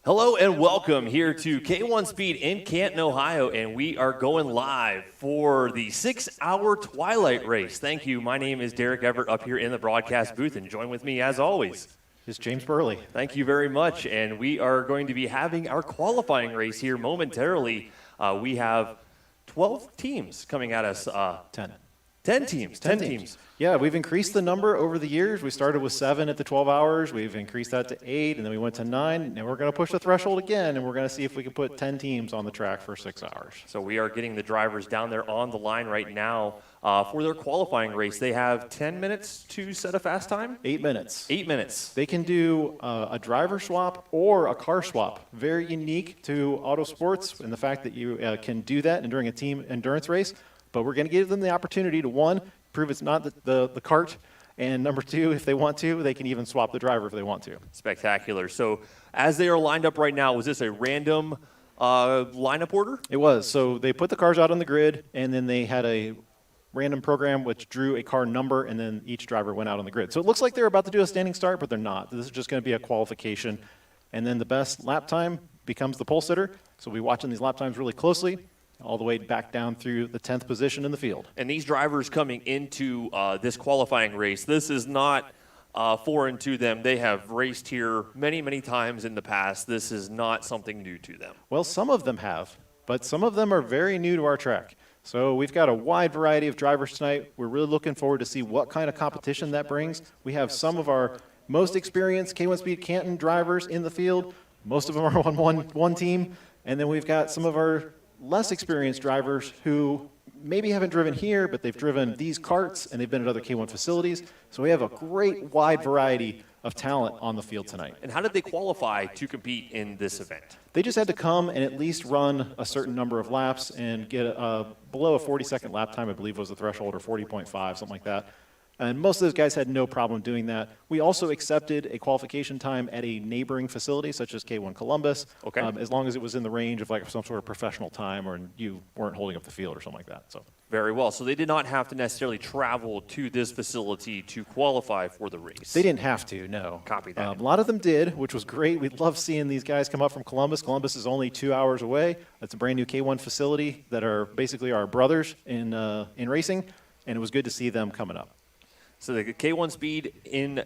Hello and welcome here to K1 Speed in Canton, Ohio, and we are going live for the 6-hour Twilight Race. Thank you. My name is Derek Everett up here in the broadcast booth, and join with me as always is James Burley. Thank you very much, and we are going to be having our qualifying race here momentarily. We have 12 teams coming at us. 10 teams. Yeah, we've increased the number over the years. We started with 7 at the 12 hours. We've increased that to 8, and then we went to 9. And we're going to push the threshold again, and we're going to see if we can put 10 teams on the track for 6 hours. So we are getting the drivers down there on the line right now for their qualifying race. They have 10 minutes to set a fast time? 8 minutes. 8 minutes. They can do a driver swap or a car swap. Very unique to auto sports in the fact that you can do that during a team endurance race. But we're going to give them the opportunity to, one, prove it's not the kart, and number 2, if they want to, they can even swap the driver if they want to. Spectacular. So as they are lined up right now, was this a random lineup order? It was. So they put the cars out on the grid, and then they had a random program which drew a car number, and then each driver went out on the grid. So it looks like they're about to do a standing start, but they're not. This is just going to be a qualification. And then the best lap time becomes the pole sitter. So we'll be watching these lap times really closely, all the way back down through the 10th position in the field. And these drivers coming into this qualifying race, this is not foreign to them. They have raced here many, many times in the past. This is not something new to them. Well, some of them have, but some of them are very new to our track. So we've got a wide variety of drivers tonight. We're really looking forward to see what kind of competition that brings. We have some of our most experienced K1 Speed Canton drivers in the field. Most of them are on one team. And then we've got some of our less experienced drivers who maybe haven't driven here, but they've driven these karts and they've been at other K1 facilities. So we have a great wide variety of talent on the field tonight. And how did they qualify to compete in this event? They just had to come and at least run a certain number of laps and get below a 40-second lap time, I believe was the threshold, or 40.5, something like that. And most of those guys had no problem doing that. We also accepted a qualification time at a neighboring facility, such as K1 Columbus, as long as it was in the range of like some sort of professional time, or you weren't holding up the field or something like that. So very well. So they did not have to necessarily travel to this facility to qualify for the race. They didn't have to, no. Copy that. A lot of them did, which was great. We love seeing these guys come up from Columbus. Columbus is only 2 hours away. That's a brand new K1 facility that are basically our brothers in racing, and it was good to see them coming up. So the K1 Speed in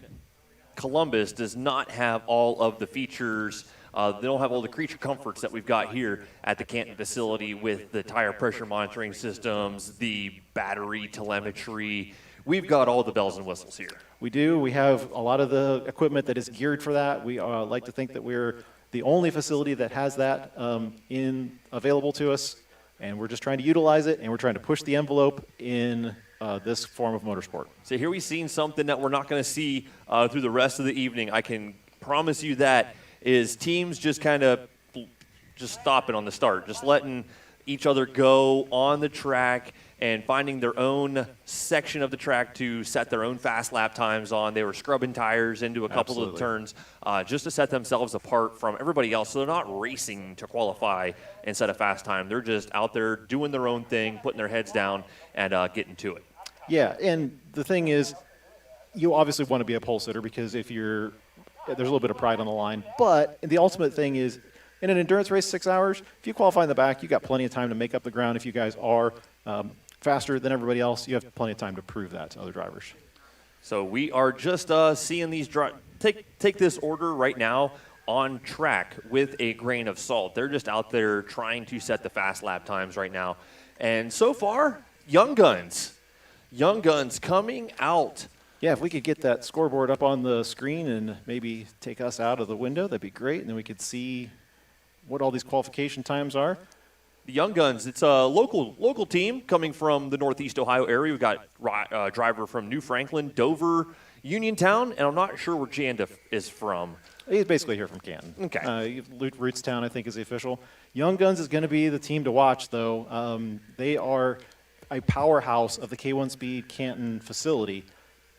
Columbus does not have all of the features. They don't have all the creature comforts that we've got here at the Canton facility with the tire pressure monitoring systems, the battery telemetry. We've got all the bells and whistles here. We do. We have a lot of the equipment that is geared for that. We like to think that we're the only facility that has that available to us, and we're just trying to utilize it, and we're trying to push the envelope in this form of motorsport. So here we've seen something that we're not going to see through the rest of the evening. I can promise you that is teams just kind of just stopping on the start, just letting each other go on the track and finding their own section of the track to set their own fast lap times on. They were scrubbing tires into a couple of turns just to set themselves apart from everybody else. So they're not racing to qualify and set a fast time. They're just out there doing their own thing, putting their heads down, and getting to it. Yeah, and the thing is, you obviously want to be a pole sitter because there's a little bit of pride on the line. But the ultimate thing is, in an endurance race, 6 hours, if you qualify in the back, you got plenty of time to make up the ground. If you guys are faster than everybody else, you have plenty of time to prove that to other drivers. So we are just seeing these take this order right now on track with a grain of salt. They're just out there trying to set the fast lap times right now. And so far, young guns coming out. Yeah, if we could get that scoreboard up on the screen and maybe take us out of the window, that'd be great. And then we could see what all these qualification times are. The Young Guns, it's a local team coming from the Northeast Ohio area. We've got a driver from New Franklin, Dover, Uniontown, and I'm not sure where Janda is from. He's basically here from Canton. Okay. Rootstown, I think, is the official. Young Guns is going to be the team to watch, though. They are a powerhouse of the K1 Speed Canton facility,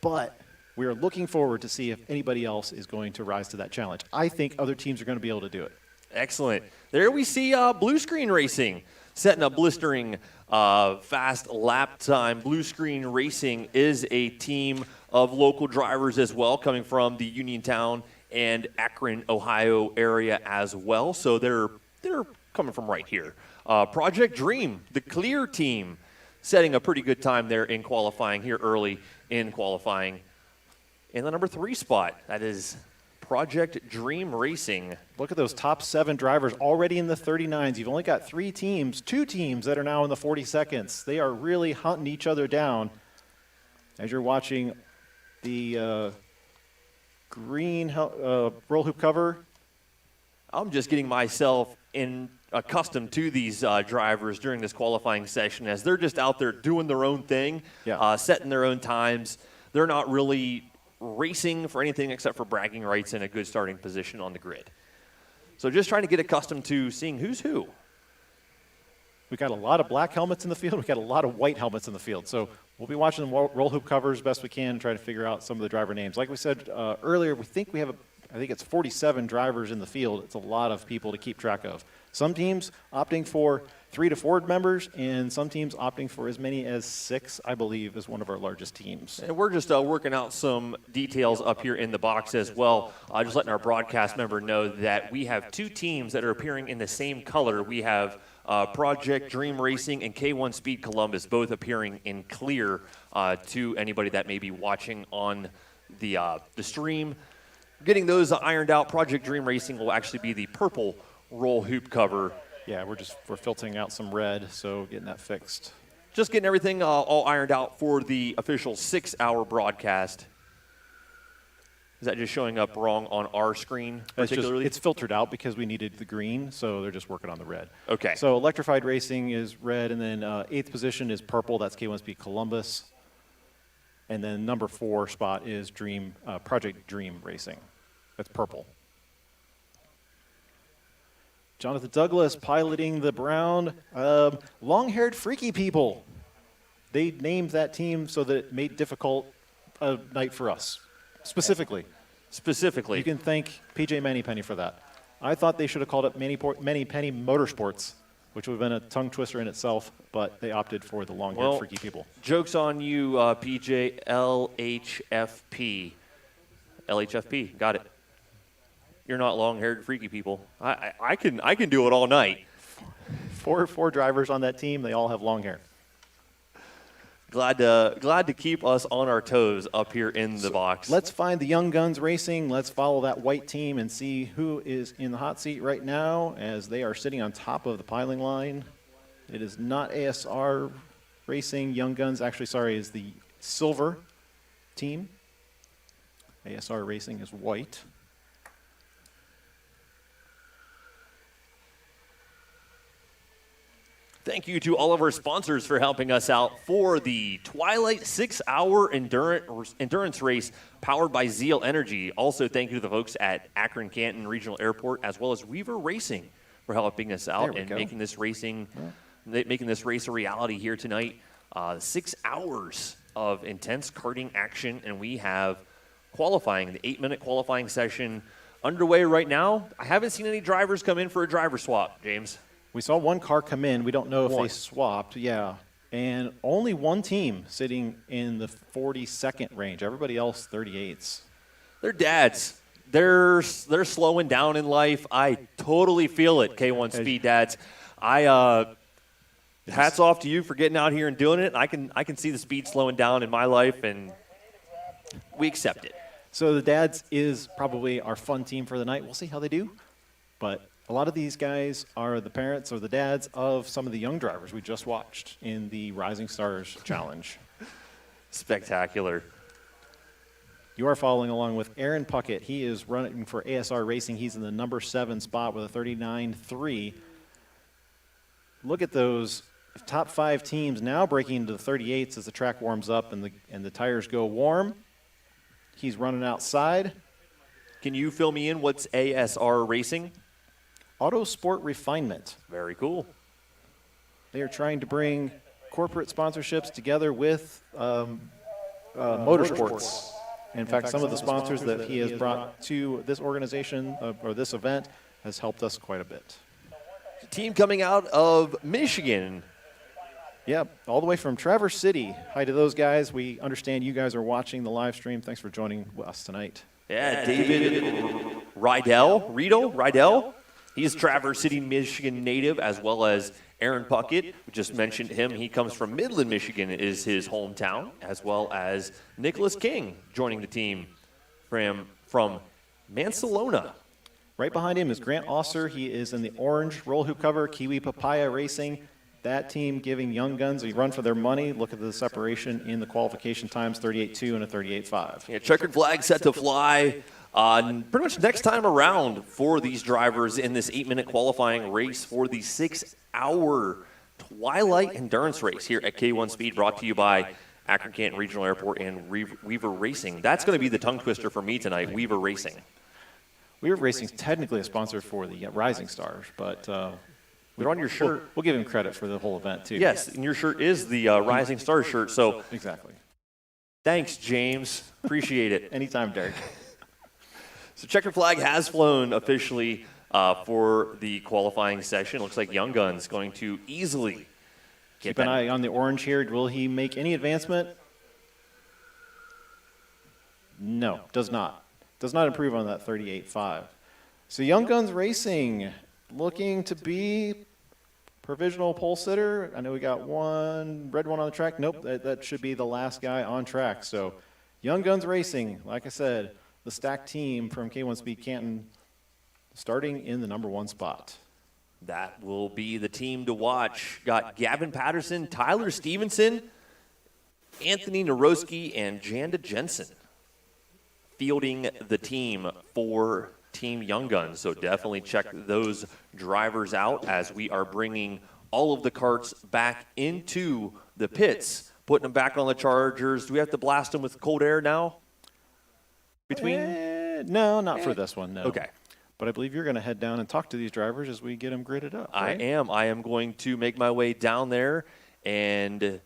but we are looking forward to see if anybody else is going to rise to that challenge. I think other teams are going to be able to do it. Excellent. There we see Blue Screen Racing setting a blistering fast lap time. Blue Screen Racing is a team of local drivers as well, coming from the Uniontown and Akron, Ohio area as well. So they're coming from right here. Project Dream, the Clear team, setting a pretty good time there in qualifying here early in qualifying. In the number 3 spot, that is Project Dream Racing. Look at those top 7 drivers already in the 39s. You've only got 2 teams that are now in the 42nds. They are really hunting each other down. As you're watching the green roll hoop cover. I'm just getting myself accustomed to these drivers during this qualifying session as they're just out there doing their own thing, setting their own times. They're not really racing for anything except for bragging rights and a good starting position on the grid. So just trying to get accustomed to seeing who's who. We've got a lot of black helmets in the field. We've got a lot of white helmets in the field. So we'll be watching the roll hoop covers best we can, try to figure out some of the driver names. Like we said earlier, we think we have I think it's 47 drivers in the field. It's a lot of people to keep track of. Some teams opting for 3 to 4 members, and some teams opting for as many as 6, I believe, is one of our largest teams. And we're just working out some details up here in the box as well. Just letting our broadcast member know that we have 2 teams that are appearing in the same color. We have Project Dream Racing and K1 Speed Columbus, both appearing in clear to anybody that may be watching on the stream. Getting those ironed out, Project Dream Racing will actually be the purple roll hoop cover. Yeah, we're filtering out some red, so getting that fixed. Just getting everything all ironed out for the official 6-hour broadcast. Is that just showing up wrong on our screen particularly? It's filtered out because we needed the green, so they're just working on the red. Okay. So Electrified Racing is red, and then 8th position is purple. That's K1 Speed Columbus. And then number 4 spot is Project Dream Racing. That's purple. Jonathan Douglas piloting the brown. Long-haired freaky people. They named that team so that it made difficult a night for us, specifically. You can thank PJ Mannypenny for that. I thought they should have called it Mannypenny Motorsports, which would have been a tongue twister in itself, but they opted for the long-haired freaky people. Joke's on you, PJ. LHFP. LHFP, got it. You're not long-haired freaky people. I can do it all night. Four drivers on that team. They all have long hair. Glad to keep us on our toes up here in the box. Let's find the Young Guns Racing. Let's follow that white team and see who is in the hot seat right now as they are sitting on top of the piling line. It is not ASR Racing. Young Guns, is the silver team. ASR Racing is white. Thank you to all of our sponsors for helping us out for the Twilight 6-hour endurance race powered by Zeal Energy. Also, thank you to the folks at Akron Canton Regional Airport as well as Weaver Racing for helping us out and making this race a reality here tonight. 6 hours of intense karting action, and we have qualifying, the 8-minute qualifying session underway right now. I haven't seen any drivers come in for a driver swap, James. We saw one car come in. We don't know if they swapped. Yeah. And only one team sitting in the 42nd range. Everybody else 38s. They're dads. They're slowing down in life. I totally feel it, K1 Speed dads. Hats off to you for getting out here and doing it. I can see the speed slowing down in my life, and we accept it. So the dads is probably our fun team for the night. We'll see how they do. But a lot of these guys are the parents or the dads of some of the young drivers we just watched in the Rising Stars Challenge. Spectacular. You are following along with Arin Puckett. He is running for ASR Racing. He's in the number 7 spot with a 39.3. Look at those top 5 teams now breaking into the 38s as the track warms up and the tires go warm. He's running outside. Can you fill me in? What's ASR Racing? Auto Sport Refinement. Very cool. They are trying to bring corporate sponsorships together with motorsports. In fact, some of the sponsors that he has brought to this organization or this event has helped us quite a bit. Team coming out of Michigan. Yeah, all the way from Traverse City. Hi to those guys. We understand you guys are watching the live stream. Thanks for joining us tonight. Yeah, David Rydell. He's Traverse City, Michigan native, as well as Arin Puckett. We just mentioned him. He comes from Midland, Michigan, is his hometown, as well as Nicholas King joining the team from Mansalona. Right behind him is Grant Osser. He is in the orange roll hoop cover, Kiwi Papaya Racing. That team giving Young Guns a run for their money. Look at the separation in the qualification times, 38.2 and a 38.5. Yeah, checkered flag set to fly pretty much next time around for these drivers in this 8-minute qualifying race for the 6-hour Twilight Endurance Race here at K1 Speed, brought to you by Akron-Canton Regional Airport and Weaver Racing. That's going to be the tongue twister for me tonight, Weaver Racing. Weaver Racing is technically a sponsor for the Rising Stars, but But on your shirt, we'll give him credit for the whole event, too. Yes, and your shirt is the Rising Stars shirt, so Exactly. thanks, James. Appreciate it. Anytime, Derek. So checkered flag has flown officially for the qualifying session. Looks like Young Guns going to easily get Keep an eye on the orange here. Will he make any advancement? No, does not. Does not improve on that 38.5. So Young Guns Racing looking to be provisional pole sitter. I know we got one red one on the track. Nope, that should be the last guy on track. So Young Guns Racing, like I said, the stacked team from K1 Speed Canton starting in the #1 spot. That will be the team to watch. Got Gavin Patterson, Tyler Stevenson, Anthony Naroski, and Janda Jensen fielding the team for Team Young Guns. So definitely check those drivers out as we are bringing all of the karts back into the pits, putting them back on the chargers. Do we have to blast them with cold air now? No, not for this one, no. Okay. But I believe you're going to head down and talk to these drivers as we get them gridded up. Right? I am going to make my way down there and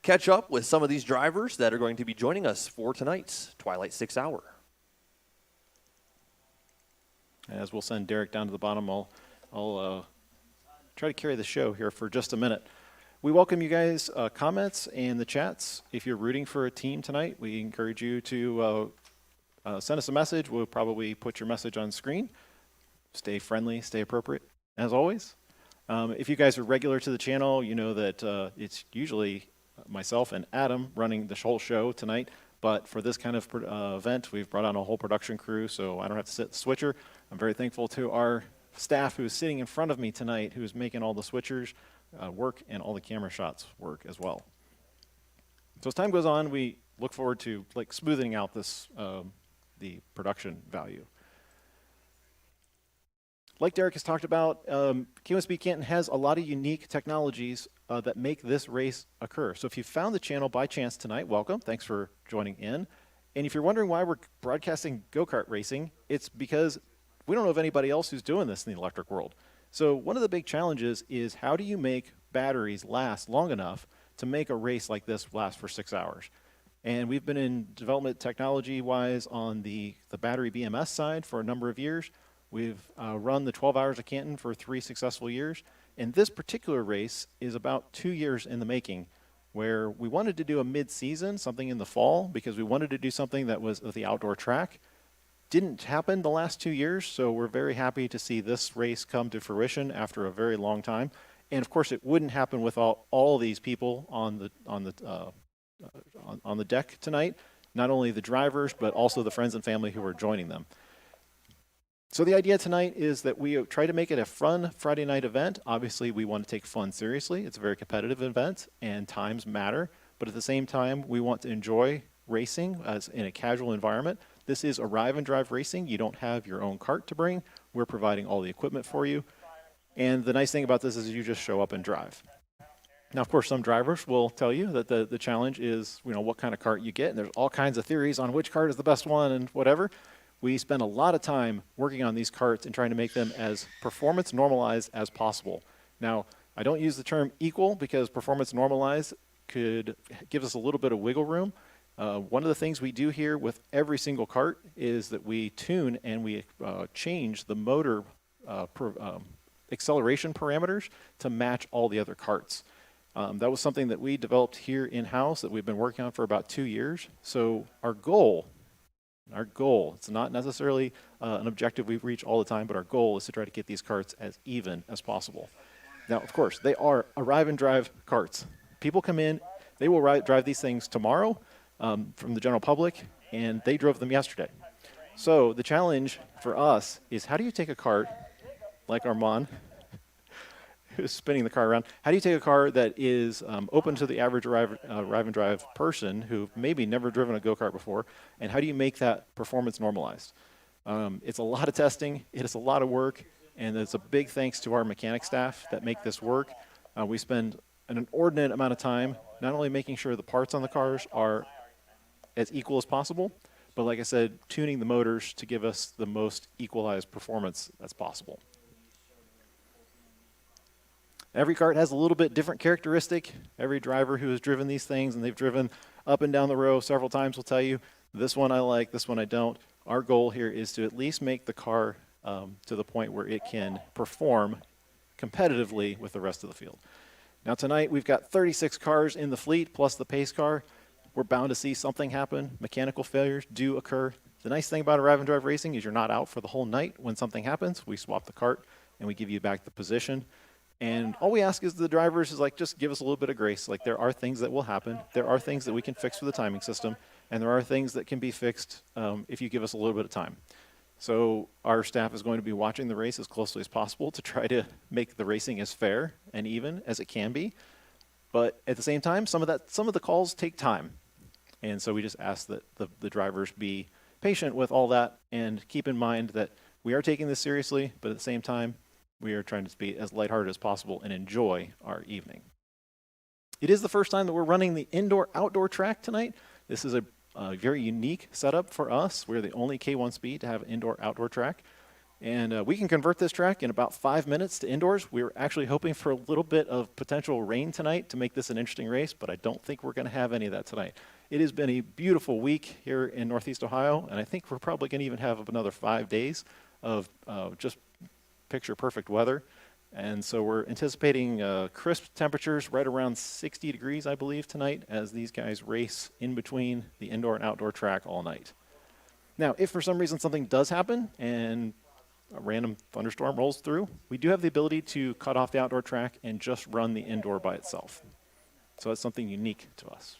catch up with some of these drivers that are going to be joining us for tonight's Twilight 6 Hour. As we'll send Derek down to the bottom, I'll try to carry the show here for just a minute. We welcome you guys' comments and the chats. If you're rooting for a team tonight, we encourage you to send us a message. We'll probably put your message on screen. Stay friendly, stay appropriate, as always. If you guys are regular to the channel, you know that it's usually myself and Adam running the whole show tonight. But for this kind of event, we've brought on a whole production crew, so I don't have to sit the switcher. I'm very thankful to our staff who's sitting in front of me tonight, who's making all the switchers work and all the camera shots work as well. So as time goes on, we look forward to smoothing out this the production value. Like Derek has talked about, K1 Speed Canton has a lot of unique technologies that make this race occur. So if you found the channel by chance tonight, welcome. Thanks for joining in. And if you're wondering why we're broadcasting go-kart racing, it's because we don't know of anybody else who's doing this in the electric world. So one of the big challenges is how do you make batteries last long enough to make a race like this last for 6 hours? And we've been in development technology-wise on the battery BMS side for a number of years. We've run the 12 Hours of Canton for 3 successful years. And this particular race is about 2 years in the making, where we wanted to do a mid-season, something in the fall, because we wanted to do something that was the outdoor track. Didn't happen the last 2 years, so we're very happy to see this race come to fruition after a very long time. And of course, it wouldn't happen without all these people on the deck tonight. Not only the drivers, but also the friends and family who are joining them. So the idea tonight is that we try to make it a fun Friday night event. Obviously, we want to take fun seriously. It's a very competitive event, and times matter. But at the same time, we want to enjoy racing as in a casual environment. This is arrive and drive racing. You don't have your own kart to bring. We're providing all the equipment for you. And the nice thing about this is you just show up and drive. Now, of course, some drivers will tell you that the challenge is, what kind of kart you get. And there's all kinds of theories on which kart is the best one and whatever. We spend a lot of time working on these karts and trying to make them as performance normalized as possible. Now, I don't use the term equal because performance normalized could give us a little bit of wiggle room. One of the things we do here with every single kart is that we tune and we change the motor acceleration parameters to match all the other karts. That was something that we developed here in-house that we've been working on for about 2 years. So our goal Our goal, it's not necessarily an objective we reach all the time, but our goal is to try to get these karts as even as possible. Now, of course, they are arrive and drive karts. People come in, they will drive these things tomorrow from the general public, and they drove them yesterday. So the challenge for us is, how do you take a kart like Armand, who's spinning the car around, how do you take a car that is open to the average arrive and drive person who maybe never driven a go-kart before, and how do you make that performance normalized? It's a lot of testing, it is a lot of work, and it's a big thanks to our mechanic staff that make this work. We spend an inordinate amount of time not only making sure the parts on the cars are as equal as possible, but like I said, tuning the motors to give us the most equalized performance that's possible. Every kart has a little bit different characteristic. Every driver who has driven these things, and they've driven up and down the row several times, will tell you, this one I like, this one I don't. Our goal here is to at least make the car to the point where it can perform competitively with the rest of the field. Now tonight we've got 36 cars in the fleet plus the pace car. We're bound to see something happen. Mechanical failures do occur. The nice thing about arrive and drive racing is you're not out for the whole night. When something happens, we swap the kart and we give you back the position. And all we ask is the drivers is like, just give us a little bit of grace. Like, there are things that will happen. There are things that we can fix with the timing system. And there are things that can be fixed if you give us a little bit of time. So our staff is going to be watching the race as closely as possible to try to make the racing as fair and even as it can be. But at the same time, some of the calls take time. And so we just ask that the drivers be patient with all that and keep in mind that we are taking this seriously, but at the same time, we are trying to be as lighthearted as possible and enjoy our evening. It is the first time that we're running the indoor-outdoor track tonight. This is a very unique setup for us. We're the only K1 Speed to have an indoor-outdoor track. And we can convert this track in about 5 minutes to indoors. We were actually hoping for a little bit of potential rain tonight to make this an interesting race, but I don't think we're going to have any of that tonight. It has been a beautiful week here in Northeast Ohio, and I think we're probably going to even have another 5 days of just picture-perfect weather. And so we're anticipating crisp temperatures right around 60 degrees, I believe, tonight as these guys race in between the indoor and outdoor track all night. Now, if for some reason something does happen and a random thunderstorm rolls through, we do have the ability to cut off the outdoor track and just run the indoor by itself. So that's something unique to us.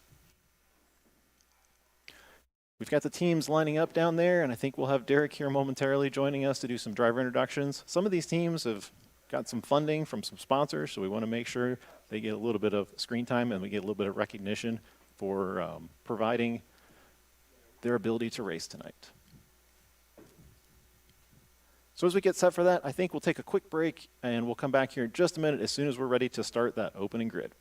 We've got the teams lining up down there, and I think we'll have Derek here momentarily joining us to do some driver introductions. Some of these teams have got some funding from some sponsors, so we want to make sure they get a little bit of screen time and we get a little bit of recognition for providing their ability to race tonight. So as we get set for that, I think we'll take a quick break and we'll come back here in just a minute as soon as we're ready to start that opening grid.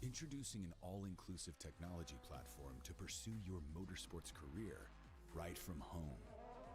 Introducing an all-inclusive technology platform to pursue your motorsports career right from home.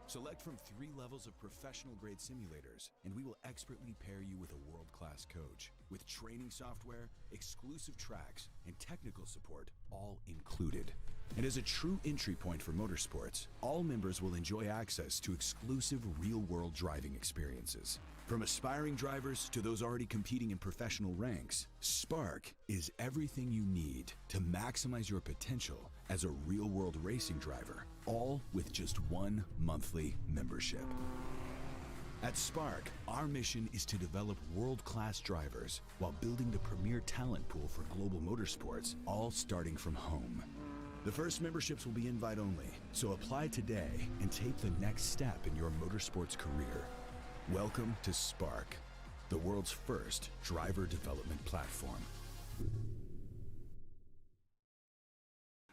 Select from 3 levels of professional-grade simulators, and we will expertly pair you with a world-class coach, with training software, exclusive tracks, and technical support, all included. And as a true entry point for motorsports, all members will enjoy access to exclusive real-world driving experiences. From aspiring drivers to those already competing in professional ranks, Spark is everything you need to maximize your potential as a real-world racing driver, all with just one monthly membership. At Spark, our mission is to develop world-class drivers while building the premier talent pool for global motorsports, all starting from home. The first memberships will be invite only, so apply today and take the next step in your motorsports career. Welcome to Spark, the world's first driver development platform.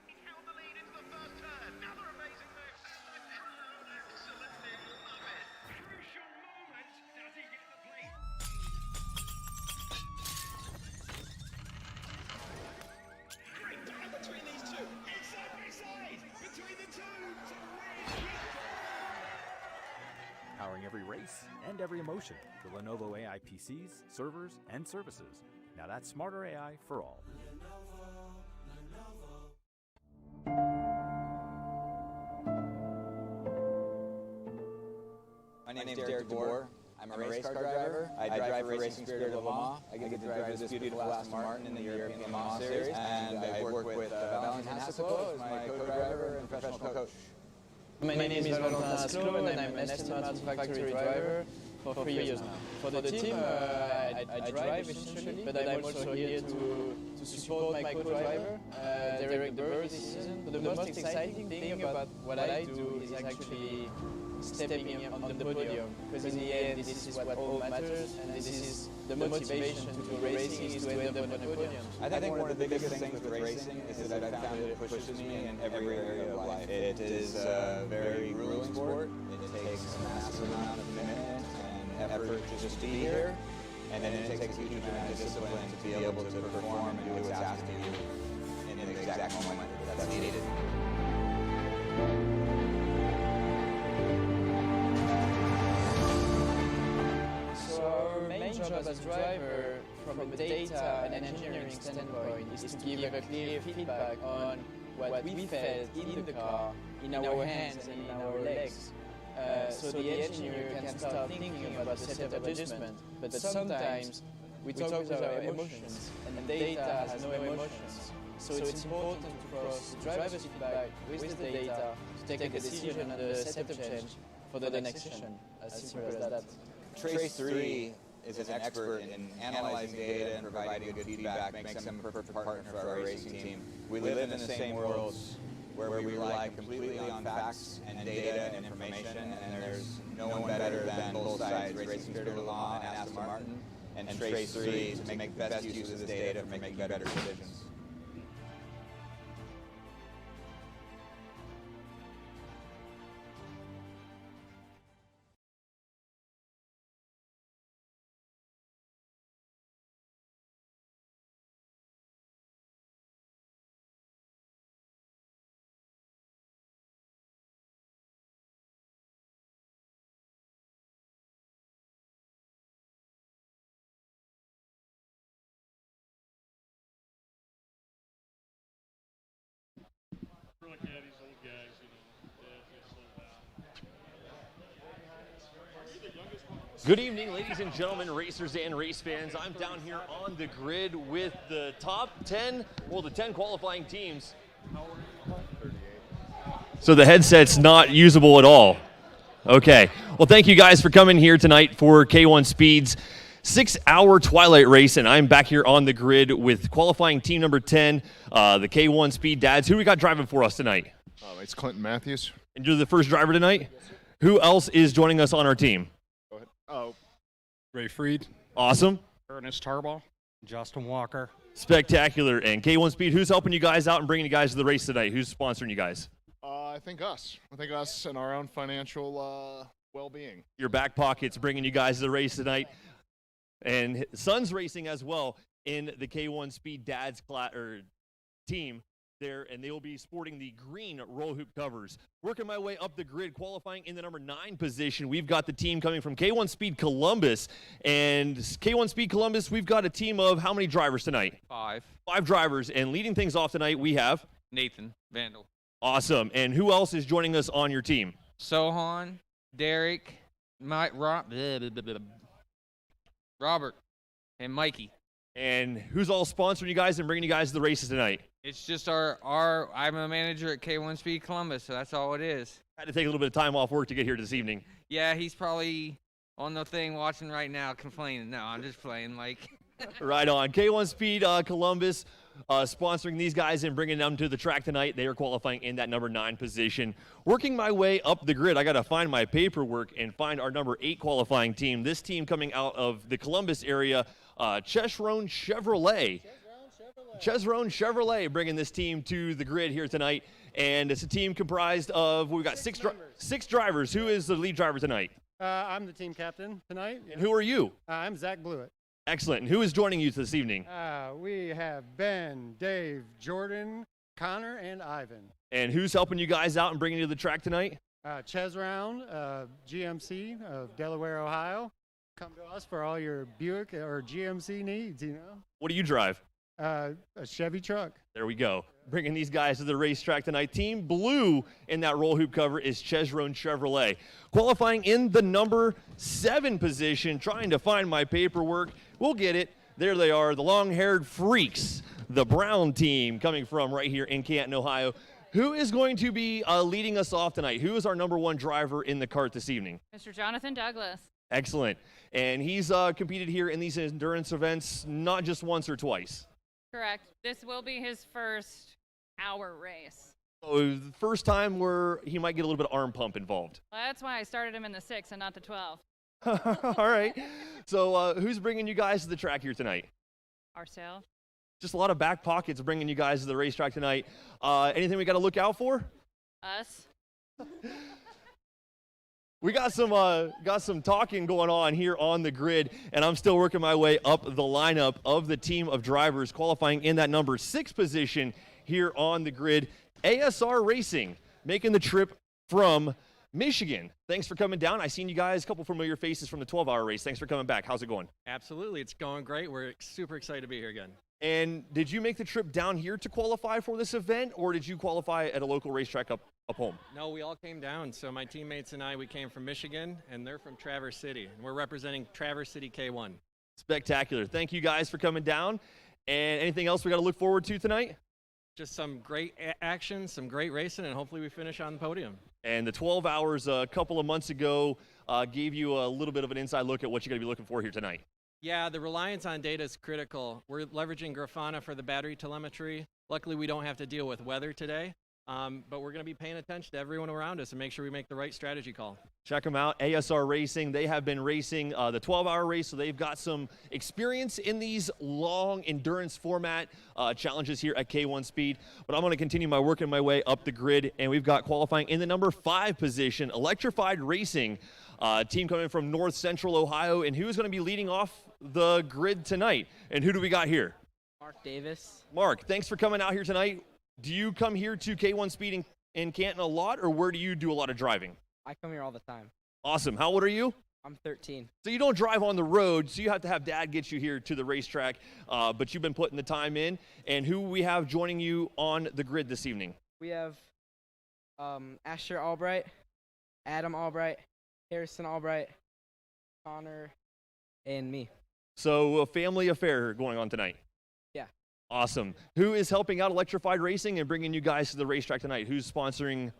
He held the lead into the first turn. Another amazing move. Absolutely love it. Crucial moment. Does he get the plate? Great battle between these two. And side by side between the two to win. Powering every race and every emotion. The Lenovo AI PCs, servers, and services. Now that's smarter AI for all. My name is Derek DeBoer. I'm a race car driver. I drive for Racing Spirit of Le Mans. I get to drive this beautiful Aston Martin in the European Le Mans Series. And I work with Valentin Hasselo as my co-driver and professional coach. My name is Valentin Hasselo and I'm an Aston Martin factory driver for 3 years now. For the team, I drive essentially, but I'm also here to support my co-driver, Derek DeBoer, this season. But the most exciting thing about what I do is actually stepping on the podium, because in the end this is what all matters, and this is the motivation to do racing is to end up on the podium. I think one of the biggest things with racing is that I found it pushes me in every area of life. It is a very grueling sport. It takes a massive amount of commitment and effort to just be here, and then it takes a huge amount of discipline to be able to perform and do what's asked of you in the exact moment that's needed. Our main job as a driver, from a data and engineering standpoint, is to give a clear feedback on what we felt in the car, in our hands and in our legs. So the engineer can start thinking about the setup adjustment, but sometimes we talk with our emotions, and data has no emotions. So it's important to cross the driver's feedback with the data to take a decision on the setup change for the next session, as simple as that. Trace 3 is an expert in analyzing data and providing good feedback, makes them a perfect partner for our racing team. We live in the same worlds where we rely completely on facts and data and information, and there's no one better than both sides, Racing Spirit of Le Mans and Aston Martin, and Trace 3 to make the best use of this data for making better decisions. Look at these old guys, you know, just slow down. Good evening, ladies and gentlemen, racers and race fans. I'm down here on the grid with the top 10, well, the 10 qualifying teams. So the headset's not usable at all. Okay. Well, thank you guys for coming here tonight for K1 Speed's 6-hour twilight race, and I'm back here on the grid with qualifying team number 10, the K1 Speed Dads. Who we got driving for us tonight? It's Clinton Matthews. And you're the first driver tonight? Yes, sir. Who else is joining us on our team? Go ahead. Oh, Ray Freed. Awesome. Ernest Harbaugh. Justin Walker. Spectacular. And K1 Speed, who's helping you guys out and bringing you guys to the race tonight? Who's sponsoring you guys? I think us. I think us and our own financial well-being. Your back pockets bringing you guys to the race tonight. And Sons Racing as well in the K1 Speed Dads team there, and they will be sporting the green roll hoop covers. Working my way up the grid, qualifying in the number 9 position, we've got the team coming from K1 Speed Columbus. And K1 Speed Columbus, we've got a team of how many drivers tonight? 5. 5 drivers. And leading things off tonight, we have? Nathan Vandal. Awesome. And who else is joining us on your team? Sohan, Derek, Robert, and Mikey. And who's all sponsoring you guys and bringing you guys to the races tonight? It's just I'm a manager at K1 Speed Columbus, so that's all it is. Had to take a little bit of time off work to get here this evening. Yeah, he's probably on the thing watching right now complaining. No, I'm just playing, Mike. Right on. K1 Speed Columbus sponsoring these guys and bringing them to the track tonight. They are qualifying in that number 9 position. Working my way up the grid, I got to find my paperwork and find our number 8 qualifying team. This team coming out of the Columbus area, Chevron Chevrolet. Chevron Chevrolet bringing this team to the grid here tonight. And it's a team comprised of, we've got six drivers. Who is the lead driver tonight? I'm the team captain tonight. And who are you? I'm Zach Blewett. Excellent. And who is joining you this evening? We have Ben, Dave, Jordan, Connor, and Ivan. And who's helping you guys out and bringing you to the track tonight? Ches Round, GMC of Delaware, Ohio. Come to us for all your Buick or GMC needs, you know. What do you drive? A Chevy truck. There we go. Bringing these guys to the racetrack tonight. Team blue in that roll hoop cover is Chevron Chevrolet. Qualifying in the number 7 position, trying to find my paperwork. We'll get it. There they are, the long-haired freaks, the brown team coming from right here in Canton, Ohio. Who is going to be leading us off tonight? Who is our number 1 driver in the kart this evening? Mr. Jonathan Douglas. Excellent. And he's competed here in these endurance events not just once or twice. Correct. This will be his first hour race. So the first time where he might get a little bit of arm pump involved. Well, that's why I started him in the 6 and not the 12. All right. So who's bringing you guys to the track here tonight? Ourselves. Just a lot of back pockets bringing you guys to the racetrack tonight. Anything we got to look out for? Us. We got some talking going on here on the grid, and I'm still working my way up the lineup of the team of drivers qualifying in that number 6 position here on the grid. ASR Racing making the trip from Michigan. Thanks for coming down. I seen you guys, a couple familiar faces from the 12-hour race. Thanks for coming back. How's it going? Absolutely. It's going great. We're super excited to be here again. And did you make the trip down here to qualify for this event, or did you qualify at a local racetrack up home? No, we all came down. So my teammates and I, we came from Michigan, and they're from Traverse City. And we're representing Traverse City K1. Spectacular. Thank you guys for coming down. And anything else we got to look forward to tonight? Just some great action, some great racing, and hopefully we finish on the podium. And the 12 hours a couple of months ago gave you a little bit of an inside look at what you're going to be looking for here tonight. Yeah, the reliance on data is critical. We're leveraging Grafana for the battery telemetry. Luckily, we don't have to deal with weather today, but we're going to be paying attention to everyone around us and make sure we make the right strategy call. Check them out, ASR Racing. They have been racing the 12-hour race, so they've got some experience in these long endurance format challenges here at K1 Speed. But I'm going to continue my working my way up the grid, and we've got qualifying in the number 5 position, Electrified Racing. Team coming from North Central Ohio, and who's going to be leading off the grid tonight? And who do we got here? Mark Davis. Mark, thanks for coming out here tonight. Do you come here to K1 Speed in Canton a lot, or where do you do a lot of driving? I come here all the time. Awesome. How old are you? I'm 13. So you don't drive on the road, so you have to have Dad get you here to the racetrack, but you've been putting the time in. And who we have joining you on the grid this evening? We have Asher Albright, Adam Albright, Harrison Albright, Connor, and me. So a family affair going on tonight. Yeah. Awesome. Who is helping out Electrified Racing and bringing you guys to the racetrack tonight? Who's sponsoring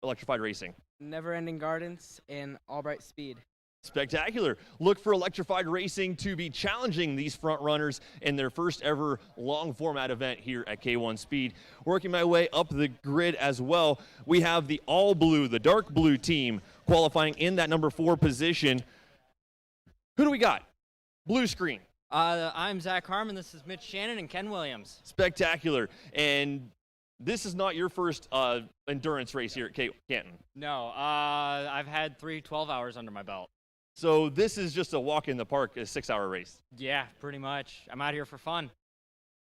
Electrified Racing? Never Ending Gardens and Albright Speed. Spectacular. Look for Electrified Racing to be challenging these front runners in their first ever long format event here at K1 Speed. Working my way up the grid as well, we have the all blue, the dark blue team qualifying in that number 4 position. Who do we got? Blue screen. I'm Zach Harmon. This is Mitch Shannon and Ken Williams. Spectacular. And this is not your first endurance race here at Canton. No, I've had 12 hours under my belt. So this is just a walk in the park, a 6-hour race. Yeah, pretty much. I'm out here for fun.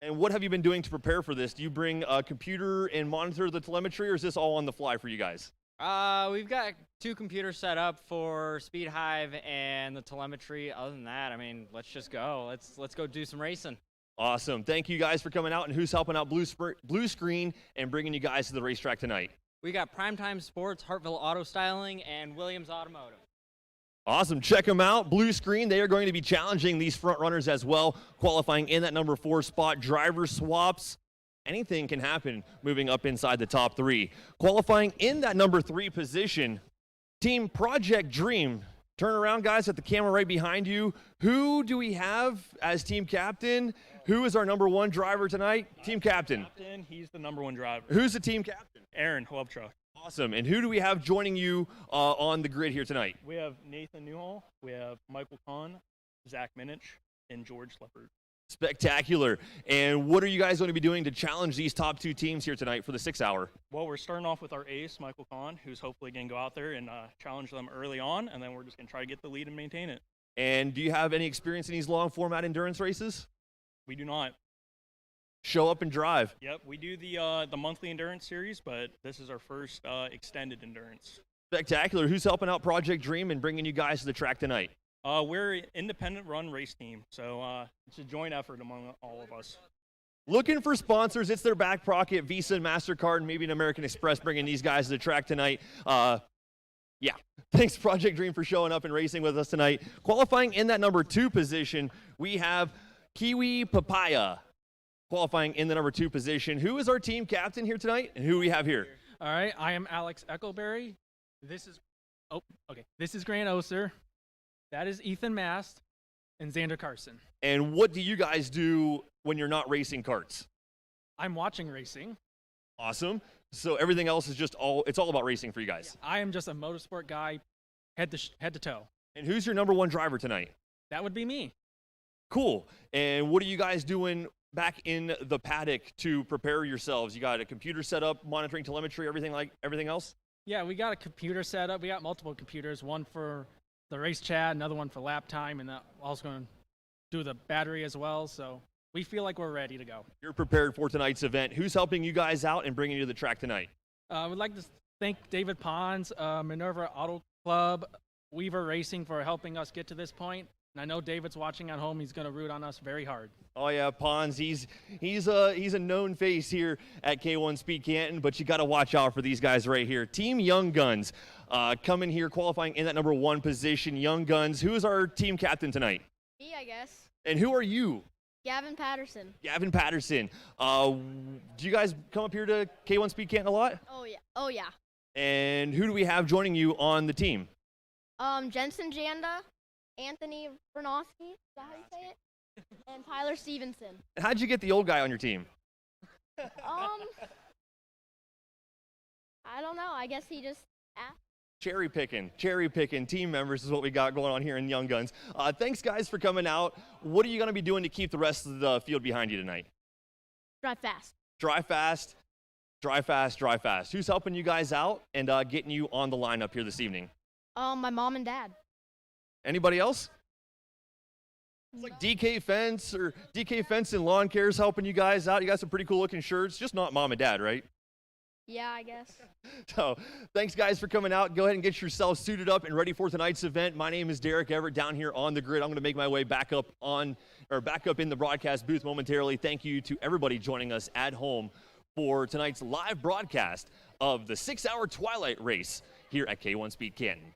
And what have you been doing to prepare for this? Do you bring a computer and monitor the telemetry, or is this all on the fly for you guys? We've got 2 computers set up for Speed Hive and the telemetry. Other than that, I mean, let's just go. Let's go do some racing. Awesome. Thank you guys for coming out. And who's helping out Blue Screen and bringing you guys to the racetrack tonight? We got Primetime Sports, Hartville Auto Styling, and Williams Automotive. Awesome. Check them out. Blue screen. They are going to be challenging these front runners as well, qualifying in that number 4 spot. Driver swaps. Anything can happen moving up inside the top 3. Qualifying in that number 3 position, Team Project Dream. Turn around, guys, at the camera right behind you. Who do we have as team captain? Who is our number 1 driver tonight? Team captain. He's the number 1 driver. Who's the team captain? Arin Puckett. Awesome. And who do we have joining you on the grid here tonight? We have Nathan Newhall, we have Michael Kahn, Zach Minich, and George Leopard. Spectacular. And what are you guys going to be doing to challenge these top 2 teams here tonight for the 6 hour? Well, we're starting off with our ace, Michael Kahn, who's hopefully going to go out there and challenge them early on, and then we're just going to try to get the lead and maintain it. And do you have any experience in these long format endurance races? We do not. Show up and drive. Yep, we do the monthly endurance series, but this is our first extended endurance. Spectacular. Who's helping out Project Dream and bringing you guys to the track tonight? We're an independent run race team, so it's a joint effort among all of us. Looking for sponsors. It's their back pocket, Visa and MasterCard, and maybe an American Express bringing these guys to the track tonight. Yeah. Thanks, Project Dream, for showing up and racing with us tonight. Qualifying in that number 2 position, we have Kiwi Papaya. Qualifying in the number 2 position. Who is our team captain here tonight, and who do we have here? All right, I am Alex Eckelberry. This is Grant Oser. That is Ethan Mast and Xander Carson. And what do you guys do when you're not racing karts? I'm watching racing. Awesome. So everything else is just it's all about racing for you guys. Yeah, I am just a motorsport guy, head to toe. And who's your number 1 driver tonight? That would be me. Cool. And what are you guys doing back in the paddock to prepare yourselves? You got a computer set up, monitoring telemetry, everything else? Yeah, we got a computer set up. We got multiple computers, one for the race chat, another one for lap time, and also going to do the battery as well. So we feel like we're ready to go. You're prepared for tonight's event. Who's helping you guys out and bringing you to the track tonight? I would like to thank David Pons, Minerva Auto Club, Weaver Racing for helping us get to this point. And I know David's watching at home. He's going to root on us very hard. Oh yeah, Pons. He's a known face here at K1 Speed Canton, but you got to watch out for these guys right here. Team Young Guns coming here, qualifying in that number 1 position. Young Guns. Who is our team captain tonight? Me, I guess. And who are you? Gavin Patterson. Gavin Patterson. Do you guys come up here to K1 Speed Canton a lot? Oh yeah. Oh yeah. And who do we have joining you on the team? Jenson Janda, Anthony Vernosky, is that how you say it? And Tyler Stevenson. How'd you get the old guy on your team? I don't know. I guess he just asked. Cherry picking team members is what we got going on here in Young Guns. Thanks, guys, for coming out. What are you going to be doing to keep the rest of the field behind you tonight? Drive fast. Drive fast, drive fast, drive fast. Who's helping you guys out and getting you on the lineup here this evening? My mom and dad. Anybody else? It's like DK Fence or DK Fence and Lawn Care's helping you guys out. You got some pretty cool looking shirts. Just not mom and dad, right? Yeah, I guess. So thanks, guys, for coming out. Go ahead and get yourselves suited up and ready for tonight's event. My name is Derek Everett down here on the grid. I'm going to make my way back up in the broadcast booth momentarily. Thank you to everybody joining us at home for tonight's live broadcast of the 6-hour Twilight Race here at K1 Speed Canton.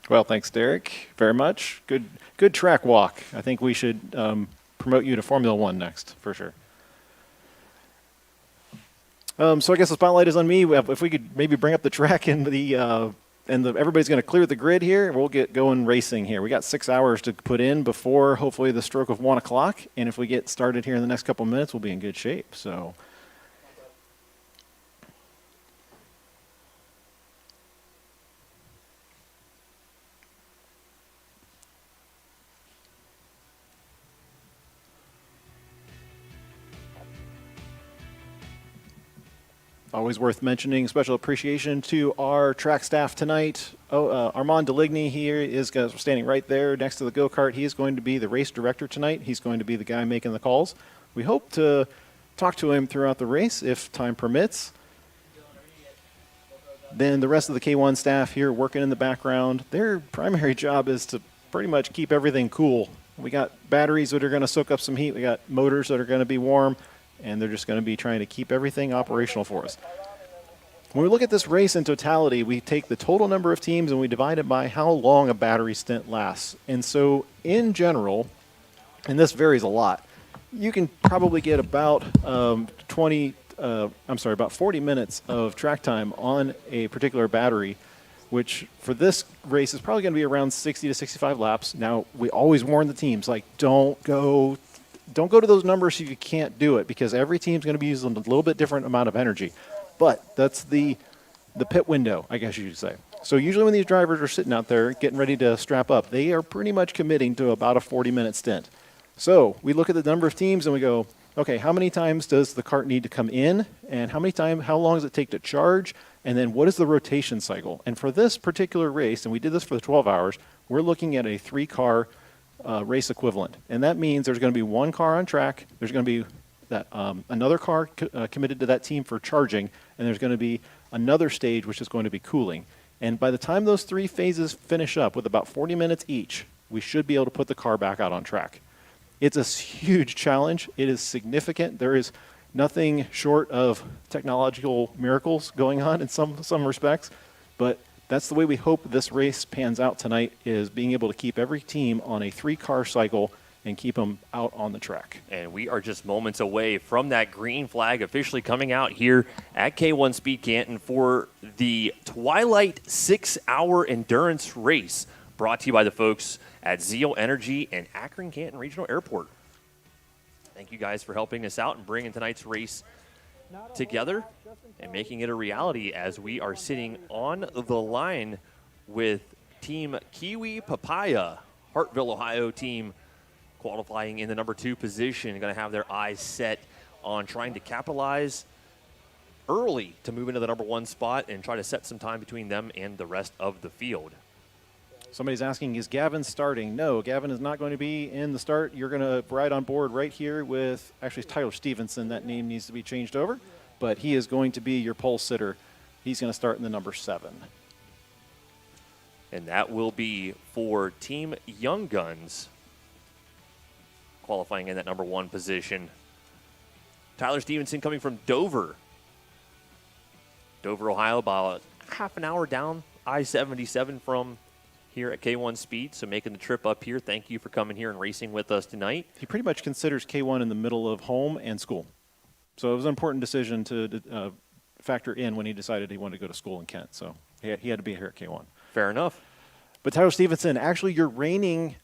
Well, thanks, Derek, very much. Good track walk. I think we should promote you to Formula One next, for sure. So I guess the spotlight is on me. If we could maybe bring up the track and everybody's going to clear the grid here. We'll get going racing here. We got 6 hours to put in before hopefully the stroke of 1 o'clock. And if we get started here in the next couple of minutes, we'll be in good shape. So. Always worth mentioning, special appreciation to our track staff tonight. Armand Deligny here is standing right there next to the go-kart. He is going to be the race director tonight. He's going to be the guy making the calls. We hope to talk to him throughout the race if time permits. Then the rest of the K1 staff here working in the background. Their primary job is to pretty much keep everything cool. We got batteries that are going to soak up some heat. We got motors that are going to be warm. And they're just going to be trying to keep everything operational for us. When we look at this race in totality, we take the total number of teams and we divide it by how long a battery stint lasts. And so in general, and this varies a lot, you can probably get about about 40 minutes of track time on a particular battery, which for this race is probably going to be around 60 to 65 laps. Now, we always warn the teams, like, don't go to those numbers if you can't do it, because every team's going to be using a little bit different amount of energy. But that's the pit window, I guess you should say. So usually when these drivers are sitting out there getting ready to strap up, they are pretty much committing to about a 40-minute stint. So we look at the number of teams and we go, okay, how many times does the kart need to come in, and how long does it take to charge, and then what is the rotation cycle? And for this particular race, and we did this for the 12 hours, we're looking at a 3-car race equivalent. And that means there's going to be 1 car on track, there's going to be another car committed to that team for charging, and there's going to be another stage which is going to be cooling. And by the time those 3 phases finish up with about 40 minutes each, we should be able to put the car back out on track. It's a huge challenge. It is significant. There is nothing short of technological miracles going on in some respects, but that's the way we hope this race pans out tonight, is being able to keep every team on a 3-car cycle and keep them out on the track. And we are just moments away from that green flag officially coming out here at K1 Speed Canton for the Twilight 6-hour endurance race, brought to you by the folks at Zeal Energy and Akron Canton Regional Airport. Thank you guys for helping us out and bringing tonight's race together and making it a reality, as we are sitting on the line with Team Kiwi Papaya, Hartville, Ohio team, qualifying in the number 2 position, going to have their eyes set on trying to capitalize early to move into the number 1 spot and try to set some time between them and the rest of the field. Somebody's asking, is Gavin starting? No, Gavin is not going to be in the start. You're going to ride on board right here with, actually, Tyler Stevenson. That name needs to be changed over, but he is going to be your pole sitter. He's going to start in the number 7. And that will be for Team Young Guns, qualifying in that number 1 position. Tyler Stevenson coming from Dover, Ohio, about half an hour down I-77 from here at K1 Speed, so making the trip up here. Thank you for coming here and racing with us tonight. He pretty much considers K1 in the middle of home and school. So it was an important decision to factor in when he decided he wanted to go to school in Kent. So he had to be here at K1. Fair enough. But Tyler Stevenson, actually your reigning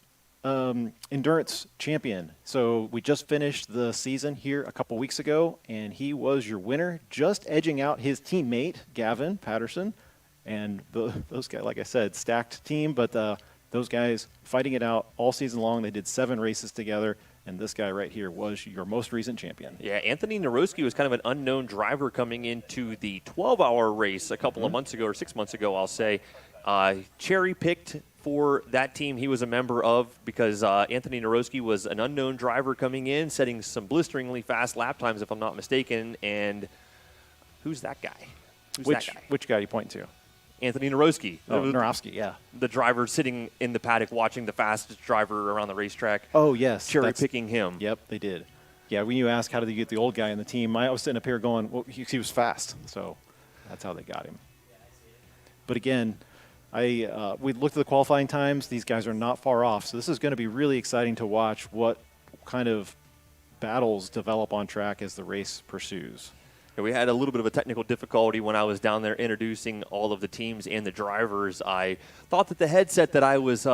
endurance champion. So we just finished the season here a couple weeks ago, and he was your winner, just edging out his teammate, Gavin Patterson. And those guys, like I said, stacked team, but those guys fighting it out all season long. They did 7 races together, and this guy right here was your most recent champion. Yeah, Anthony Naroski was kind of an unknown driver coming into the 12-hour race a couple of months ago, or 6 months ago, I'll say. Cherry-picked for that team he was a member of, because Anthony Naroski was an unknown driver coming in, setting some blisteringly fast lap times, if I'm not mistaken. And who's that guy? Which guy are you pointing to? Anthony Naroski. Oh, Naroski, yeah. The driver sitting in the paddock watching the fastest driver around the racetrack. Oh, yes. Cherry-picking him. Yep, they did. Yeah, when you ask how did they get the old guy in the team, I was sitting up here going, well, he was fast. So that's how they got him. But again, we looked at the qualifying times. These guys are not far off. So this is going to be really exciting to watch what kind of battles develop on track as the race pursues. We had a little bit of a technical difficulty when I was down there introducing all of the teams and the drivers. I thought that the headset that I was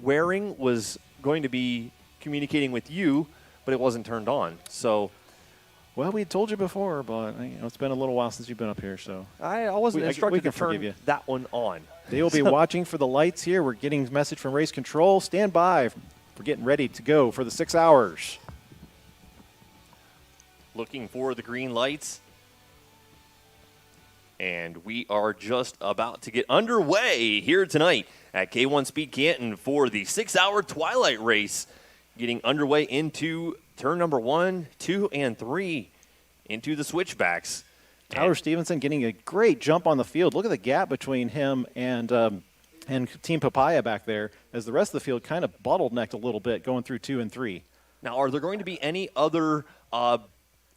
wearing was going to be communicating with you, but it wasn't turned on. So, well, we had told you before, but it's been a little while since you've been up here. So I wasn't instructed to turn that one on. They will be watching for the lights here. We're getting a message from race control. Stand by. We're getting ready to go for the 6 hours. Looking for the green lights. And we are just about to get underway here tonight at K1 Speed Canton for the 6-hour Twilight race. Getting underway into turn number 1, 2, and 3 into the switchbacks. Tyler Stevenson getting a great jump on the field. Look at the gap between him and Team Papaya back there, as the rest of the field kind of bottlenecked a little bit going through 2 and 3. Now, are there going to be any other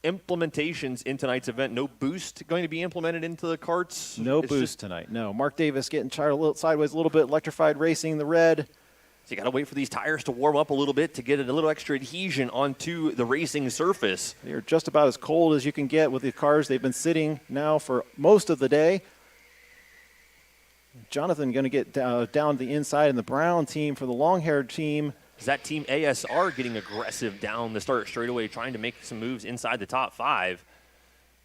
implementations in tonight's event. No boost going to be implemented into the karts. No boost tonight. No. Mark Davis getting sideways a little bit. Electrified Racing, the red. So you got to wait for these tires to warm up a little bit to get a little extra adhesion onto the racing surface. They're just about as cold as you can get with the cars. They've been sitting now for most of the day. Jonathan going to get down the inside in the brown team for the long-haired team. Is that team ASR getting aggressive down the start straightaway, trying to make some moves inside the top 5.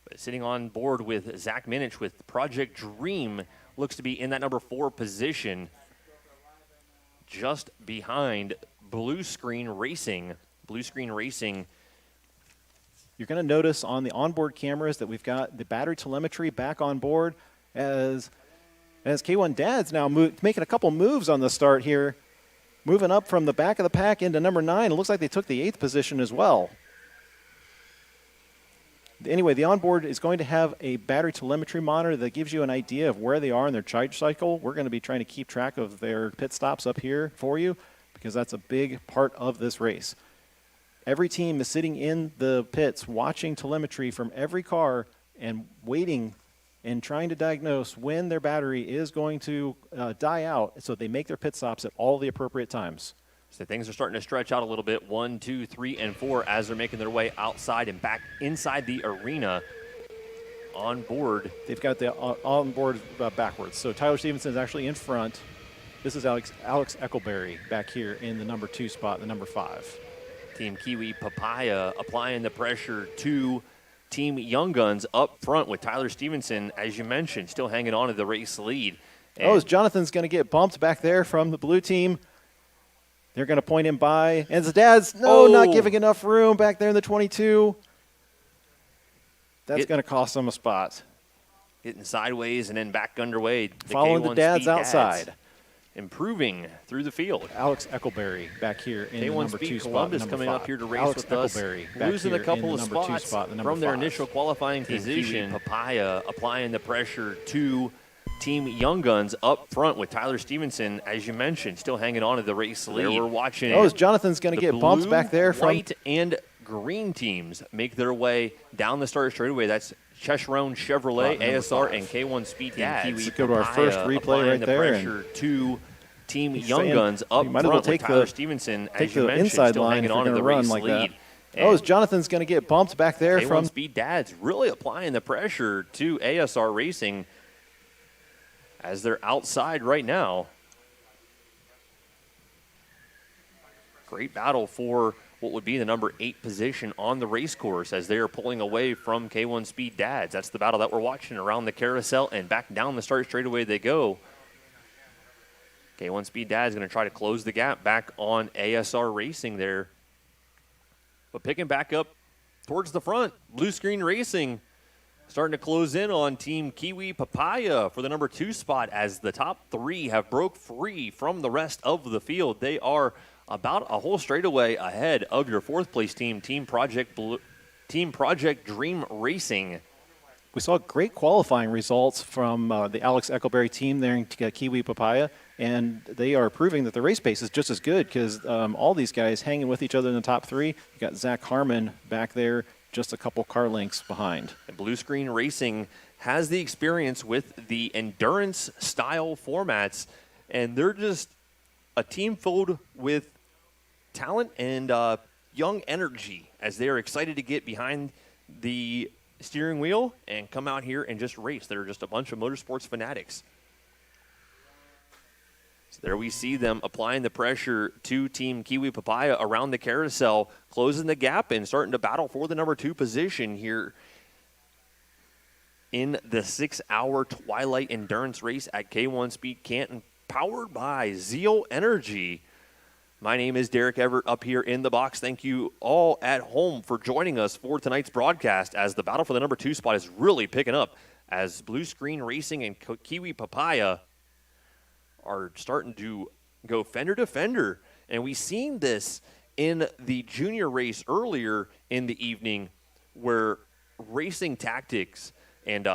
But sitting on board with Zach Minich with Project Dream, looks to be in that number 4 position, just behind Blue Screen Racing. Blue Screen Racing. You're going to notice on the onboard cameras that we've got the battery telemetry back on board as K1 Dad's now making a couple moves on the start here, moving up from the back of the pack into number 9. It looks like they took the 8th position as well. Anyway, the onboard is going to have a battery telemetry monitor that gives you an idea of where they are in their charge cycle. We're going to be trying to keep track of their pit stops up here for you because that's a big part of this race. Every team is sitting in the pits watching telemetry from every car and waiting and trying to diagnose when their battery is going to die out so they make their pit stops at all the appropriate times. So things are starting to stretch out a little bit. 1, 2, 3, and 4 as they're making their way outside and back inside the arena. On board. They've got the on board backwards. So Tyler Stevenson is actually in front. This is Alex Eckelberry back here in the number 2 spot, the number 5. Team Kiwi Papaya applying the pressure to Team Young Guns up front with Tyler Stevenson, as you mentioned, still hanging on to the race lead. And Jonathan's going to get bumped back there from the blue team. They're going to point him by. And Zadad's, not giving enough room back there in the 22. That's going to cost them a spot. Getting sideways and then back underway. Following the dads outside. Improving through the field. Alex Eckelberry back here in the number 2 spot. Columbus coming up here to race with us. Losing a couple of spots from their initial qualifying position. Papaya applying the pressure to Team Young Guns up front with Tyler Stevenson, as you mentioned, still hanging on to the race lead. We're watching. Jonathan's going to get bumped back there from white and green teams make their way down the start straightaway. That's Chesron Chevrolet, ASR, and K1 Speed Dads. Let's go to our first replay right there. Pressure to Team Young Guns up front with Tyler Stevenson, as you mentioned, still hanging on to the race lead. Jonathan's going to get bumped back there from K1 Speed Dads, really applying the pressure to ASR Racing as they're outside right now. Great battle for what would be the number 8 position on the race course as they are pulling away from K1 Speed Dads. That's the battle that we're watching around the carousel and back down the start straightaway they go. K1 Speed Dads going to try to close the gap back on ASR Racing there. But picking back up towards the front, Blue Screen Racing starting to close in on Team Kiwi Papaya for the number 2 spot as the top 3 have broke free from the rest of the field. They are about a whole straightaway ahead of your 4th place team, Team Project Dream Racing. We saw great qualifying results from the Alex Eckelberry team there in Kiwi Papaya, and they are proving that the race pace is just as good because all these guys hanging with each other in the top 3. You got Zach Harmon back there, just a couple car lengths behind. And Blue Screen Racing has the experience with the endurance style formats, and they're just a team filled with talent and young energy as they are excited to get behind the steering wheel and come out here and just race. They're just a bunch of motorsports fanatics. So there we see them applying the pressure to Team Kiwi Papaya around the carousel, closing the gap and starting to battle for the number 2 position here in the 6-hour Twilight Endurance race at K1 Speed Canton, powered by Zeal Energy. My name is Derek Everett up here in the box. Thank you all at home for joining us for tonight's broadcast as the battle for the number 2 spot is really picking up as Blue Screen Racing and Kiwi Papaya are starting to go fender to fender. And we've seen this in the junior race earlier in the evening where racing tactics and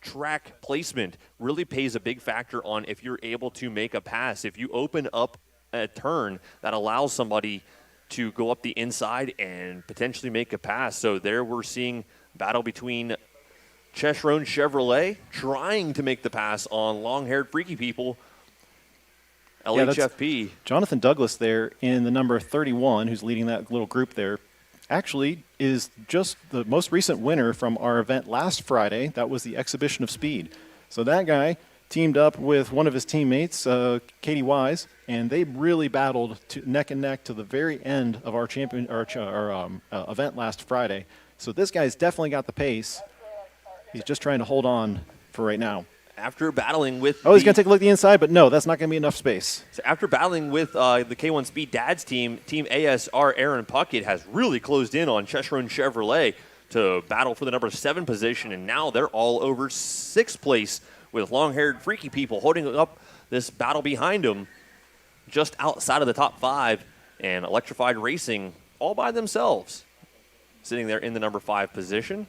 track placement really pays a big factor on if you're able to make a pass. If you open up a turn that allows somebody to go up the inside and potentially make a pass. So there we're seeing battle between Chesron Chevrolet trying to make the pass on long-haired freaky people. LHFP. Jonathan Douglas there in the number 31, who's leading that little group there, actually is just the most recent winner from our event last Friday. That was the Exhibition of Speed. So that guy teamed up with one of his teammates, Katy Wise, and they really battled neck and neck to the very end of our event last Friday. So this guy's definitely got the pace. He's just trying to hold on for right now. After battling with he's going to take a look at the inside, but no, that's not going to be enough space. So after battling with the K1 Speed Dads team, Team ASR Arin Puckett has really closed in on Chesron Chevrolet to battle for the number 7 position, and now they're all over 6th place with long-haired freaky people holding up this battle behind them just outside of the top 5, and Electrified Racing all by themselves sitting there in the number 5 position.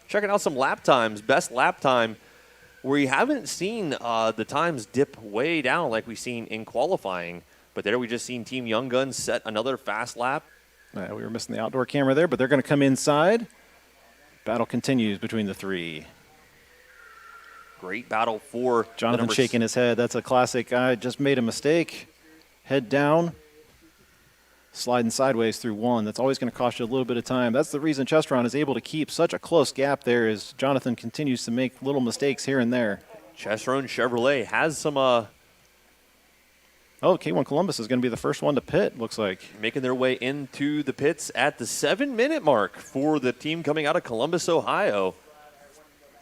Checking out some lap times. Best lap time. We haven't seen the times dip way down like we've seen in qualifying, but there we just seen Team Young Guns set another fast lap. We were missing the outdoor camera there, but they're going to come inside. Battle continues between the 3. Great battle for Jonathan shaking his head. That's a classic. I just made a mistake. Head down. Sliding sideways through 1. That's always going to cost you a little bit of time. That's the reason Chesron is able to keep such a close gap there as Jonathan continues to make little mistakes here and there. Chesron Chevrolet has some K1 Columbus is going to be the first one to pit, looks like. Making their way into the pits at the 7-minute mark for the team coming out of Columbus, Ohio.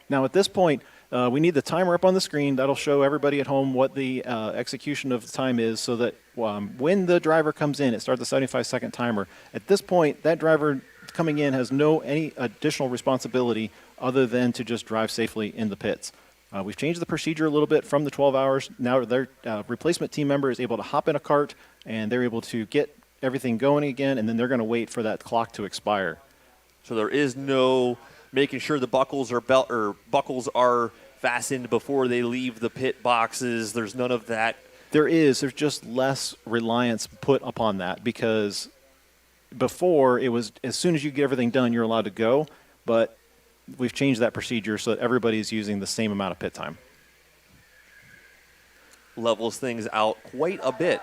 Now at this point, we need the timer up on the screen. That'll show everybody at home what the execution of the time is so that when the driver comes in, it starts the 75-second timer. At this point, that driver coming in has any additional responsibility other than to just drive safely in the pits. We've changed the procedure a little bit from the 12 hours. Now their replacement team member is able to hop in a cart, and they're able to get everything going again, and then they're going to wait for that clock to expire. So there is no making sure the buckles are fastened before they leave the pit boxes. There's none of that. There's just less reliance put upon that, because before it was as soon as you get everything done, you're allowed to go, but we've changed that procedure so that everybody's using the same amount of pit time. Levels things out quite a bit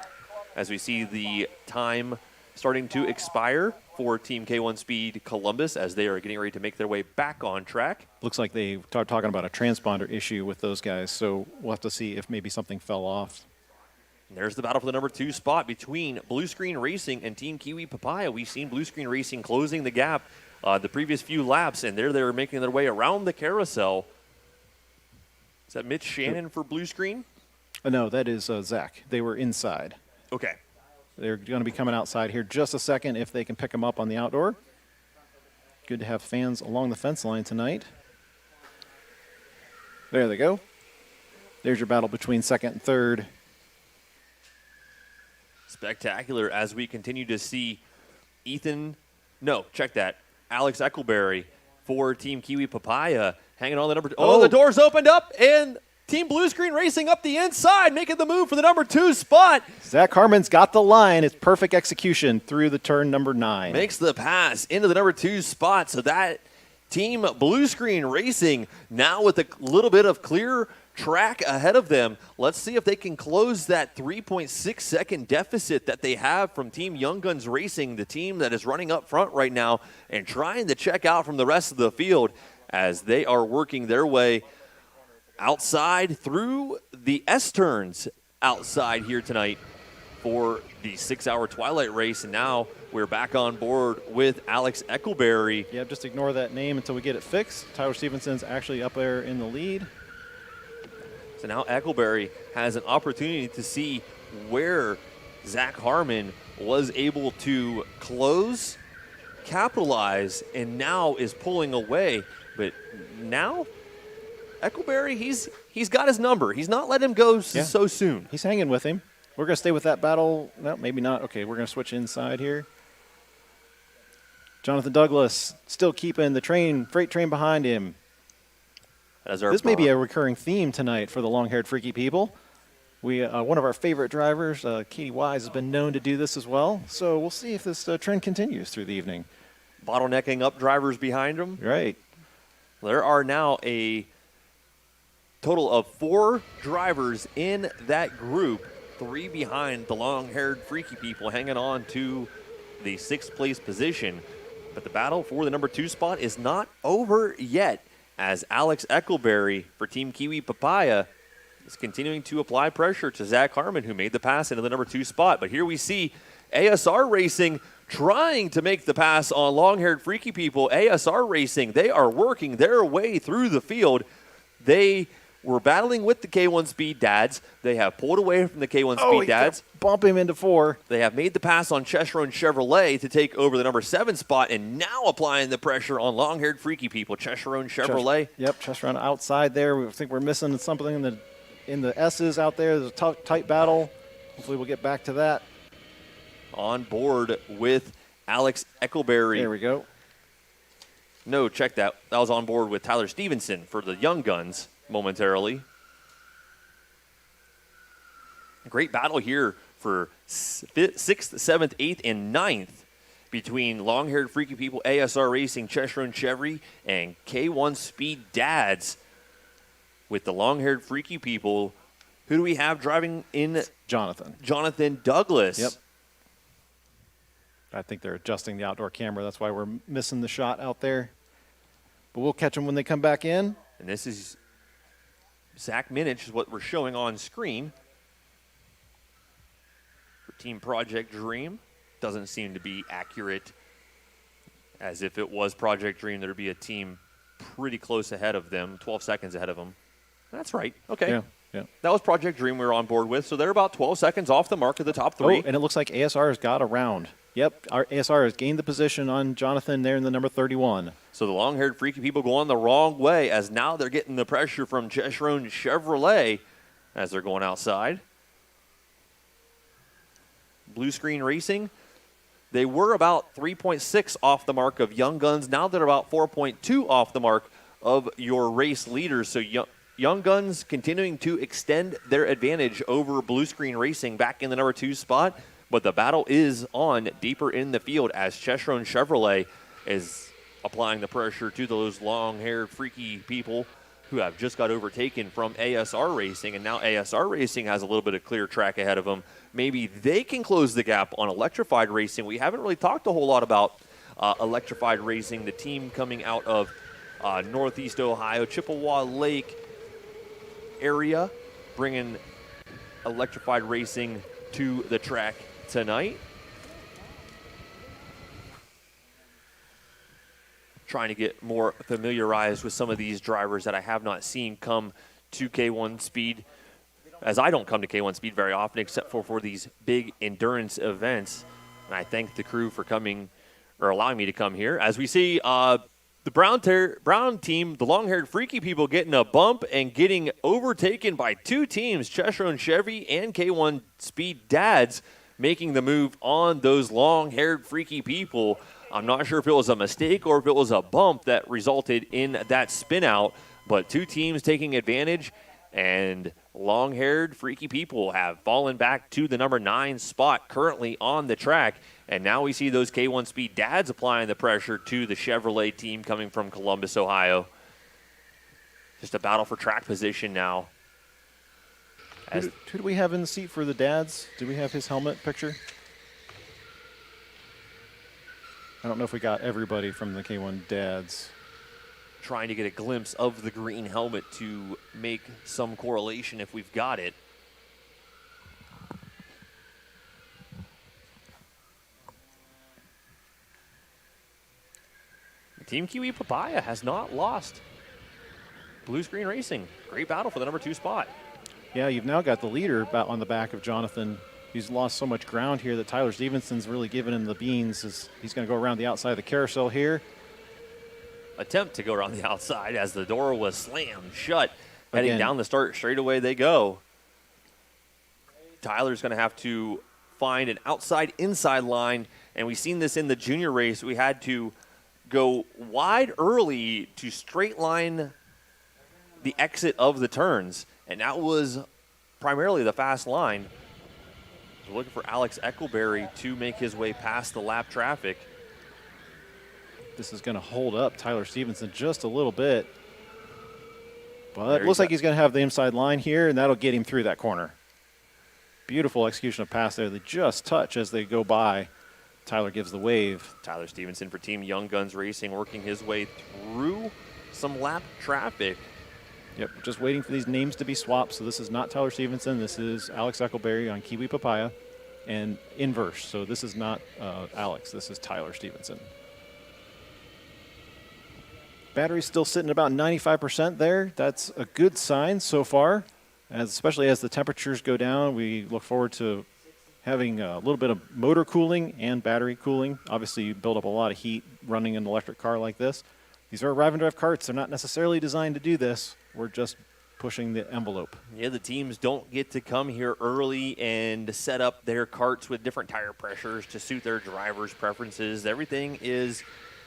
as we see the time starting to expire for Team K1 Speed Columbus as they are getting ready to make their way back on track. Looks like they start talking about a transponder issue with those guys, so we'll have to see if maybe something fell off. And there's the battle for the number 2 spot between Blue Screen Racing and Team Kiwi Papaya. We've seen Blue Screen Racing closing the gap the previous few laps, and they're making their way around the carousel. Is that Mitch Shannon for Blue Screen? No, that is Zach. They were inside. Okay. They're going to be coming outside here just a second if they can pick them up on the outdoor. Good to have fans along the fence line tonight. There they go. There's your battle between second and third. Spectacular as we continue to see Alex Eckelberry for Team Kiwi Papaya hanging on the number 2. Oh, the doors opened up, and Team Blue Screen Racing up the inside, making the move for the number 2 spot. Zach Harmon's got the line. It's perfect execution through the turn number 9. Makes the pass into the number 2 spot. So that Team Blue Screen Racing now with a little bit of clear track ahead of them. Let's see if they can close that 3.6 second deficit that they have from Team Young Guns Racing, the team that is running up front right now and trying to check out from the rest of the field as they are working their way outside through the S-turns outside here tonight for the 6-hour twilight race. And now we're back on board with Alex Eckelberry. Yeah, just ignore that name until we get it fixed. Tyler Stevenson's actually up there in the lead. So now Eckelberry has an opportunity to see where Zach Harmon was able to close, capitalize, and now is pulling away. But now Eckelberry, he's got his number. He's not letting him go so soon. He's hanging with him. We're going to stay with that battle. No, maybe not. Okay, we're going to switch inside here. Jonathan Douglas still keeping the freight train behind him. This may be a recurring theme tonight for the long-haired freaky people. One of our favorite drivers, Katy Wise, has been known to do this as well. So we'll see if this trend continues through the evening. Bottlenecking up drivers behind them. Right. There are now a total of 4 drivers in that group, 3 behind the long-haired freaky people hanging on to the 6th place position. But the battle for the number 2 spot is not over yet, as Alex Eckelberry for Team Kiwi Papaya is continuing to apply pressure to Zach Harmon, who made the pass into the number 2 spot. But here we see ASR Racing trying to make the pass on long-haired freaky people. ASR Racing, they are working their way through the field. They were battling with the K1 Speed Dads. They have pulled away from the K1 Speed Dads. Bump him into 4. They have made the pass on Chesron Chevrolet to take over the number 7 spot, and now applying the pressure on long-haired freaky people. Chesron Chevrolet. Chesron outside there. We think we're missing something in the S's out there. There's a tight battle. Hopefully we'll get back to that. On board with Alex Eckelberry. There we go. No, check that. That was on board with Tyler Stevenson for the Young Guns momentarily. A great battle here for 6th, 7th, 8th, and 9th between long-haired freaky people, ASR Racing, Chesron Chevy, and K1 Speed Dads. With the long-haired freaky people, who do we have driving in? Jonathan Douglas. Yep. I think they're adjusting the outdoor camera. That's why we're missing the shot out there. But we'll catch them when they come back in. And this is Zach Minich is what we're showing on screen. For Team Project Dream. Doesn't seem to be accurate. As if it was Project Dream, there'd be a team pretty close ahead of them, 12 seconds ahead of them. That's right. Okay. Yeah. That was Project Dream we were on board with. So they're about 12 seconds off the mark of the top 3. Oh, and it looks like ASR has got around. Yep, our ASR has gained the position on Jonathan there in the number 31. So the long-haired freaky people going the wrong way, as now they're getting the pressure from Chesron Chevrolet as they're going outside. Blue Screen Racing, they were about 3.6 off the mark of Young Guns. Now they're about 4.2 off the mark of your race leaders. So Young Guns continuing to extend their advantage over Blue Screen Racing back in the number 2 spot. But the battle is on deeper in the field as Chesron Chevrolet is applying the pressure to those long-haired freaky people who have just got overtaken from ASR Racing. And now ASR Racing has a little bit of clear track ahead of them. Maybe they can close the gap on electrified racing. We haven't really talked a whole lot about electrified racing, the team coming out of Northeast Ohio, Chippewa Lake area, bringing electrified racing to the track tonight. Trying to get more familiarized with some of these drivers that I have not seen come to K1 Speed, as I don't come to K1 Speed very often except for these big endurance events. And I thank the crew for coming or allowing me to come here. As we see the Brown team, the long-haired freaky people, getting a bump and getting overtaken by 2 teams, Chesron Chevy and K1 Speed Dads, making the move on those long-haired freaky people. I'm not sure if it was a mistake or if it was a bump that resulted in that spin out, but 2 teams taking advantage, and long-haired freaky people have fallen back to the number 9 spot currently on the track. And now we see those K1 Speed Dads applying the pressure to the Chevrolet team coming from Columbus, Ohio. Just a battle for track position now. Who do we have in the seat for the Dads? Do we have his helmet picture? I don't know if we got everybody from the K1 Dads. Trying to get a glimpse of the green helmet to make some correlation if we've got it. Team Kiwi Papaya has not lost. Blue Screen Racing, great battle for the number 2 spot. Yeah, you've now got the leader on the back of Jonathan. He's lost so much ground here that Tyler Stevenson's really given him the beans. He's going to go around the outside of the carousel here. Attempt to go around the outside as the door was slammed shut. Heading Again. down the start straightaway they go. Tyler's going to have to find an outside-inside line, and we've seen this in the junior race. We had to go wide early to straight line the exit of the turns, and that was primarily the fast line. We're looking for Alex Eckelberry to make his way past the lap traffic. This is going to hold up Tyler Stevenson just a little bit. But it looks like he's going to have the inside line here, and that'll get him through that corner. Beautiful execution of pass there. They just touch as they go by. Tyler gives the wave. Tyler Stevenson for Team Young Guns Racing working his way through some lap traffic. Yep, just waiting for these names to be swapped. So this is not Tyler Stevenson. This is Alex Eckelberry on Kiwi Papaya, and inverse. So this is not Alex. This is Tyler Stevenson. Battery's still sitting about 95% there. That's a good sign so far, especially as the temperatures go down. We look forward to having a little bit of motor cooling and battery cooling. Obviously, you build up a lot of heat running an electric car like this. These are arrive and drive karts. They're not necessarily designed to do this. We're just pushing the envelope. Yeah, the teams don't get to come here early and set up their karts with different tire pressures to suit their drivers' preferences. Everything is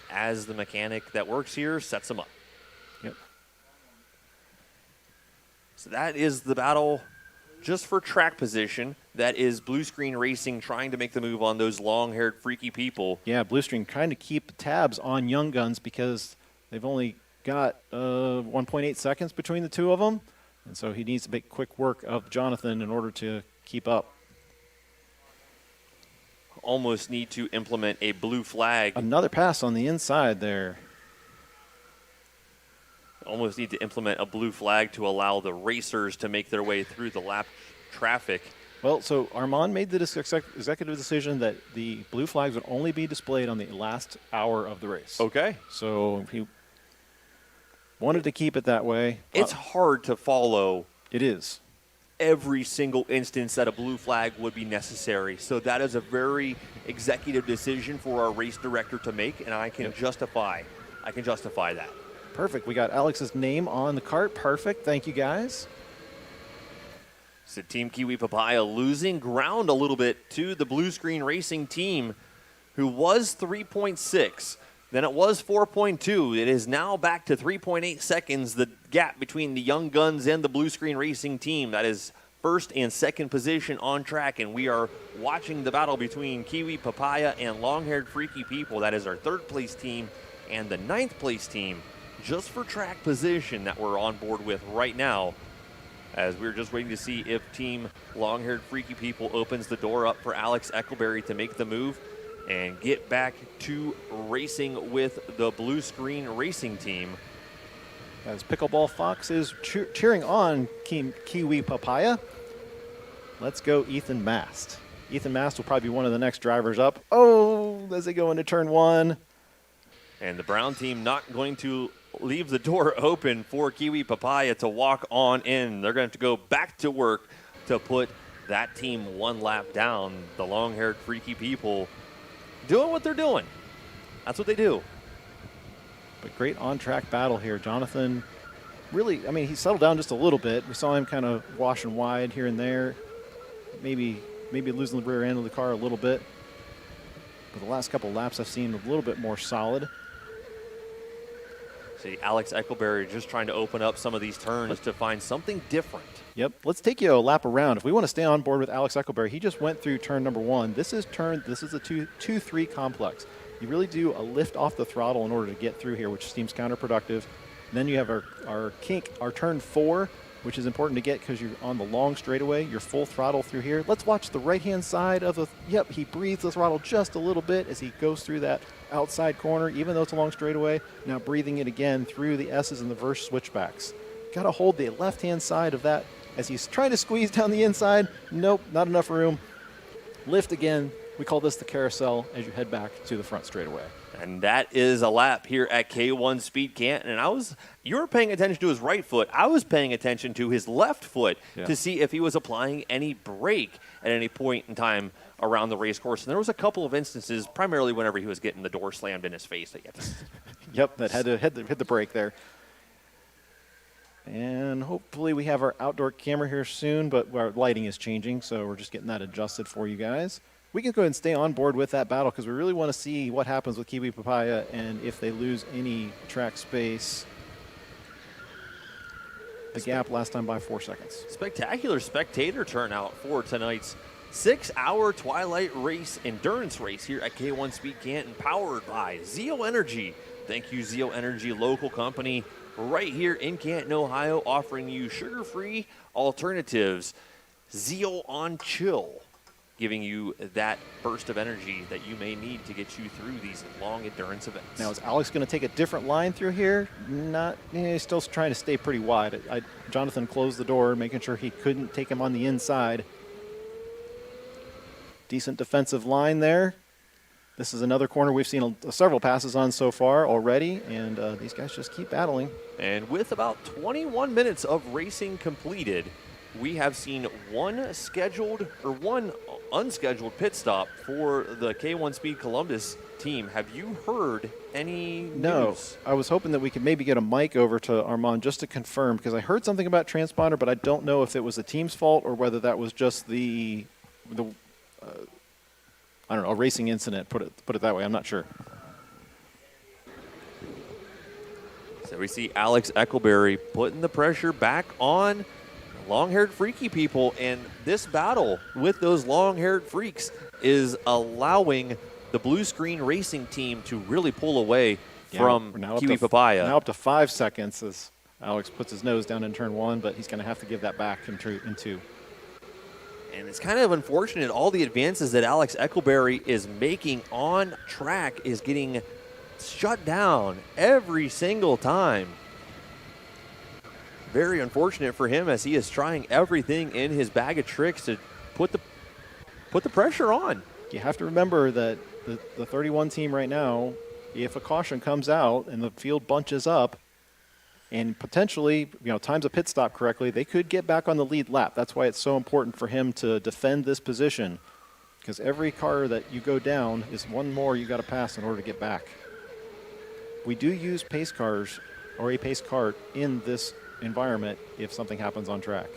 as the mechanic that works here sets them up. Yep. So that is the battle just for track position. That is Blue Screen Racing trying to make the move on those long-haired freaky people. Yeah, Blue Screen trying to keep tabs on Young Guns because they've only got 1.8 seconds between the two of them. And so he needs to make quick work of Jonathan in order to keep up. Almost need to implement a blue flag. Another pass on the inside there. Almost need to implement a blue flag to allow the racers to make their way through the lap traffic. Well, so Armand made the executive decision that the blue flags would only be displayed on the last hour of the race. Okay. So he wanted to keep it that way. It's hard to follow. It is. Every single instance that a blue flag would be necessary. So that is a very executive decision for our race director to make, and I can justify that. Perfect. We got Alex's name on the cart. Perfect. Thank you, guys. So Team Kiwi Papaya losing ground a little bit to the Blue Screen Racing team, who was 3.6. Then it was 4.2. It is now back to 3.8 seconds, the gap between the Young Guns and the Blue Screen Racing team. That is first and second position on track, and we are watching the battle between Kiwi Papaya and Long-Haired Freaky People. That is our third place team and the ninth place team just for track position that we're on board with right now, as we're just waiting to see if Team Long-Haired Freaky People opens the door up for Alex Eckelberry to make the move and get back to racing with the Blue Screen Racing team. As Pickleball Fox is cheering on Kiwi Papaya. Let's go Ethan Mast. Ethan Mast will probably be one of the next drivers up. Oh, as they go into turn one. And the Brown team not going to leave the door open for Kiwi Papaya to walk on in. They're going to have to go back to work to put that team one lap down. The long-haired freaky people doing what they're doing. That's what they do. But great on-track battle here. Jonathan really, I mean, he settled down just a little bit. We saw him kind of washing wide here and there. Maybe losing the rear end of the car a little bit. But the last couple laps I've seen a little bit more solid. See, Alex Eckelberry just trying to open up some of these turns to find something different. Yep, let's take you a lap around. If we want to stay on board with Alex Eckelberry, he just went through turn number one. This is a 2-3 complex. You really do a lift off the throttle in order to get through here, which seems counterproductive. And then you have our kink, our turn 4, which is important to get because you're on the long straightaway. You're full throttle through here. Let's watch the right-hand side of the, yep, he breathes the throttle just a little bit as he goes through that outside corner, even though it's a long straightaway. Now breathing it again through the S's and the reverse switchbacks. Got to hold the left-hand side of that as he's trying to squeeze down the inside. Nope, not enough room. Lift again. We call this the carousel as you head back to the front straightaway. And that is a lap here at K1 Speed Canton. And you were paying attention to his right foot. I was paying attention to his left foot to see if he was applying any brake at any point in time around the race course. And there was a couple of instances, primarily whenever he was getting the door slammed in his face. That yep, that had to hit the brake there. And hopefully we have our outdoor camera here soon, but our lighting is changing, so we're just getting that adjusted for you guys. We can go ahead and stay on board with that battle because we really want to see what happens with Kiwi Papaya and if they lose any track space. the gap last time by 4 seconds. Spectacular spectator turnout for tonight's 6-hour Twilight Race endurance race here at K1 Speed Canton, powered by Zeal Energy. Thank you, Zeal Energy, local company right here in Canton, Ohio, offering you sugar-free alternatives. Zeal on Chill, giving you that burst of energy that you may need to get you through these long endurance events. Now, is Alex going to take a different line through here? Not, he's still trying to stay pretty wide. Jonathan closed the door, making sure he couldn't take him on the inside. Decent defensive line there. This is another corner we've seen several passes on so far already, and these guys just keep battling. And with about 21 minutes of racing completed, we have seen one unscheduled pit stop for the K1 Speed Columbus team. Have you heard any news? I was hoping that we could maybe get a mic over to Armand just to confirm, because I heard something about transponder, but I don't know if it was the team's fault or whether that was just the I don't know, a racing incident, put it that way. I'm not sure. So we see Alex Eckelberry putting the pressure back on long-haired freaky people, and this battle with those long-haired freaks is allowing the blue screen racing team to really pull away from Kiwi Papaya. Now up to 5 seconds as Alex puts his nose down in turn 1, but he's going to have to give that back in 2. And it's kind of unfortunate. All the advances that Alex Eckelberry is making on track is getting shut down every single time. Very unfortunate for him, as he is trying everything in his bag of tricks to put the pressure on. You have to remember that the 31 team right now, if a caution comes out and the field bunches up and potentially, times a pit stop correctly, they could get back on the lead lap. That's why it's so important for him to defend this position, because every car that you go down is one more you got to pass in order to get back. We do use pace cars or a pace kart in this environment if something happens on track.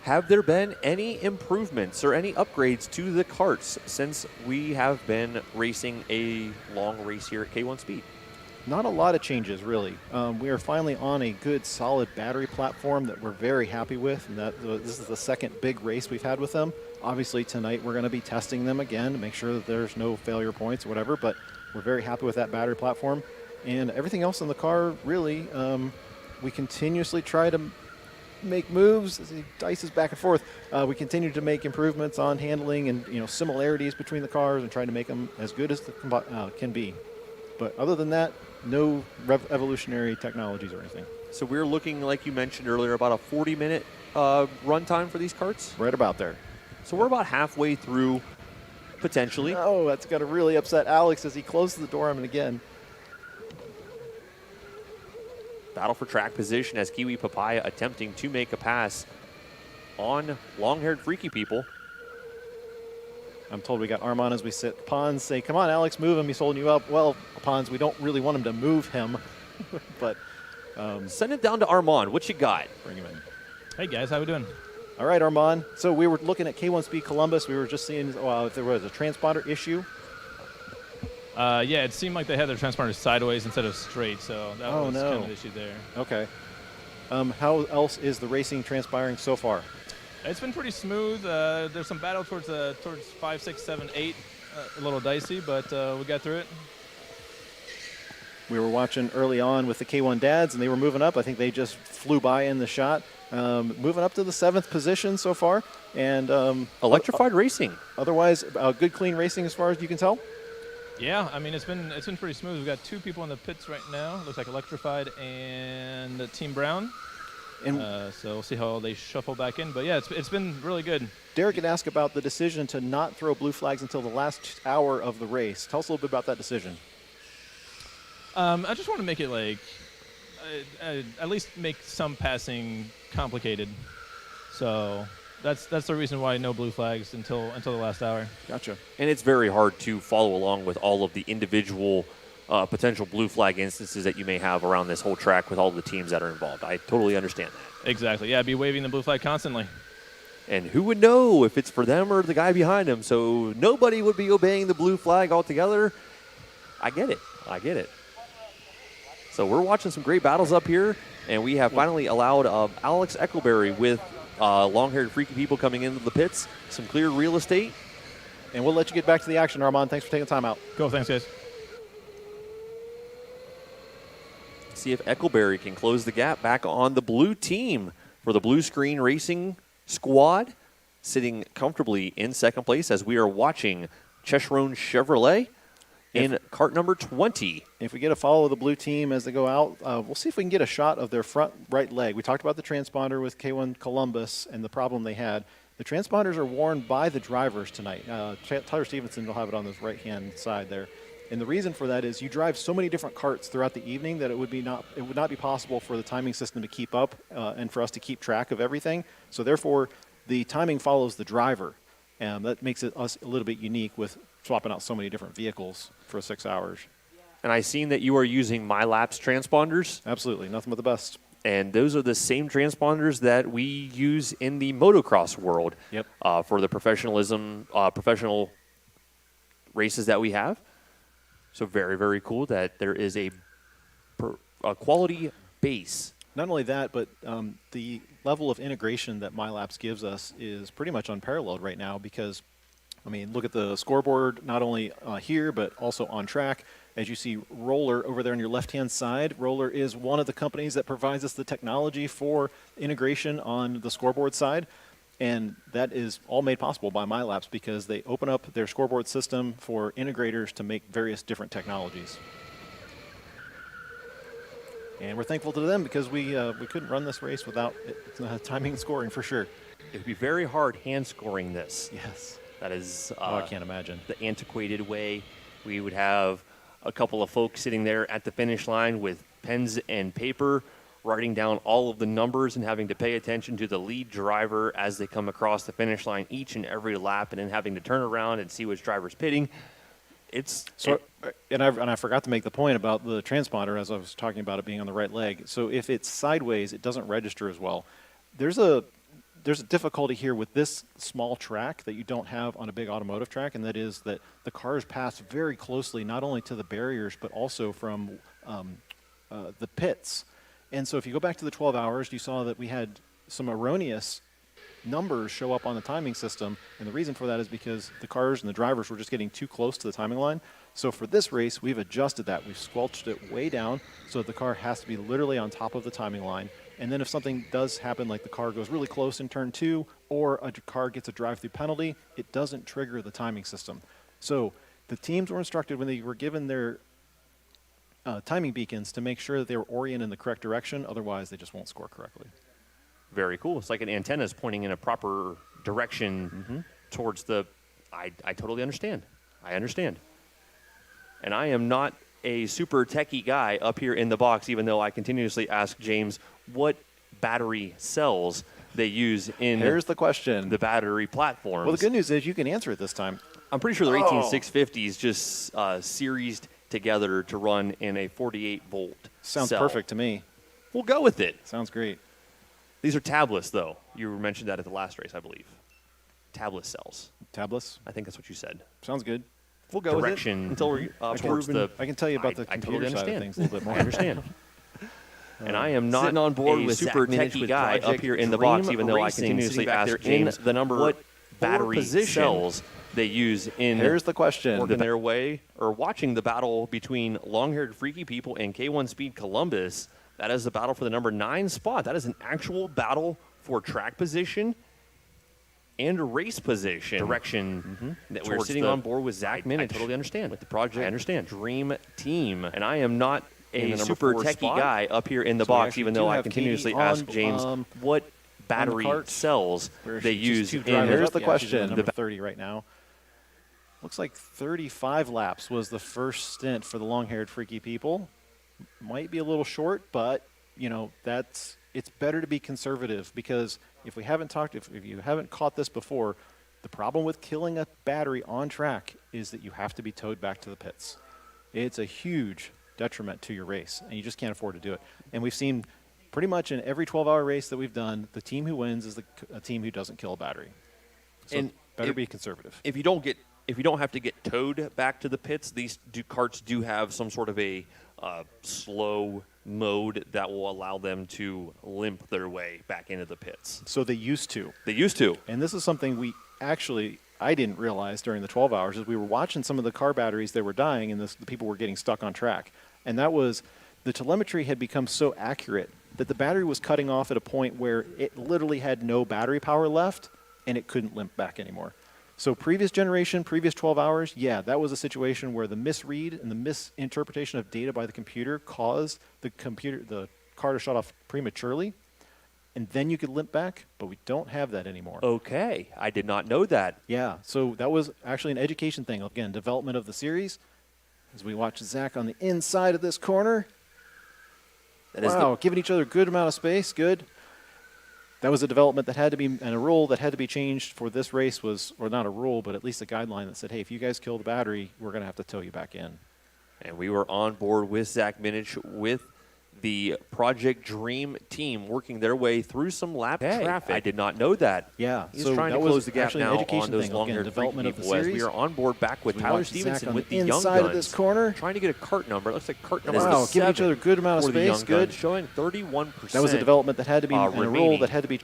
Have there been any improvements or any upgrades to the karts since we have been racing a long race here at K1 Speed? Not a lot of changes, really. We are finally on a good, solid battery platform that we're very happy with, and this is the second big race we've had with them. Obviously, tonight we're going to be testing them again to make sure that there's no failure points or whatever, but we're very happy with that battery platform. And everything else in the car, really, we continuously try to make moves as he dices back and forth. We continue to make improvements on handling and similarities between the cars and trying to make them as good as can be. But other than that, no evolutionary technologies or anything. So we're looking, like you mentioned earlier, about a 40-minute run time for these karts? Right about there. So we're about halfway through, potentially. Oh, that's got to really upset Alex as he closes the door on him again. Battle for track position as Kiwi Papaya attempting to make a pass on long-haired freaky people. I'm told we got Armand as we sit. Pons say, come on, Alex, move him. He's holding you up. Well, Pons, we don't really want him to move him. But send it down to Armand. What you got? Bring him in. Hey, guys. How we doing? All right, Armand. So we were looking at K1 Speed Columbus. We were just seeing if there was a transponder issue. Yeah, it seemed like they had their transponder sideways instead of straight, so that was kind of the issue there. Okay. How else is the racing transpiring so far? It's been pretty smooth. There's some battle towards 5, 6, 7, 8. A little dicey, but we got through it. We were watching early on with the K1 dads, and they were moving up. I think they just flew by in the shot. Moving up to the 7th position so far. And electrified racing. Otherwise, good, clean racing as far as you can tell? Yeah, I mean, it's been pretty smooth. We've got 2 people in the pits right now. Looks like Electrified and Team Brown. And so we'll see how they shuffle back in. But yeah, it's been really good. Derek had asked about the decision to not throw blue flags until the last hour of the race. Tell us a little bit about that decision. I just want to make it like at least make some passing complicated. So that's the reason why no blue flags until the last hour. Gotcha. And it's very hard to follow along with all of the individual potential blue flag instances that you may have around this whole track with all the teams that are involved. I totally understand that. Exactly. Yeah, I'd be waving the blue flag constantly. And who would know if it's for them or the guy behind them? So nobody would be obeying the blue flag altogether. I get it. So we're watching some great battles up here. And we have finally allowed Alex Eckelberry with long-haired freaky people coming into the pits, some clear real estate. And we'll let you get back to the action, Armand. Thanks for taking the time out. Cool, thanks, guys. See if Eckelberry can close the gap back on the blue team for the Blue Screen Racing squad, sitting comfortably in second place as we are watching Chesron Chevrolet in cart number 20. If we get a follow of the blue team as they go out, we'll see if we can get a shot of their front right leg. We talked about the transponder with K1 Columbus and the problem they had. The transponders are worn by the drivers tonight. Tyler Stevenson will have it on his right-hand side there. And the reason for that is you drive so many different carts throughout the evening that it would not be possible for the timing system to keep up and for us to keep track of everything. So therefore, the timing follows the driver. And that makes it us a little bit unique with swapping out so many different vehicles for 6 hours. And I've seen that you are using MyLapse transponders. Absolutely, nothing but the best. And those are the same transponders that we use in the motocross world. Yep. For the professional races that we have. So very, very cool that there is a quality base. Not only that, but the level of integration that MyLapse gives us is pretty much unparalleled right now because, I mean, look at the scoreboard, not only here, but also on track. As you see Roller over there on your left-hand side, Roller is one of the companies that provides us the technology for integration on the scoreboard side. And that is all made possible by MyLapse because they open up their scoreboard system for integrators to make various different technologies. And we're thankful to them because we couldn't run this race without timing and scoring for sure. It would be very hard hand scoring this. Yes. That is I can't imagine. The antiquated way. We would have a couple of folks sitting there at the finish line with pens and paper, writing down all of the numbers and having to pay attention to the lead driver as they come across the finish line each and every lap, and then having to turn around and see which driver's pitting. And I forgot to make the point about the transponder as I was talking about it being on the right leg. So if it's sideways, it doesn't register as well. There's a difficulty here with this small track that you don't have on a big automotive track, and that is that the cars pass very closely not only to the barriers but also from the pits. And so if you go back to the 12 hours, you saw that we had some erroneous numbers show up on the timing system, and the reason for that is because the cars and the drivers were just getting too close to the timing line. So for this race, we've adjusted that. We've squelched it way down so that the car has to be literally on top of the timing line. And then if something does happen, like the car goes really close in turn 2 or a car gets a drive-through penalty, it doesn't trigger the timing system. So the teams were instructed when they were given their timing beacons to make sure that they were oriented in the correct direction, otherwise they just won't score correctly. Very cool. It's like an antenna is pointing in a proper direction towards the... I totally understand. I understand. And I am not a super techie guy up here in the box, even though I continuously ask James what battery cells they use in Here's the question. The battery platforms. Well, the good news is you can answer it this time. I'm pretty sure they're 18650s just seriesed together to run in a 48-volt Sounds cell. perfect to me. We'll go with it. Sounds great. These are tablets, though. You mentioned that at the last race, I believe. Tablet cells. Tablets? I think that's what you said. Sounds good. We'll go Direction with it until we're towards the... I can tell you about the I computer totally side of understand. things a little bit more. I understand. And I am not Sitting on board a with super Zach Minich techie with guy Project up here in the Dream box, even though I Racing, continuously sitting back ask there James in the number what battery position. cells they use in Here's the question. working their way or watching the battle between long-haired freaky people and K1 Speed Columbus. That is the battle for the number 9 spot. That is an actual battle for track position and race position. Direction that we're sitting on board with Zach Minich. I totally understand. With the Project Dream Team. And I am not a super techie guy up here in the box, even though I continuously ask James what battery cells they use in... Here's the question. Number 30 right now. Looks like 35 laps was the first stint for the long-haired freaky people. Might be a little short, but, you know, it's better to be conservative because if you haven't caught this before, the problem with killing a battery on track is that you have to be towed back to the pits. It's a huge detriment to your race, and you just can't afford to do it. And we've seen pretty much in every 12-hour race that we've done, the team who wins is a team who doesn't kill a battery. So And better be conservative. If you don't have to get towed back to the pits, these carts do have some sort of a slow mode that will allow them to limp their way back into the pits. So they used to. They used to. And this is something I didn't realize during the 12 hours, is we were watching some of the car batteries that were dying and the people were getting stuck on track. And that was, the telemetry had become so accurate that the battery was cutting off at a point where it literally had no battery power left and it couldn't limp back anymore. So previous generation, previous 12 hours, yeah, that was a situation where the misread and the misinterpretation of data by the computer caused the car to shut off prematurely, and then you could limp back, but we don't have that anymore. Okay, I did not know that. Yeah, so that was actually an education thing. Again, development of the series. As we watch Zach on the inside of this corner. Wow, giving each other a good amount of space, good. That was a development that had to be, and a rule that had to be changed for this race was, or not a rule, but at least a guideline that said, hey, if you guys kill the battery, we're going to have to tow you back in. And we were on board with Zach Minich with the Project Dream team working their way through some lap traffic. I did not know that. Yeah, he's so trying to that close was the gap actually an now education on those thing. long-haired Development of the people as we series. are on board back with We Tyler watched Zach Stevenson on with the the young inside guns. of this corner. Trying to get a cart number. It looks like cart number Wow, 7 giving each other a good amount of for the space, young good. guns, showing 31%. That was a development that had to be, and a rule remaining that had to be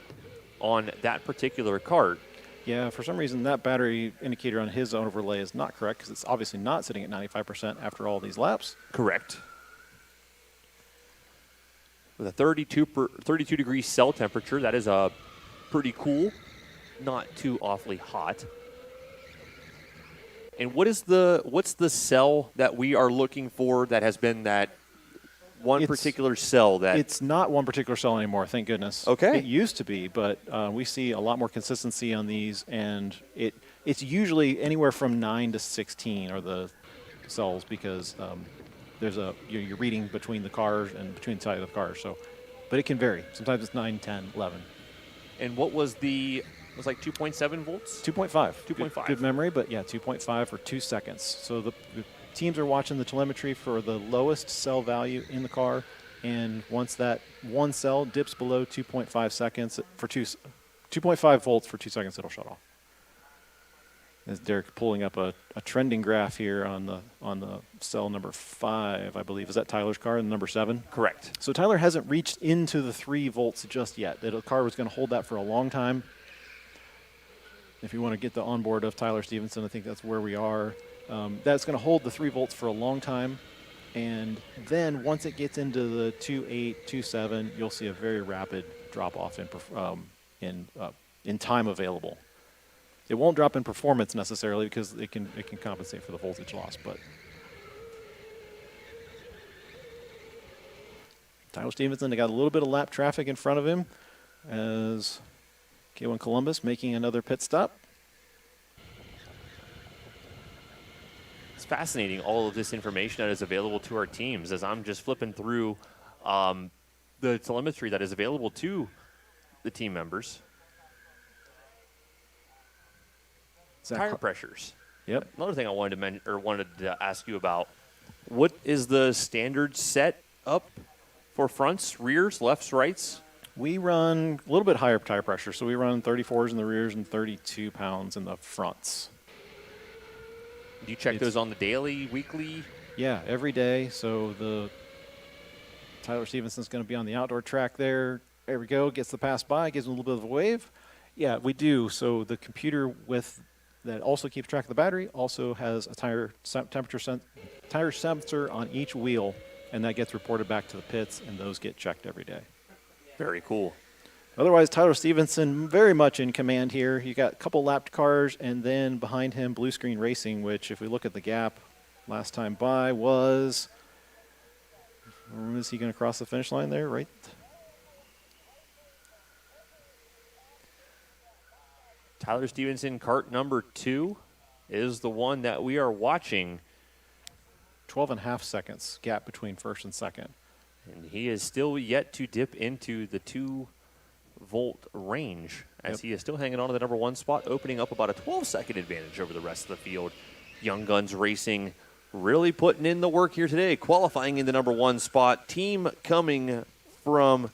on that particular cart. Yeah, for some reason that battery indicator on his overlay is not correct because it's obviously not sitting at 95% after all these laps. Correct. With a 32 degree cell temperature, that is pretty cool, not too awfully hot. And what's the cell that we are looking for that has been that particular cell that it's not one particular cell anymore, thank goodness. Okay. It used to be, but we see a lot more consistency on these, and it's usually anywhere from 9 to 16 are the cells because there's you're reading between the cars and between the side of the cars. So, but it can vary. Sometimes it's 9, 10, 11. And what was it was like 2.7 volts? 2.5. 2.5. Good memory, but yeah, 2.5 for 2 seconds. So the teams are watching the telemetry for the lowest cell value in the car, and once that one cell dips below 2.5 seconds for 2.5 volts for 2 seconds, it'll shut off. As Derek pulling up a trending graph here on the cell number 5, I believe. Is that Tyler's car, number 7? Correct. So Tyler hasn't reached into the 3 volts just yet. The car was going to hold that for a long time. If you want to get the onboard of Tyler Stevenson, I think that's where we are. That's going to hold the 3 volts for a long time. And then once it gets into the 2.8, 2.7, you'll see a very rapid drop off in time available. It won't drop in performance necessarily because it can compensate for the voltage loss. But Tyler Stevenson, they got a little bit of lap traffic in front of him as K1 Columbus making another pit stop. It's fascinating, all of this information that is available to our teams as I'm just flipping through the telemetry that is available to the team members. Tire pressures. Yep. Another thing I wanted to ask you about, what is the standard set up for fronts, rears, lefts, rights? We run a little bit higher tire pressure, so we run 34s in the rears and 32 pounds in the fronts. Do you check those on the daily, weekly? Yeah, every day. So the Tyler Stevenson's going to be on the outdoor track there. There we go. Gets the pass by, gives him a little bit of a wave. Yeah, we do. So the computer that also keeps track of the battery also has a tire sensor on each wheel, and that gets reported back to the pits, and those get checked every day. Very cool. Otherwise, Tyler Stevenson very much in command here. You got a couple lapped cars, and then behind him, Blue Screen Racing, which if we look at the gap last time by was, is he going to cross the finish line there, right? Tyler Stevenson, cart number 2, is the one that we are watching. 12.5 seconds gap between first and second. And he is still yet to dip into the 2-volt range as he is still hanging on to the number 1 spot, opening up about a 12-second advantage over the rest of the field. Young Guns Racing really putting in the work here today, qualifying in the number 1 spot. Team coming from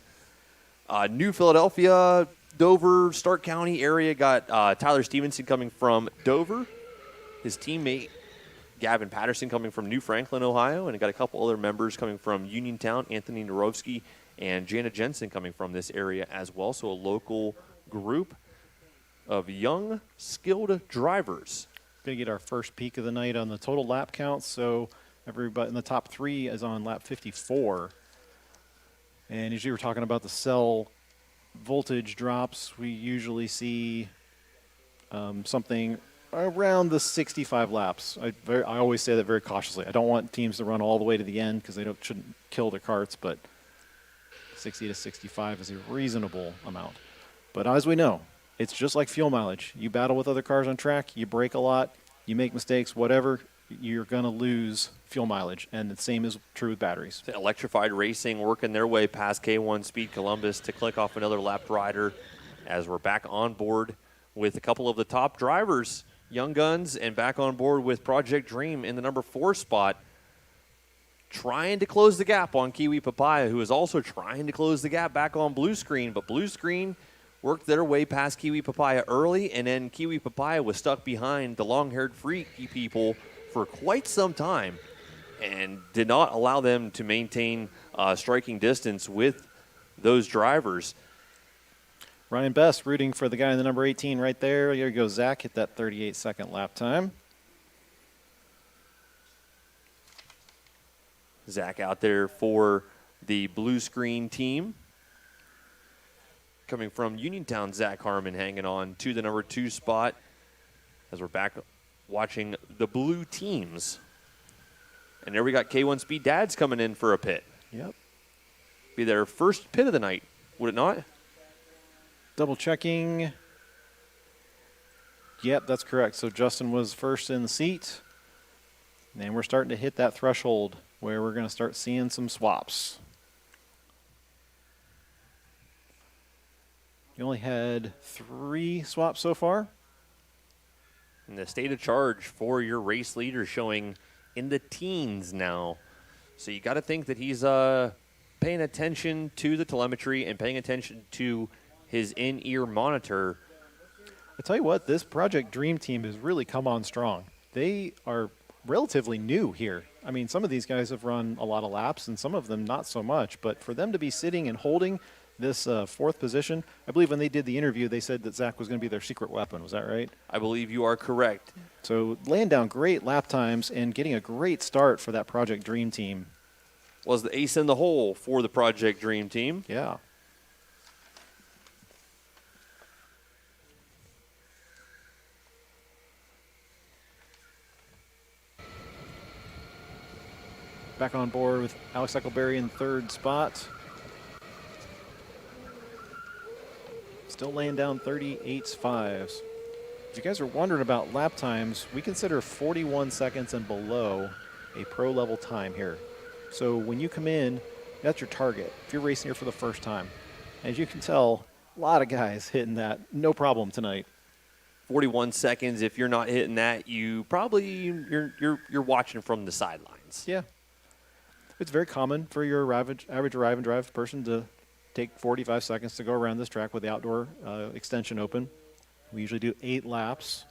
New Philadelphia, Dover, Stark County area. Got Tyler Stevenson coming from Dover. His teammate Gavin Patterson coming from New Franklin, Ohio, and got a couple other members coming from Uniontown, Anthony Narovsky and Jana Jensen coming from this area as well. So a local group of young, skilled drivers. Going to get our first peek of the night on the total lap count. So everybody in the top 3 is on lap 54. And as you were talking about the cell voltage drops, we usually see something around the 65 laps. I always say that very cautiously. I don't want teams to run all the way to the end because they shouldn't kill their karts, but 60 to 65 is a reasonable amount. But as we know, it's just like fuel mileage. You battle with other cars on track, you brake a lot, you make mistakes, whatever, you're going to lose fuel mileage. And the same is true with batteries. Electrified Racing working their way past K1 Speed Columbus to click off another lapped rider as we're back on board with a couple of the top drivers, Young Guns, and back on board with Project Dream in the number 4 spot, trying to close the gap on Kiwi Papaya, who is also trying to close the gap back on Blue Screen. But Blue Screen worked their way past Kiwi Papaya early, and then Kiwi Papaya was stuck behind the long-haired freaky people for quite some time and did not allow them to maintain striking distance with those drivers. Ryan Best rooting for the guy in the number 18 right there. Here goes Zach, hit that 38-second lap time. Zach out there for the Blue Screen team. Coming from Uniontown, Zach Harmon hanging on to the number 2 spot as we're back watching the blue teams. And there we got K1 Speed Dads coming in for a pit. Yep. Be their first pit of the night, would it not? Double checking. Yep, that's correct. So Justin was first in the seat. And we're starting to hit that threshold where we're going to start seeing some swaps. You only had 3 swaps so far. And the state of charge for your race leader showing in the teens now. So you got to think that he's paying attention to the telemetry and paying attention to his in-ear monitor. I tell you what, this Project Dream team has really come on strong. They are relatively new here. I mean, some of these guys have run a lot of laps and some of them not so much, but for them to be sitting and holding this 4th position, I believe when they did the interview, they said that Zach was going to be their secret weapon. Was that right? I believe you are correct. So laying down great lap times and getting a great start for that Project Dream team. Was the ace in the hole for the Project Dream team. Yeah. Back on board with Alex Eckelberry in 3rd spot. Still laying down 38.5s. If you guys are wondering about lap times, we consider 41 seconds and below a pro level time here. So when you come in, that's your target if you're racing here for the first time. As you can tell, a lot of guys hitting that, no problem tonight. 41 seconds. If you're not hitting that, you probably you're watching from the sidelines. Yeah. It's very common for your average arrive and drive person to take 45 seconds to go around this track with the outdoor extension open. We usually do 8 laps.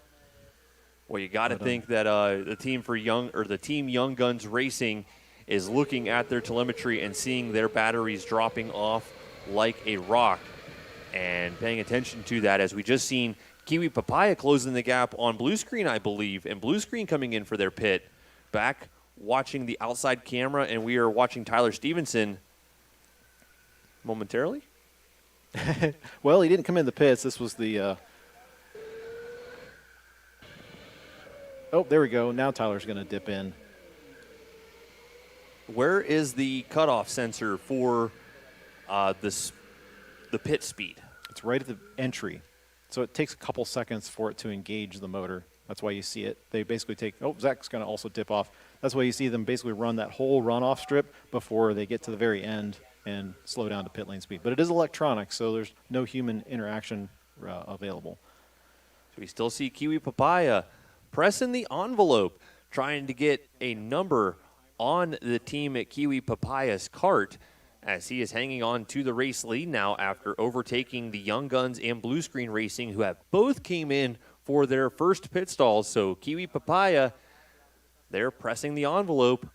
Well, you got to think that the team Young Guns Racing is looking at their telemetry and seeing their batteries dropping off like a rock and paying attention to that, as we just seen Kiwi Papaya closing the gap on Blue Screen, I believe, and Blue Screen coming in for their pit. Back watching the outside camera, and we are watching Tyler Stevenson momentarily. Well, he didn't come in the pits. This was the oh, there we go. Now Tyler's going to dip in. Where is the cutoff sensor for the pit speed? It's right at the entry. So it takes a couple seconds for it to engage the motor. That's why you see it. They basically take, oh, Zach's going to also dip off. That's why you see them basically run that whole runoff strip before they get to the very end and slow down to pit lane speed. But it is electronic, so there's no human interaction available. So we still see Kiwi Papaya pressing the envelope, trying to get a number on the team at Kiwi Papaya's kart, as he is hanging on to the race lead now after overtaking the Young Guns and Blue Screen Racing, who have both came in for their first pit stalls. So Kiwi Papaya They're pressing the envelope,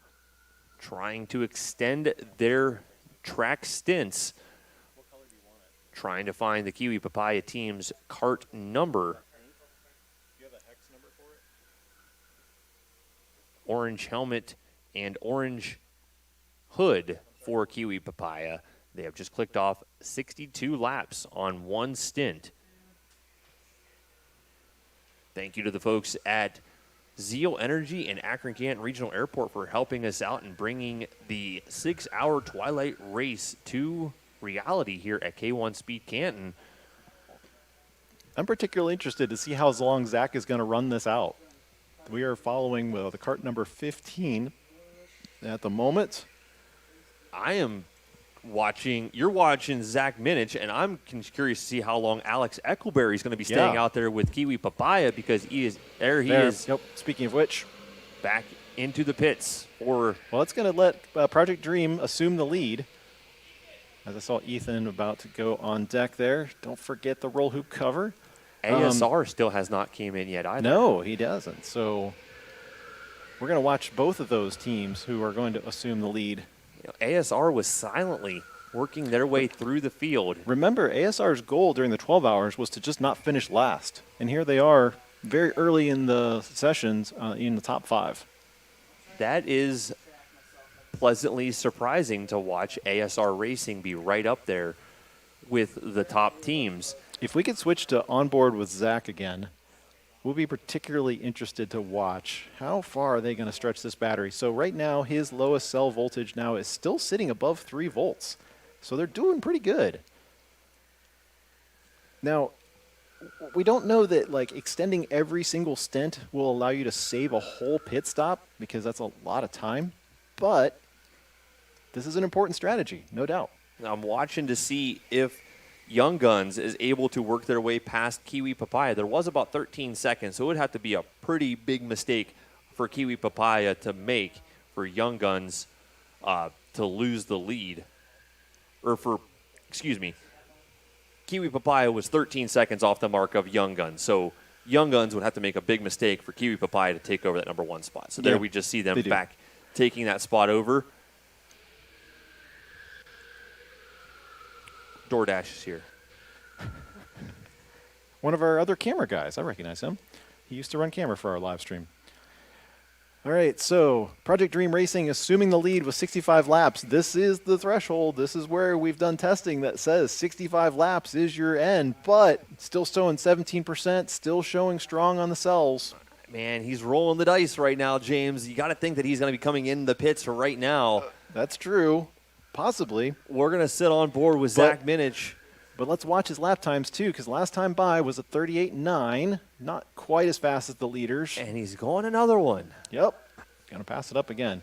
trying to extend their track stints, trying to find the Kiwi Papaya team's kart number. Do you have a hex number for it? Orange helmet and orange hood for Kiwi Papaya. They have just clicked off 62 laps on one stint. Thank you to the folks at Zeal Energy and Akron-Canton Regional Airport for helping us out and bringing the 6-hour Twilight race to reality here at K1 Speed Canton. I'm particularly interested to see how long Zach is going to run this out. We are following the kart number 15 at the moment. I am watching, you're watching Zach Minich, and I'm curious to see how long Alex Eckelberry is going to be staying out there with Kiwi Papaya, because he is Yep. Speaking of which, back into the pits for. Well, it's going to let Project Dream assume the lead. As I saw Ethan about to go on deck there. Don't forget the roll hoop cover. ASR still has not came in yet either. No, he doesn't. So we're going to watch both of those teams who are going to assume the lead. ASR was silently working their way through the field. Remember, ASR's goal during the 12 hours was to just not finish last. And here they are very early in the sessions in the top 5. That is pleasantly surprising to watch ASR Racing be right up there with the top teams. If we could switch to onboard with Zach again, we'll be particularly interested to watch how far are they going to stretch this battery. So right now, his lowest cell voltage now is still sitting above 3 volts. So they're doing pretty good. Now, we don't know that like extending every single stint will allow you to save a whole pit stop, because that's a lot of time. But this is an important strategy, no doubt. I'm watching to see if Young Guns is able to work their way past Kiwi Papaya. There was about 13 seconds, so it would have to be a pretty big mistake for Kiwi Papaya to make for Young Guns to lose the lead. Kiwi Papaya was 13 seconds off the mark of Young Guns. So Young Guns would have to make a big mistake for Kiwi Papaya to take over that number 1 spot. So there we just see them back taking that spot over. DoorDash is here. One of our other camera guys. I recognize him. He used to run camera for our live stream. All right, so Project Dream Racing assuming the lead with 65 laps. This is the threshold. This is where we've done testing that says 65 laps is your end, but still showing 17%, still showing strong on the cells. Man, he's rolling the dice right now, James. You got to think that he's going to be coming in the pits right now. That's true. Possibly. We're going to sit on board with Zach Minich. But let's watch his lap times, too, because last time by was a 38.9. Not quite as fast as the leaders. And he's going another one. Yep. Going to pass it up again.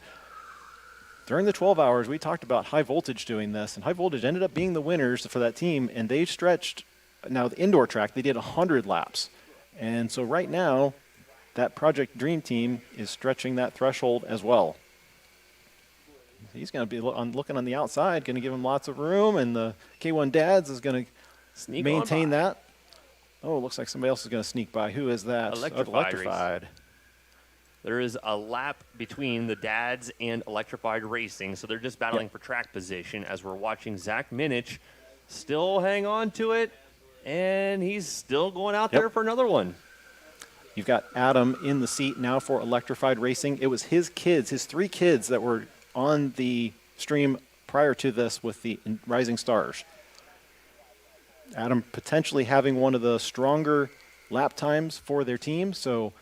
During the 12 hours, we talked about High Voltage doing this, and High Voltage ended up being the winners for that team, and they stretched. Now, the indoor track, they did 100 laps. And so right now, that Project Dream team is stretching that threshold as well. He's going to be looking on the outside, going to give him lots of room, and the K1 Dads is going to maintain that. Oh, it looks like somebody else is going to sneak by. Who is that? Electrified. There is a lap between the Dads and Electrified Racing, so they're just battling for track position as we're watching Zach Minich still hang on to it, and he's still going out there for another one. You've got Adam in the seat now for Electrified Racing. It was his kids, his 3 kids that were on the stream prior to this with the Rising Stars. Adam potentially having one of the stronger lap times for their team, so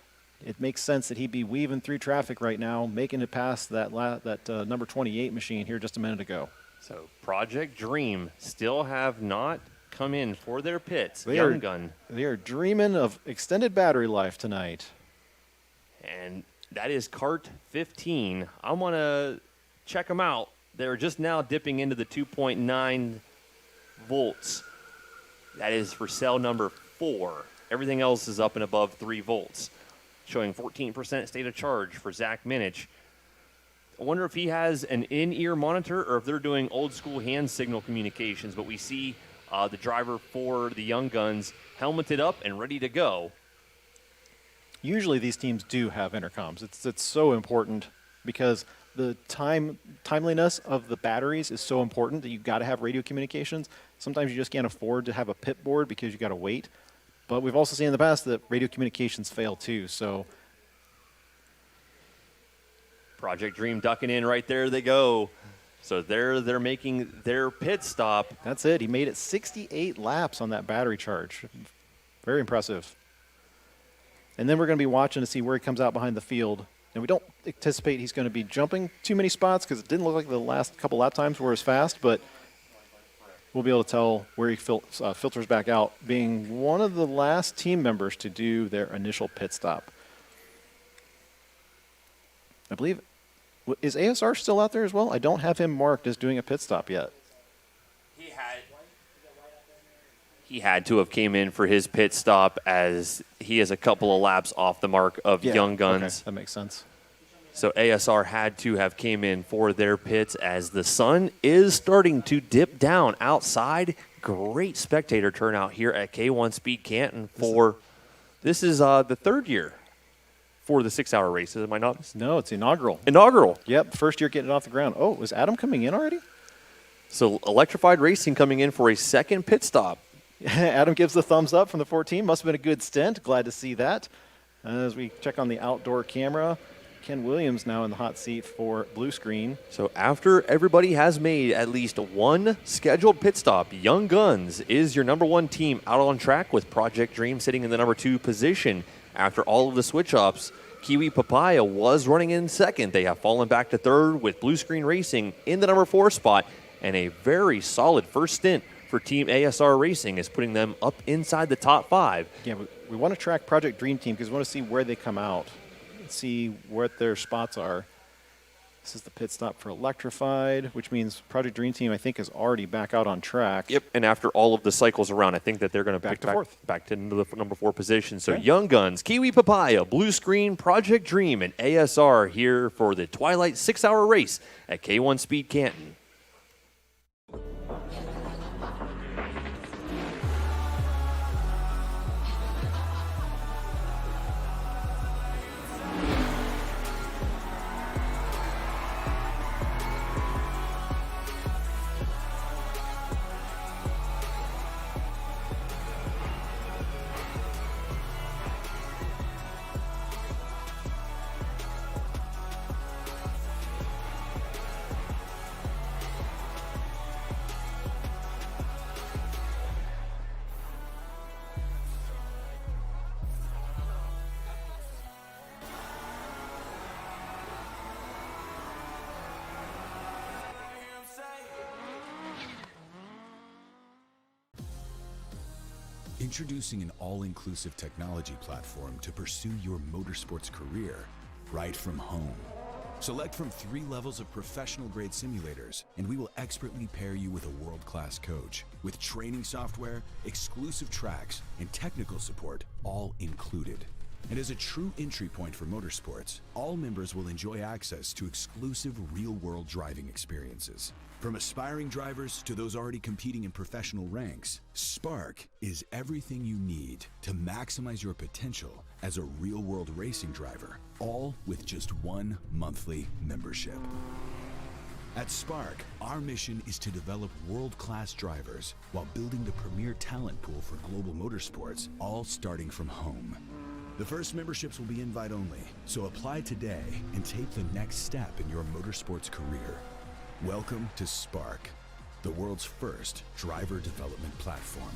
it makes sense that he'd be weaving through traffic right now, making it past that number 28 machine here just a minute ago. So Project Dream still have not come in for their pits. They are dreaming of extended battery life tonight. And that is kart 15. I want to check them out. They're just now dipping into the 2.9 volts. That is for cell number 4. Everything else is up and above 3 volts, showing 14% state of charge for Zach Minich. I wonder if he has an in-ear monitor or if they're doing old-school hand signal communications, but we see the driver for the Young Guns helmeted up and ready to go. Usually these teams do have intercoms. It's so important because the timeliness of the batteries is so important that you've got to have radio communications. Sometimes you just can't afford to have a pit board because you've got to wait. But we've also seen in the past that radio communications fail too. So Project Dream ducking in right there. They go. So they're making their pit stop. That's it. He made it 68 laps on that battery charge. Very impressive. And then we're going to be watching to see where he comes out behind the field. And we don't anticipate he's going to be jumping too many spots because it didn't look like the last couple lap times were as fast, but we'll be able to tell where he filters back out, being one of the last team members to do their initial pit stop. I believe, is ASR still out there as well? I don't have him marked as doing a pit stop yet. He had to have came in for his pit stop as he is a couple of laps off the mark of Young Guns. Okay, that makes sense. So ASR had to have came in for their pits as the sun is starting to dip down outside. Great spectator turnout here at K1 Speed Canton for this is the third year for the 6-hour race. Am I not? No, it's inaugural. Inaugural. Yep, first year getting it off the ground. Oh, was Adam coming in already? So Electrified Racing coming in for a second pit stop. Adam gives the thumbs up from the 14. Must have been a good stint. Glad to see that. As we check on the outdoor camera, Ken Williams now in the hot seat for blue screen. So after everybody has made at least one scheduled pit stop, Young Guns is your number one team out on track with Project Dream sitting in the number 2 position. After all of the switch-ups, Kiwi Papaya was running in second. They have fallen back to third with Blue Screen Racing in the number 4 spot, and a very solid first stint for Team ASR Racing is putting them up inside the top 5. Yeah, we want to track Project Dream Team because we want to see where they come out, see what their spots are. This is the pit stop for Electrified, which means Project Dream Team, I think, is already back out on track. Yep, and after all of the cycles around, I think that they're going to Back to fourth. back to the number 4 position. So Okay. Young Guns, Kiwi Papaya, Blue Screen, Project Dream, and ASR here for the Twilight 6-hour race at K1 Speed Canton. Introducing an all-inclusive technology platform to pursue your motorsports career right from home. Select from 3 levels of professional-grade simulators, and we will expertly pair you with a world-class coach, with training software, exclusive tracks, and technical support, all included. And as a true entry point for motorsports, all members will enjoy access to exclusive real-world driving experiences. From aspiring drivers to those already competing in professional ranks, Spark is everything you need to maximize your potential as a real-world racing driver, all with just 1 monthly membership. At Spark, our mission is to develop world-class drivers while building the premier talent pool for global motorsports, all starting from home. The first memberships will be invite only, so apply today and take the next step in your motorsports career. Welcome to Spark, the world's first driver development platform.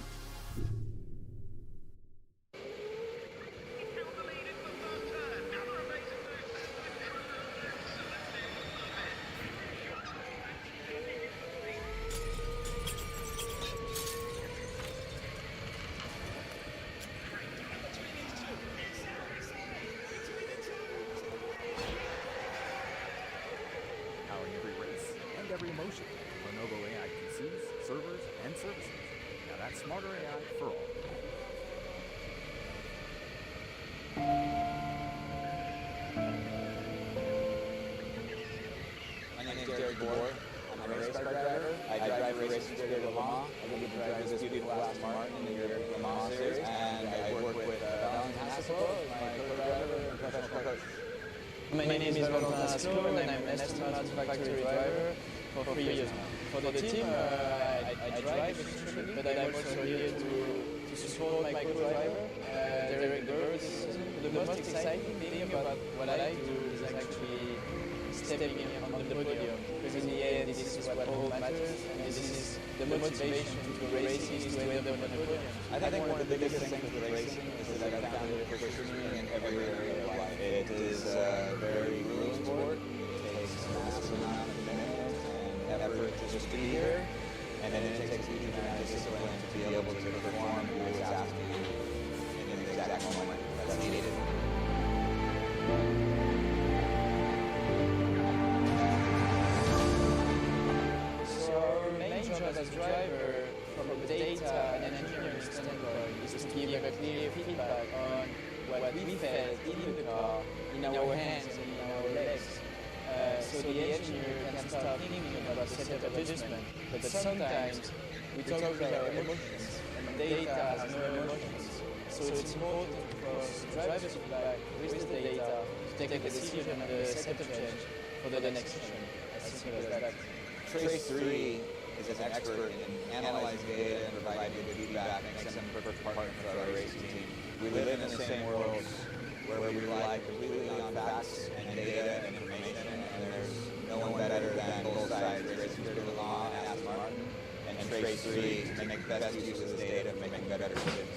Powering every race and every emotion. Lenovo AI PCs, servers, and services. Now that's smarter AI for all. My name is Derek Bohr. I'm a race car driver. I drive racing to Le Mans. I get to drive this beautiful Aston Martin in your Le Mans series. And I work with Valentine Hassel, my co-driver. kart? My name is Valentin Asco, and I'm an estimate factory driver for 3 years now. For the team, I drive extremely, but I'm also here to support my co-driver, Derek Bird. The most exciting thing about what I do is actually stepping in on the podium, because in the end, this is what all matters, and this is the motivation to racing is to end up on the podium. I think one of the biggest things with racing is that I found it pushes me in every area of life. It is a very grueling sport. It takes a massive amount of commitment and effort just to be here, and then it takes a huge amount of discipline to be able to perform what's asked of you in the exact moment that's needed. So our main job as a driver, from a data and engineering standpoint, is to give a clear feedback on what we felt in the car, in our hands and in our legs. So the engineer can start thinking about setup adjustment, but sometimes we talk about our emotions, and data has no emotions. So it's important for us to drive the feedback with the data to take a decision on the setup change for the next session. As simple as that. Trace 3 is an expert in analyzing data and providing good feedback, makes them a perfect partner for our racing team. We live in the same world where we rely completely on facts and data and information, and there's no one better than both sides, Racing Through the Law and Aston Martin, and Trace 3 to make the best use of this data and make better decisions.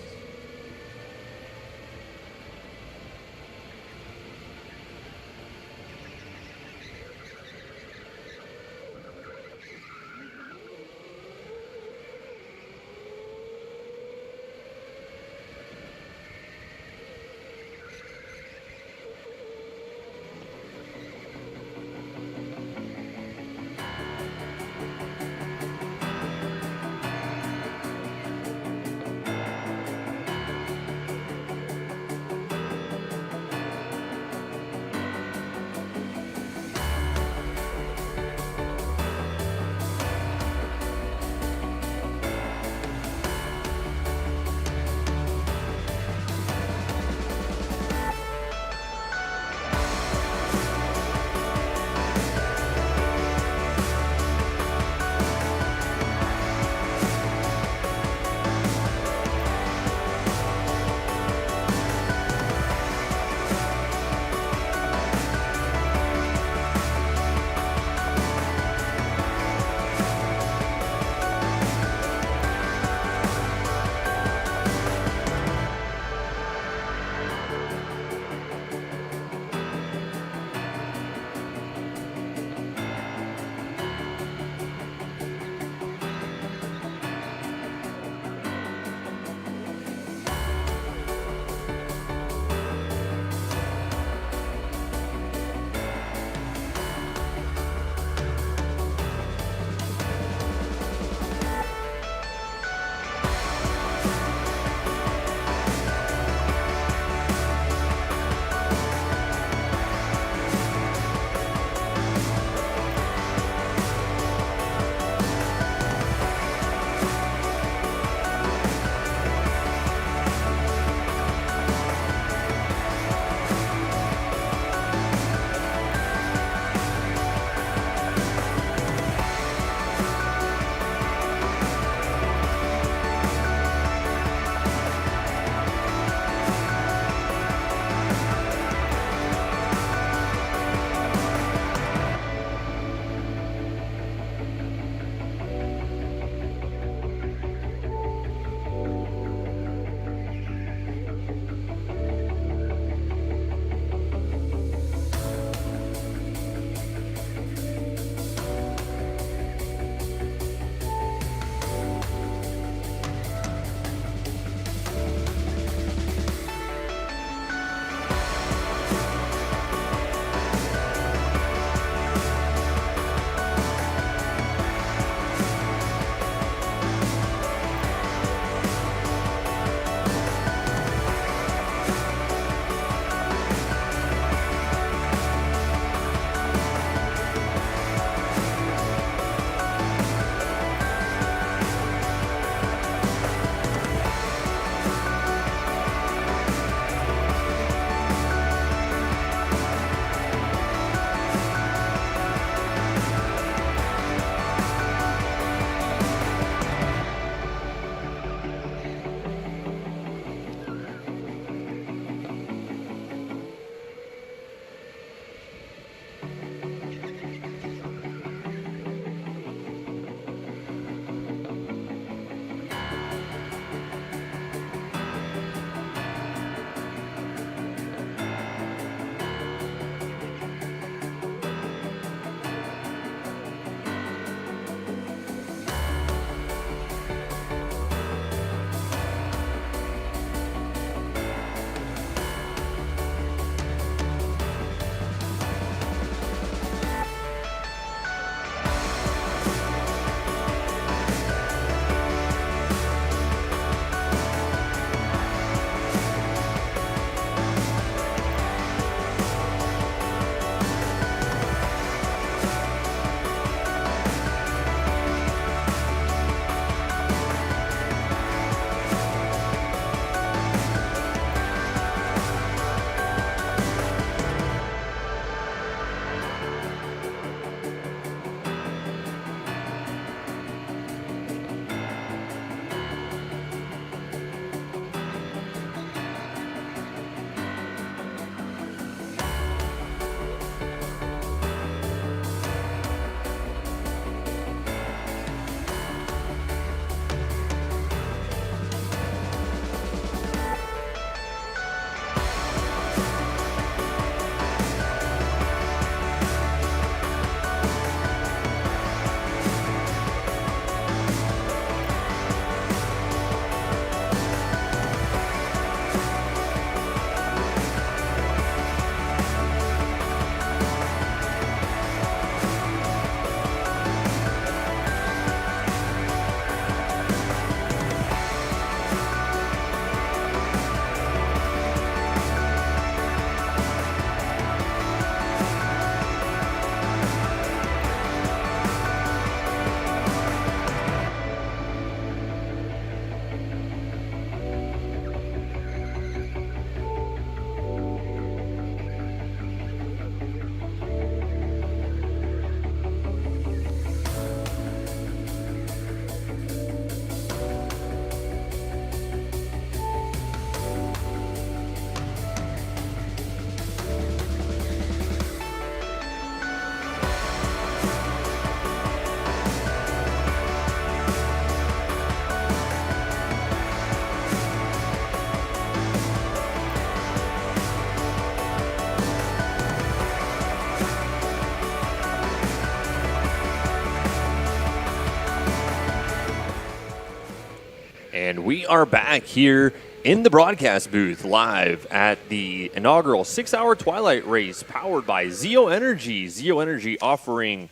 We are back here in the broadcast booth live at the inaugural 6-hour Twilight race powered by Zeal Energy. Zeal Energy offering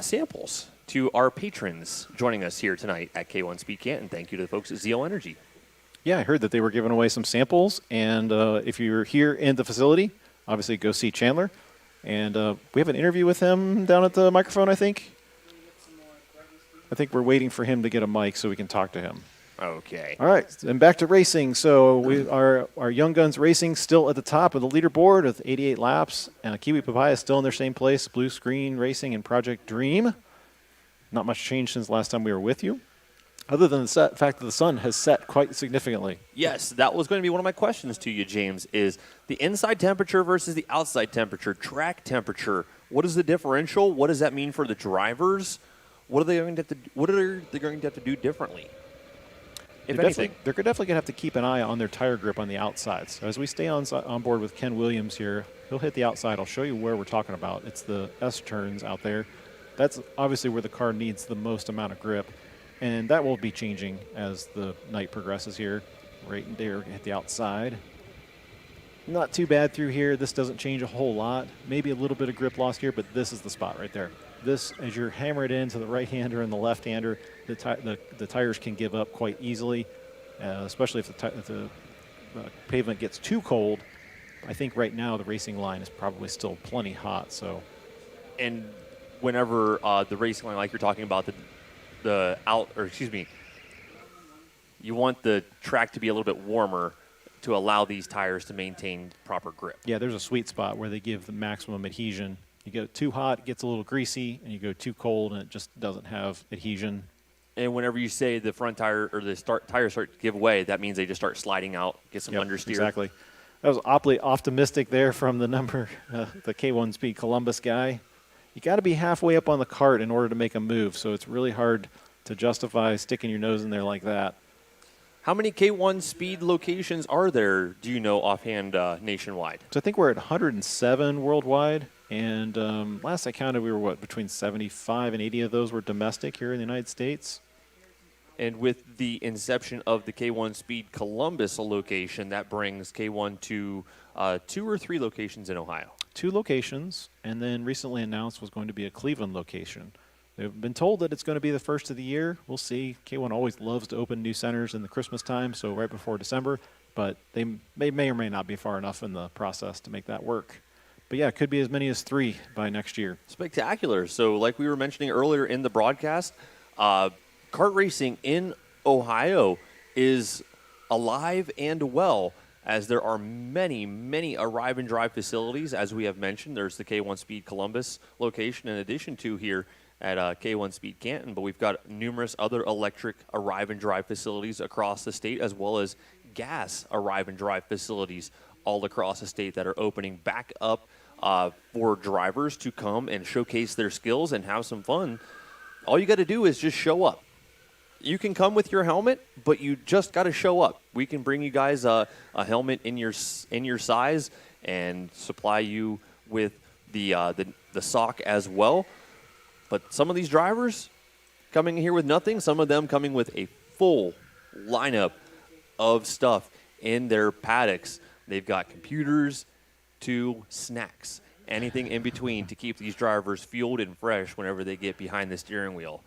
samples to our patrons joining us here tonight at K1 Speed Canton. Thank you to the folks at Zeal Energy. Yeah, I heard that they were giving away some samples, and if you're here in the facility, obviously go see Chandler. And we have an interview with him down at the microphone, I think. I think we're waiting for him to get a mic so we can talk to him. Okay. All right, and back to racing. So our Young Guns Racing still at the top of the leaderboard with 88 laps. Kiwi Papaya is still in their same place. Blue Screen Racing and Project Dream. Not much change since last time we were with you, other than the fact that the sun has set quite significantly. Yes, that was going to be one of my questions to you, James, is the inside temperature versus the outside temperature, track temperature. What is the differential? What does that mean for the drivers? What are they going to have to do differently? If anything. They're definitely going to have to keep an eye on their tire grip on the outside. So as we stay on board with Ken Williams here, he'll hit the outside. I'll show you where we're talking about. It's the S turns out there. That's obviously where the car needs the most amount of grip. And that will be changing as the night progresses here. Right there, hit the outside. Not too bad through here. This doesn't change a whole lot. Maybe a little bit of grip lost here, but this is the spot right there. This, as you're hammered into the right-hander and the left-hander, the tires can give up quite easily, especially if the pavement gets too cold. I think right now the racing line is probably still plenty hot. So, and whenever the racing line, like you're talking about, you want the track to be a little bit warmer to allow these tires to maintain proper grip. Yeah, there's a sweet spot where they give the maximum adhesion. You go too hot, it gets a little greasy, and you go too cold, and it just doesn't have adhesion. And whenever you say the front tire or the tires start to give way, that means they just start sliding out, get some understeer. Exactly. That was awfully optimistic there from the the K1 Speed Columbus guy. You got to be halfway up on the cart in order to make a move, so it's really hard to justify sticking your nose in there like that. How many K1 Speed locations are there, do you know offhand, nationwide? So I think we're at 107 worldwide. And last I counted, we were, between 75 and 80 of those were domestic here in the United States. And with the inception of the K1 Speed Columbus location, that brings K1 to 2 or 3 locations in Ohio. 2 locations, and then recently announced was going to be a Cleveland location. They've been told that it's going to be the first of the year. We'll see. K1 always loves to open new centers in the Christmas time, so right before December. But they may or may not be far enough in the process to make that work. But yeah, it could be as many as 3 by next year. Spectacular. So like we were mentioning earlier in the broadcast, kart racing in Ohio is alive and well, as there are many, many arrive and drive facilities. As we have mentioned, there's the K1 Speed Columbus location in addition to here at K1 Speed Canton, but we've got numerous other electric arrive and drive facilities across the state, as well as gas arrive and drive facilities all across the state that are opening back up for drivers to come and showcase their skills and have some fun. All you got to do is just show up. You can come with your helmet, but you just got to show up. We can bring you guys a helmet in your size and supply you with the sock as well. But some of these drivers coming here with nothing, some of them coming with a full lineup of stuff in their paddocks. They've got computers to snacks, anything in between to keep these drivers fueled and fresh whenever they get behind the steering wheel.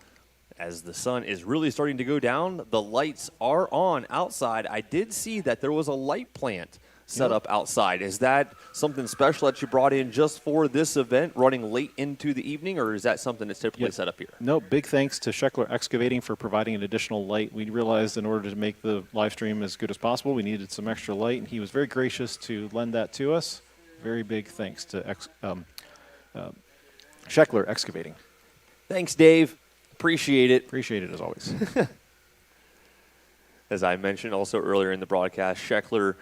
As the sun is really starting to go down, the lights are on outside. I did see that there was a light plant set up outside. Is that something special that you brought in just for this event, running late into the evening, or is that something that's typically set up here? No, big thanks to Scheckler Excavating for providing an additional light. We realized in order to make the live stream as good as possible, we needed some extra light, and he was very gracious to lend that to us. Very big thanks to Scheckler Excavating. Thanks, Dave. Appreciate it. Appreciate it as always. As I mentioned also earlier in the broadcast, Scheckler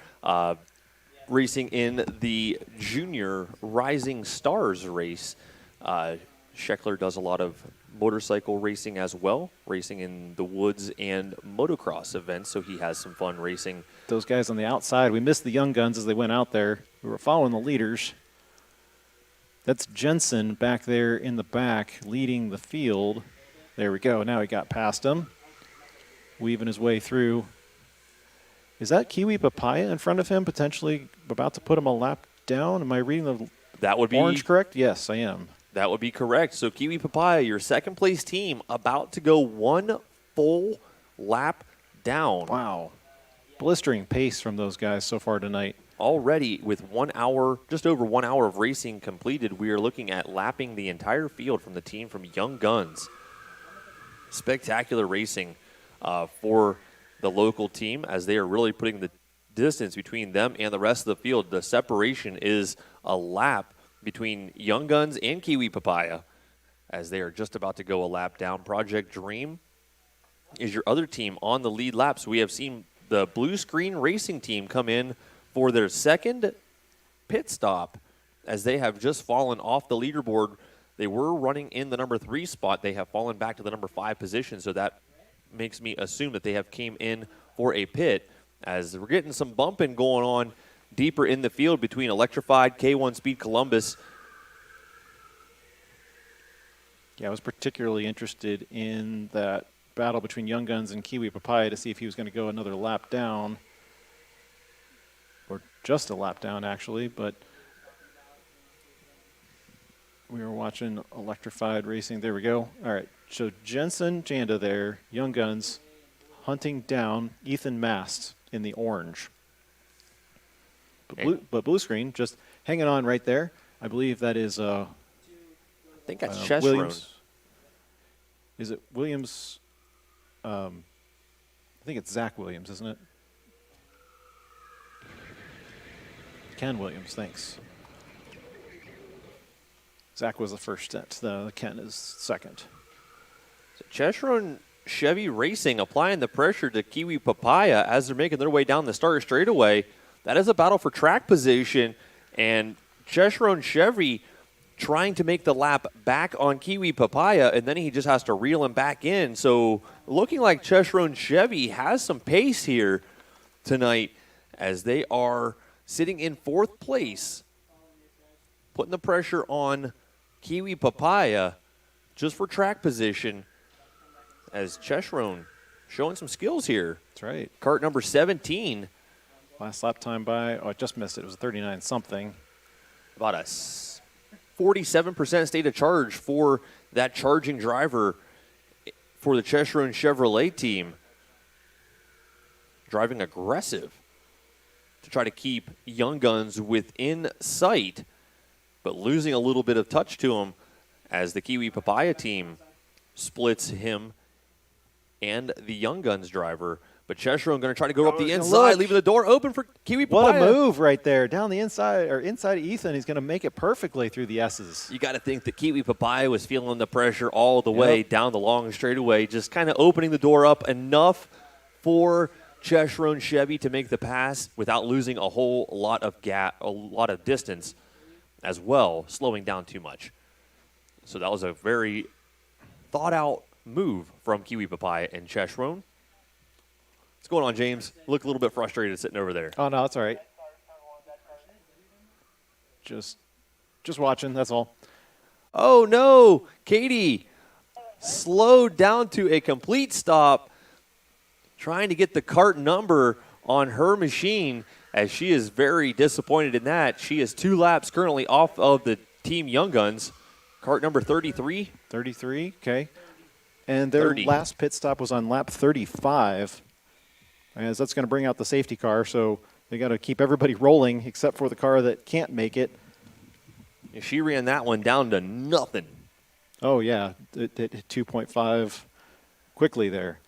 racing in the Junior Rising Stars race. Scheckler does a lot of motorcycle racing as well, racing in the woods and motocross events, so he has some fun racing. Those guys on the outside, we missed the young guns as they went out there. We were following the leaders. That's Jenson back there in the back leading the field. There we go. Now he got past him. weaving his way through. Is that Kiwi Papaya in front of him, potentially about to put him a lap down? Am I reading the That would be orange correct? Yes, I am. That would be correct. So Kiwi Papaya, your second place team, about to go one full lap down. Wow. Blistering pace from those guys so far tonight. Already with 1 hour, just over 1 hour of racing completed, we are looking at lapping the entire field from the team from Young Guns. Spectacular racing for the local team as they are really putting the distance between them and the rest of the field. The separation is a lap between Young Guns and Kiwi Papaya as they are just about to go a lap down. Project Dream is your other team on the lead lap. So we have seen the Blue Screen Racing team come in for their second pit stop as they have just fallen off the leaderboard. They were running in the number 3 spot. They have fallen back to the number 5 position, so that makes me assume that they have came in for a pit as we're getting some bumping going on deeper in the field between Electrified, K1 Speed Columbus. Yeah, I was particularly interested in that battle between Young Guns and Kiwi Papaya to see if he was going to go another lap down, or just a lap down actually, but we were watching Electrified Racing. There we go. All right, so Jenson Janda there, Young Guns, hunting down Ethan Mast in the orange. But Blue Screen just hanging on right there. I believe that is I think that's Williams. Is it Williams? I think it's Zach Williams, isn't it? Ken Williams, thanks. Zach was the first stint. The Ken is second. So Cheshire Chevy Racing applying the pressure to Kiwi Papaya as they're making their way down the start straightaway. That is a battle for track position, and Cheshire Chevy trying to make the lap back on Kiwi Papaya, and then he just has to reel him back in. So looking like Cheshire Chevy has some pace here tonight as they are sitting in 4th place, putting the pressure on Kiwi Papaya just for track position as Cheshire showing some skills here. That's right. Kart number 17. Last lap time by, I just missed it. It was 39 something. About a 47% state of charge for that charging driver for the Cheshire Chevrolet team. Driving aggressive to try to keep Young Guns within sight, but losing a little bit of touch to him as the Kiwi Papaya team splits him and the Young Guns driver. But Cheshire going to try to go up the inside, leaving the door open for Kiwi Papaya. What a move right there. Down the inside, or inside of Ethan. He's going to make it perfectly through the S's. You got to think that Kiwi Papaya was feeling the pressure all the way down the long straightaway, just kind of opening the door up enough for Cheshire Chevy to make the pass without losing a whole lot of distance as well, slowing down too much. So that was a very thought-out move from Kiwi Papaya and Cheshire. What's going on, James? You look a little bit frustrated sitting over there. Oh, no, that's all right. Just watching, that's all. Oh, no. Katy slowed down to a complete stop, trying to get the kart number on her machine, as she is very disappointed in that. She is 2 laps currently off of the Team Young Guns. Kart number 33. 33, okay. And their 30. last pit stop was on lap 35. As that's going to bring out the safety car, so they got to keep everybody rolling except for the car that can't make it. She ran that one down to nothing. Oh, yeah, it hit 2.5 quickly there.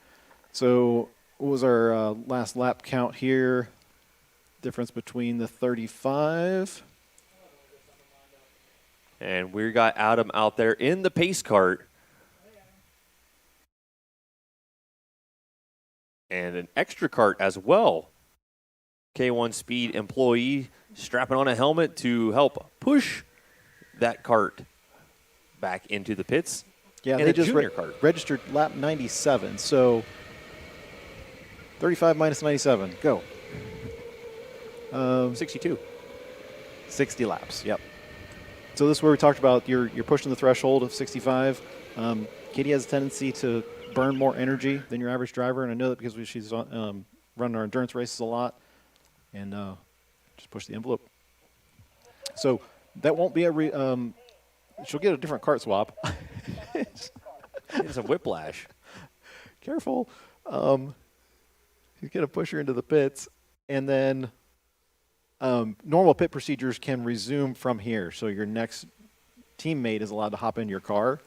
So what was our last lap count here? Difference between the 35. And we got Adam out there in the pace cart. And an extra cart as well. K1 Speed employee strapping on a helmet to help push that cart back into the pits. Yeah, and they a just junior cart. registered lap 97. So 35 minus 97, go. 62. 60 laps, yep. So this is where we talked about you're pushing the threshold of 65. Katy has a tendency to burn more energy than your average driver, and I know that because she's running our endurance races a lot, and just push the envelope. So that won't be she'll get a different kart swap. It's a whiplash. Careful. He's going to push her into the pits, and then normal pit procedures can resume from here. So your next teammate is allowed to hop in your car,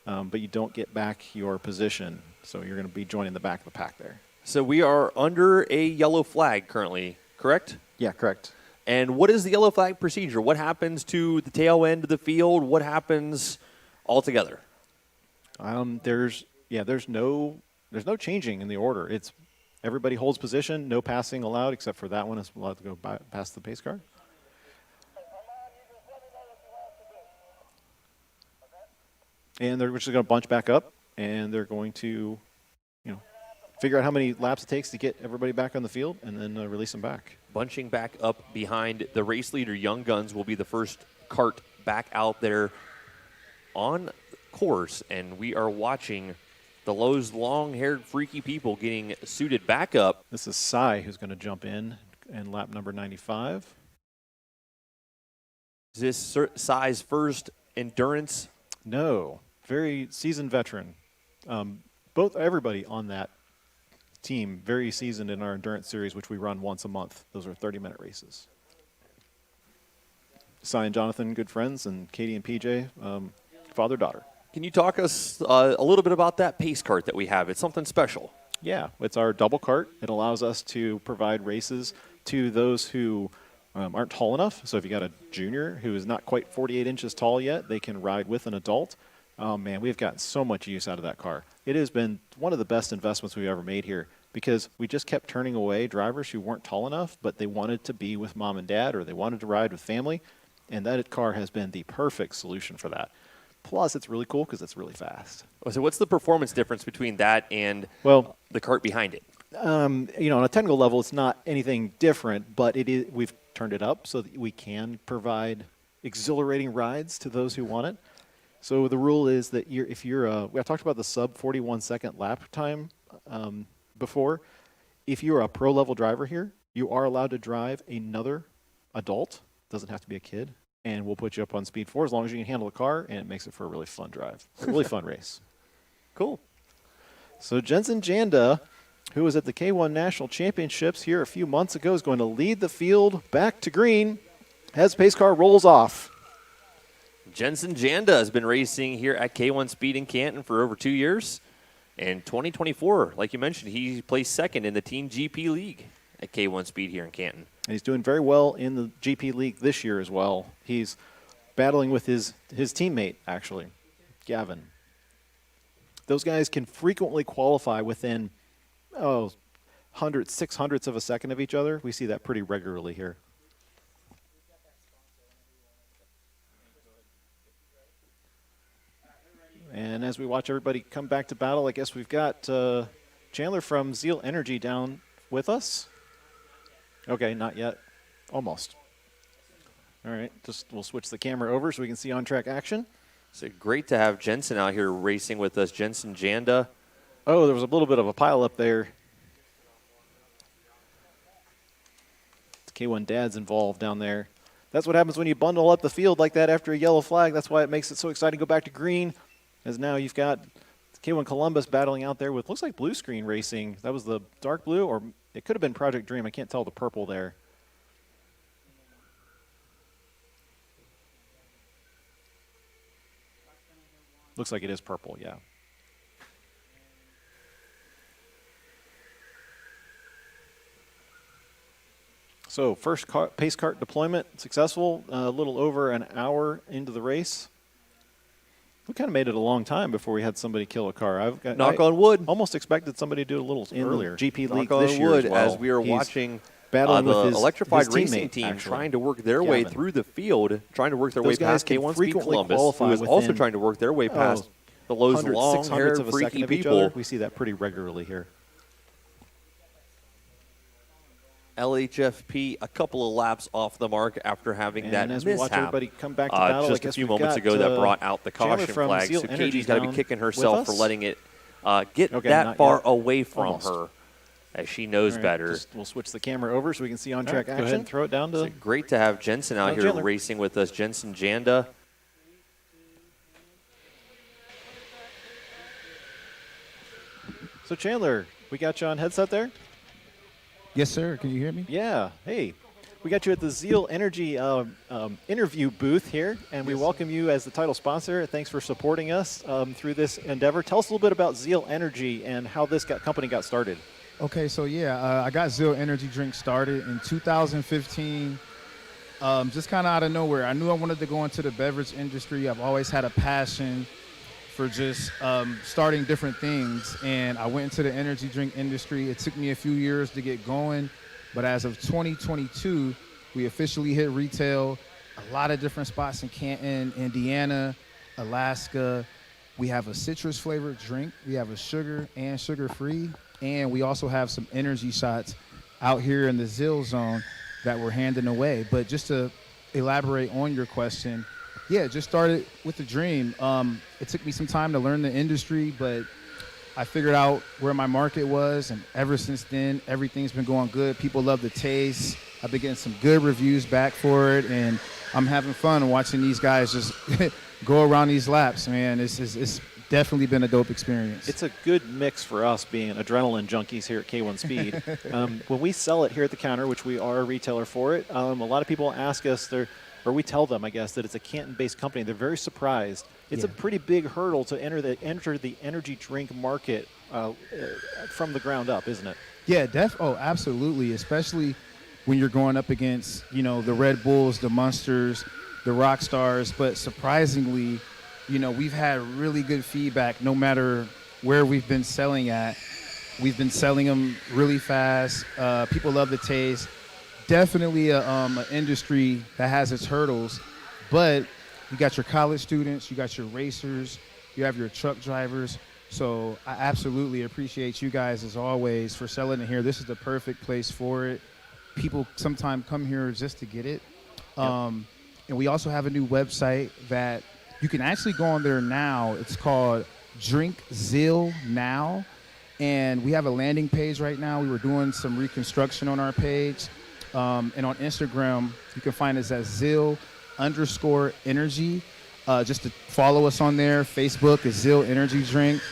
but you don't get back your position. So you're going to be joining the back of the pack there. So we are under a yellow flag currently, correct? Yeah, correct. And what is the yellow flag procedure? What happens to the tail end of the field? What happens altogether? There's no changing in the order. It's everybody holds position, no passing allowed except for that one is allowed to go past the pace car. And they're just going to bunch back up, and they're going to, figure out how many laps it takes to get everybody back on the field, and then release them back. Bunching back up behind the race leader, Young Guns, will be the first kart back out there on course, and we are watching those long-haired, freaky people getting suited back up. This is Sai who's going to jump in lap number 95. Is this Sai's first endurance? No, very seasoned veteran. Everybody on that team very seasoned in our endurance series, which we run once a month. Those are 30-minute races. Sai and Jonathan, good friends, and Katie and PJ, father-daughter. Can you talk us a little bit about that pace kart that we have? It's something special. Yeah, it's our double kart. It allows us to provide races to those who aren't tall enough. So if you got a junior who is not quite 48 inches tall yet, they can ride with an adult. Oh, man, we've gotten so much use out of that car. It has been one of the best investments we've ever made here because we just kept turning away drivers who weren't tall enough, but they wanted to be with mom and dad or they wanted to ride with family, and that car has been the perfect solution for that. Plus, it's really cool because it's really fast. So what's the performance difference between that and the kart behind it? On a technical level, it's not anything different, but we've turned it up so that we can provide exhilarating rides to those who want it. So the rule is that we talked about the sub 41-second lap time before. If you're a pro-level driver here, you are allowed to drive another adult. Doesn't have to be a kid. And we'll put you up on speed 4 as long as you can handle the car, and it makes it for a really fun drive. A really fun race. Cool. So Jenson Janda, who was at the K1 National Championships here a few months ago, is going to lead the field back to green as pace car rolls off. Jenson Janda has been racing here at K1 Speed in Canton for over 2 years. In 2024, like you mentioned, he placed second in the Team GP League at K1 Speed here in Canton. And he's doing very well in the GP League this year as well. He's battling with his teammate, actually, Gavin. Those guys can frequently qualify within, 600ths of a second of each other. We see that pretty regularly here. And as we watch everybody come back to battle, I guess we've got Chandler from Zeal Energy down with us. Okay, not yet. Almost. All right, we'll switch the camera over so we can see on-track action. So great to have Jenson out here racing with us, Jenson Janda. Oh, there was a little bit of a pile up there. K1 Dad's involved down there. That's what happens when you bundle up the field like that after a yellow flag. That's why it makes it so exciting to go back to green, as now you've got K1 Columbus battling out there with, looks like blue screen racing. That was the dark blue, or it could have been Project Dream. I can't tell the purple there. Looks like it is purple, yeah. So first pace kart deployment successful, a little over an hour into the race. We kind of made it a long time before we had somebody kill a car. Knock on wood. Almost expected somebody to do it a little earlier. GP League Knock this on year wood as well. as we are watching battling the with his electrified his racing teammate, team actually, trying to work their way Gavin. through the field, trying to work their Those way guys past can K1 Speed frequently Columbus, qualify who is also within, trying to work their way past those 100, long-haired, 600ths of a freaky second of each people. other. We see that pretty regularly here. LHFP a couple of laps off the mark after having that And as we mishap. watch everybody come back to battle, I just a guess few we've moments got, ago that brought out the Chandler caution from flag. Zeal So Energy Katie's got to be down kicking with herself for us. letting it get Okay, that not far yet. away from Almost. her, as she knows All right, better. we'll switch the camera over so we can see on-track All right, action. go ahead and throw it down to. It's great to have Jenson out Oh, here Chandler. racing with us. Jenson Janda. So Chandler, we got you on headset there? Yes, sir. Can you hear me? Yeah. Hey, we got you at the Zeal Energy interview booth here, and we welcome you as the title sponsor. Thanks for supporting us through this endeavor. Tell us a little bit about Zeal Energy and how this company got started. Okay, so yeah, I got Zeal Energy Drink started in 2015, just kind of out of nowhere. I knew I wanted to go into the beverage industry. I've always had a passion for just starting different things, and I went into the energy drink industry. It took me a few years to get going, but as of 2022, we officially hit retail. A lot of different spots in Canton, Indiana, Alaska. We have a citrus flavored drink. We have a sugar and sugar-free, and we also have some energy shots out here in the Zeal zone that we're handing away. But just to elaborate on your question, yeah, just started with the dream. It took me some time to learn the industry, but I figured out where my market was, and ever since then, everything's been going good. People love the taste. I've been getting some good reviews back for it, and I'm having fun watching these guys just go around these laps, man. It's definitely been a dope experience. It's a good mix for us being adrenaline junkies here at K1 Speed. When we sell it here at the counter, which we are a retailer for it, a lot of people ask us, or we tell them, I guess, that it's a Canton-based company. They're very surprised. It's a pretty big hurdle to enter the energy drink market from the ground up, isn't it? Yeah, absolutely, especially when you're going up against, the Red Bulls, the Monsters, the Rock Stars. But surprisingly, we've had really good feedback no matter where we've been selling at. We've been selling them really fast. People love the taste. Definitely an industry that has its hurdles, but you got your college students, you got your racers, you have your truck drivers. So I absolutely appreciate you guys, as always, for selling it here. This is the perfect place for it. People sometimes come here just to get it. And we also have a new website that you can actually go on there now. It's called Drink Zeal Now. And we have a landing page right now. We were doing some reconstruction on our page. And on Instagram, you can find us at Zeal_energy. Just to follow us on there. Facebook is Zeal Energy Drink.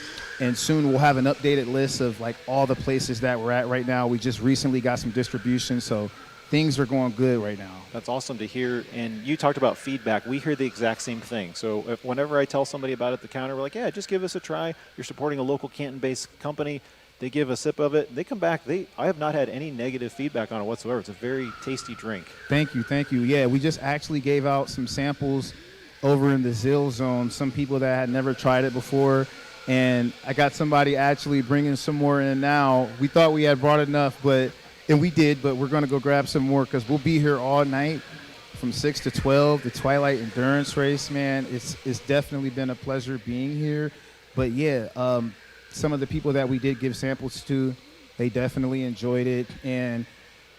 And soon we'll have an updated list of like all the places that we're at right now. We just recently got some distribution, so things are going good right now. That's awesome to hear. And you talked about feedback. We hear the exact same thing. So whenever I tell somebody about it at the counter, we're like, yeah, just give us a try. You're supporting a local Canton-based company. They give a sip of it. They come back. I have not had any negative feedback on it whatsoever. It's a very tasty drink. Thank you. Yeah, we just actually gave out some samples over in the Zeal zone. Some people that had never tried it before. And I got somebody actually bringing some more in now. We thought we had brought enough, and we did, but we're going to go grab some more because we'll be here all night from 6 to 12. The Twilight Endurance Race, man, it's definitely been a pleasure being here. But, yeah, some of the people that we did give samples to, they definitely enjoyed it. And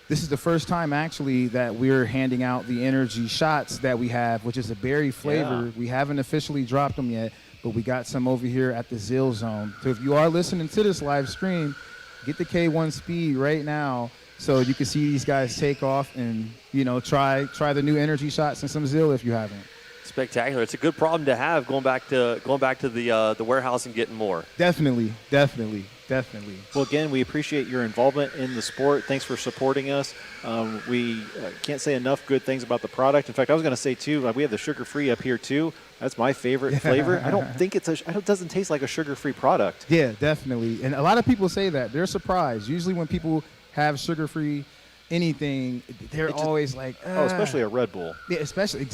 this is the first time, actually, that we're handing out the energy shots that we have, which is a berry flavor. Yeah. We haven't officially dropped them yet, but we got some over here at the Zeal Zone. So if you are listening to this live stream, get the K1 Speed right now so you can see these guys take off and, try the new energy shots and some Zeal if you haven't. Spectacular. It's a good problem to have going back to the warehouse and getting more. Definitely. Well, again, we appreciate your involvement in the sport. Thanks for supporting us. We can't say enough good things about the product. In fact, I was going to say, too, we have the sugar-free up here, too. That's my favorite flavor. I don't think it doesn't taste like a sugar-free product. Yeah, definitely. And a lot of people say that. They're surprised. Usually when people have sugar-free anything, they're always like, Oh, especially a Red Bull. Yeah, especially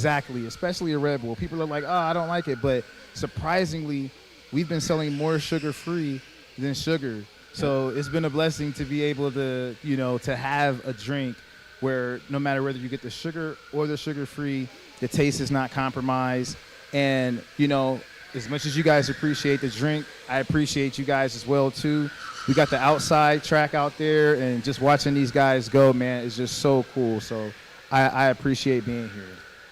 a Red Bull. People are like, I don't like it. But surprisingly, we've been selling more sugar-free than sugar. So it's been a blessing to be able to, to have a drink where no matter whether you get the sugar or the sugar-free, the taste is not compromised. And, as much as you guys appreciate the drink, I appreciate you guys as well, too. We got the outside track out there, and just watching these guys go, man, is just so cool. So I appreciate being here.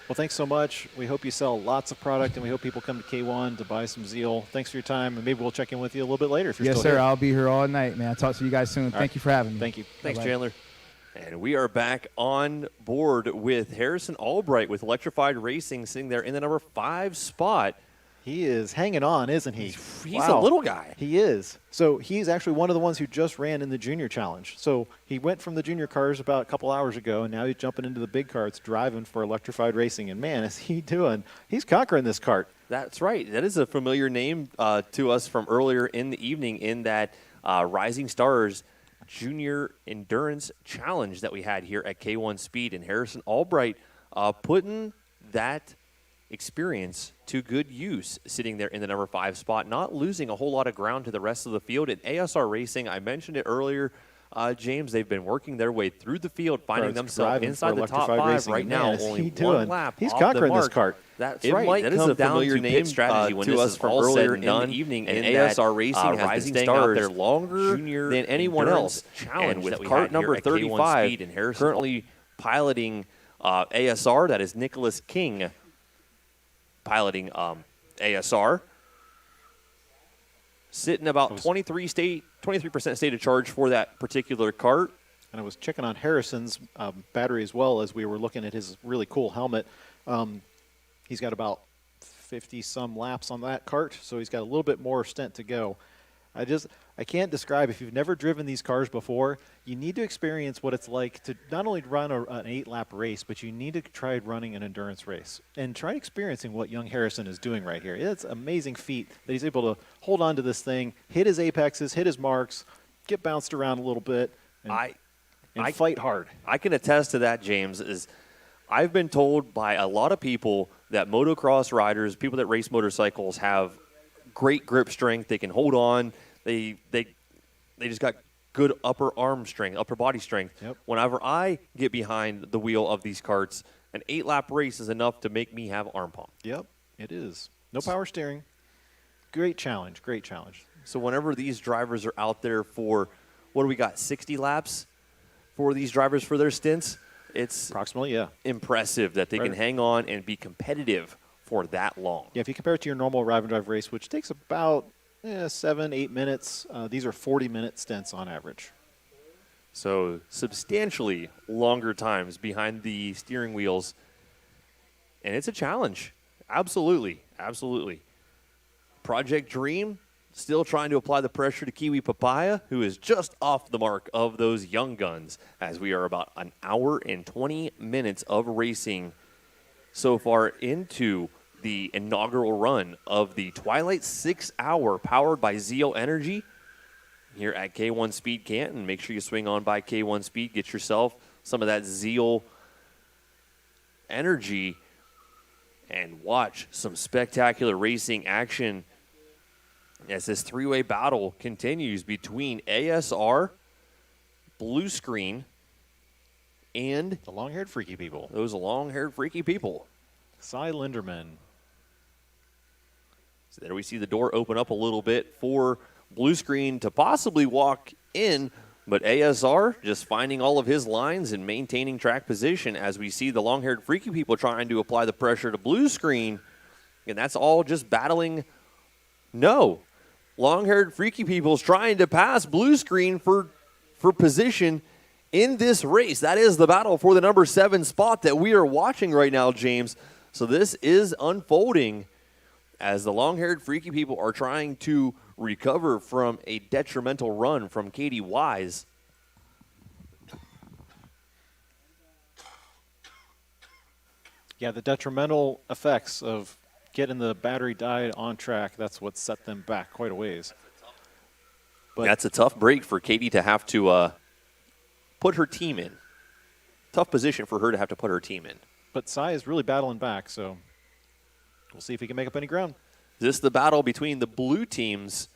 Well, thanks so much. We hope you sell lots of product, and we hope people come to K1 to buy some Zeal. Thanks for your time, and maybe we'll check in with you a little bit later if you're Yes, still sir. here. I'll be here all night, man. I'll talk to you guys soon. All Thank right. you for having me. Thank you. Thanks, Bye-bye. Chandler. And we are back on board with Harrison Albright with Electrified Racing sitting there in the number 5 spot. He is hanging on, isn't he? He's a little guy. He is. So he's actually one of the ones who just ran in the junior challenge. So he went from the junior cars about a couple hours ago, and now he's jumping into the big karts, driving for Electrified Racing. And, man, is he doing? He's conquering this kart. That's right. That is a familiar name to us from earlier in the evening in that Rising Stars Junior Endurance Challenge that we had here at K1 Speed. And Harrison Albright putting that experience to good use, sitting there in the number 5 spot, not losing a whole lot of ground to the rest of the field. At ASR Racing, I mentioned it earlier, James, they've been working their way through the field, finding themselves inside the top 5 right now. Only one lap He's off conquering the this mark. kart. That's It right. might That is come a down familiar to name pit strategy when when this this is is all all said said and and done. done. In the evening, And and ASR Racing has been Rising staying out Stars there longer junior than anyone endurance else. Challenge And with that we kart had number here at K1 35, Speed, and Harrison currently piloting ASR. That is Nicholas King piloting ASR. Sitting about 23% state of charge for that particular kart. And I was checking on Harrison's battery as well as we were looking at his really cool helmet. He's got about 50-some laps on that kart, so he's got a little bit more stint to go. I can't describe, if you've never driven these cars before, you need to experience what it's like to not only run an 8-lap race, but you need to try running an endurance race and try experiencing what young Harrison is doing right here. It's an amazing feat that he's able to hold on to this thing, hit his apexes, hit his marks, get bounced around a little bit, and fight hard. I can attest to that, James. I've been told by a lot of people that motocross riders, people that race motorcycles, have great grip strength. They can hold on. They just got good upper arm strength, upper body strength. Yep. Whenever I get behind the wheel of these karts, an 8-lap race is enough to make me have arm pump. Yep, it is. No power steering. Great challenge, great challenge. So whenever these drivers are out there for, what do we got, 60 laps for these drivers for their stints? It's approximately, impressive that they can hang on and be competitive for that long. Yeah, if you compare it to your normal arrive and drive race, which takes about 7-8 minutes, these are 40-minute stints on average. So substantially longer times behind the steering wheels. And it's a challenge. Absolutely, absolutely. Project Dream, still trying to apply the pressure to Kiwi Papaya, who is just off the mark of those young guns, as we are about an hour and 20 minutes of racing so far into the inaugural run of the Twilight 6-hour powered by Zeal Energy here at K1 Speed Canton. Make sure you swing on by K1 Speed, get yourself some of that Zeal energy, and watch some spectacular racing action as this three-way battle continues between ASR, Blue Screen, and the long-haired freaky people. Those long-haired freaky people. Cy Linderman. So there we see the door open up a little bit for Blue Screen to possibly walk in, but ASR just finding all of his lines and maintaining track position as we see the long-haired freaky people trying to apply the pressure to Blue Screen, and that's all just battling. No. Long-haired freaky people's trying to pass Blue Screen for position in this race. That is the battle for the number 7 spot that we are watching right now, James. So this is unfolding as the long-haired freaky people are trying to recover from a detrimental run from Katy Wise. Yeah, the detrimental effects of getting the battery died on track, that's what set them back quite a ways. But that's a tough break for Katy to have to put her team in. Tough position for her to have to put her team in. But Cy is really battling back, so we'll see if he can make up any ground. Is this the battle between the blue teams?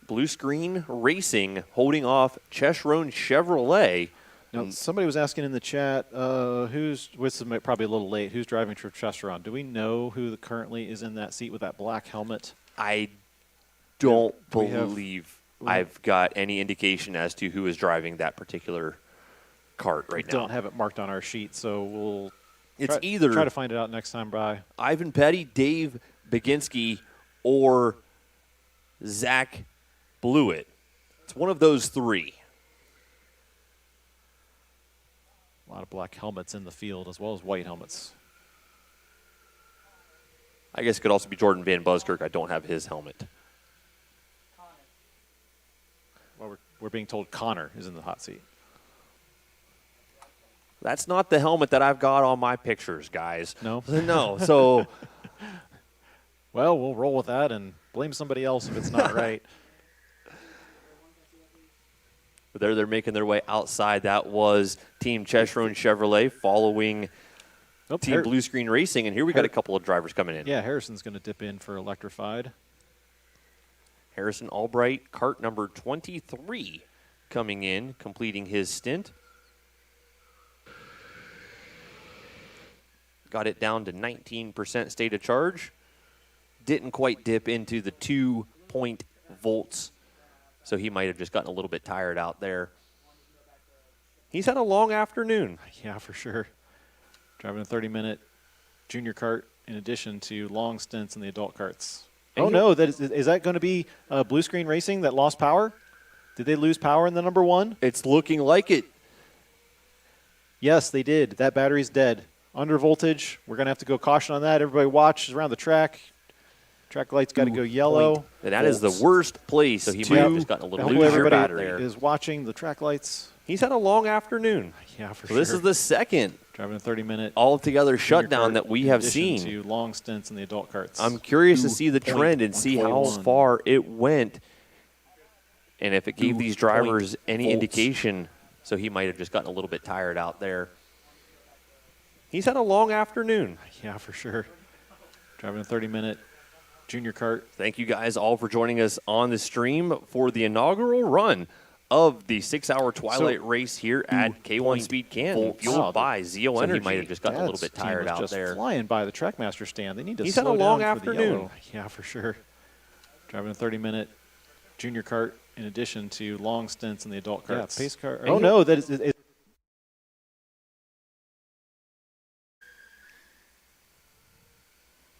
Blue Screen Racing holding off Chesron Chevrolet. Now, somebody was asking in the chat, this is probably a little late, who's driving for Chesron? Do we know who currently is in that seat with that black helmet? I don't believe I've got any indication as to who is driving that particular kart right now. Don't have it marked on our sheet, so we'll It's either try to find it out next time by. Ivan Petty, Dave Baginski, or Zach Blewett. It's one of those three. A lot of black helmets in the field as well as white helmets. I guess it could also be Jordan Van Buskirk. I don't have his helmet. Well, we're being told Connor is in the hot seat. That's not the helmet that I've got on my pictures, guys. No? No. So, well, we'll roll with that and blame somebody else if it's not right. But they're making their way outside. That was Team Chesron Chevrolet following Team Blue Screen Racing. And here we got a couple of drivers coming in. Yeah, Harrison's going to dip in for electrified. Harrison Albright, kart number 23, coming in, completing his stint. Got it down to 19% state of charge. Didn't quite dip into the 2 volts, so he might have just gotten a little bit tired out there. He's had a long afternoon. Yeah, for sure. Driving a 30-minute junior kart in addition to long stints in the adult karts. And oh, no, is that going to be Blue Screen Racing that lost power? Did they lose power in the number one? It's looking like it. Yes, they did. That battery's dead. Under voltage. We're going to have to go caution on that. Everybody watch around the track. Track light's got to go yellow. And that is the worst place, so he might have just gotten a little loose everybody there. Is watching the track lights. He's had a long afternoon. Yeah, for so sure. This is the second driving a 30-minute all-together shutdown that we have seen. seen. To long stints in the adult karts. I'm curious to see the trend and see how far it went, and if it gave these drivers any indication. So he might have just gotten a little bit tired out there. He's had a long afternoon. Yeah, for sure. Driving a 30-minute junior kart. Thank you guys all for joining us on the stream for the inaugural run of the 6-hour Twilight race here at K1 Speed Canton, fueled by Zeal Energy. He might have just gotten a little bit tired out just there. Flying by the Trackmaster stand. They need to He's had a slow long down for the afternoon. yellow. Yeah, for sure. Driving a 30-minute junior kart in addition to long stints in the adult karts. Yeah, pace car. Oh, no, that is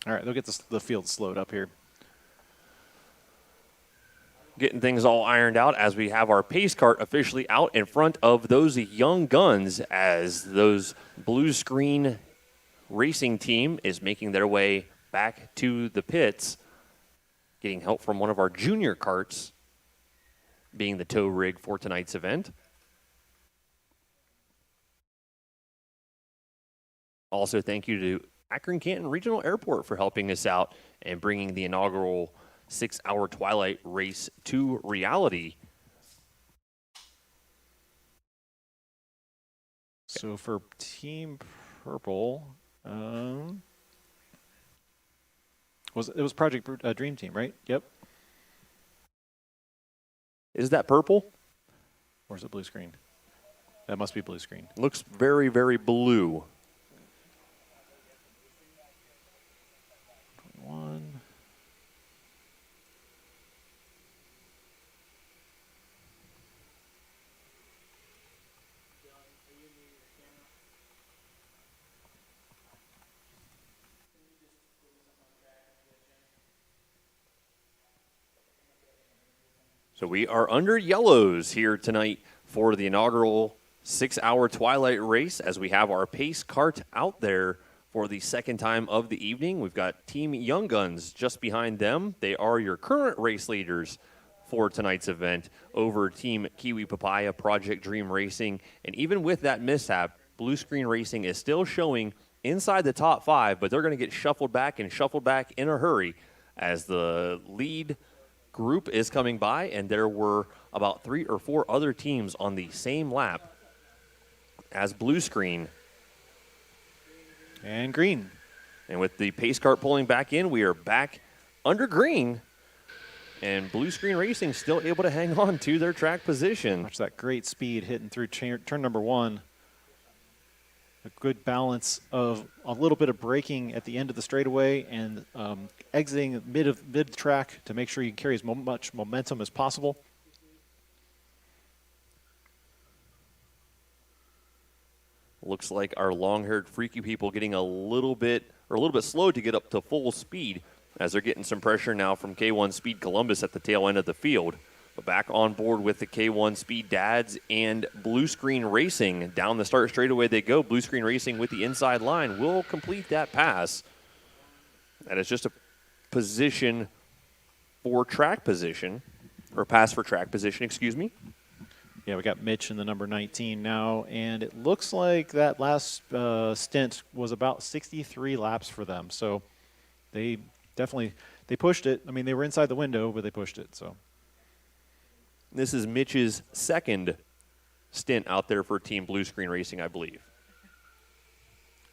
all right, they'll get the field slowed up here. Getting things all ironed out as we have our pace kart officially out in front of those young guns as those Blue Screen Racing team is making their way back to the pits, getting help from one of our junior karts being the tow rig for tonight's event. Also, thank you to Akron-Canton Regional Airport for helping us out and bringing the inaugural 6-hour Twilight race to reality. So for Team Purple, it was Project Dream Team, right? Yep. Is that purple? Or is it blue screen? That must be blue screen. Looks very, very blue. 21. So we are under yellows here tonight for the inaugural 6-hour Twilight race as we have our pace kart out there for the second time of the evening. We've got Team Young Guns just behind them. They are your current race leaders for tonight's event over Team Kiwi Papaya, Project Dream Racing. And even with that mishap, Blue Screen Racing is still showing inside the top 5, but they're going to get shuffled back in a hurry as the lead group is coming by, and there were about 3 or 4 other teams on the same lap as Blue Screen. And green. And with the pace kart pulling back in, we are back under green. And Blue Screen Racing still able to hang on to their track position. Watch that great speed hitting through turn number 1. A good balance of a little bit of braking at the end of the straightaway and exiting mid track to make sure you can carry as much momentum as possible. Looks like our long-haired freaky people getting a little bit slow to get up to full speed as they're getting some pressure now from K1 Speed Columbus at the tail end of the field. But back on board with the K1 Speed Dads and Blue Screen Racing. Down the start straightaway they go. Blue Screen Racing with the inside line will complete that pass. That is just a position for track position, or pass for track position, excuse me. Yeah, we got Mitch in the number 19 now, and it looks like that last stint was about 63 laps for them. So they definitely, they pushed it. I mean, they were inside the window, but they pushed it. So this is Mitch's second stint out there for Team Blue Screen Racing, I believe.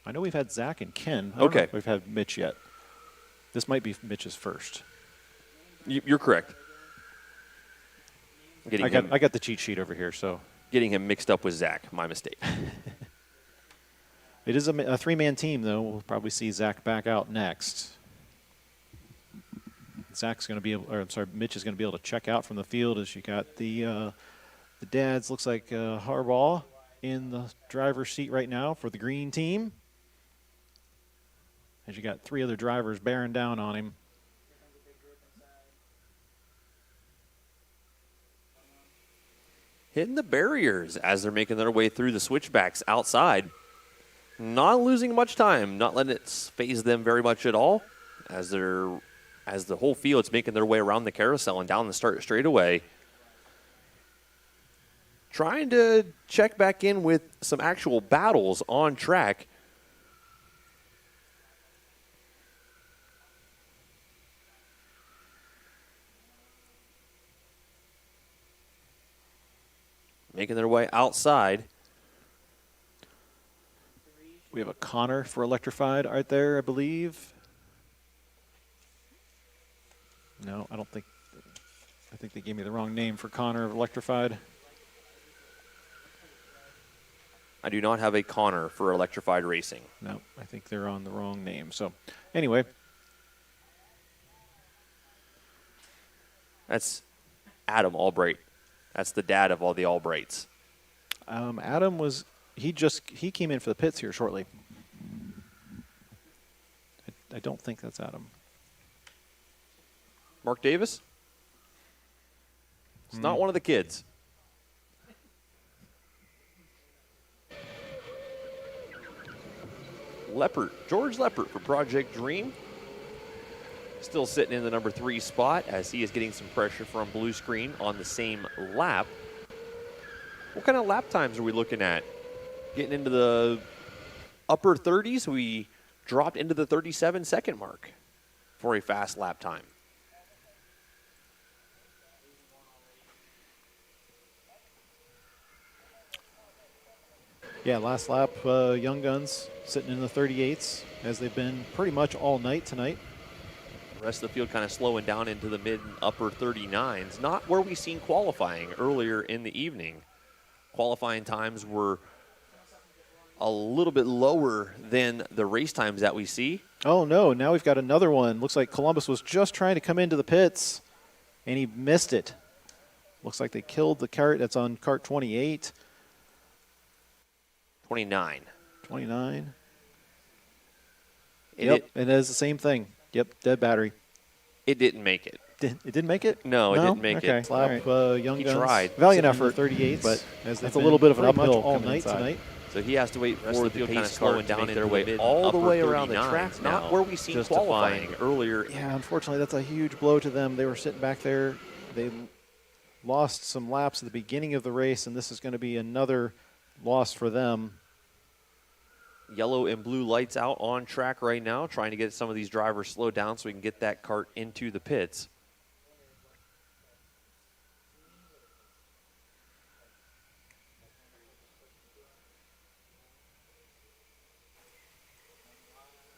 I know we've had Zach and Ken. I don't know if we've had Mitch yet. This might be Mitch's first. You're correct. I got the cheat sheet over here, so. Getting him mixed up with Zach, my mistake. It is a three-man team, though. We'll probably see Zach back out next. Zach's going to be able, or I'm sorry, Mitch is going to be able to check out from the field as you got the dads. Looks like Harbaugh in the driver's seat right now for the green team. As you got three other drivers bearing down on him. Hitting the barriers as they're making their way through the switchbacks outside. Not losing much time, not letting it phase them very much at all as the whole field's making their way around the carousel and down the start straightaway. Trying to check back in with some actual battles on track. Making their way outside. We have a Connor for electrified right there, I believe. No, I don't think. I think they gave me the wrong name for Connor of electrified. I do not have a Connor for electrified racing. No, I think they're on the wrong name. So, anyway. That's Adam Albright. That's the dad of all the Albrights. Adam was, he came in for the pits here shortly. I don't think that's Adam. Mark Davis? It's not one of the kids. George Leppert for Project Dream. Still sitting in the number 3 spot as he is getting some pressure from Blue Screen on the same lap. What kind of lap times are we looking at? Getting into the upper 30s. We dropped into the 37-second mark for a fast lap time. Yeah, last lap, Young Guns sitting in the 38s as they've been pretty much all night tonight. The rest of the field kind of slowing down into the mid and upper 39s. Not where we've seen qualifying earlier in the evening. Qualifying times were a little bit lower than the race times that we see. Oh, no. Now we've got another one. Looks like Columbus was just trying to come into the pits, and he missed it. Looks like they killed the kart. That's on kart 28. 29. 29. Yep, and it is the same thing. Yep, dead battery. It didn't make it. It didn't make it? No, it didn't make okay. it. Slap, Young he Guns. tried. Valiant effort. 38s, but that's a little bit of an uphill all night tonight. So he has to wait for the field kind of slowing down their way all the way around the track. Not where we seen qualifying earlier. Yeah, unfortunately, that's a huge blow to them. They were sitting back there. They lost some laps at the beginning of the race, and this is going to be another loss for them. Yellow and blue lights out on track right now, trying to get some of these drivers slowed down so we can get that kart into the pits.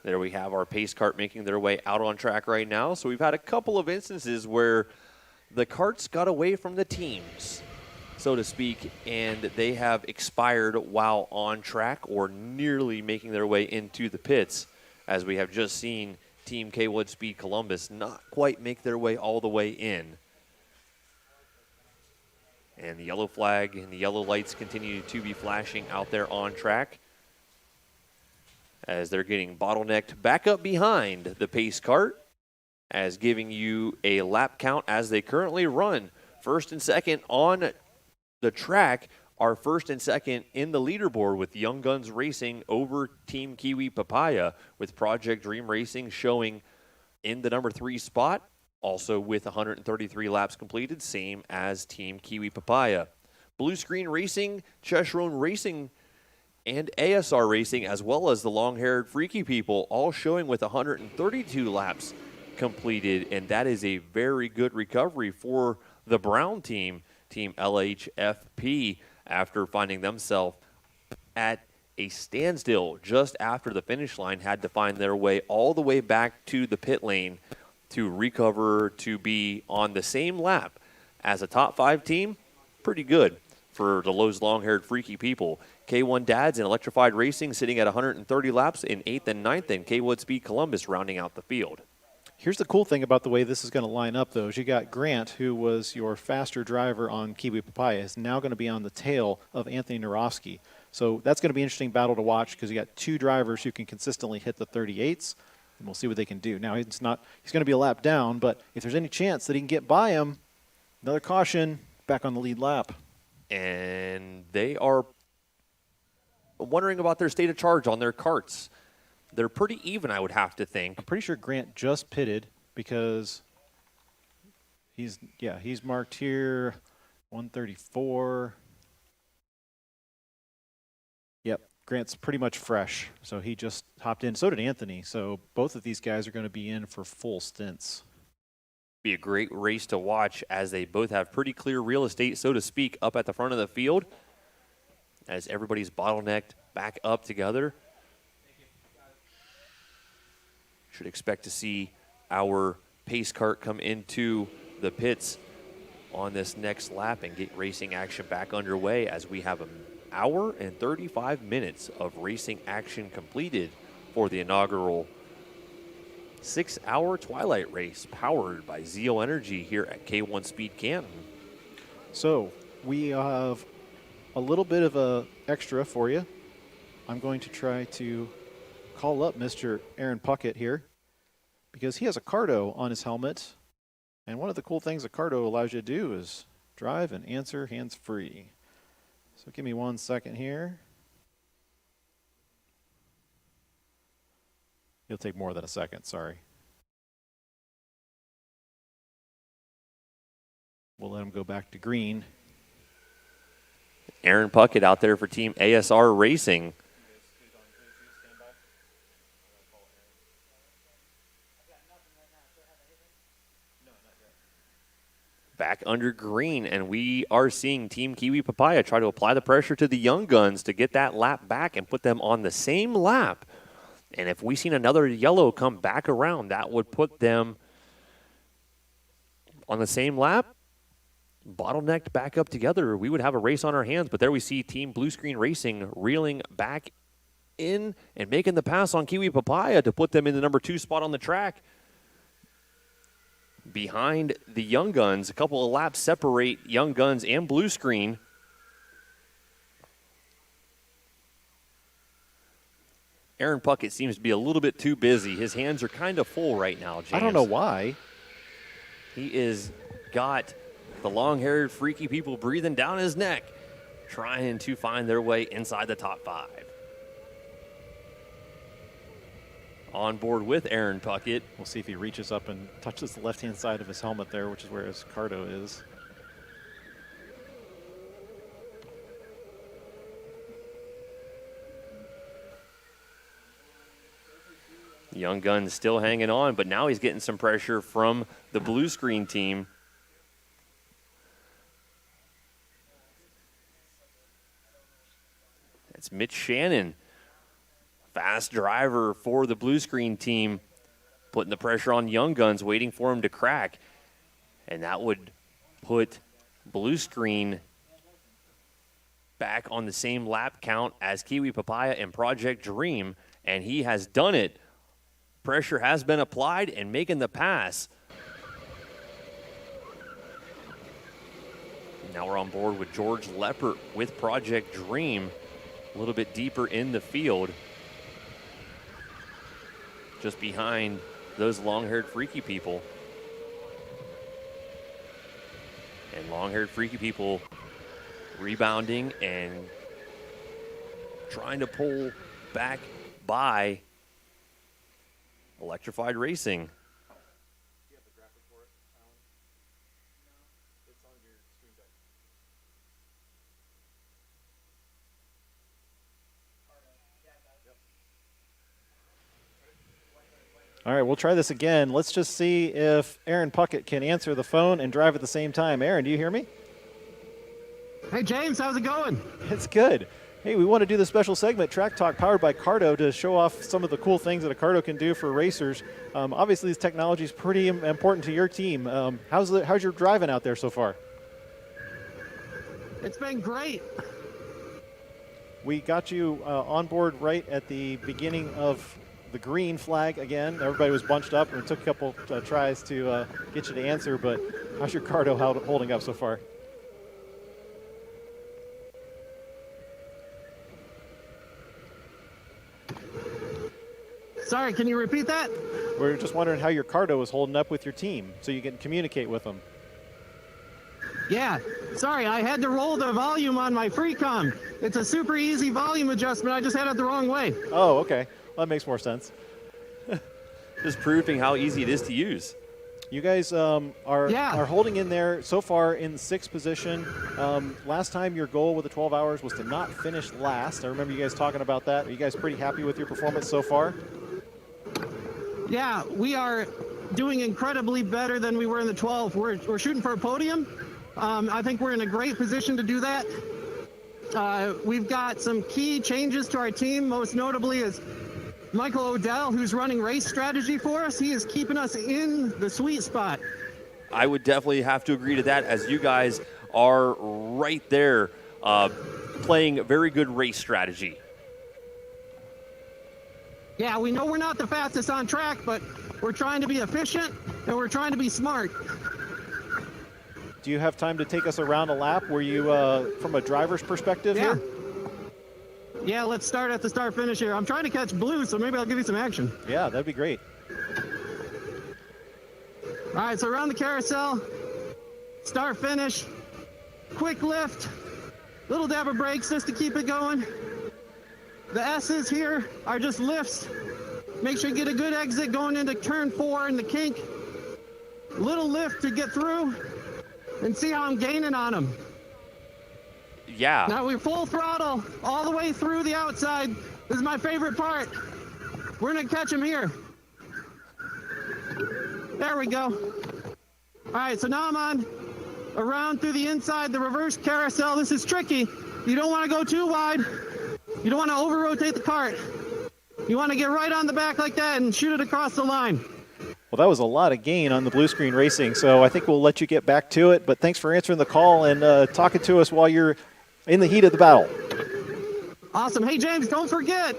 There we have our pace kart making their way out on track right now. So we've had a couple of instances where the karts got away from the teams, so to speak, and they have expired while on track or nearly making their way into the pits, as we have just seen Team K1 Speed Columbus not quite make their way all the way in. And the yellow flag and the yellow lights continue to be flashing out there on track. as they're getting bottlenecked back up behind the pace kart, as giving you a lap count as they currently run. First and second on the track are first and second in the leaderboard, with Young Guns Racing over Team Kiwi Papaya, with Project Dream Racing showing in the number 3 spot, also with 133 laps completed, same as Team Kiwi Papaya. Blue Screen Racing, Cheshrone Racing, and ASR Racing, as well as the long-haired Freaky People, all showing with 132 laps completed, and that is a very good recovery for the Brown team, Team LHFP, after finding themselves at a standstill just after the finish line, had to find their way all the way back to the pit lane to recover to be on the same lap as a top 5 team. Pretty good for the Lowe's long-haired Freaky People. K1 Dads and Electrified Racing sitting at 130 laps in 8th and 9th, and K-Wood Speed Columbus rounding out the field. Here's the cool thing about the way this is going to line up, though, is you got Grant, who was your faster driver on Kiwi Papaya, is now going to be on the tail of Anthony Narofsky. So that's going to be an interesting battle to watch, because you got 2 drivers who can consistently hit the 38s, and we'll see what they can do. Now, he's going to be a lap down, but if there's any chance that he can get by him, another caution, back on the lead lap. And they are wondering about their state of charge on their karts. They're pretty even, I would have to think. I'm pretty sure Grant just pitted because he's marked here 134. Yep, Grant's pretty much fresh, so he just hopped in. So did Anthony. So both of these guys are going to be in for full stints. Be a great race to watch, as they both have pretty clear real estate, so to speak, up at the front of the field, as everybody's bottlenecked back up together. Should expect to see our pace kart come into the pits on this next lap and get racing action back underway, as we have an hour and 35 minutes of racing action completed for the inaugural 6-hour twilight race powered by Zeal Energy here at K1 Speed Canton. So we have a little bit of a extra for you. I'm going to try to call up Mr. Arin Puckett here, because he has a Cardo on his helmet. And one of the cool things a Cardo allows you to do is drive and answer hands-free. So give me 1 second here. It'll take more than a second, sorry. We'll let him go back to green. Arin Puckett out there for Team ASR Racing. Back under green, and we are seeing Team Kiwi Papaya try to apply the pressure to the Young Guns to get that lap back and put them on the same lap. And if we seen another yellow come back around, that would put them on the same lap, bottlenecked back up together. We would have a race on our hands, but there we see Team Blue Screen Racing reeling back in and making the pass on Kiwi Papaya to put them in the number 2 spot on the track. Behind the Young Guns, a couple of laps separate Young Guns and Blue Screen. Arin Puckett seems to be a little bit too busy. His hands are kind of full right now, James. I don't know why. He is got the long-haired Freaky People breathing down his neck, trying to find their way inside the top 5. On board with Arin Puckett. We'll see if he reaches up and touches the left-hand side of his helmet there, which is where his Cardo is. Young Guns still hanging on, but now he's getting some pressure from the Blue Screen team. It's Mitch Shannon, fast driver for the Blue Screen team, putting the pressure on Young Guns, waiting for him to crack. And that would put Blue Screen back on the same lap count as Kiwi Papaya and Project Dream, and he has done it. Pressure has been applied and making the pass. Now we're on board with George Leppert with Project Dream, a little bit deeper in the field. just behind those long-haired freaky people. And long-haired freaky people rebounding and trying to pull back by Electrified Racing. All right, we'll try this again. Let's just see if Arin Puckett can answer the phone and drive at the same time. Arin, do you hear me? Hey, James, how's it going? It's good. Hey, we want to do the special segment, Track Talk, powered by Cardo, to show off some of the cool things that a Cardo can do for racers. Obviously, this technology is pretty important to your team. How's your driving out there so far? It's been great. We got you on board right at the beginning of the green flag again. Everybody was bunched up, and it took a couple tries to get you to answer, but how's your Cardo holding up so far? Sorry, can you repeat that? We're just wondering how your Cardo is holding up with your team so you can communicate with them. Yeah, sorry, I had to roll the volume on my Freecom. It's a super easy volume adjustment. I just had it the wrong way. Oh, okay. Well, that makes more sense. Just proving how easy it is to use. You guys are holding in there so far in 6th position. Last time your goal with the 12 hours was to not finish last. I remember you guys talking about that. Are you guys pretty happy with your performance so far? Yeah, we are doing incredibly better than we were in the 12. We're shooting for a podium. I think we're in a great position to do that. We've got some key changes to our team, most notably is Michael Odell, who's running race strategy for us. He is keeping us in the sweet spot. I would definitely have to agree to that, as you guys are right there playing very good race strategy. Yeah, we know we're not the fastest on track, but we're trying to be efficient and we're trying to be smart. Do you have time to take us around a lap? Were you, from a driver's perspective here? Yeah, let's start at the start finish here. I'm trying to catch blue, so maybe I'll give you some action. Yeah, that'd be great. All right, so around the carousel, start finish, quick lift, little dab of brakes just to keep it going. The S's here are just lifts. Make sure you get a good exit going into turn 4 in the kink. Little lift to get through and see how I'm gaining on them. Yeah. Now we're full throttle all the way through the outside. This is my favorite part. We're gonna catch him here. There we go. All right, so now I'm on around through the inside, the reverse carousel. This is tricky. You don't want to go too wide. You don't want to over-rotate the cart. You want to get right on the back like that and shoot it across the line. Well, that was a lot of gain on the blue screen racing, so I think we'll let you get back to it. But thanks for answering the call and talking to us while you're in the heat of the battle. Awesome. Hey, James, don't forget,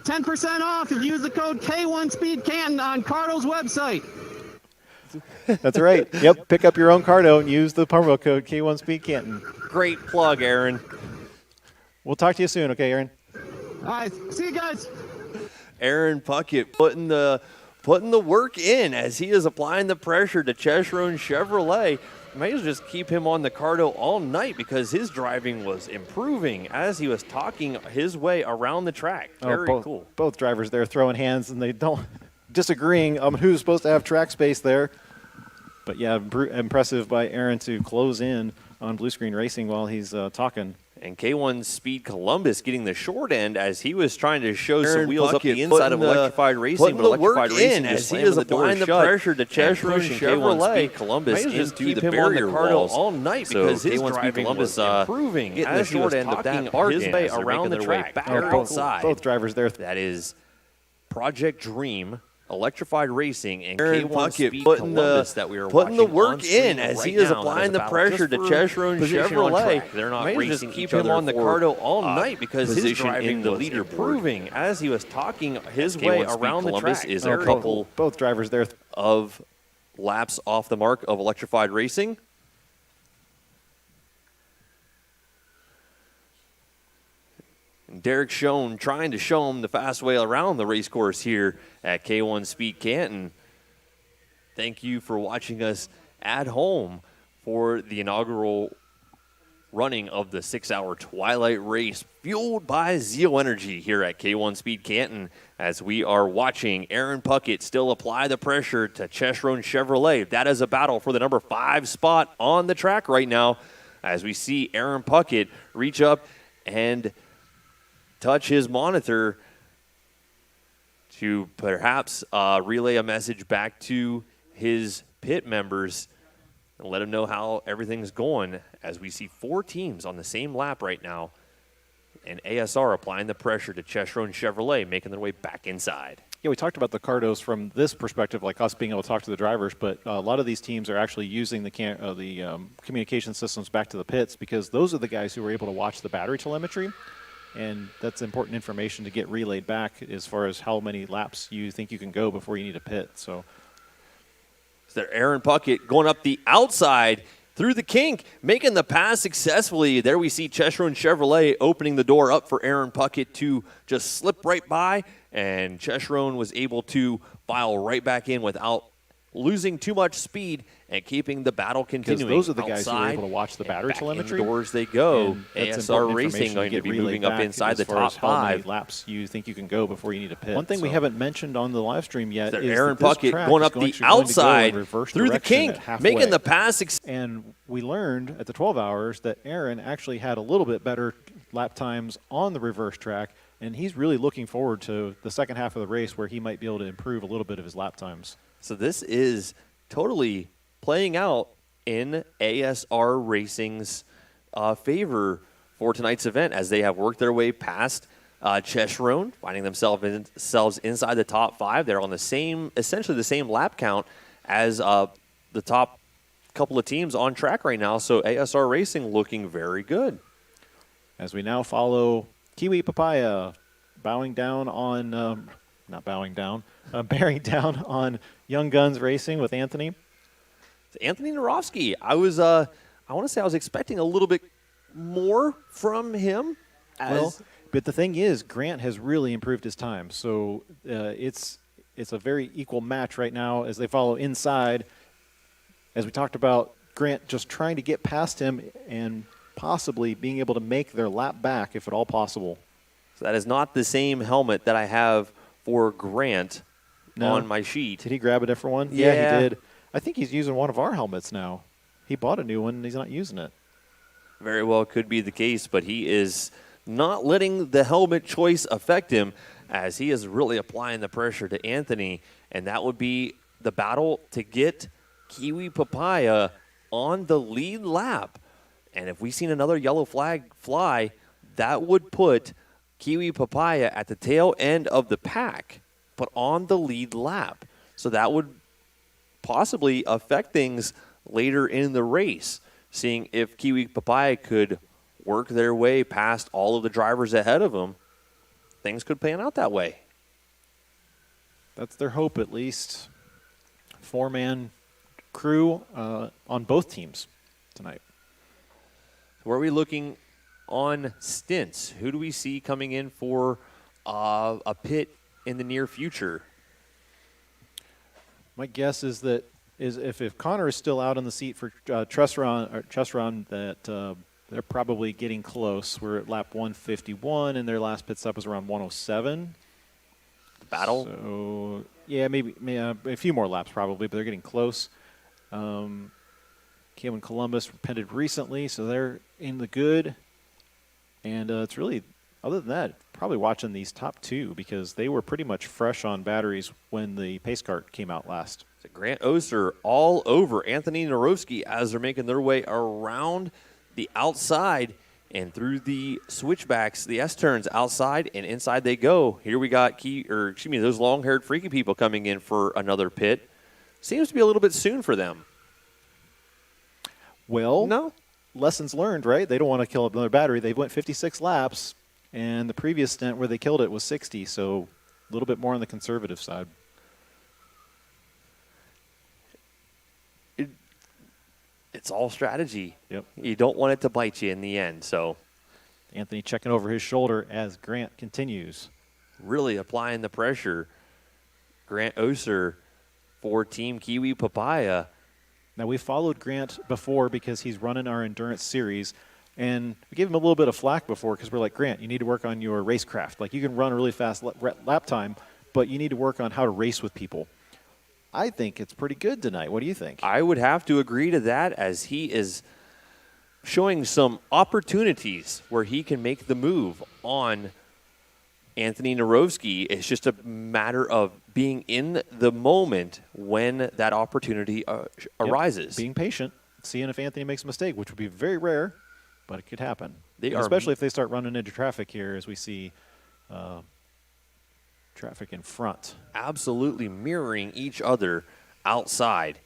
10% off if you use the code K1SpeedCanton on Cardo's website. That's right. Yep, pick up your own Cardo and use the promo code K1SpeedCanton. Great plug, Arin. We'll talk to you soon, okay, Arin? All right, see you guys. Arin Puckett putting the work in as he is applying the pressure to Chesron Chevrolet. May as well just keep him on the Cardo all night because his driving was improving as he was talking his way around the track. Very cool. Both drivers there throwing hands, and they don't disagreeing on who's supposed to have track space there. But yeah, impressive by Arin to close in on blue screen racing while he's talking. And K1 Speed Columbus getting the short end as he was trying to show Arin some wheels up Puckett the inside of Electrified Racing. But Electrified Racing as he is applying the pressure to Chesron Chevrolet. Columbus into the barrier walls all night because his driving was improving as he was talking his way around the track back outside. Both drivers there. That is Project Dream, Electrified Racing, and Arin K1 Puckett Speed Columbus that we are putting watching the work on screen in as right he is now. applying the That is pressure to Chesron Chevrolet. They're not May as well racing just keep each him other on the for, Cardo all night because his position driving in the was leaderboard. improving as he was talking his way around the track. Is a couple both drivers there of laps off the mark of Electrified Racing. And Derek Schoen trying to show him the fast way around the race course here at K1 Speed Canton. Thank you for watching us at home for the inaugural running of the 6-hour Twilight Race, fueled by Zeal Energy here at K1 Speed Canton, as we are watching Arin Puckett still apply the pressure to Chesron Chevrolet. That is a battle for the number 5 spot on the track right now, as we see Arin Puckett reach up and touch his monitor to perhaps relay a message back to his pit members and let them know how everything's going, as we see 4 teams on the same lap right now, and ASR applying the pressure to Chesron Chevrolet, making their way back inside. Yeah, we talked about the Cardos from this perspective, like us being able to talk to the drivers, but a lot of these teams are actually using the communication systems back to the pits, because those are the guys who were able to watch the battery telemetry, and that's important information to get relayed back as far as how many laps you think you can go before you need a pit. So there, Arin Puckett going up the outside through the kink, making the pass successfully. There we see Chesron Chevrolet opening the door up for Arin Puckett to just slip right by, and Chesron was able to file right back in without losing too much speed and keeping the battle continuing. Because those are the guys who are able to watch the battery telemetry. Indoors they go. ASR Racing going to be moving up inside the top 5. How many laps you think you can go before you need a pit. One thing we haven't mentioned on the live stream yet is Arin Puckett going up the outside through the kink, making the pass. And we learned at the 12 hours that Arin actually had a little bit better lap times on the reverse track, and he's really looking forward to the second half of the race where he might be able to improve a little bit of his lap times. So this is totally playing out in ASR Racing's favor for tonight's event, as they have worked their way past Chesron, finding themselves inside the top 5. They're on the same, essentially the same lap count as the top couple of teams on track right now. So ASR Racing looking very good. As we now follow Kiwi Papaya bowing down on, not bowing down, bearing down on Young Guns Racing with Anthony. Anthony Narovsky, I want to say I was expecting a little bit more from him. But the thing is, Grant has really improved his time. So it's a very equal match right now as they follow inside. As we talked about, Grant just trying to get past him and possibly being able to make their lap back, if at all possible. So that is not the same helmet that I have for Grant on my sheet. Did he grab a different one? Yeah, he did. I think he's using one of our helmets now. He bought a new one, and he's not using it. Very well could be the case, but he is not letting the helmet choice affect him, as he is really applying the pressure to Anthony, and that would be the battle to get Kiwi Papaya on the lead lap. And if we've seen another yellow flag fly, that would put Kiwi Papaya at the tail end of the pack, but on the lead lap. So that would possibly affect things later in the race, seeing if Kiwi Papaya could work their way past all of the drivers ahead of them. Things could pan out that way. That's their hope, at least. 4-man crew on both teams tonight. Where are we looking on stints? Who do we see coming in for a pit in the near future? My guess is that if Connor is still out on the seat for Chesron, that they're probably getting close. We're at lap 151, and their last pit stop was around 107. Battle? So, yeah, maybe a few more laps probably, but they're getting close. K1 Columbus repented recently, so they're in the good. And it's really, other than that, probably watching these top 2 because they were pretty much fresh on batteries when the pace kart came out last. So Grant Oster all over Anthony Narovsky as they're making their way around the outside and through the switchbacks, the S-turns outside and inside they go. Here we got those long-haired freaky people coming in for another pit. Seems to be a little bit soon for them. Well, no. Lessons learned, right? They don't want to kill another battery. They went 56 laps, and the previous stint where they killed it was 60, so a little bit more on the conservative side. It's all strategy. Yep. You don't want it to bite you in the end. So Anthony checking over his shoulder as Grant continues. Really applying the pressure. Grant Oser for Team Kiwi Papaya. Now, we followed Grant before because he's running our endurance series, and we gave him a little bit of flack before because we're like, Grant, you need to work on your racecraft. Like, you can run really fast lap time, but you need to work on how to race with people. I think it's pretty good tonight. What do you think? I would have to agree to that, as he is showing some opportunities where he can make the move on Anthony Narovsky. It's just a matter of being in the moment when that opportunity arises. Being patient, seeing if Anthony makes a mistake, which would be very rare, but it could happen. They especially if they start running into traffic here, as we see traffic in front. Absolutely mirroring each other outside.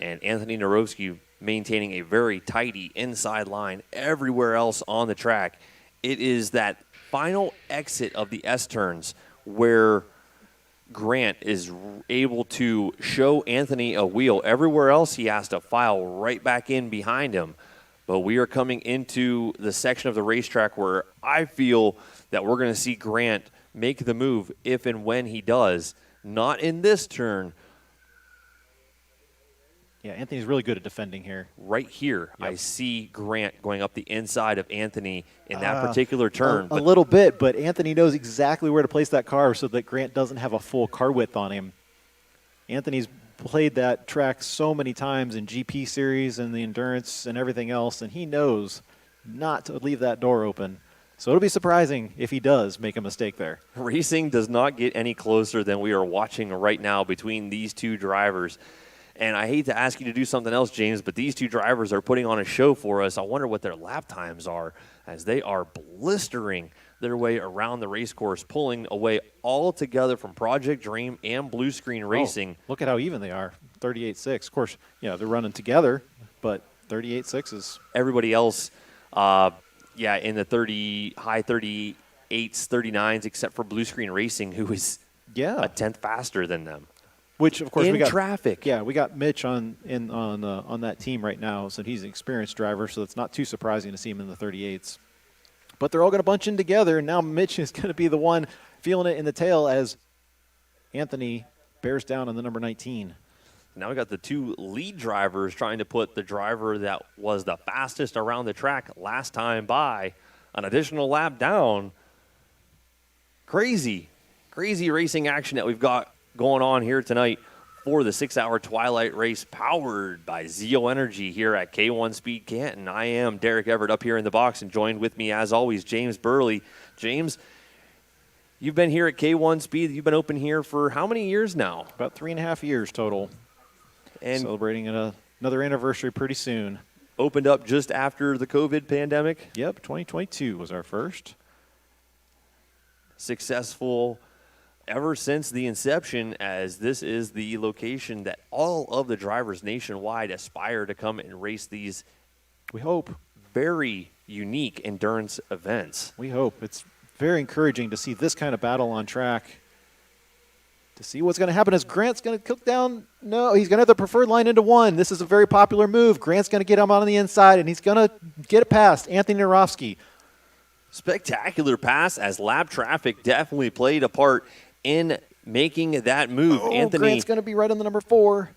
And Anthony Narovsky maintaining a very tidy inside line everywhere else on the track. It is that final exit of the S-turns where Grant is able to show Anthony a wheel. Everywhere else he has to file right back in behind him. But we are coming into the section of the racetrack where I feel that we're going to see Grant make the move if and when he does. Not in this turn. Yeah, Anthony's really good at defending here. Right here, yep. I see Grant going up the inside of Anthony in that particular turn. A little bit, but Anthony knows exactly where to place that car so that Grant doesn't have a full car width on him. Anthony's played that track so many times in GP series and the endurance and everything else, and he knows not to leave that door open. So it'll be surprising if he does make a mistake there. Racing does not get any closer than we are watching right now between these two drivers. And I hate to ask you to do something else, James, but these two drivers are putting on a show for us. I wonder what their lap times are, as they are blistering their way around the race course, pulling away all together from Project Dream and Blue Screen Racing. Look at how even they are, 38.6. Of course, they're running together, but 38.6 is... Everybody else, in the high 38s, 39s, except for Blue Screen Racing, who is a tenth faster than them. Which, of course, in we got traffic. Yeah, we got Mitch on that team right now, so he's an experienced driver, so it's not too surprising to see him in the 38s. But they're all going to bunch in together, and now Mitch is going to be the one feeling it in the tail as Anthony bears down on the number 19. Now we got the two lead drivers trying to put the driver that was the fastest around the track last time by an additional lap down. Crazy racing action that we've got going on here tonight for the 6-hour twilight race powered by Zeal Energy here at K1 Speed Canton. I am Derek Everett up here in the box, and joined with me as always, James Burley. James, you've been here at K1 Speed. You've been open here for how many years now? About 3.5 years total. And celebrating another anniversary pretty soon. Opened up just after the COVID pandemic? Yep, 2022 was our first. Successful ever since the inception, as this is the location that all of the drivers nationwide aspire to come and race these, we hope, very unique endurance events. We hope. It's very encouraging to see this kind of battle on track, to see what's going to happen as Grant's going to cook down. No, he's going to have the preferred line into one. This is a very popular move. Grant's going to get him on the inside, and he's going to get it past Anthony Narovsky. Spectacular pass, as lap traffic definitely played a part in making that move. Anthony, Grant's going to be right on the number 4.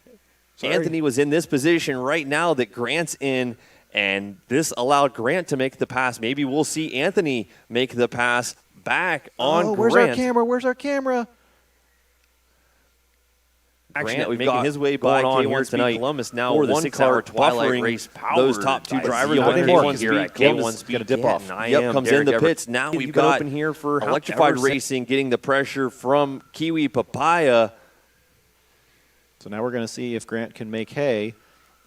Sorry. Anthony was in this position right now that Grant's in, and this allowed Grant to make the pass. Maybe we'll see Anthony make the pass back on Grant. Where's our camera? Where's our camera? Action that we've making his way by K1 Speed Columbus now for the 6-hour twilight race. Those top two drivers on K1 here at K1 Speed dip off. Yep, comes in the pits. Now we've got open here for Electrified Racing getting the pressure from Kiwi Papaya. So now we're going to see if Grant can make hay.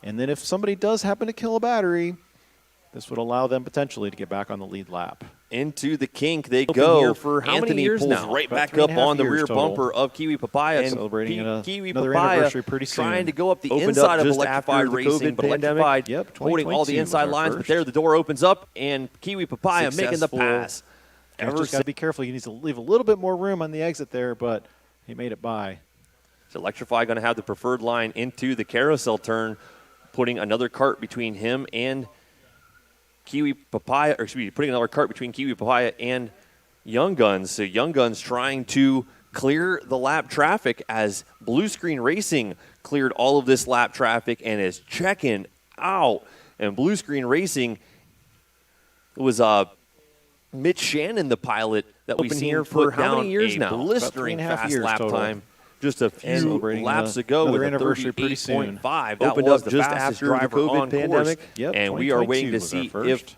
And then if somebody does happen to kill a battery, this would allow them potentially to get back on the lead lap. Into the kink they go. Here for how Anthony many years pulls now? right About back up on the rear total. bumper of Kiwi Papaya. And celebrating Kiwi another Papaya anniversary pretty soon. trying to go up the Opened inside up of just Electrified after the Racing, COVID but pandemic. Electrified Yep, holding all the 2022 inside was our lines, first. but there the door opens up, and Kiwi Papaya making the pass. Just got to be careful. He needs to leave a little bit more room on the exit there, but he made it by. So Electrify going to have the preferred line into the carousel turn, putting another kart between him and Kiwi Papaya, or excuse me, putting another kart between Kiwi Papaya and Young Guns. So Young Guns trying to clear the lap traffic as Blue Screen Racing cleared all of this lap traffic and is checking out. And Blue Screen Racing was Mitch Shannon, the pilot that we've seen here for how many years now? Blistering fast lap time. Just a few laps ago with a 38.5. That opened up just after the COVID pandemic. Yep, and we are waiting to see if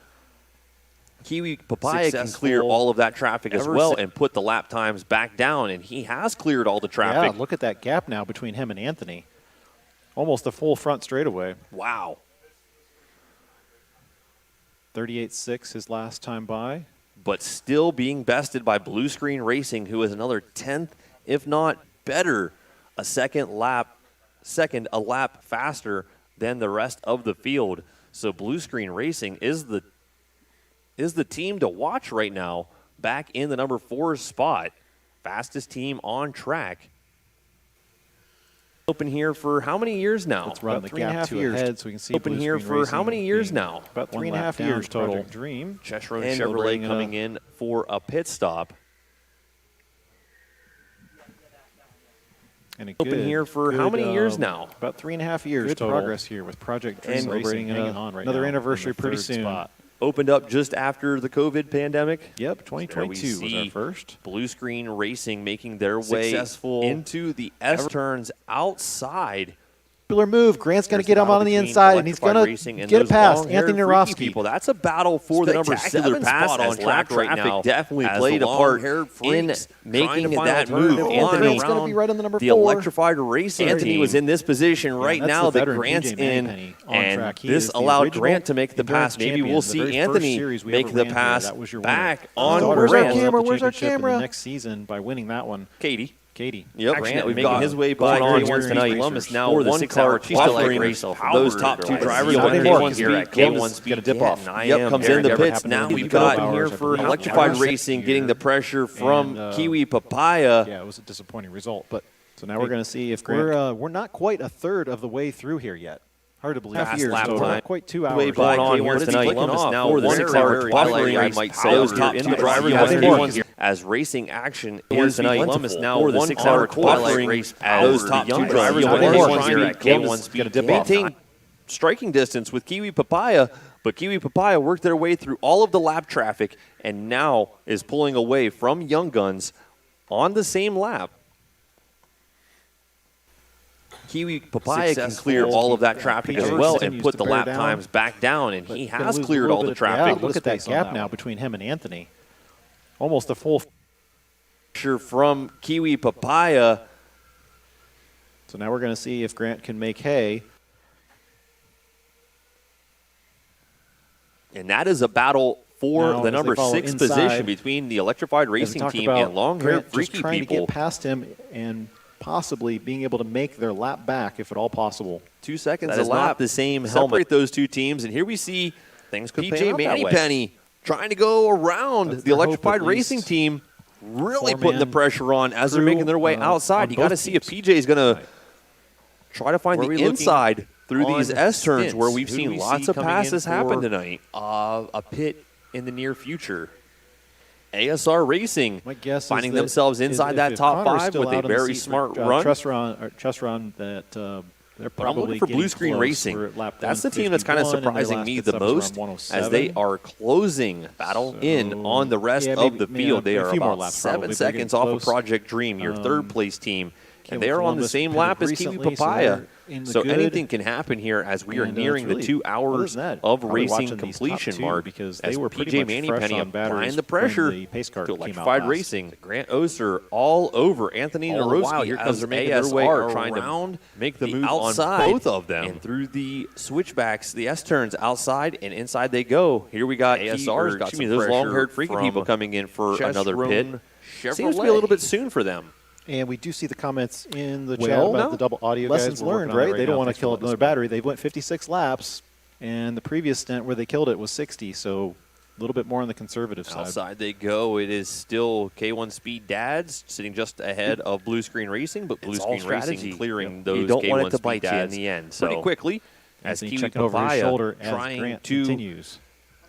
Kiwi Papaya can clear all of that traffic as well and put the lap times back down. And he has cleared all the traffic. Yeah, look at that gap now between him and Anthony. Almost a full front straightaway. Wow. 38.6 his last time by. But still being bested by Blue Screen Racing, who is another 10th, if not better, a lap faster than the rest of the field. So Blue Screen Racing is the team to watch right now, back in the number 4 spot. Fastest team on track. Open here for how many years now? Let's run the gap to ahead so we can see. Open here for how many years now? About 3.5 years total. Dream. Cheshire Chevrolet coming in for a pit stop. And open here for how many years now? About 3.5 years good total. Progress here with Project Dream Racing hanging on right another now. Anniversary pretty soon. Spot. Opened up just after the COVID pandemic. Yep, 2022 was our first. Blue Screen Racing making their way into the S-turns outside. Move. Grant's going to get him on the inside, and he's going to get it past Anthony Narofsky. That's a battle for the number 7 spot on track right now. Definitely played a part in making that move. Anthony's going to be right on the number 4. The electrified racing Anthony was in this position right now that Grant's in, and this allowed Grant to make the pass. Maybe we'll see Anthony make the pass back on Grant. Where's our camera? Where's our camera? Next season by winning that one. Katy. Yep, Grant making his way by K1 tonight. Columbus now for the 6-hour offering race. Those top 2 drivers on K1 Speed. K1 Speed get a dip off. Yep, comes in the pits. Now we've got here for electrified racing, getting the pressure from Kiwi Papaya. Yeah, it was a disappointing result, but so now we're going to see if Grant. We're not quite a third of the way through here yet. Hard to believe. Half years total. Not quite 2 hours. Way by on here tonight. Columbus now for the 6-hour offering. I might say those top 2 drivers on K1 as racing action here tonight. Columbus now for the 6-hour qualifying race as those top 2 drivers on K1 Speed maintain striking distance with Kiwi Papaya, but Kiwi Papaya worked their way through all of the lap traffic and now is pulling away from Young Guns on the same lap. Kiwi Papaya can clear all of that traffic as well and put the lap times back down, and he has cleared all the traffic. Look at that gap now between him and Anthony. Almost a full pressure from Kiwi Papaya. So now we're going to see if Grant can make hay. And that is a battle for the number 6 position between the electrified racing team and long-haired freaky trying people. To get past him and possibly being able to make their lap back, if at all possible. 2 seconds a lap. Not the same helmet. Separate those 2 teams, and here we see things could PJ Mannypenny trying to go around the electrified racing team, really putting the pressure on as they're making their way outside. You got to see if PJ is going to try to find the inside through these S-turns where we've seen lots of passes happen tonight. A pit in the near future. ASR Racing finding themselves inside that top 5 with a very smart run. Trust run that they're probably for Blue Screen Racing. That's the team that's kind of surprising me the most, as they are closing battle in on the rest of the field. They are about 7 seconds off of Project Dream, your third-place team. And they are on the same lap as Kiwi Papaya. So anything can happen here as we are nearing the 2 hours of racing completion mark, because they were PJ Mannypenny applying the pressure to electrified racing. Grant Oster all over Anthony Narofsky. Here comes ASR trying to make the move outside on both of them. And through the switchbacks, the S-turns outside and inside they go. Here we got ASR's got some those long-haired freaky people coming in for another pit. Seems to be a little bit soon for them. And we do see the comments in the chat about the double audio lessons learned, right? They don't want to kill another battery. They went 56 laps, and the previous stint where they killed it was 60, so a little bit more on the conservative side. Outside they go. It is still K1 Speed Dads sitting just ahead of Blue Screen Racing, but Blue Screen Racing clearing those K1 Speed Dads in the end. So pretty quickly, as Kiwi Papaya trying to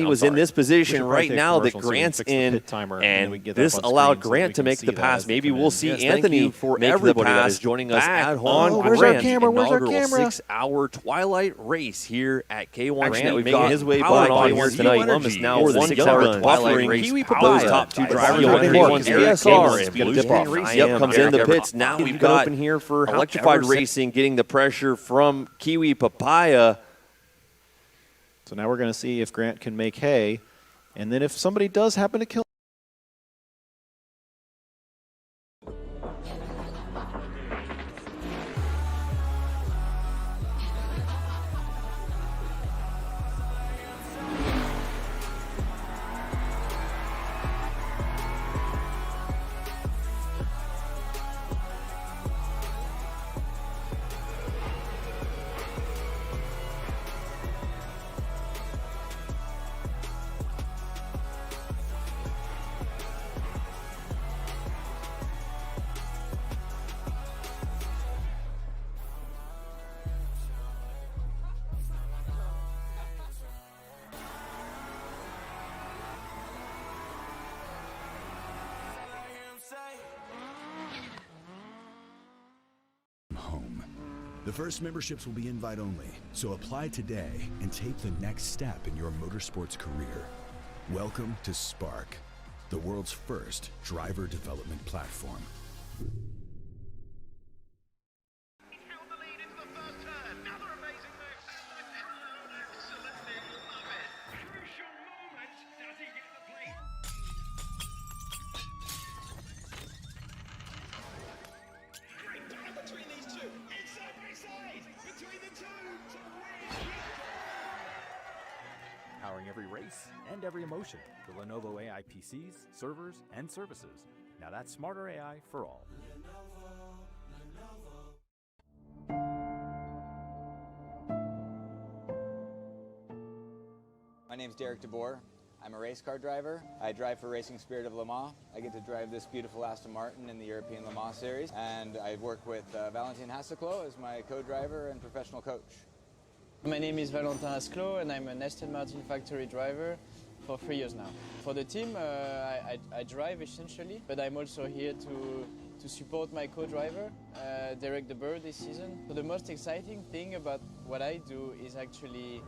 Anthony was in this position right now that Grant's in, and this allowed Grant to make the pass. Maybe we'll see Anthony make the pass, joining us at home on Grant's inaugural 6-hour Twilight race here at K1. Grant making his way by on here tonight. Columbus now for the 6-hour Twilight race. Those top two drivers are Yep, comes in the pits. Now we've got open here for Electrified Racing getting the pressure from Kiwi Papaya. So now we're going to see if Grant can make hay. And then if somebody does happen to kill The first memberships will be invite only, so apply today and take the next step in your motorsports career. Welcome to Spark, the world's first driver development platform. Powering every race and every emotion. The Lenovo AI PCs, servers, and services. Now that's smarter AI for all. My name's Derek DeBoer. I'm a race car driver. I drive for Racing Spirit of Le Mans. I get to drive this beautiful Aston Martin in the European Le Mans Series. And I work with Valentin Hasseclo as my co-driver and professional coach. My name is Valentin Hasseclo and I'm an Aston Martin factory driver for 3 years now. For the team, I drive essentially, but I'm also here to support my co-driver, Derek DeBoer, this season. So the most exciting thing about what I do is actually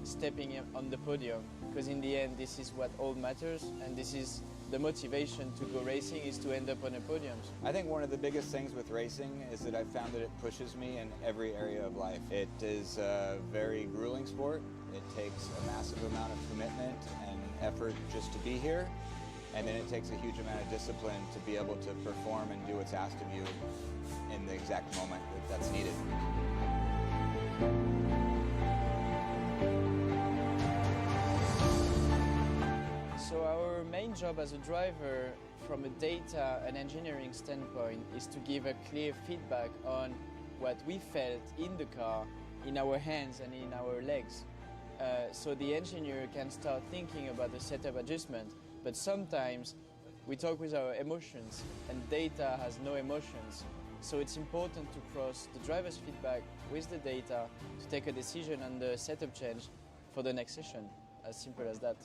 stepping on the podium, because in the end this is what all matters, and this is the motivation to go racing, is to end up on a podium. I think one of the biggest things with racing is that I've found that it pushes me in every area of life. It is a very grueling sport. It takes a massive amount of commitment and effort just to be here, and then it takes a huge amount of discipline to be able to perform and do what's asked of you in the exact moment that's needed. So our main job as a driver from a data and engineering standpoint is to give a clear feedback on what we felt in the car, in our hands and in our legs. So the engineer can start thinking about the setup adjustment, but sometimes we talk with our emotions and data has no emotions. So it's important to cross the driver's feedback with the data to take a decision on the setup change for the next session. As simple as that.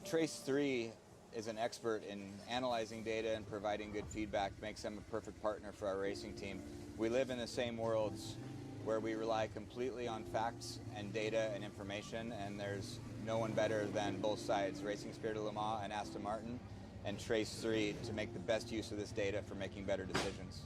Trace 3 is an expert in analyzing data and providing good feedback, makes them a perfect partner for our racing team. We live in the same worlds where we rely completely on facts and data and information, and there's no one better than both sides, Racing Spirit of Le Mans and Aston Martin, and Trace 3 to make the best use of this data for making better decisions.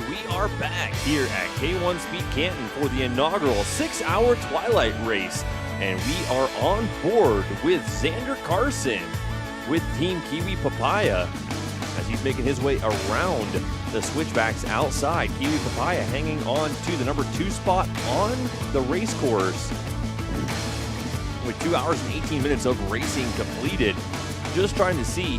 we are back here at K1 Speed Canton for the inaugural 6-hour Twilight Race. And we are on board with Xander Carson with Team Kiwi Papaya as he's making his way around the switchbacks outside. Kiwi Papaya hanging on to the number 2 spot on the race course with 2 hours and 18 minutes of racing completed. Just trying to see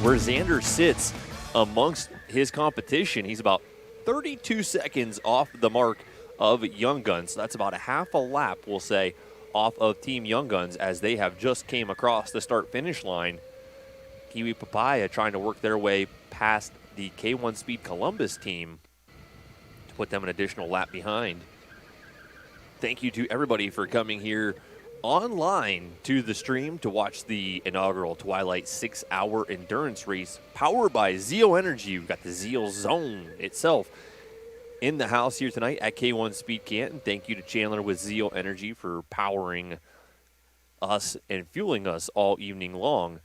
where Xander sits amongst his competition. He's about 32 seconds off the mark of Young Guns. So that's about a half a lap, we'll say, off of Team Young Guns as they have just came across the start-finish line. Kiwi Papaya trying to work their way past the K1 Speed Columbus team to put them an additional lap behind. Thank you to everybody for coming here online to the stream to watch the inaugural Twilight 6-hour endurance race powered by Zeal Energy. We've got the Zeal Zone itself in the house here tonight at K1 Speed Canton. Thank you to Chandler with Zeal Energy for powering us and fueling us all evening long.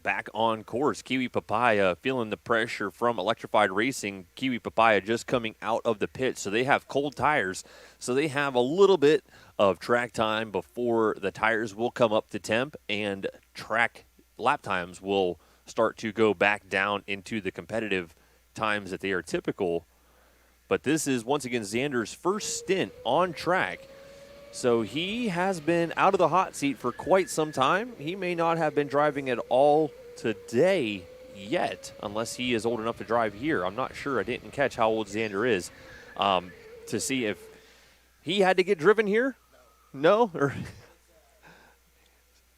Back on course, Kiwi Papaya feeling the pressure from Electrified Racing. Kiwi Papaya just coming out of the pit, so they have cold tires, so they have a little bit of track time before the tires will come up to temp and track lap times will start to go back down into the competitive times that they are typical. But this is once again Xander's first stint on track, so he has been out of the hot seat for quite some time. He may not have been driving at all today yet, unless he is old enough to drive here. I'm not sure. I didn't catch how old Xander is to see if he had to get driven here. No?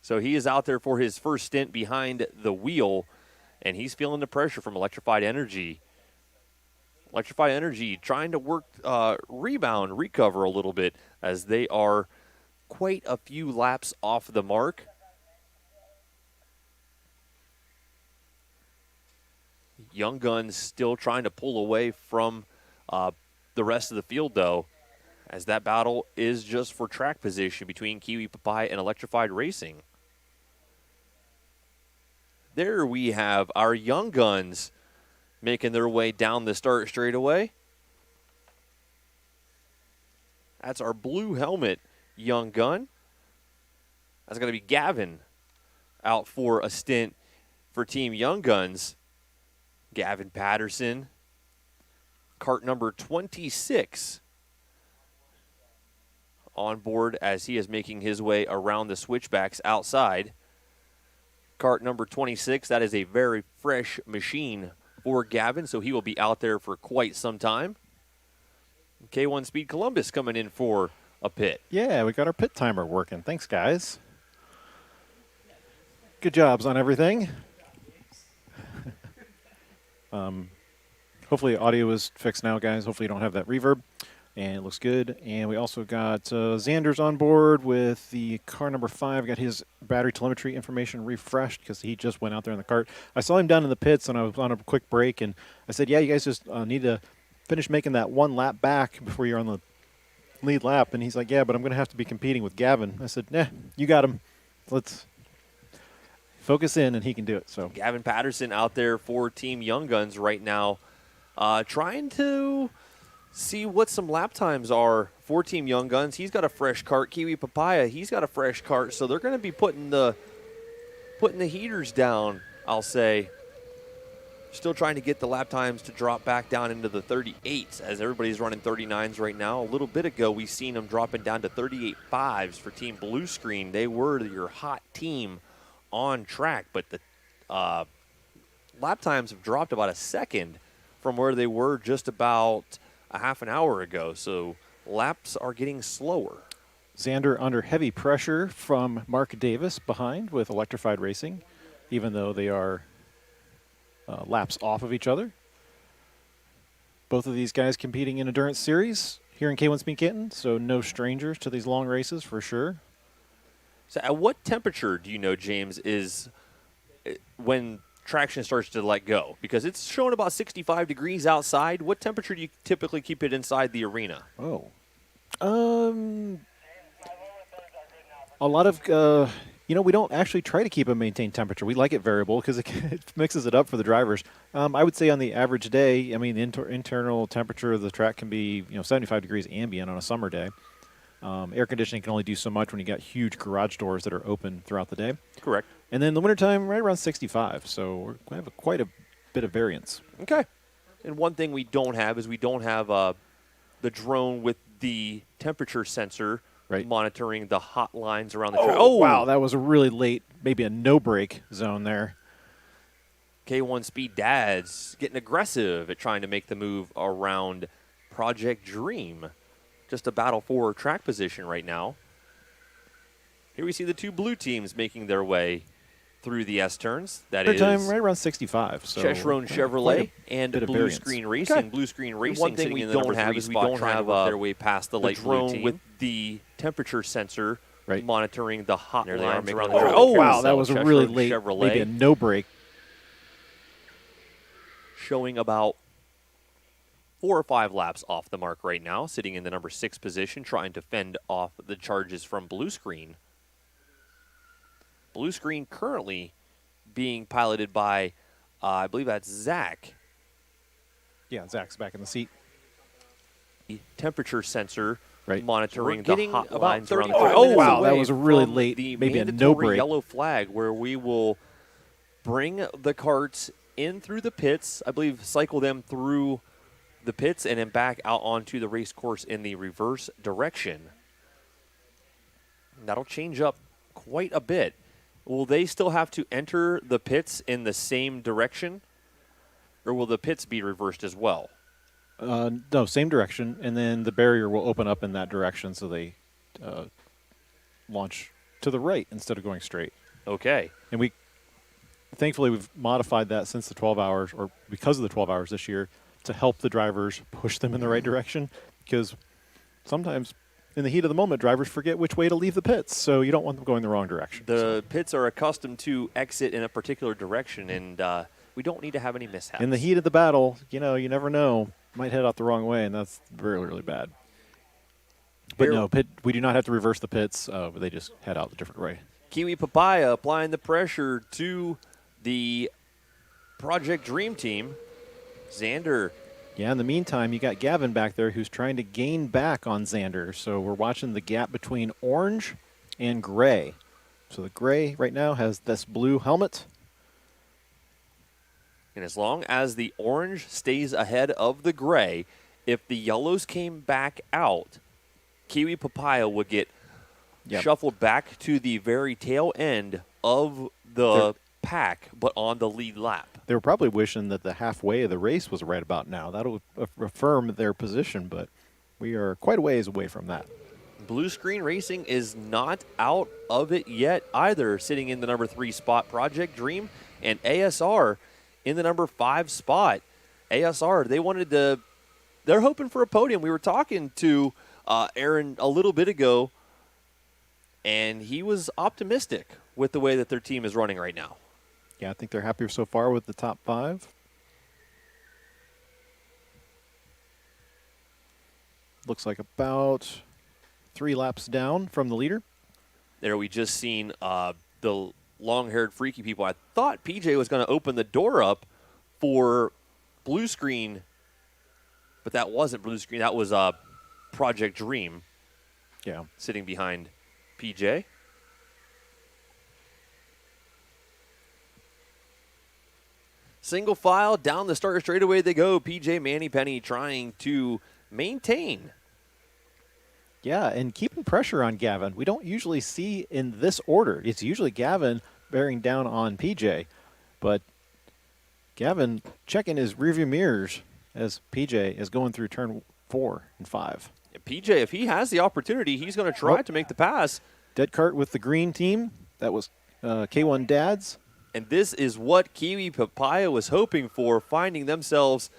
So he is out there for his first stint behind the wheel, and he's feeling the pressure from Electrified Energy. Electrified Energy trying to work, recover a little bit as they are quite a few laps off the mark. Young Guns still trying to pull away from the rest of the field, though, as that battle is just for track position between Kiwi Papaya and Electrified Racing. There we have our Young Guns making their way down the start straightaway. That's our blue helmet Young Gun. That's going to be Gavin out for a stint for Team Young Guns. Gavin Patterson, cart number 26, on board as he is making his way around the switchbacks outside. Cart number 26, that is a very fresh machine for Gavin, so he will be out there for quite some time. K1 Speed Columbus coming in for a pit. Yeah, we got our pit timer working. Thanks, guys. Good jobs on everything. Hopefully audio is fixed now, guys. Hopefully you don't have that reverb. And it looks good. And we also got Xander's on board with the car number 5. Got his battery telemetry information refreshed because he just went out there in the cart. I saw him down in the pits, and I was on a quick break. And I said, yeah, you guys just need to finish making that one lap back before you're on the lead lap. And he's like, yeah, but I'm going to have to be competing with Gavin. I said, nah, you got him. Let's focus in, and he can do it. So Gavin Patterson out there for Team Young Guns right now, trying to see what some lap times are for Team Young Guns. He's got a fresh cart. Kiwi Papaya, he's got a fresh cart. So they're going to be putting the heaters down, I'll say. Still trying to get the lap times to drop back down into the 38s as everybody's running 39s right now. A little bit ago, we've seen them dropping down to 38.5s for Team Blue Screen. They were your hot team on track, but the lap times have dropped about a second from where they were just about a half an hour ago, so laps are getting slower. Xander under heavy pressure from Mark Davis behind with Electrified Racing, even though they are laps off of each other. Both of these guys competing in Endurance Series here in K1 Speed Canton, so no strangers to these long races for sure. So at what temperature do you know, James, is when traction starts to let go? Because it's showing about 65 degrees outside. What temperature do you typically keep it inside the arena? Oh. A lot of we don't actually try to keep a maintained temperature. We like it variable because it mixes it up for the drivers. I would say on the average day, the internal temperature of the track can be 75 degrees ambient on a summer day. Air conditioning can only do so much when you got huge garage doors that are open throughout the day. Correct. And then the wintertime, right around 65. So we have quite a bit of variance. Okay. And one thing we don't have is we don't have the drone with the temperature sensor monitoring the hot lines around the track. Oh, wow. That was a really late, maybe a no-break zone there. K1 Speed Dads getting aggressive at trying to make the move around Project Dream. Just a battle for track position right now. Here we see the two blue teams making their way through the S-turns. That is time right around 65. So Chesron Chevrolet and Blue Screen Racing. Okay. Blue Screen Racing. One thing we don't have is we don't have their way past the light drone blue team with the temperature sensor monitoring the hot There they lines are around making the their track. way. Oh, wow, that was a Chesron really late, Chevrolet maybe a no-break. showing about 4 or 5 laps off the mark right now, sitting in the number 6 position, trying to fend off the charges from Blue Screen. Blue Screen currently being piloted by, I believe that's Zach. Yeah, Zach's back in the seat. The temperature sensor Right. monitoring So we're the getting hot about lines around the 35 track. minutes wow, that away was a really from late, the maybe a mandatory no-break. yellow flag where we will bring the carts in through the pits, I believe cycle them through the pits and then back out onto the race course in the reverse direction. That'll change up quite a bit. Will they still have to enter the pits in the same direction, or will the pits be reversed as well? No, same direction, and then the barrier will open up in that direction so they launch to the right instead of going straight. Okay. And thankfully, we've modified that since the 12 hours, or because of the 12 hours this year, to help the drivers push them in the right direction, because sometimes in the heat of the moment, drivers forget which way to leave the pits, so you don't want them going the wrong direction. The pits are accustomed to exit in a particular direction, and we don't need to have any mishaps. In the heat of the battle, you never know. Might head out the wrong way, and that's really, really bad. But no, we do not have to reverse the pits. They just head out a different way. Kiwi Papaya applying the pressure to the Project Dream team. Xander. Yeah, in the meantime, you got Gavin back there who's trying to gain back on Xander. So we're watching the gap between orange and gray. So the gray right now has this blue helmet. And as long as the orange stays ahead of the gray, if the yellows came back out, Kiwi Papaya would get shuffled back to the very tail end of the pack, but on the lead lap. They were probably wishing that the halfway of the race was right about now. That'll affirm their position, but we are quite a ways away from that. Blue Screen Racing is not out of it yet either, sitting in the number 3 spot. Project Dream and ASR in the number 5 spot. ASR, they're hoping for a podium. We were talking to Arin a little bit ago, and he was optimistic with the way that their team is running right now. Yeah, I think they're happier so far with the top 5. Looks like about 3 laps down from the leader. There we just seen the long-haired freaky people. I thought PJ was going to open the door up for Blue Screen, but that wasn't Blue Screen. That was Project Dream. Yeah. Sitting behind PJ. Single file down the starter straightaway they go. PJ Mannypenny trying to maintain. Yeah, and keeping pressure on Gavin. We don't usually see in this order. It's usually Gavin bearing down on PJ, but Gavin checking his rearview mirrors as PJ is going through turn 4 and 5. And PJ, if he has the opportunity, he's going to try to make the pass. Dead cart with the green team. That was K1 Dads. And this is what Kiwi Papaya was hoping for, finding themselves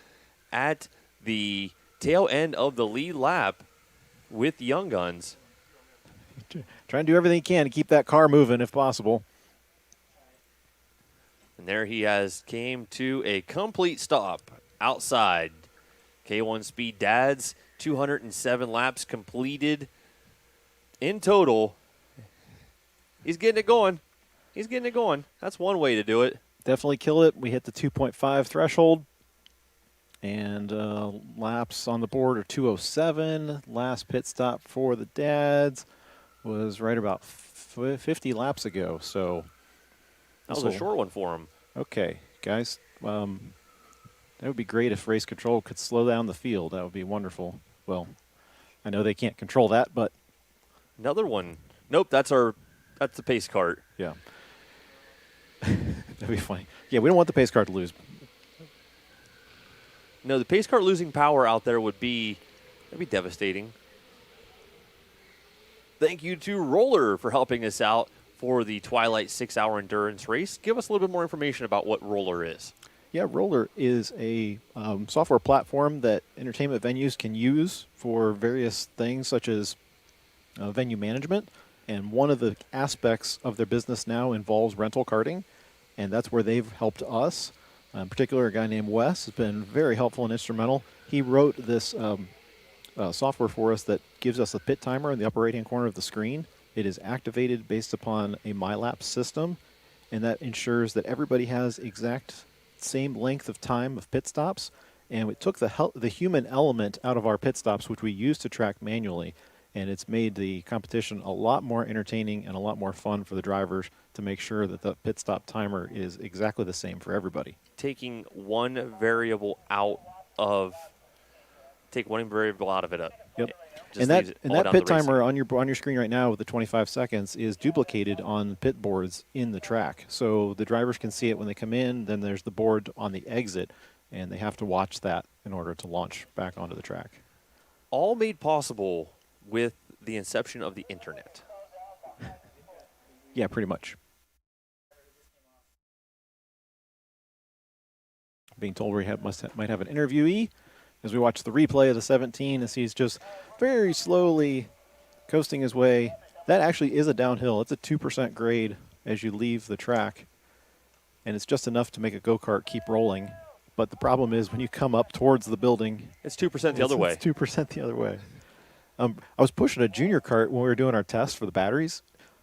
at the tail end of the lead lap with Young Guns. Trying to do everything he can to keep that car moving if possible. And there he came to a complete stop outside. K1 Speed Dads, 207 laps completed in total. He's getting it going. He's getting it going. That's one way to do it. Definitely kill it. We hit the 2.5 threshold. And laps on the board are 2:07. Last pit stop for the dads was right about 50 laps ago. So that was a short one for him. Okay, guys. That would be great if race control could slow down the field. That would be wonderful. Well, I know they can't control that, but another one. Nope, that's the pace kart. Yeah. That'd be funny. Yeah, we don't want the pace kart to lose. No, the pace kart losing power out there would be devastating. Thank you to Roller for helping us out for the Twilight 6-hour endurance race. Give us a little bit more information about what Roller is. Yeah, Roller is a software platform that entertainment venues can use for various things such as venue management. And one of the aspects of their business now involves rental karting, and that's where they've helped us. In particular, a guy named Wes has been very helpful and instrumental. He wrote this software for us that gives us a pit timer in the upper right-hand corner of the screen. It is activated based upon a MyLapse system, and that ensures that everybody has exact same length of time of pit stops. And it took the human element out of our pit stops, which we used to track manually, and it's made the competition a lot more entertaining and a lot more fun for the drivers to make sure that the pit stop timer is exactly the same for everybody. Taking one variable out of it. Yep. And that pit timer on your screen right now with the 25 seconds is duplicated on pit boards in the track. So the drivers can see it when they come in, then there's the board on the exit, and they have to watch that in order to launch back onto the track. All made possible with the inception of the internet. Yeah, pretty much. Being told we might have an interviewee as we watch the replay of the 17 as he's just very slowly coasting his way. That actually is a downhill. It's a 2% grade as you leave the track, and it's just enough to make a go-kart keep rolling. But the problem is when you come up towards the building, it's 2% the other way. It's 2% the other way. I was pushing a junior kart when we were doing our test for the batteries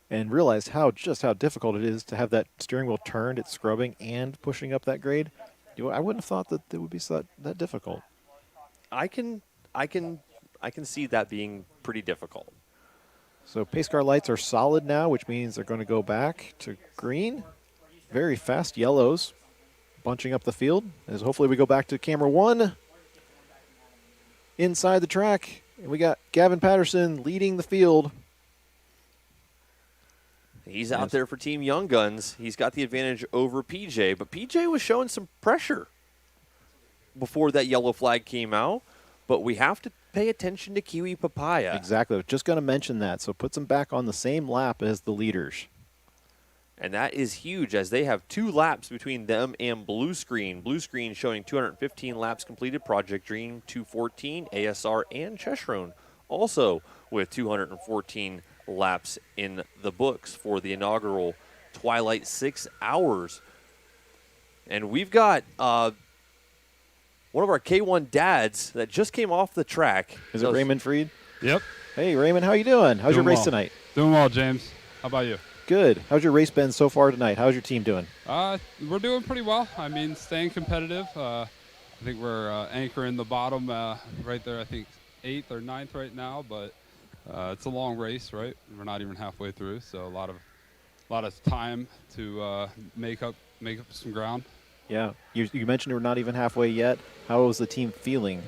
and realized just how difficult it is to have that steering wheel turned, it's scrubbing, and pushing up that grade. I wouldn't have thought that it would be that difficult. I can see that being pretty difficult. So pace car lights are solid now, which means they're going to go back to green. Very fast yellows bunching up the field as hopefully we go back to camera one inside the track. And we got Gavin Patterson leading the field. He's out there for Team Young Guns. He's got the advantage over PJ, but PJ was showing some pressure before that yellow flag came out. But we have to pay attention to Kiwi Papaya. Exactly. I was just going to mention that. So puts them back on the same lap as the leaders. And that is huge as they have 2 laps between them and Blue Screen. Blue Screen showing 215 laps completed. Project Dream 214, ASR, and Cheshrone also with 214 laps in the books for the inaugural Twilight 6 hours. And we've got one of our K1 dads that just came off the track. Is it Raymond Freed? Yep. Hey, Raymond, how you doing? How's your race tonight? Doing well, James. How about you? Good. How's your race been so far tonight? How's your team doing? We're doing pretty well. I mean, staying competitive. I think we're anchoring the bottom right there, I think 8th or 9th right now, but it's a long race, right? We're not even halfway through, so a lot of time to make up some ground. Yeah. You mentioned we're not even halfway yet. How is the team feeling?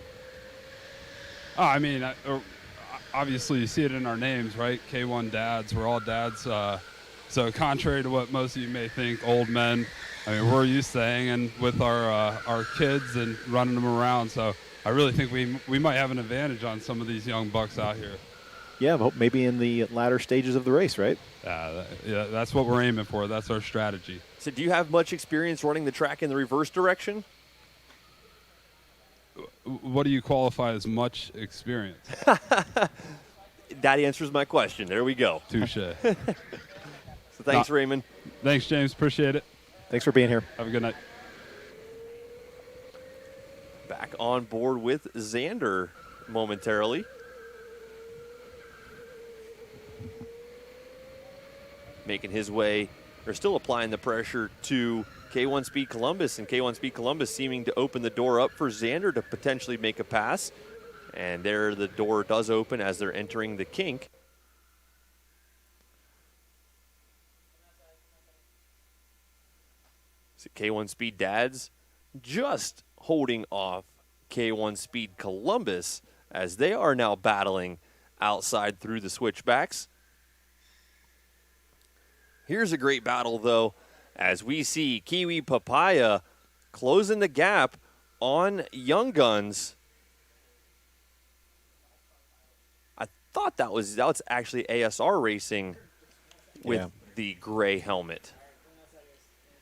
I mean, obviously you see it in our names, right? K1 dads. We're all dads. So contrary to what most of you may think, old men, I mean, we're used to hanging with our kids and running them around. So I really think we might have an advantage on some of these young bucks out here. Yeah, maybe in the latter stages of the race, right? Yeah, that's what we're aiming for. That's our strategy. So do you have much experience running the track in the reverse direction? What do you qualify as much experience? That answers my question. There we go. Touche. So thanks, Raymond. Thanks, James. Appreciate it. Thanks for being here. Have a good night. Back on board with Xander momentarily. making his way, or still applying the pressure to K1 Speed Columbus, and K1 Speed Columbus seeming to open the door up for Xander to potentially make a pass. And there the door does open as they're entering the kink. So K1 Speed Dads just holding off K1 Speed Columbus as they are now battling outside through the switchbacks. Here's a great battle, though, as we see Kiwi Papaya closing the gap on Young Guns. I thought that was actually ASR Racing with the gray helmet.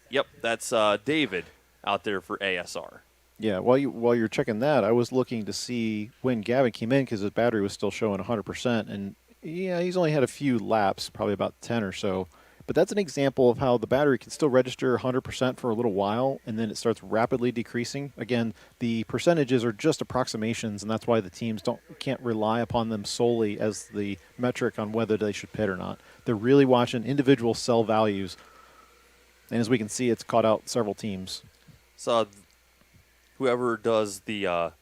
Yep, that's David out there for ASR. Yeah, while you're checking that, I was looking to see when Gavin came in because his battery was still showing 100%, and yeah, he's only had a few laps, probably about 10 or so. But that's an example of how the battery can still register 100% for a little while, and then it starts rapidly decreasing. Again, the percentages are just approximations, and that's why the teams can't rely upon them solely as the metric on whether they should pit or not. They're really watching individual cell values, and as we can see, it's caught out several teams. So whoever does the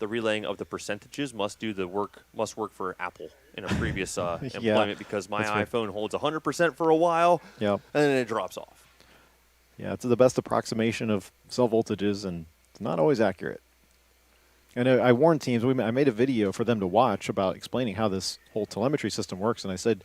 relaying of the percentages must work for Apple in a previous employment, because my iPhone holds 100% for a while, and then it drops off. Yeah, it's the best approximation of cell voltages, and it's not always accurate. And I warned teams, I made a video for them to watch about explaining how this whole telemetry system works, and I said,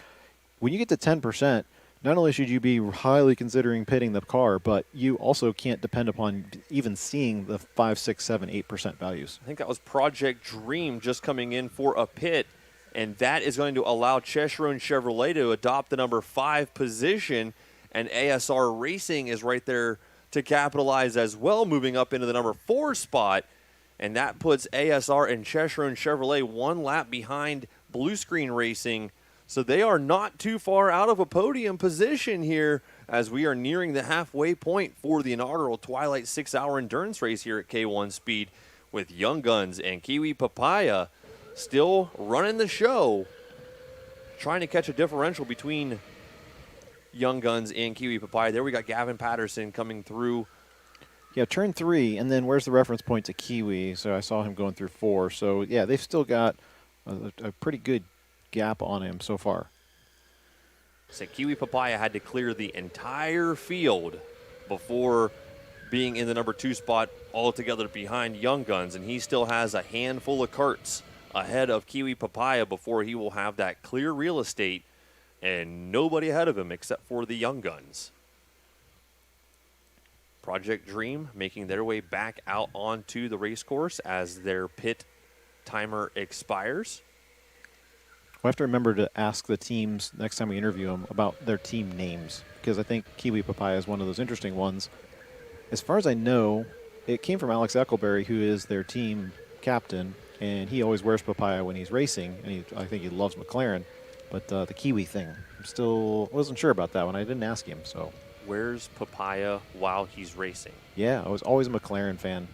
when you get to 10%, not only should you be highly considering pitting the car, but you also can't depend upon even seeing the 5, 6, 7, 8% values. I think that was Project Dream just coming in for a pit, and that is going to allow Cheshire and Chevrolet to adopt the number 5 position, and ASR Racing is right there to capitalize as well, moving up into the number 4 spot, and that puts ASR and Cheshire and Chevrolet 1 lap behind Blue Screen Racing. So they are not too far out of a podium position here as we are nearing the halfway point for the inaugural Twilight 6-hour endurance race here at K1 Speed, with Young Guns and Kiwi Papaya still running the show, trying to catch a differential between Young Guns and Kiwi Papaya. There we got Gavin Patterson coming through. Yeah, turn 3, and then where's the reference point to Kiwi? So I saw him going through 4. So, yeah, they've still got a pretty good gap on him so far. So Kiwi Papaya had to clear the entire field before being in the number 2 spot altogether behind Young Guns, and he still has a handful of karts ahead of Kiwi Papaya before he will have that clear real estate and nobody ahead of him except for the Young Guns. Project Dream making their way back out onto the race course as their pit timer expires. We'll have to remember to ask the teams next time we interview them about their team names, because I think Kiwi Papaya is one of those interesting ones. As far as I know, it came from Alex Eckelberry, who is their team captain, and he always wears Papaya when he's racing, and I think he loves McLaren. But the Kiwi thing, wasn't sure about that one. I didn't ask him. So wears Papaya while he's racing? Yeah, I was always a McLaren fan.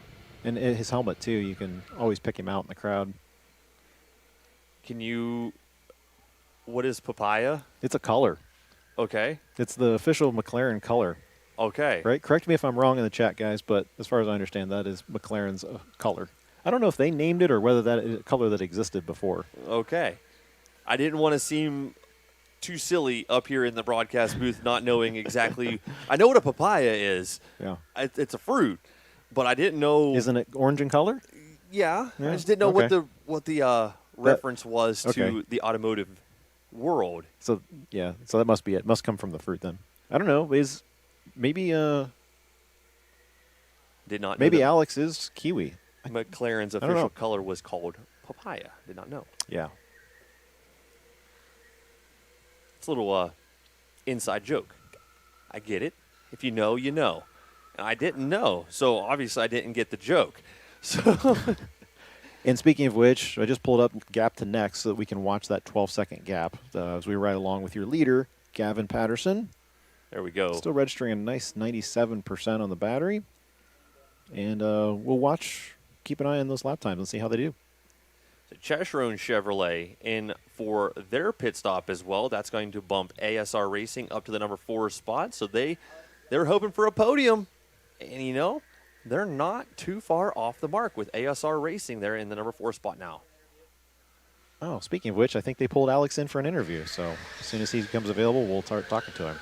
And his helmet, too. You can always pick him out in the crowd. What is Papaya? It's a color. Okay. It's the official McLaren color. Okay. Right? Correct me if I'm wrong in the chat, guys, but as far as I understand, that is McLaren's color. I don't know if they named it or whether that is a color that existed before. Okay. I didn't want to seem too silly up here in the broadcast booth not knowing exactly. I know what a papaya is. Yeah. It's a fruit, but I didn't know. Isn't it orange in color? Yeah. I just didn't know what the reference was to the automotive world. So yeah, so that must be it. Must come from the fruit then. I don't know. Maybe Alex is kiwi. McLaren's official color was called papaya. Did not know. Yeah. It's a little inside joke. I get it. If you know, you know. And I didn't know, so obviously I didn't get the joke. So. And speaking of which, I just pulled up gap to next so that we can watch that 12-second gap as we ride along with your leader, Gavin Patterson. There we go. Still registering a nice 97% on the battery. And we'll keep an eye on those lap times and see how they do. Cheshrone Chevrolet in for their pit stop as well. That's going to bump ASR Racing up to the number 4 spot. So they're hoping for a podium. And, you know, they're not too far off the mark with ASR Racing. They're in the number 4 spot now. Oh, speaking of which, I think they pulled Alex in for an interview. So as soon as he becomes available, we'll start talking to him.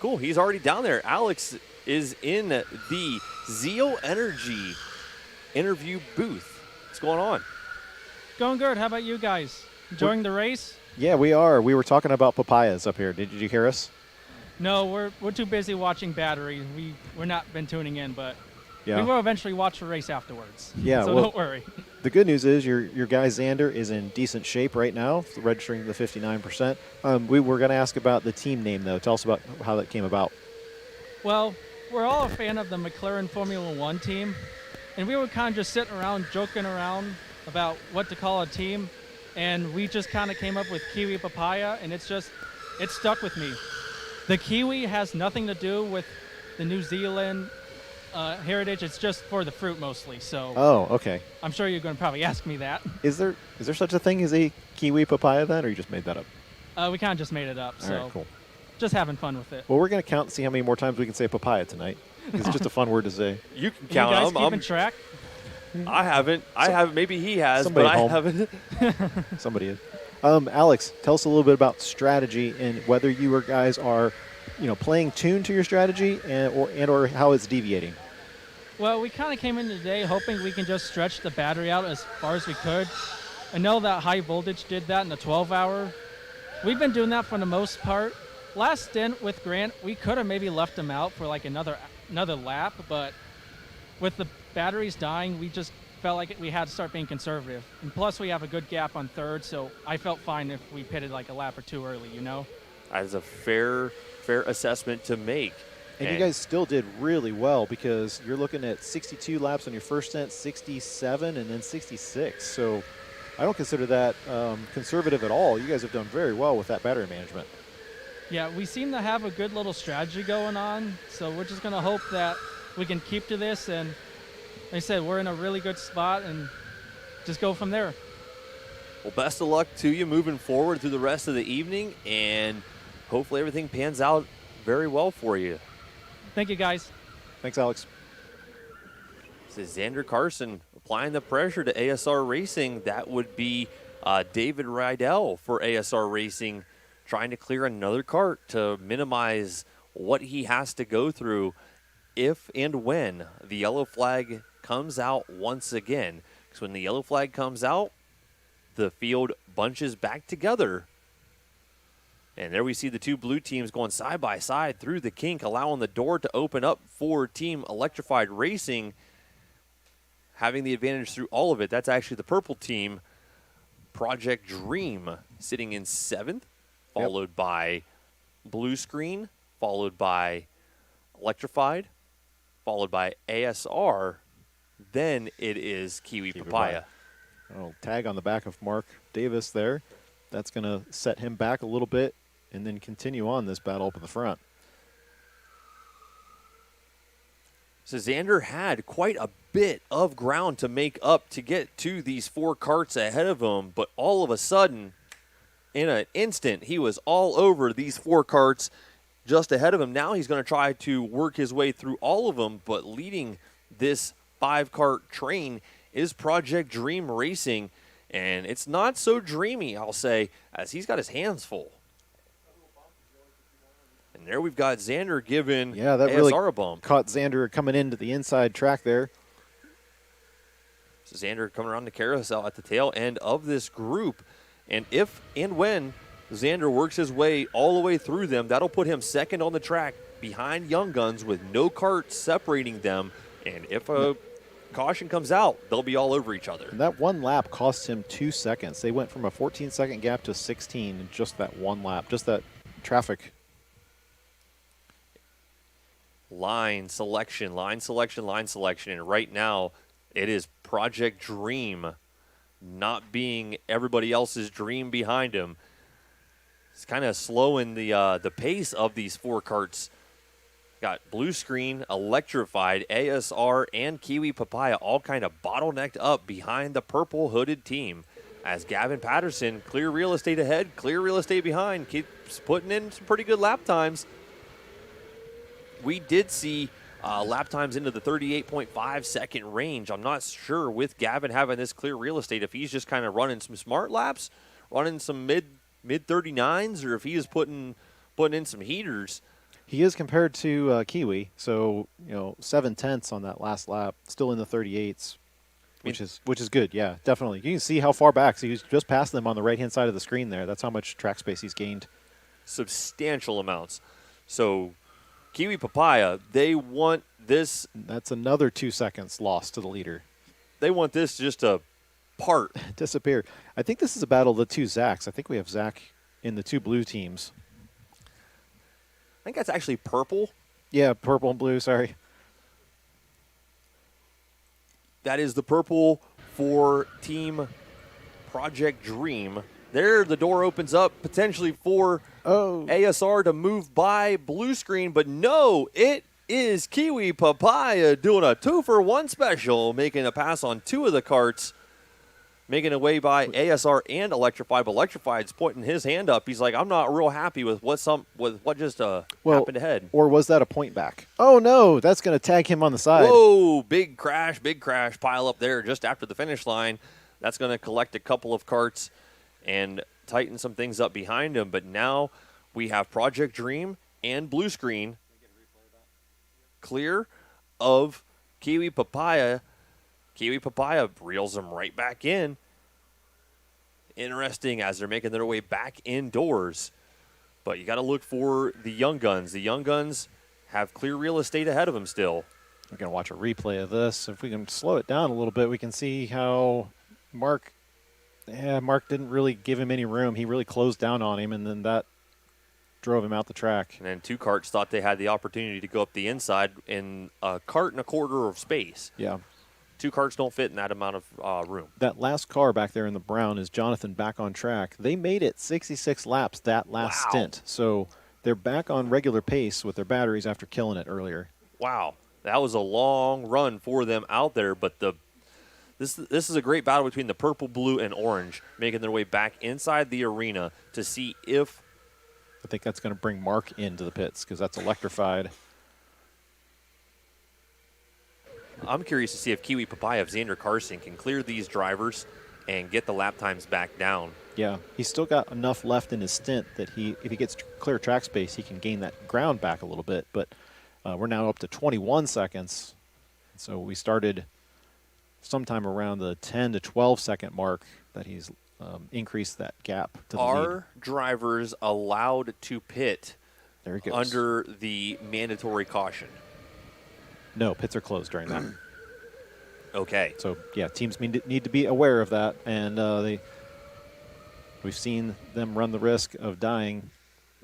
Cool. He's already down there. Alex is in the Zeal Energy interview booth. What's going on? Going good. How about you guys? Enjoying the race? Yeah, we are. We were talking about papayas up here. Did you hear us? No, we're too busy watching battery. We're not been tuning in, but Yeah. we will eventually watch the race afterwards. Yeah, so well, don't worry. The good news is your guy Xander is in decent shape right now, registering the 59%. We were going to ask about the team name, though. Tell us about how that came about. Well, we're all a fan of the McLaren Formula One team, and we were kind of just sitting around, joking around about what to call a team, and we just kind of came up with Kiwi Papaya, and it stuck with me. The Kiwi has nothing to do with the New Zealand heritage. It's just for the fruit mostly. So. Oh, okay. I'm sure you're going to probably ask me that. Is there such a thing as a kiwi papaya then, or you just made that up? We kind of just made it up. All So right, cool. Just having fun with it. Well, we're going to count and see how many more times we can say papaya tonight. It's just a fun word to say. You can count. You guys keeping track? I haven't. I haven't. Maybe he has, Somebody but at I home. haven't. Somebody is. Alex, tell us a little bit about strategy and whether you guys are, playing tune to your strategy or how it's deviating. Well, we kind of came in today hoping we can just stretch the battery out as far as we could. I know that high voltage did that in the 12-hour. We've been doing that for the most part. Last stint with Grant, we could have maybe left him out for like another lap, but with the batteries dying, we just felt like we had to start being conservative. And plus, we have a good gap on third, so I felt fine if we pitted like a lap or two early, That is a fair assessment to make. And you guys still did really well because you're looking at 62 laps on your first stint, 67, and then 66. So I don't consider that conservative at all. You guys have done very well with that battery management. Yeah, we seem to have a good little strategy going on, so we're just going to hope that we can keep to this. And like I said, we're in a really good spot and just go from there. Well, best of luck to you moving forward through the rest of the evening, and hopefully everything pans out very well for you. Thank you, guys. Thanks, Alex. This is Xander Carson applying the pressure to ASR Racing. That would be David Rydell for ASR Racing, trying to clear another kart to minimize what he has to go through if and when the yellow flag comes out once again. Because when the yellow flag comes out, the field bunches back together. And there we see the two blue teams going side by side through the kink, allowing the door to open up for Team Electrified Racing, having the advantage through all of it. That's actually the purple team, Project Dream, sitting in 7th, followed by Blue Screen, followed by Electrified, followed by ASR. Then it is Kiwi Papaya. Oh, tag on the back of Mark Davis there. That's going to set him back a little bit and then continue on this battle up in the front. So Xander had quite a bit of ground to make up to get to these 4 karts ahead of him, but all of a sudden, in an instant, he was all over these 4 karts just ahead of him. Now he's going to try to work his way through all of them, but leading this 5-kart train is Project Dream Racing, and it's not so dreamy, I'll say, as he's got his hands full. And there we've got Xander giving that ASR really a bump. Caught Xander coming into the inside track there. So Xander coming around the carousel at the tail end of this group. And if and when Xander works his way all the way through them, that'll put him second on the track behind Young Guns with no kart separating them. And if a caution comes out, they'll be all over each other. And that one lap cost him 2 seconds. They went from a 14-second gap to 16 in just that one lap, just that traffic. Line selection, line selection, line selection. And right now, it is Project Dream not being everybody else's dream behind him. It's kind of slowing the pace of these 4 karts. Got Blue Screen, Electrified, ASR, and Kiwi Papaya all kind of bottlenecked up behind the purple hooded team. as Gavin Patterson, clear real estate ahead, clear real estate behind, keeps putting in some pretty good lap times. We did see lap times into the 38.5 second range. I'm not sure with Gavin having this clear real estate if he's just kind of running some smart laps, running some mid 39s, or if he is putting in some heaters. He is compared to Kiwi, so 7/10 on that last lap, still in the 38s, which is good. Yeah, definitely. You can see how far back. So he's just past them on the right hand side of the screen there. That's how much track space he's gained. Substantial amounts. So Kiwi Papaya, they want this. That's another 2 seconds lost to the leader. They want this just to disappear. I think this is a battle of the two Zachs. I think we have Zach in the two blue teams. I think that's actually purple. Yeah, purple and blue, sorry. That is the purple for Team Project Dream. There, the door opens up potentially for ASR to move by blue screen, but no, it is Kiwi Papaya doing a 2-for-1 special, making a pass on two of the karts, making a way by ASR and Electrified. But Electrified's pointing his hand up. He's like, I'm not real happy with what just happened ahead. Or was that a point back? Oh, no, that's going to tag him on the side. Whoa, big crash, pile up there just after the finish line. That's going to collect a couple of karts and tighten some things up behind him. But now we have Project Dream and blue screen clear of Kiwi Papaya. Kiwi Papaya reels them right back in. Interesting as they're making their way back indoors. But you got to look for the Young Guns. The Young Guns have clear real estate ahead of them still. We're going to watch a replay of this. If we can slow it down a little bit, we can see how Mark didn't really give him any room. He really closed down on him, and then that drove him out the track. And then two karts thought they had the opportunity to go up the inside in a cart and a quarter of space. Yeah. Two karts don't fit in that amount of room. That last car back there in the brown is Jonathan back on track. They made it 66 laps that last stint. So they're back on regular pace with their batteries after killing it earlier. Wow. That was a long run for them out there, but this is a great battle between the purple, blue, and orange, making their way back inside the arena to see if... I think that's going to bring Mark into the pits because that's electrified. I'm curious to see if Kiwi Papaya, if Xander Carson can clear these drivers and get the lap times back down. Yeah, he's still got enough left in his stint that if he gets clear track space, he can gain that ground back a little bit. But we're now up to 21 seconds. So we started sometime around the 10 to 12 second mark that he's increased that gap to the lead. Are drivers allowed to pit under the mandatory caution? No, pits are closed during that. Okay. So, yeah, teams need to be aware of that, and we've seen them run the risk of dying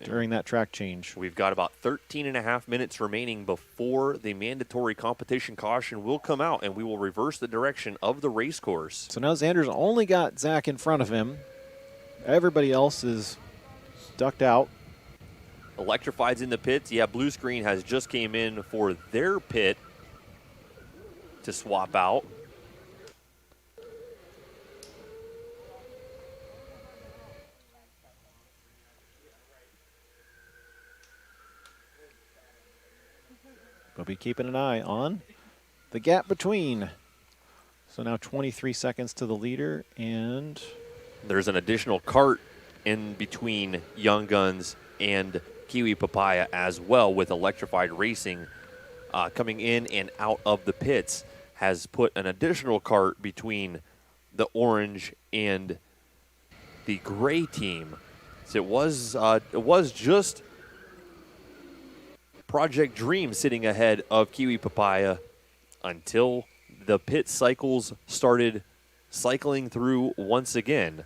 during that track change. We've got about 13 and a half minutes remaining before the mandatory competition caution will come out, and we will reverse the direction of the race course. So now Xander's only got Zach in front of him. Everybody else is ducked out. Electrified's in the pits. Yeah, blue screen has just came in for their pit to swap out. We'll be keeping an eye on the gap between. So now 23 seconds to the leader, and there's an additional kart in between Young Guns and Kiwi Papaya as well, with Electrified Racing coming in and out of the pits, has put an additional kart between the orange and the gray team. So it was just Project Dream sitting ahead of Kiwi Papaya until the pit cycles started cycling through once again.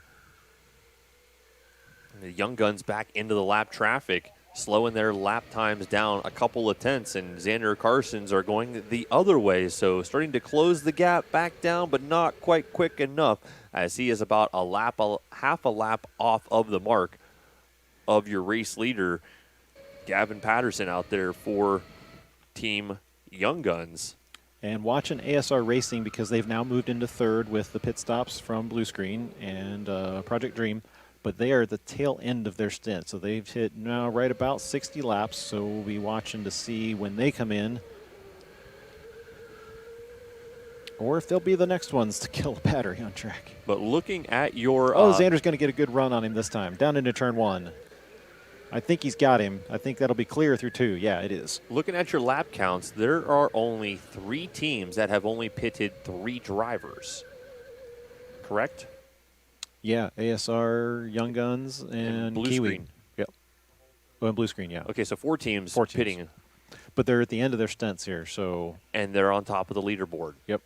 The Young Guns back into the lap traffic, slowing their lap times down a couple of tenths, and Xander Carson's are going the other way, so starting to close the gap back down, but not quite quick enough, as he is about half a lap off of the mark of your race leader, Gavin Patterson, out there for Team Young Guns. And watching ASR Racing, because they've now moved into third with the pit stops from Blue Screen and Project Dream, but they are at the tail end of their stint. So they've hit now right about 60 laps, so we'll be watching to see when they come in, or if they'll be the next ones to kill a battery on track. But looking at your... Xander's going to get a good run on him this time, down into turn 1. I think he's got him. I think that'll be clear through 2. Yeah, it is. Looking at your lap counts, there are only 3 teams that have only pitted 3 drivers. Correct? Yeah, ASR, Young Guns, and Blue Kiwi. Screen. Yep. Oh, and Blue Screen, yeah. Okay, so 4 teams pitting. But they're at the end of their stints here, so... And they're on top of the leaderboard. Yep.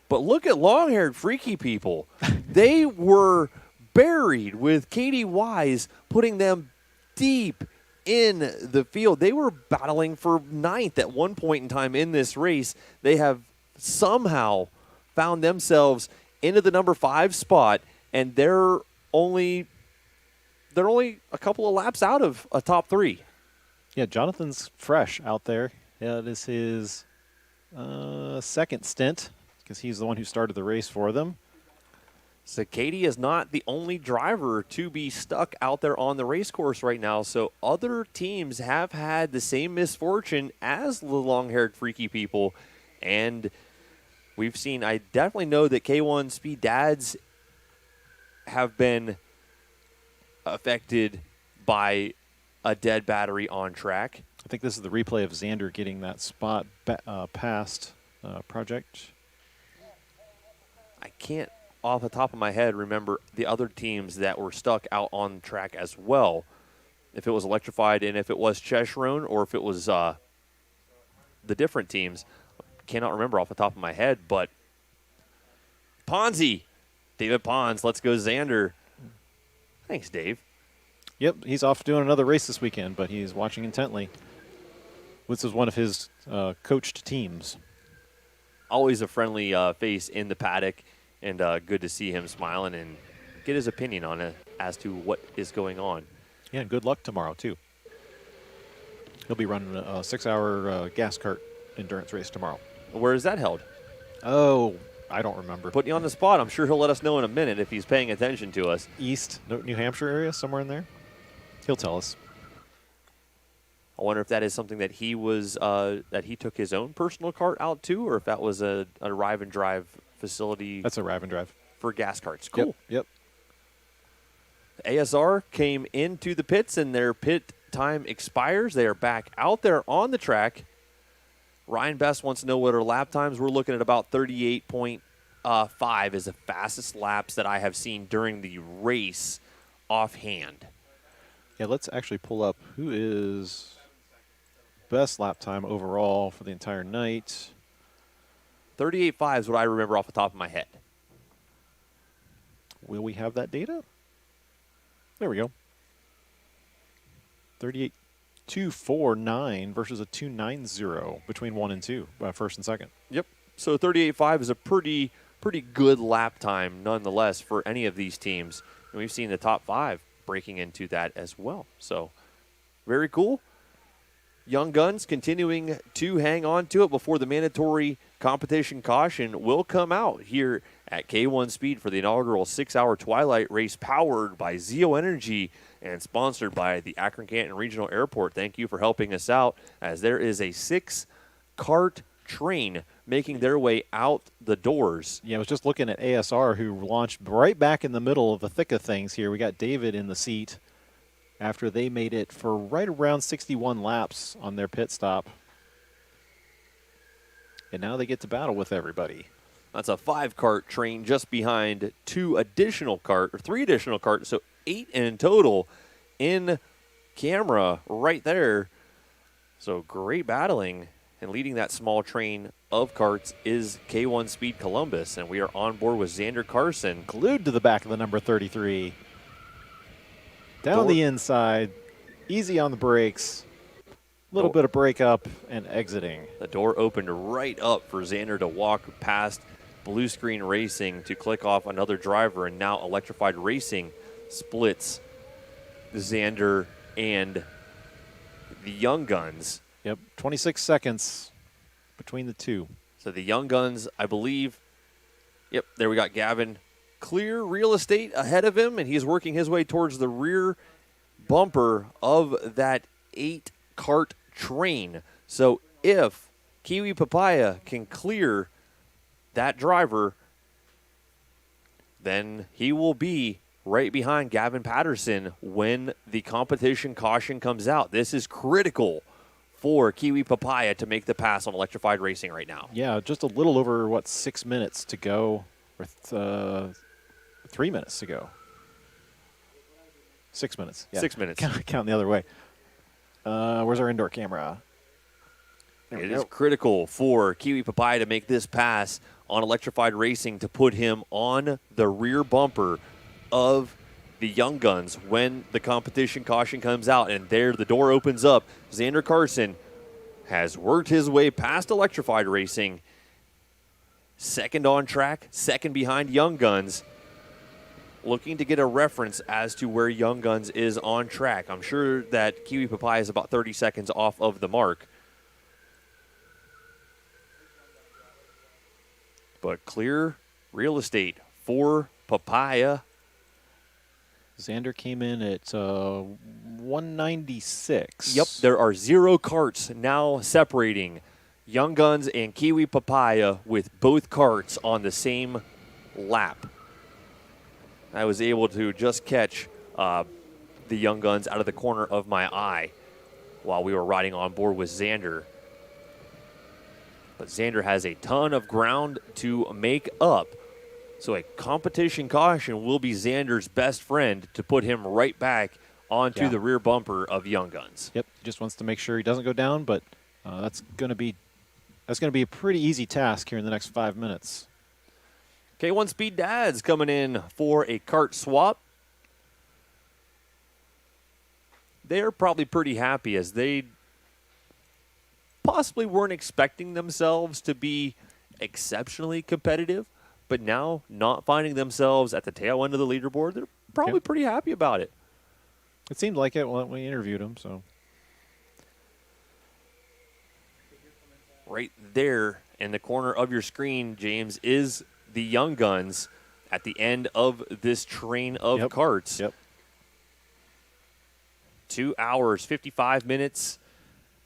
But look at long-haired freaky people. They were buried with Katy Wise, putting them deep in the field. They were battling for 9th at one point in time in this race. They have somehow found themselves into the number 5 spot, and they're only a couple of laps out of a top 3. Yeah, Jonathan's fresh out there. Yeah, it is his second stint, because he's the one who started the race for them. So Katy is not the only driver to be stuck out there on the race course right now. So other teams have had the same misfortune as the long-haired freaky people. And we've seen, I definitely know that K1 Speed Dads have been affected by a dead battery on track. I think this is the replay of Xander getting that spot past Project. I can't, off the top of my head, remember the other teams that were stuck out on track as well. If it was Electrified and if it was Cheshire or if it was the different teams. Cannot remember off the top of my head, but Ponzi, David Pons, let's go Xander. Thanks, Dave. Yep, he's off doing another race this weekend, but he's watching intently. This is one of his coached teams. Always a friendly face in the paddock, and good to see him smiling and get his opinion on it as to what is going on. Yeah, and good luck tomorrow, too. He'll be running a 6-hour gas kart endurance race tomorrow. Where is that held? Oh, I don't remember. Putting you on the spot. I'm sure he'll let us know in a minute if he's paying attention to us. East New Hampshire area, somewhere in there. He'll tell us. I wonder if that is something that he was that he took his own personal cart out to, or if that was a arrive and drive facility. That's a arrive and drive for gas carts. Cool. Yep. ASR came into the pits, and their pit time expires. They are back out there on the track. Ryan Best wants to know what our lap times. We're looking at about 38.5 is the fastest laps that I have seen during the race offhand. Yeah, let's actually pull up who is best lap time overall for the entire night. 38.5 is what I remember off the top of my head. Will we have that data? There we go. 38.249 versus a 290 between 1 and 2, first and second. Yep. So 38.5 is a pretty good lap time nonetheless for any of these teams. And we've seen the top 5 breaking into that as well. So very cool. Young Guns continuing to hang on to it before the mandatory competition caution will come out here at K1 Speed for the inaugural 6-hour Twilight race powered by Zeal Energy and sponsored by the Akron-Canton Regional Airport. Thank you for helping us out, as there is a 6-kart train making their way out the doors. Yeah, I was just looking at ASR, who launched right back in the middle of the thick of things here. We got David in the seat after they made it for right around 61 laps on their pit stop. And now they get to battle with everybody. That's a 5-kart train just behind 3 additional carts, so 8 in total in camera right there. So great battling, and leading that small train of karts is K1 Speed Columbus, and we are on board with Xander Carson. Glued to the back of the number 33. Down the inside, easy on the brakes. A little bit of break up and exiting. The door opened right up for Xander to walk past Blue Screen Racing to click off another driver, and now Electrified Racing splits Xander and the Young Guns. Yep, 26 seconds between the two. So the Young Guns, I believe, yep, there we got Gavin. Clear real estate ahead of him, and he's working his way towards the rear bumper of that 8-cart train. So if Kiwi Papaya can clear that driver, then he will be right behind Gavin Patterson when the competition caution comes out. This is critical for Kiwi Papaya to make the pass on electrified racing right now. Yeah, just a little over, 6 minutes to go, or 3 minutes to go. 6 minutes. Yeah. 6 minutes. Counting the other way. Where's our indoor camera? It is critical for Kiwi Papaya to make this pass on electrified racing to put him on the rear bumper of the Young Guns when the competition caution comes out. And there the door opens up. Xander Carson has worked his way past electrified racing. Second on track, second behind Young Guns. Looking to get a reference as to where Young Guns is on track. I'm sure that Kiwi Papaya is about 30 seconds off of the mark. But clear real estate for Papaya. Xander came in at 196. Yep, there are 0 carts now separating Young Guns and Kiwi Papaya with both carts on the same lap. I was able to just catch the Young Guns out of the corner of my eye while we were riding on board with Xander. But Xander has a ton of ground to make up. So a competition caution will be Xander's best friend to put him right back onto the rear bumper of Young Guns. Yep, just wants to make sure he doesn't go down, but that's going to be a pretty easy task here in the next 5 minutes. K1 Speed Dads coming in for a kart swap. They're probably pretty happy as they possibly weren't expecting themselves to be exceptionally competitive, but now not finding themselves at the tail end of the leaderboard, they're probably pretty happy about it. It seemed like it when we interviewed him. So right there in the corner of your screen, James, is the Young Guns at the end of this train of carts. Yep. 2 hours, 55 minutes,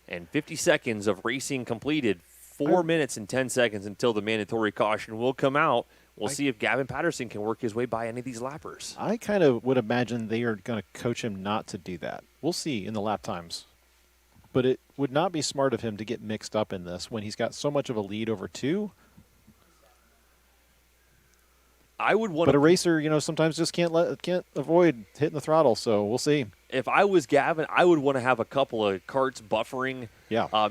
and 50 seconds of racing completed. 4 minutes and 10 seconds until the mandatory caution will come out. We'll see if Gavin Patterson can work his way by any of these lappers. I kind of would imagine they are going to coach him not to do that. We'll see in the lap times. But it would not be smart of him to get mixed up in this when he's got so much of a lead over 2. I would want But a racer, sometimes just can't avoid hitting the throttle, so we'll see. If I was Gavin, I would want to have a couple of carts buffering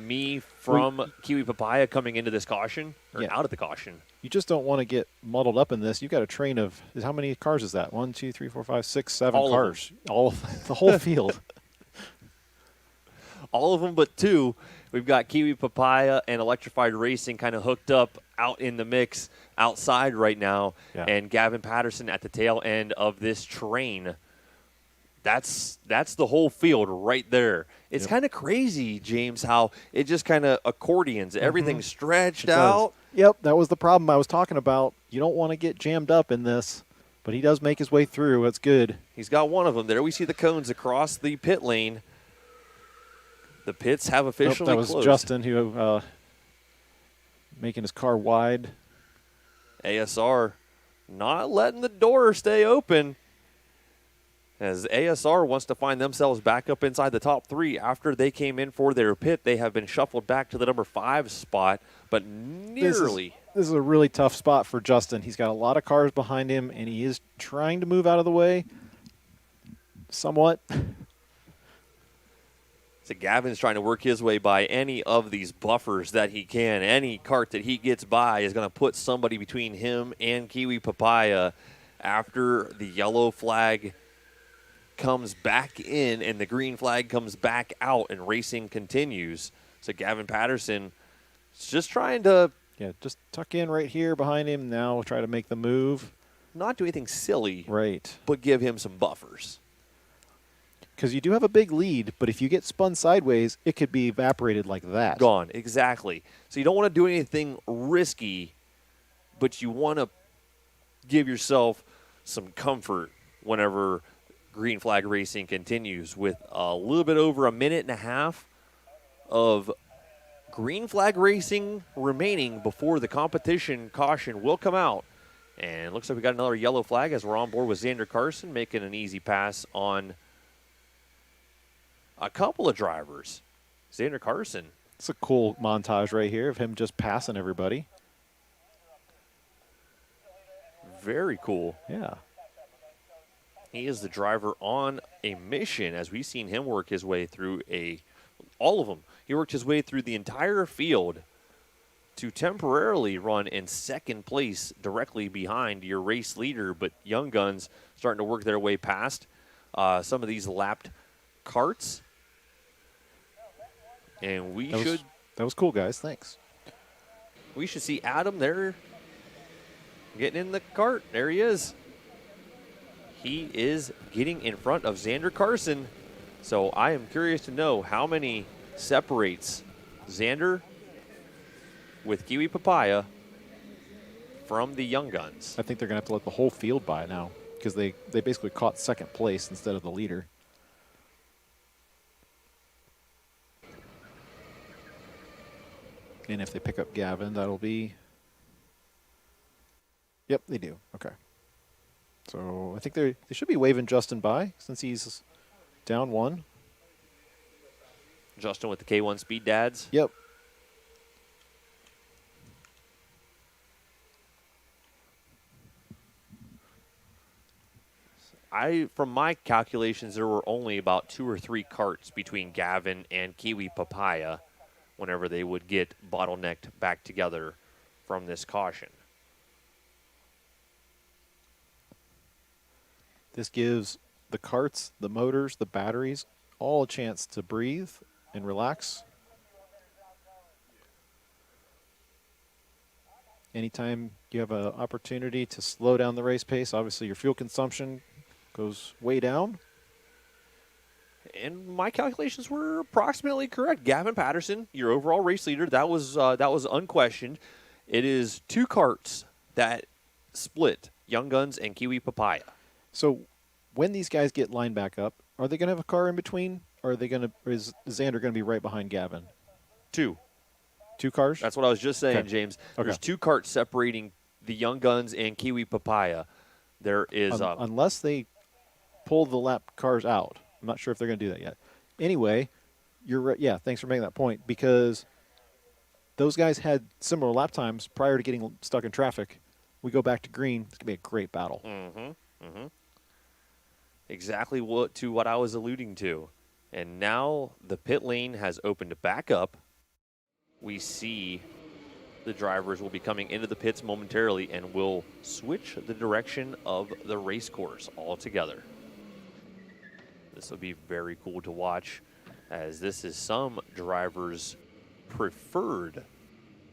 me from Kiwi Papaya coming into this caution or out of the caution. You just don't want to get muddled up in this. You've got a train of, how many cars is that? 1, 2, 3, 4, 5, 6, 7 All cars. All the whole field. All of them but 2. We've got Kiwi Papaya and Electrified Racing kind of hooked up out in the mix outside right now, and Gavin Patterson at the tail end of this train. That's the whole field right there. It's kind of crazy, James, how it just kind of accordions. Everything's stretched out. Yep, that was the problem I was talking about. You don't want to get jammed up in this, but he does make his way through. That's good. He's got one of them there. We see the cones across the pit lane. The pits have officially that was closed. Justin who making his car wide. ASR not letting the door stay open, as ASR wants to find themselves back up inside the top 3 after they came in for their pit. They have been shuffled back to the number 5 spot, but nearly. This is a really tough spot for Justin. He's got a lot of cars behind him, and he is trying to move out of the way somewhat. So Gavin's trying to work his way by any of these buffers that he can. Any cart that he gets by is going to put somebody between him and Kiwi Papaya after the yellow flag comes back in and the green flag comes back out and racing continues. So Gavin Patterson is just trying to just tuck in right here behind him. Now we'll try to make the move. Not do anything silly. Right. But give him some buffers. Because you do have a big lead, but if you get spun sideways, it could be evaporated like that. Gone, exactly. So you don't want to do anything risky, but you want to give yourself some comfort whenever green flag racing continues with a little bit over a minute and a half of green flag racing remaining before the competition caution will come out. And it looks like we got another yellow flag as we're on board with Xander Carson making an easy pass on a couple of drivers. Xander Carson. It's a cool montage right here of him just passing everybody. Very cool. Yeah. He is the driver on a mission as we've seen him work his way through all of them. He worked his way through the entire field to temporarily run in second place directly behind your race leader, but Young Guns starting to work their way past some of these lapped karts. And that was cool, guys. Thanks. We should see Adam there getting in the cart. There he is. He is getting in front of Xander Carson. So I am curious to know how many separates Xander with Kiwi Papaya from the Young Guns. I think they're going to have to let the whole field by now because they basically caught second place instead of the leader. And if they pick up Gavin, that'll be... Yep, they do. Okay. So I think they should be waving Justin by since he's down one. Justin with the K1 Speed Dads. Yep. From my calculations, there were only about 2 or 3 carts between Gavin and Kiwi Papaya whenever they would get bottlenecked back together from this caution. This gives the carts, the motors, the batteries, all a chance to breathe and relax. Anytime you have an opportunity to slow down the race pace, obviously your fuel consumption goes way down. And my calculations were approximately correct. Gavin Patterson, your overall race leader, that was unquestioned. It is 2 carts that split Young Guns and Kiwi Papaya. So when these guys get lined back up, are they going to have a car in between? Or is Xander going to be right behind Gavin? 2. 2 cars? That's what I was just saying, Okay. James. Okay. There's 2 carts separating the Young Guns and Kiwi Papaya. There is unless they pull the lap cars out. I'm not sure if they're going to do that yet. Anyway, you're right. Yeah, thanks for making that point because those guys had similar lap times prior to getting stuck in traffic. We go back to green. It's going to be a great battle. Exactly what I was alluding to. And now the pit lane has opened back up. We see the drivers will be coming into the pits momentarily and will switch the direction of the race course altogether. This will be very cool to watch as this is some drivers' preferred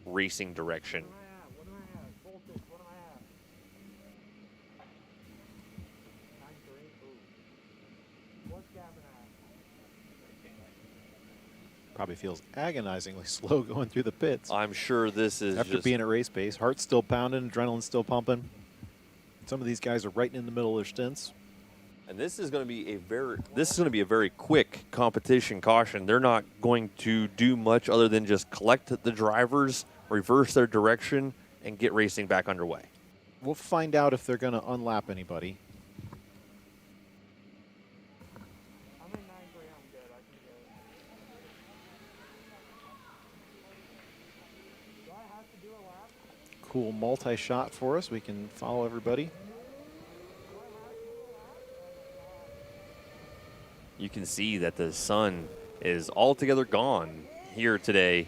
racing direction. Probably feels agonizingly slow going through the pits. I'm sure this is after being at race pace. Heart's still pounding, adrenaline's still pumping. Some of these guys are right in the middle of their stints. And this is going to be a very quick competition caution. They're not going to do much other than just collect the drivers, reverse their direction, and get racing back underway. We'll find out if they're going to unlap anybody. Cool multi-shot for us. We can follow everybody. You can see that the sun is altogether gone here today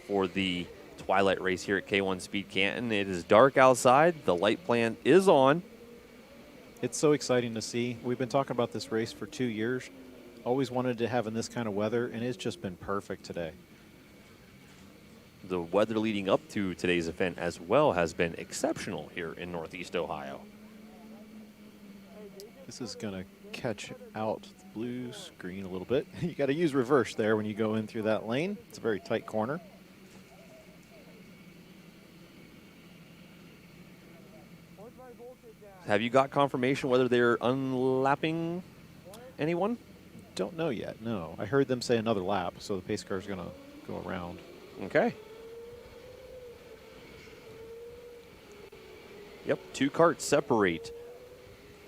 for the twilight race here at K1 Speed Canton. It is dark outside. The light plant is on. It's so exciting to see. We've been talking about this race for 2 years. Always wanted to have in this kind of weather, and it's just been perfect today. The weather leading up to today's event as well has been exceptional here in Northeast Ohio. This is going to catch out the blue screen a little bit. You got to use reverse there when you go in through that lane. It's a very tight corner. Have you got confirmation whether they're unlapping anyone? Don't know yet, no. I heard them say another lap, so the pace car is going to go around. Okay. Yep, 2 karts separate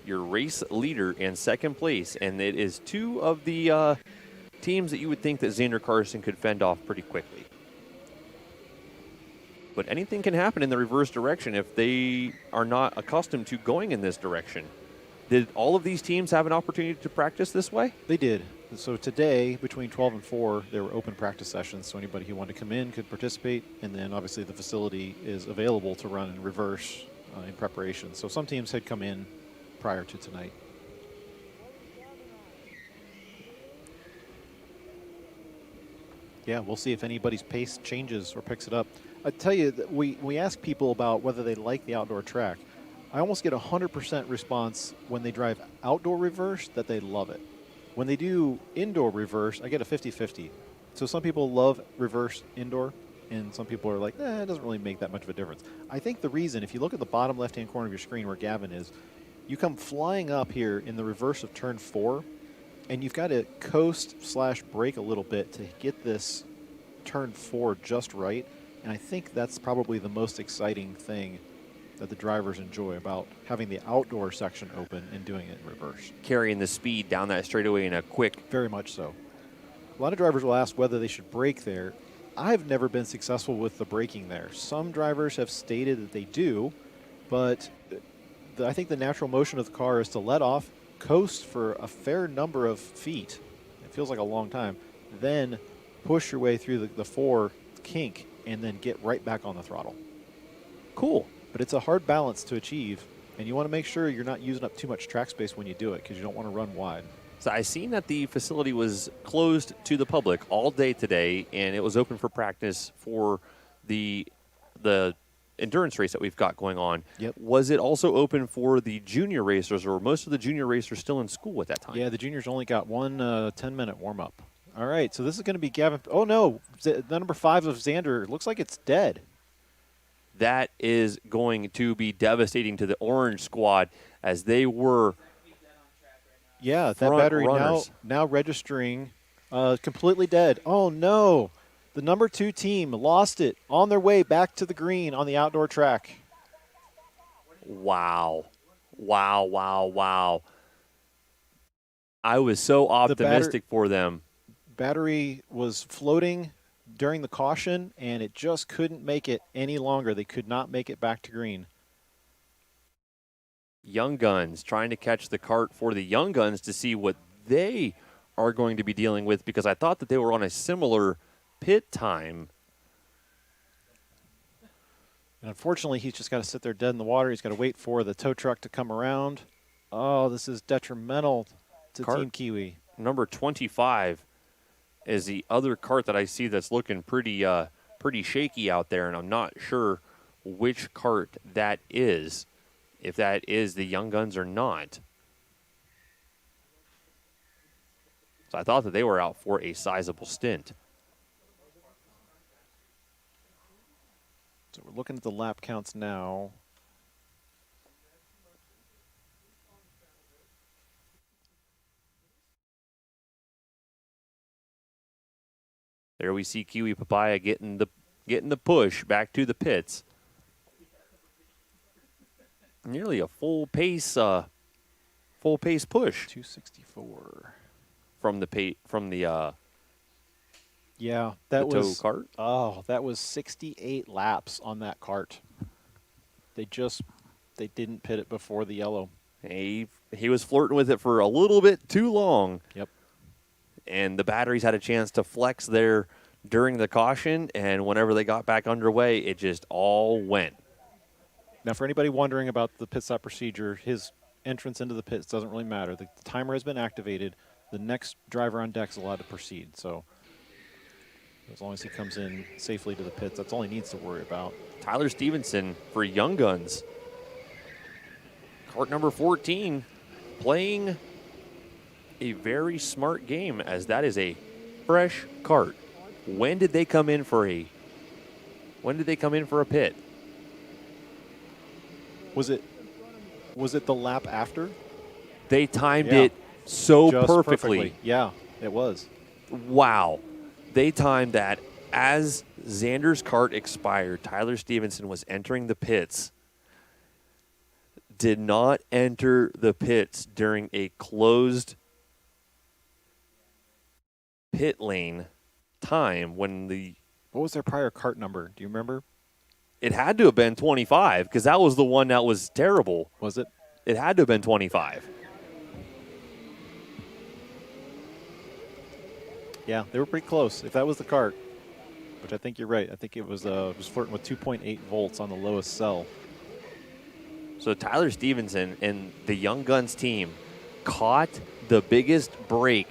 your race leader and second place, and it is 2 of the teams that you would think that Xander Carson could fend off pretty quickly. But anything can happen in the reverse direction if they are not accustomed to going in this direction. Did all of these teams have an opportunity to practice this way? They did. So today, between 12 and 4, there were open practice sessions, so anybody who wanted to come in could participate, and then obviously the facility is available to run in reverse in preparation. So some teams had come in prior to tonight. Yeah, we'll see if anybody's pace changes or picks it up. I tell you, that we ask people about whether they like the outdoor track. I almost get 100% response when they drive outdoor reverse that they love it. When they do indoor reverse, I get a 50-50. So some people love reverse indoor, and some people are like, it doesn't really make that much of a difference. I think the reason, if you look at the bottom left-hand corner of your screen where Gavin is, you come flying up here in the reverse of turn 4, and you've got to coast/brake a little bit to get this turn 4 just right. And I think that's probably the most exciting thing that the drivers enjoy about having the outdoor section open and doing it in reverse. Carrying the speed down that straightaway in a quick. Very much so. A lot of drivers will ask whether they should brake there. I've never been successful with the braking there. Some drivers have stated that they do, but I think the natural motion of the car is to let off, coast for a fair number of feet. It feels like a long time. Then push your way through the 4 kink and then get right back on the throttle. Cool. But it's a hard balance to achieve, and you want to make sure you're not using up too much track space when you do it because you don't want to run wide. So I seen that the facility was closed to the public all day today, and it was open for practice for the endurance race that we've got going on. Yep. Was it also open for the junior racers, or most of the junior racers still in school at that time? Yeah, the juniors only got one 10-minute warm-up. All right, so this is going to be Gavin. Oh, no, the number 5 of Xander looks like it's dead. That is going to be devastating to the orange squad as they were Yeah, that battery now registering completely dead. Oh, no. The number 2 team lost it on their way back to the green on the outdoor track. Wow. Wow, wow, wow. I was so optimistic for them. Battery was floating during the caution, and it just couldn't make it any longer. They could not make it back to green. Young Guns trying to catch the kart for the Young Guns to see what they are going to be dealing with, because I thought that they were on a similar pit time. And unfortunately, he's just got to sit there dead in the water. He's got to wait for the tow truck to come around. Oh, this is detrimental to Team Kiwi. Number 25 is the other kart that I see that's looking pretty shaky out there, and I'm not sure which kart that is, if that is the Young Guns or not. So I thought that they were out for a sizable stint. So we're looking at the lap counts now. There we see Kiwi Papaya getting the push back to the pits. Nearly a full pace push. 264 from the yeah, that the was tow kart. Oh, that was 68 laps on that kart. They didn't pit it before the yellow. He was flirting with it for a little bit too long. Yep. And the batteries had a chance to flex there during the caution, and whenever they got back underway, it just all went. Now, for anybody wondering about the pit stop procedure, his entrance into the pits doesn't really matter. The timer has been activated. The next driver on deck is allowed to proceed. So as long as he comes in safely to the pits, that's all he needs to worry about. Tyler Stevenson for Young Guns. Kart number 14 playing a very smart game, as that is a fresh kart. When did they come in for a pit? Was it the lap after? They timed it so Just perfectly. Yeah, it was. Wow. They timed that as Xander's kart expired. Tyler Stevenson was entering the pits. Did not enter the pits during a closed pit lane time when the... What was their prior kart number? Do you remember? It had to have been 25 because that was the one that was terrible. Was it? It had to have been 25. Yeah, they were pretty close. If that was the kart, which I think you're right. I think it was flirting with 2.8 volts on the lowest cell. So Tyler Stevenson and the Young Guns team caught the biggest break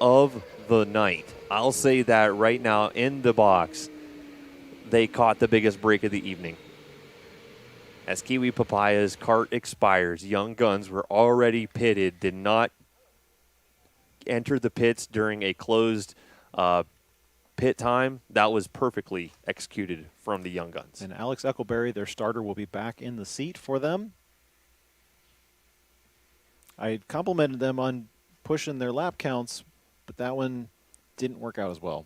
of the night. I'll say that right now in the box. They caught the biggest break of the evening. As Kiwi Papaya's kart expires, Young Guns were already pitted, did not enter the pits during a closed pit time. That was perfectly executed from the Young Guns. And Alex Eckelberry, their starter, will be back in the seat for them. I complimented them on pushing their lap counts, but that one didn't work out as well.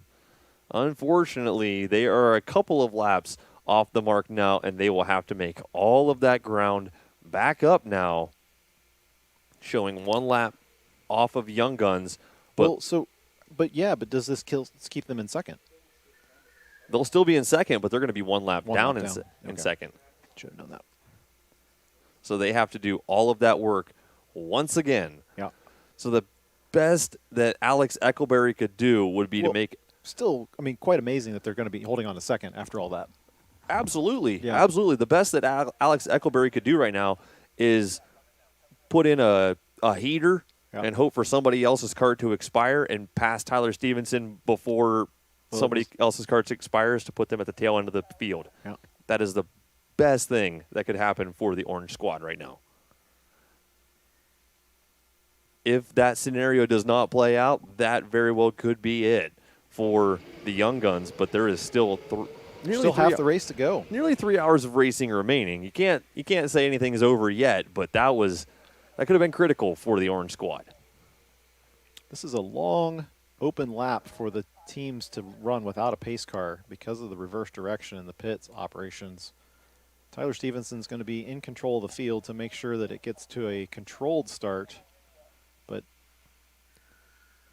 Unfortunately, they are a couple of laps off the mark now, and they will have to make all of that ground back up now, showing one lap off of Young Guns. But but does this keep them in second? They'll still be in second, but they're going to be one lap down. In Okay. second. Should have known that. So they have to do all of that work once again. Yeah. So the best that Alex Eckelberry could do would be to make... Still, I mean, quite amazing that they're going to be holding on to second after all that. Absolutely. Yeah. Absolutely. The best that Alex Eckelberry could do right now is put in a heater and hope for somebody else's kart to expire and pass Tyler Stevenson before somebody else's kart expires to put them at the tail end of the field. Yeah. That is the best thing that could happen for the Orange squad right now. If that scenario does not play out, that very well could be it for the Young Guns, but there is still Still half the race to go. Nearly 3 hours of racing remaining. You can't say anything is over yet, but that could have been critical for the Orange squad. This is a long open lap for the teams to run without a pace car because of the reverse direction in the pits operations. Tyler Stevenson's going to be in control of the field to make sure that it gets to a controlled start, but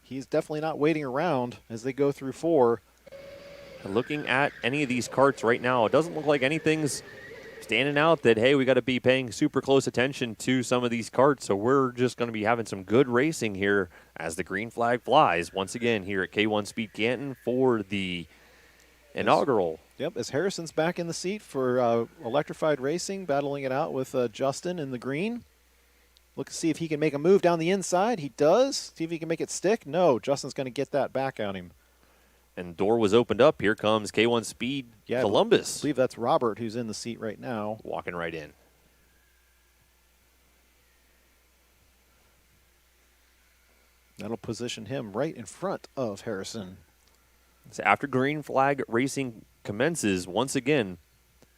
he's definitely not waiting around as they go through four. Looking at any of these karts right now, it doesn't look like anything's standing out that, hey, we got to be paying super close attention to some of these karts. So we're just going to be having some good racing here as the green flag flies once again here at K1 Speed Canton for the inaugural. Yep, as Harrison's back in the seat for electrified racing, battling it out with Justin in the green. Look to see if he can make a move down the inside. He does. See if he can make it stick. No, Justin's going to get that back on him. And door was opened up. Here comes K1 Speed Columbus. I believe that's Robert who's in the seat right now. Walking right in. That'll position him right in front of Harrison. So after green flag racing commences, once again,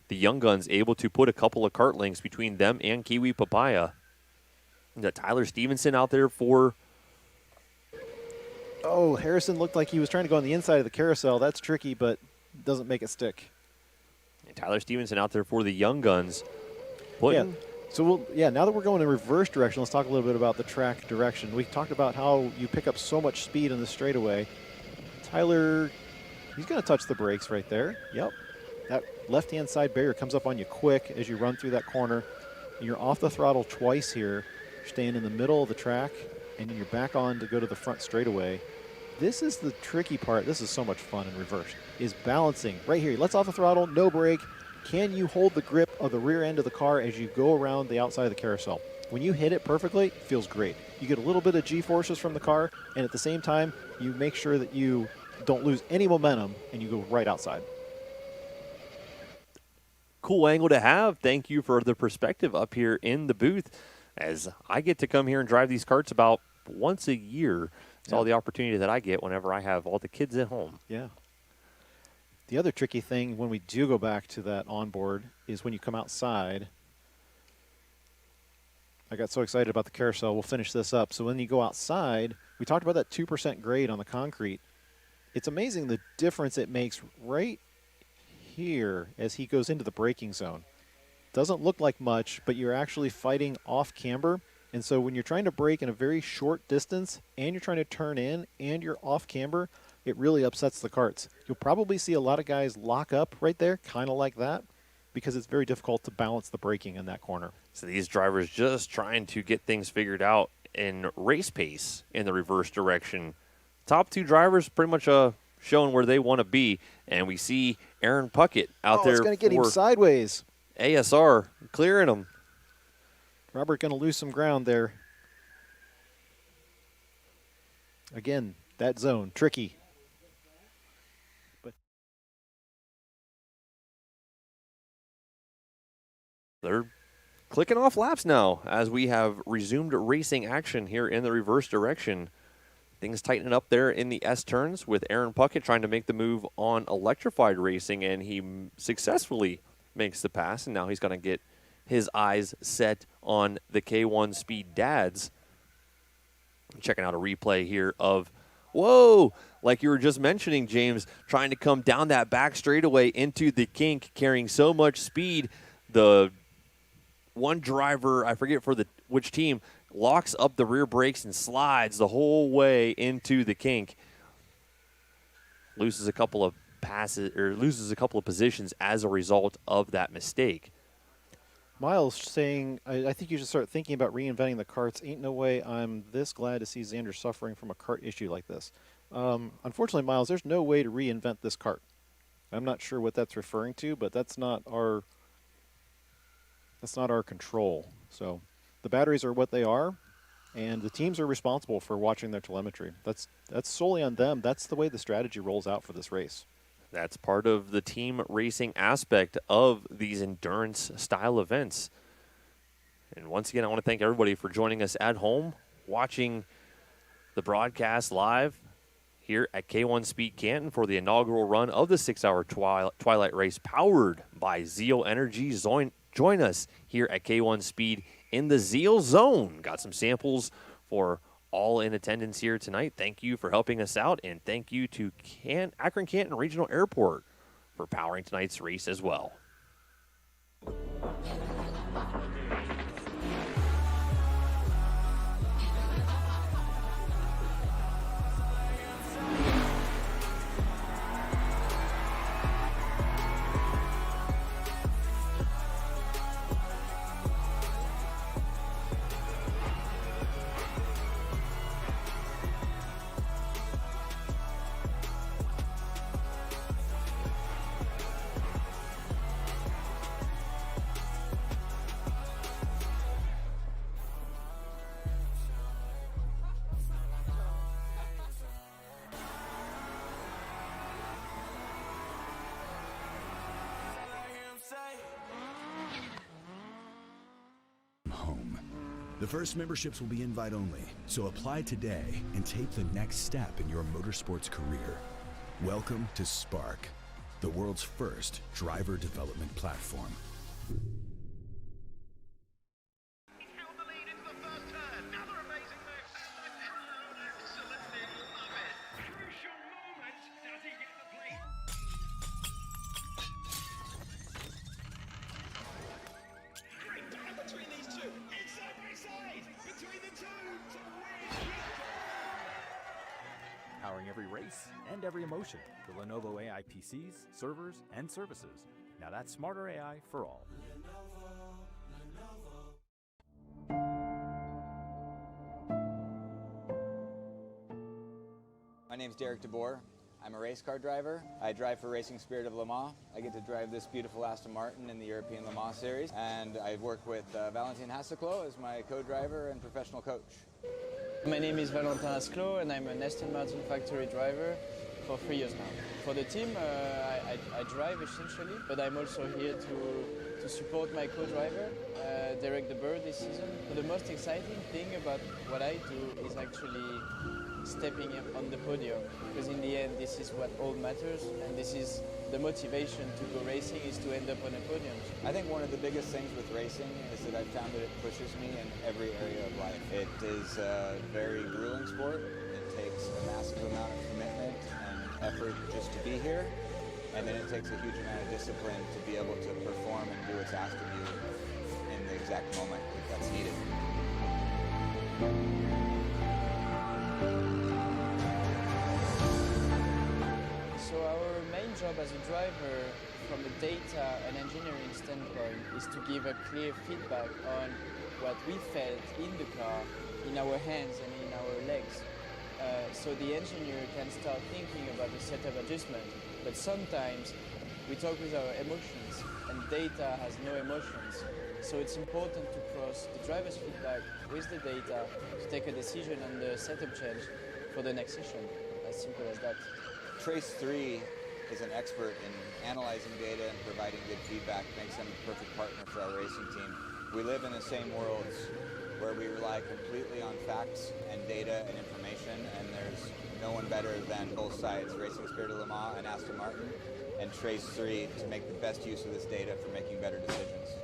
the Young Guns able to put a couple of kart links between them and Kiwi Papaya. We got Tyler Stevenson out there for... Oh, Harrison looked like he was trying to go on the inside of the carousel. That's tricky, but doesn't make it stick. And Tyler Stevenson out there for the Young Guns. Yeah. So, now that we're going in reverse direction, let's talk a little bit about the track direction. We talked about how you pick up so much speed in the straightaway. Tyler, he's going to touch the brakes right there. Yep. That left-hand side barrier comes up on you quick as you run through that corner. You're off the throttle twice here. You're staying in the middle of the track, and then you're back on to go to the front straightaway. This is the tricky part. This is so much fun in reverse, is balancing. Right here, he lets off the throttle, no brake. Can you hold the grip of the rear end of the car as you go around the outside of the carousel? When you hit it perfectly, it feels great. You get a little bit of G-forces from the car, and at the same time, you make sure that you don't lose any momentum, and you go right outside. Cool angle to have. Thank you for the perspective up here in the booth as I get to come here and drive these karts about once a year. It's all the opportunity that I get whenever I have all the kids at home. Yeah. The other tricky thing when we do go back to that onboard is when you come outside. I got so excited about the carousel. We'll finish this up. So when you go outside, we talked about that 2% grade on the concrete. It's amazing the difference it makes right here as he goes into the braking zone. Doesn't look like much, but you're actually fighting off camber. And so when you're trying to brake in a very short distance and you're trying to turn in and you're off camber, it really upsets the karts. You'll probably see a lot of guys lock up right there, kind of like that, because it's very difficult to balance the braking in that corner. So these drivers just trying to get things figured out in race pace in the reverse direction. Top two drivers pretty much showing where they want to be. And we see Arin Puckett out there. It's going to get him sideways. ASR clearing him. Robert going to lose some ground there. Again, that zone, tricky. But they're clicking off laps now as we have resumed racing action here in the reverse direction. Things tightening up there in the S turns with Arin Puckett trying to make the move on electrified racing, and he successfully makes the pass, and now he's going to get his eyes set on the K1 Speed Dads. Checking out a replay here of, whoa, like you were just mentioning, James, trying to come down that back straightaway into the kink, carrying so much speed. The one driver, I forget for which team, locks up the rear brakes and slides the whole way into the kink. Loses a couple of passes, or loses a couple of positions as a result of that mistake. Miles saying, I think you should start thinking about reinventing the karts. Ain't no way I'm this glad to see Xander suffering from a kart issue like this. Unfortunately, Miles, there's no way to reinvent this kart. I'm not sure what that's referring to, but that's not our control. So the batteries are what they are, and the teams are responsible for watching their telemetry. That's solely on them. That's the way the strategy rolls out for this race. That's part of the team racing aspect of these endurance-style events. And once again, I want to thank everybody for joining us at home, watching the broadcast live here at K1 Speed Canton for the inaugural run of the 6-hour Twilight Race powered by Zeal Energy. Join us here at K1 Speed in the Zeal Zone. Got some samples for all in attendance here tonight. Thank you for helping us out, and thank you to Akron Canton Regional Airport for powering tonight's race as well. The first memberships will be invite only, so apply today and take the next step in your motorsports career. Welcome to Spark, the world's first driver development platform. Powering every race and every emotion. The Lenovo AI PCs, servers, and services. Now that's smarter AI for all. My name's Derek DeBoer. I'm a race car driver. I drive for Racing Spirit of Le Mans. I get to drive this beautiful Aston Martin in the European Le Mans Series. And I work with Valentin Hasseclo as my co-driver and professional coach. My name is Valentin Hasseclo, and I'm an Aston Martin factory driver for 3 years now. For the team, I drive essentially, but I'm also here to support my co-driver. direct the bird this season. But the most exciting thing about what I do is actually stepping on the podium, because in the end this is what all matters, and this is the motivation to go racing, is to end up on a podium. I think one of the biggest things with racing is that I've found that it pushes me in every area of life. It is a very grueling sport. It takes a massive amount of commitment and effort just to be here, and then it takes a huge amount of discipline to be able to perform and do what's asked of you in the exact moment that's needed. So our main job as a driver from a data and engineering standpoint is to give a clear feedback on what we felt in the car, in our hands and in our legs. So the engineer can start thinking about the setup adjustment, but sometimes we talk with our emotions and data has no emotions. So it's important to cross the driver's feedback with the data to take a decision on the setup change for the next session. As simple as that. Trace 3 is an expert in analyzing data and providing good feedback, makes them a perfect partner for our racing team. We live in the same worlds where we rely completely on facts and data and information, and there's no one better than both sides, Racing Spirit of Le Mans and Aston Martin, and Trace 3 to make the best use of this data for making better decisions.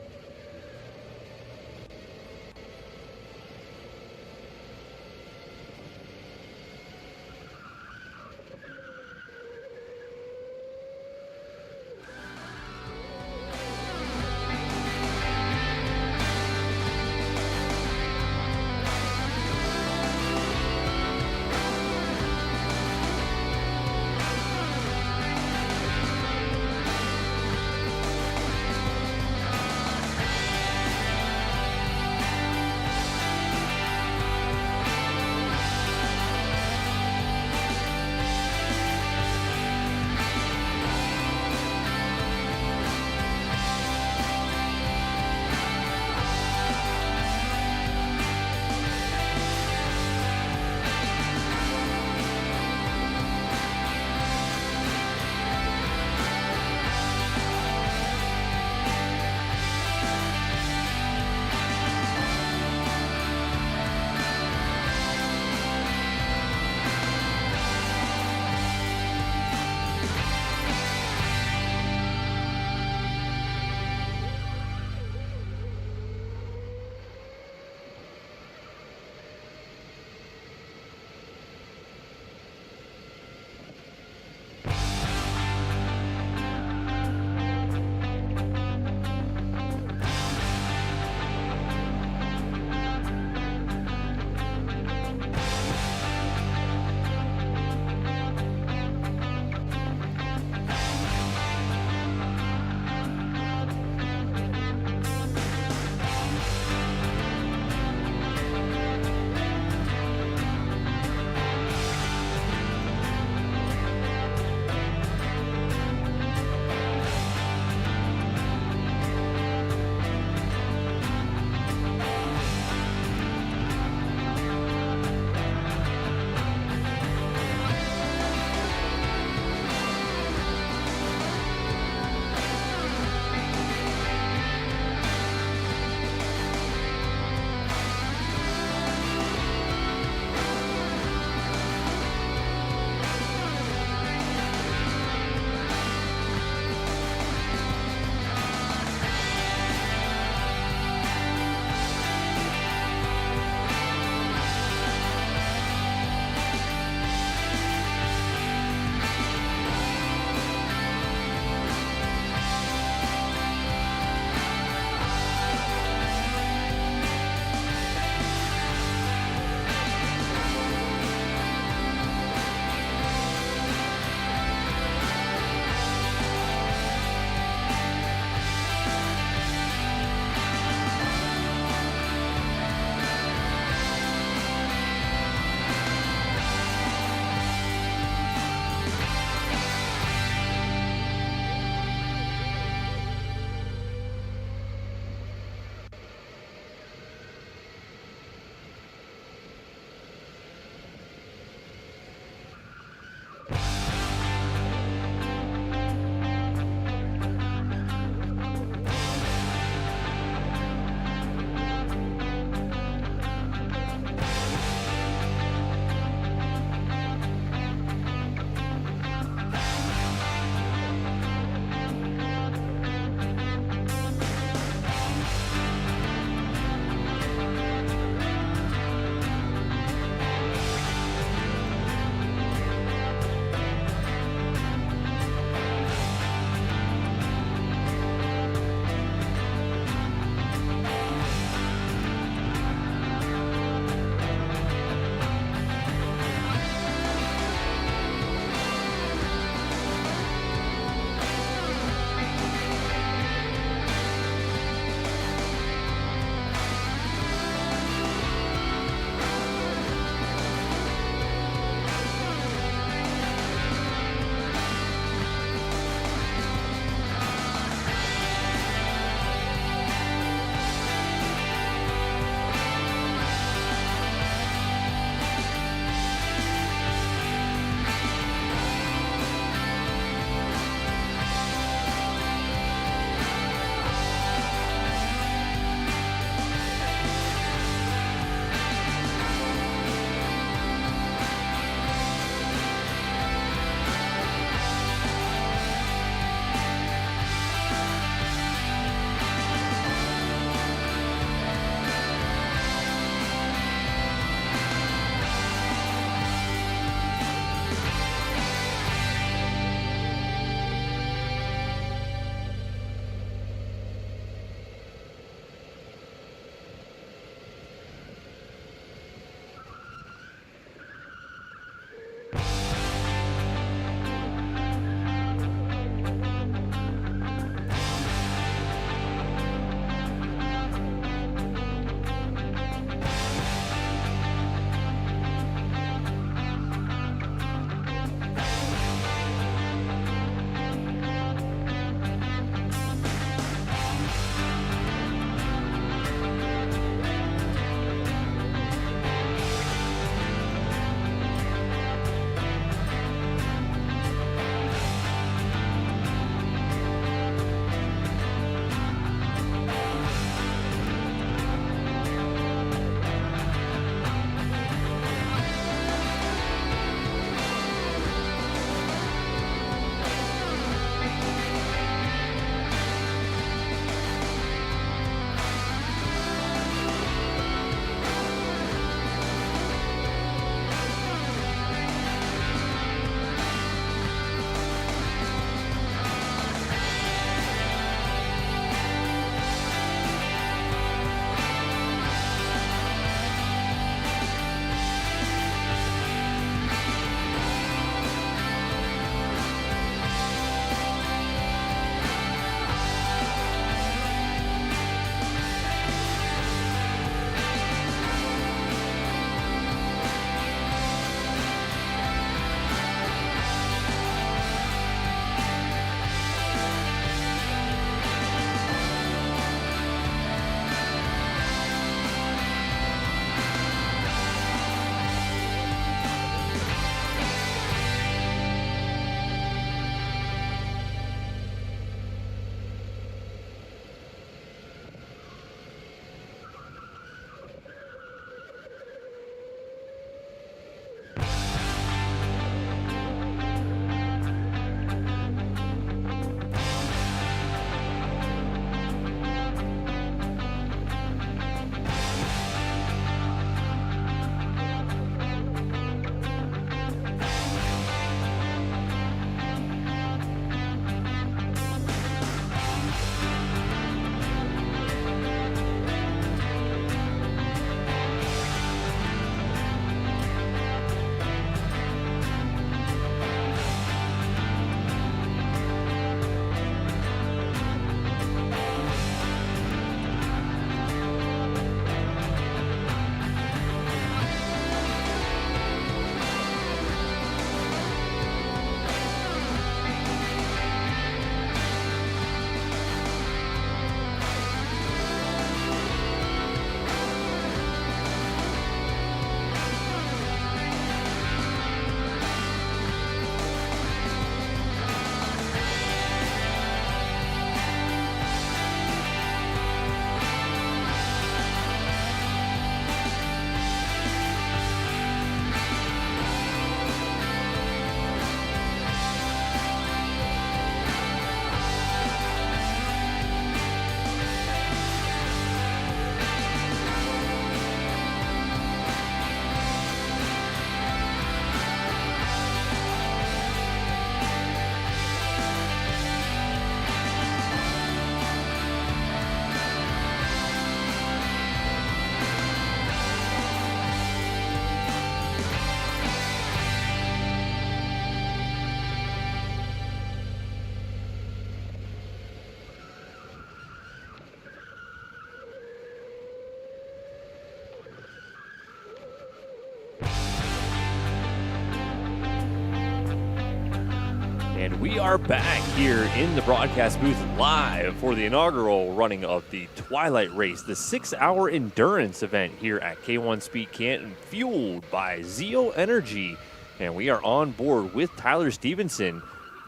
And we are back here in the broadcast booth live for the inaugural running of the Twilight Race, the 6-hour endurance event here at K1 Speed Canton, fueled by Zeal Energy. And we are on board with Tyler Stevenson.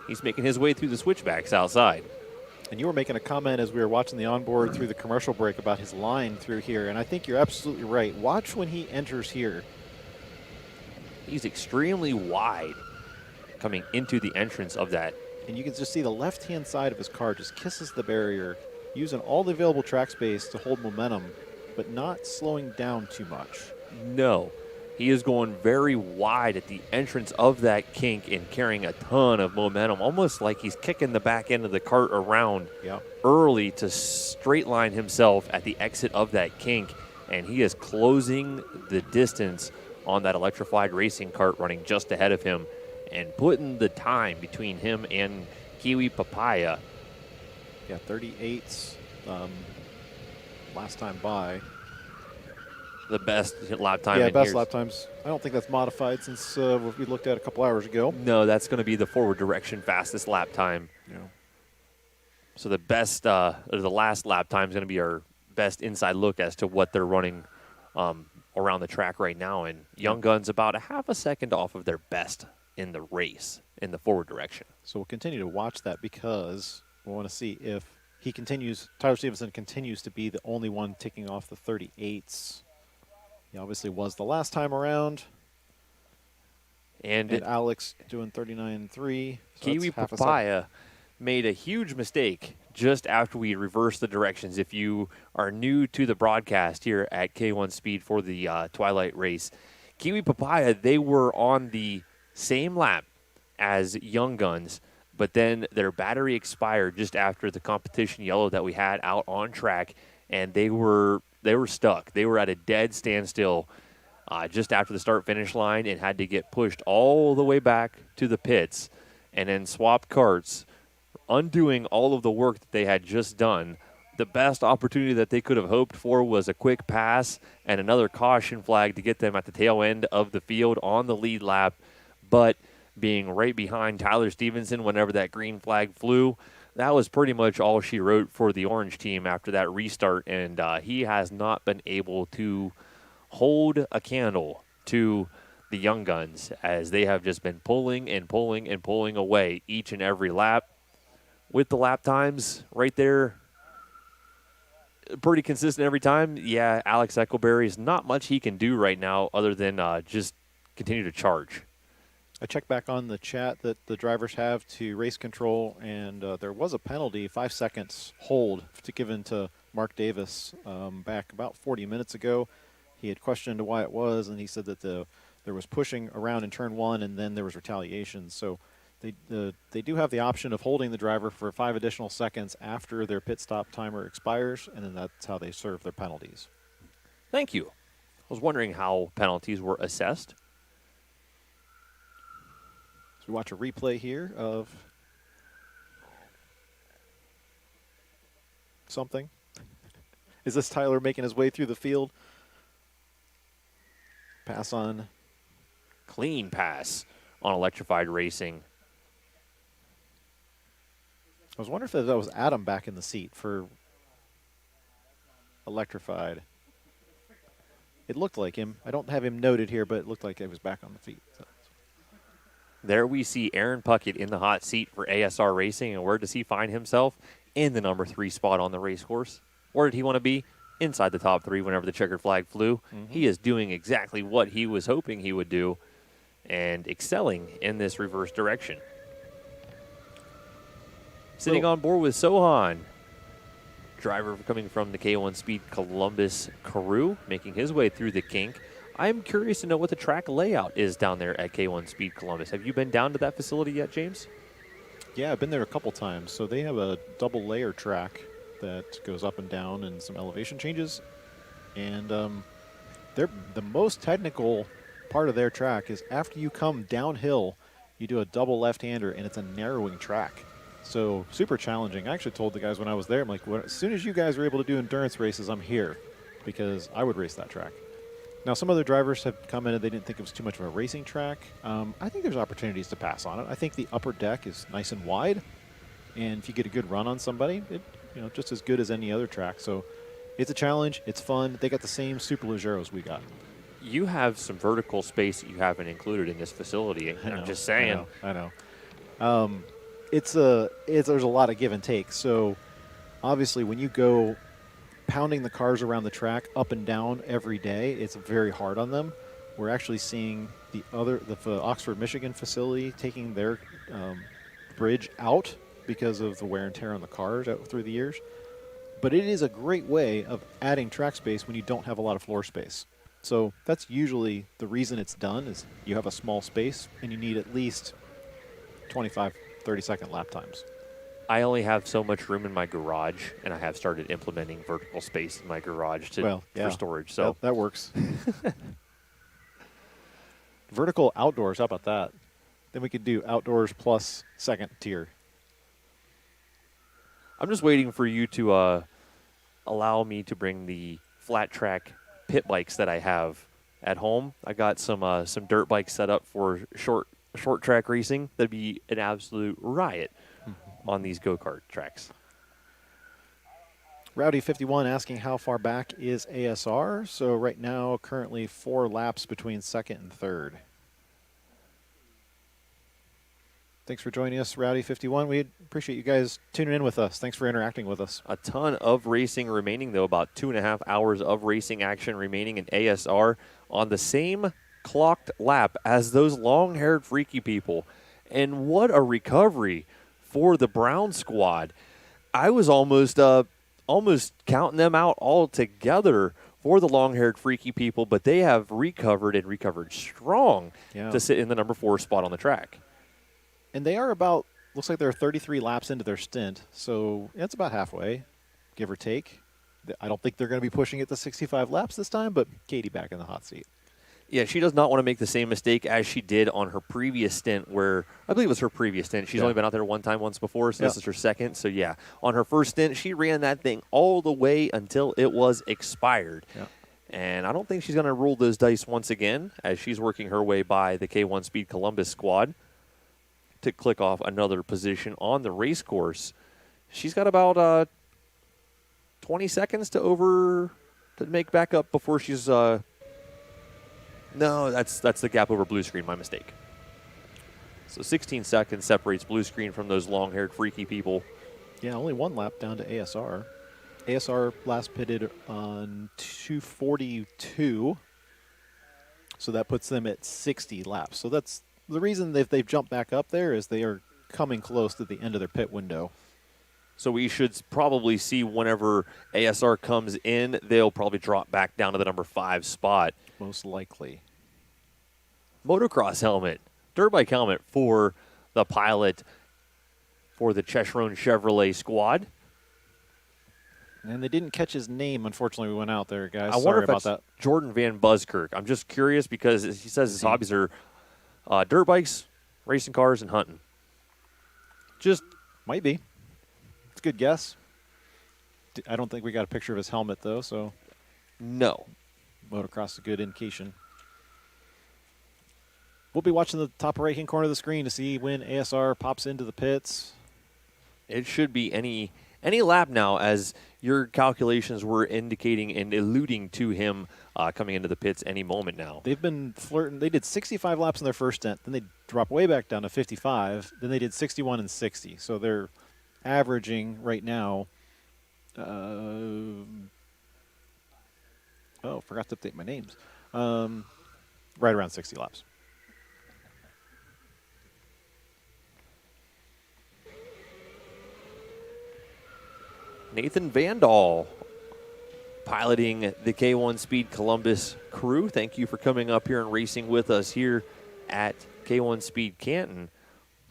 He's making his way through the switchbacks outside. And you were making a comment as we were watching the onboard through the commercial break about his line through here, and I think you're absolutely right. Watch when he enters here. He's extremely wide coming into the entrance of that. And you can just see the left-hand side of his car just kisses the barrier, using all the available track space to hold momentum, but not slowing down too much. No. He is going very wide at the entrance of that kink and carrying a ton of momentum, almost like he's kicking the back end of the cart around early to straight line himself at the exit of that kink. And he is closing the distance on that electrified racing cart running just ahead of him and putting the time between him and Kiwi Papaya. Yeah, 38s last time by. The best lap time. Yeah, best lap times. I don't think that's modified since what we looked at a couple hours ago. No, that's going to be the forward direction fastest lap time. Yeah. So the best, the last lap time is going to be our best inside look as to what they're running around the track right now. And Young Guns about a half a second off of their best in the race in the forward direction. So we'll continue to watch that because we want to see if he continues, Tyler Stevenson continues to be the only one ticking off the 38s. He obviously was the last time around. And Alex doing 39.3. So Kiwi Papaya made a huge mistake just after we reversed the directions. If you are new to the broadcast here at K1 Speed for the Twilight Race, Kiwi Papaya, they were on the same lap as Young Guns, but then their battery expired just after the competition yellow that we had out on track, and they were stuck. They were at a dead standstill just after the start-finish line and had to get pushed all the way back to the pits and then swap carts, undoing all of the work that they had just done. The best opportunity that they could have hoped for was a quick pass and another caution flag to get them at the tail end of the field on the lead lap, but being right behind Tyler Stevenson whenever that green flag flew, that was pretty much all she wrote for the orange team after that restart, and he has not been able to hold a candle to the Young Guns as they have just been pulling and pulling and pulling away each and every lap. With the lap times right there, pretty consistent every time. Yeah, Alex Eckelberry is not much he can do right now other than just continue to charge. I checked back on the chat that the drivers have to race control, and there was a penalty, 5 seconds hold given to Mark Davis back about 40 minutes ago. He had questioned why it was, and he said that there was pushing around in turn one, and then there was retaliation. So they do have the option of holding the driver for 5 additional seconds after their pit stop timer expires, and then that's how they serve their penalties. Thank you. I was wondering how penalties were assessed. We watch a replay here of something. Is this Tyler making his way through the field? Pass on. Clean pass on electrified racing. I was wondering if that was Adam back in the seat for electrified. It looked like him. I don't have him noted here, but it looked like he was back on the feet. So. There we see Arin Puckett in the hot seat for ASR Racing, and where does he find himself? In the number 3 spot on the race course. Where did he want to be? Inside the top 3 whenever the checkered flag flew. He is doing exactly what he was hoping he would do and excelling in this reverse direction. Sitting on board with Sohan, driver coming from the K1 Speed Columbus crew, making his way through the kink. I'm curious to know what the track layout is down there at K1 Speed Columbus. Have you been down to that facility yet, James? Yeah, I've been there a couple times. So they have a double layer track that goes up and down and some elevation changes. And the most technical part of their track is after you come downhill, you do a double left-hander, and it's a narrowing track. So super challenging. I actually told the guys when I was there, I'm like, well, as soon as you guys are able to do endurance races, I'm here because I would race that track. Now, some other drivers have come in and they didn't think it was too much of a racing track. I think there's opportunities to pass on it. I think the upper deck is nice and wide, and if you get a good run on somebody, it just as good as any other track. So it's a challenge. It's fun. They got the same Super Leggeros we got. You have some vertical space that you haven't included in this facility. I'm just saying. I know. There's a lot of give and take. So obviously, when you go pounding the cars around the track up and down every day, it's very hard on them. We're actually seeing the Oxford, Michigan facility taking their bridge out because of the wear and tear on the cars out through the years. But it is a great way of adding track space when you don't have a lot of floor space. So that's usually the reason it's done, is you have a small space and you need at least 25, 30-second lap times. I only have so much room in my garage, and I have started implementing vertical space in my garage for storage. So that works. Vertical outdoors, how about that? Then we could do outdoors plus second tier. I'm just waiting for you to allow me to bring the flat track pit bikes that I have at home. I got some dirt bikes set up for short track racing. That'd be an absolute riot on these go-kart tracks. Rowdy51 asking how far back is ASR. So right now, currently 4 laps between second and third. Thanks for joining us, Rowdy51. We appreciate you guys tuning in with us. Thanks for interacting with us. A ton of racing remaining, though. About 2.5 hours of racing action remaining in ASR on the same clocked lap as those long-haired freaky people. And what a recovery for the Brown squad. I was almost counting them out altogether for the long-haired freaky people, but they have recovered strong to sit in the number 4 spot on the track. And they are looks like they're 33 laps into their stint, so it's about halfway, give or take. I don't think they're going to be pushing it to 65 laps this time, but Katy back in the hot seat. Yeah, she does not want to make the same mistake as she did on her previous stint, where I believe it was her previous stint. She's only been out there once before, so this is her second. So, yeah, on her first stint, she ran that thing all the way until it was expired. Yeah. And I don't think she's going to roll those dice once again as she's working her way by the K1 Speed Columbus squad to click off another position on the race course. She's got about 20 seconds to make back up before she's no, that's the gap over blue screen, my mistake. So 16 seconds separates blue screen from those long-haired freaky people. Yeah, only 1 lap down to ASR. ASR last pitted on 2:42, so that puts them at 60 laps. So that's the reason they've jumped back up there, is they are coming close to the end of their pit window. So we should probably see whenever ASR comes in, they'll probably drop back down to the number 5 spot. Most likely. Motocross helmet, dirt bike helmet for the pilot for the Chesron Chevrolet squad. And they didn't catch his name. Unfortunately, we went out there, guys. I wonder if that's Jordan Van Buskirk. I'm just curious because he says his hobbies are dirt bikes, racing cars, and hunting. Just might be. It's a good guess. I don't think we got a picture of his helmet, though, so. No. Motocross is a good indication. We'll be watching the top right-hand corner of the screen to see when ASR pops into the pits. It should be any lap now, as your calculations were indicating and alluding to him coming into the pits any moment now. They've been flirting. They did 65 laps in their first stint. Then they dropped way back down to 55. Then they did 61 and 60. So they're averaging right now. Forgot to update my names. Right around 60 laps. Nathan Vandal piloting the K1 Speed Columbus crew. Thank you for coming up here and racing with us here at K1 Speed Canton.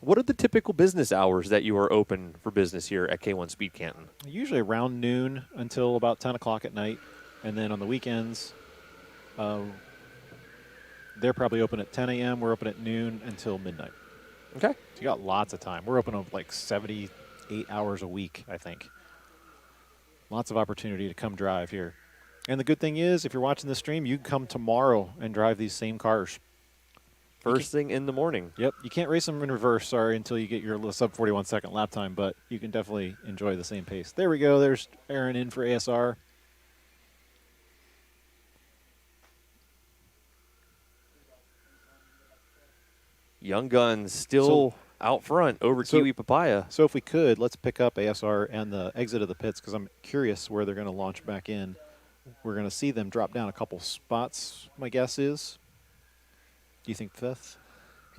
What are the typical business hours that you are open for business here at K1 Speed Canton? Usually around noon until about 10 o'clock at night. And then on the weekends, they're probably open at 10 a.m. We're open at noon until midnight. Okay. So you got lots of time. We're open like 78 hours a week, I think. Lots of opportunity to come drive here. And the good thing is, if you're watching the stream, you can come tomorrow and drive these same cars. First thing in the morning. Yep. You can't race them in reverse, sorry, until you get your sub 41 second lap time, but you can definitely enjoy the same pace. There we go. There's Arin in for ASR. Young Guns still out front over Kiwi Papaya. So if we could, let's pick up ASR and the exit of the pits because I'm curious where they're going to launch back in. We're going to see them drop down a couple spots, my guess is. Do you think fifth?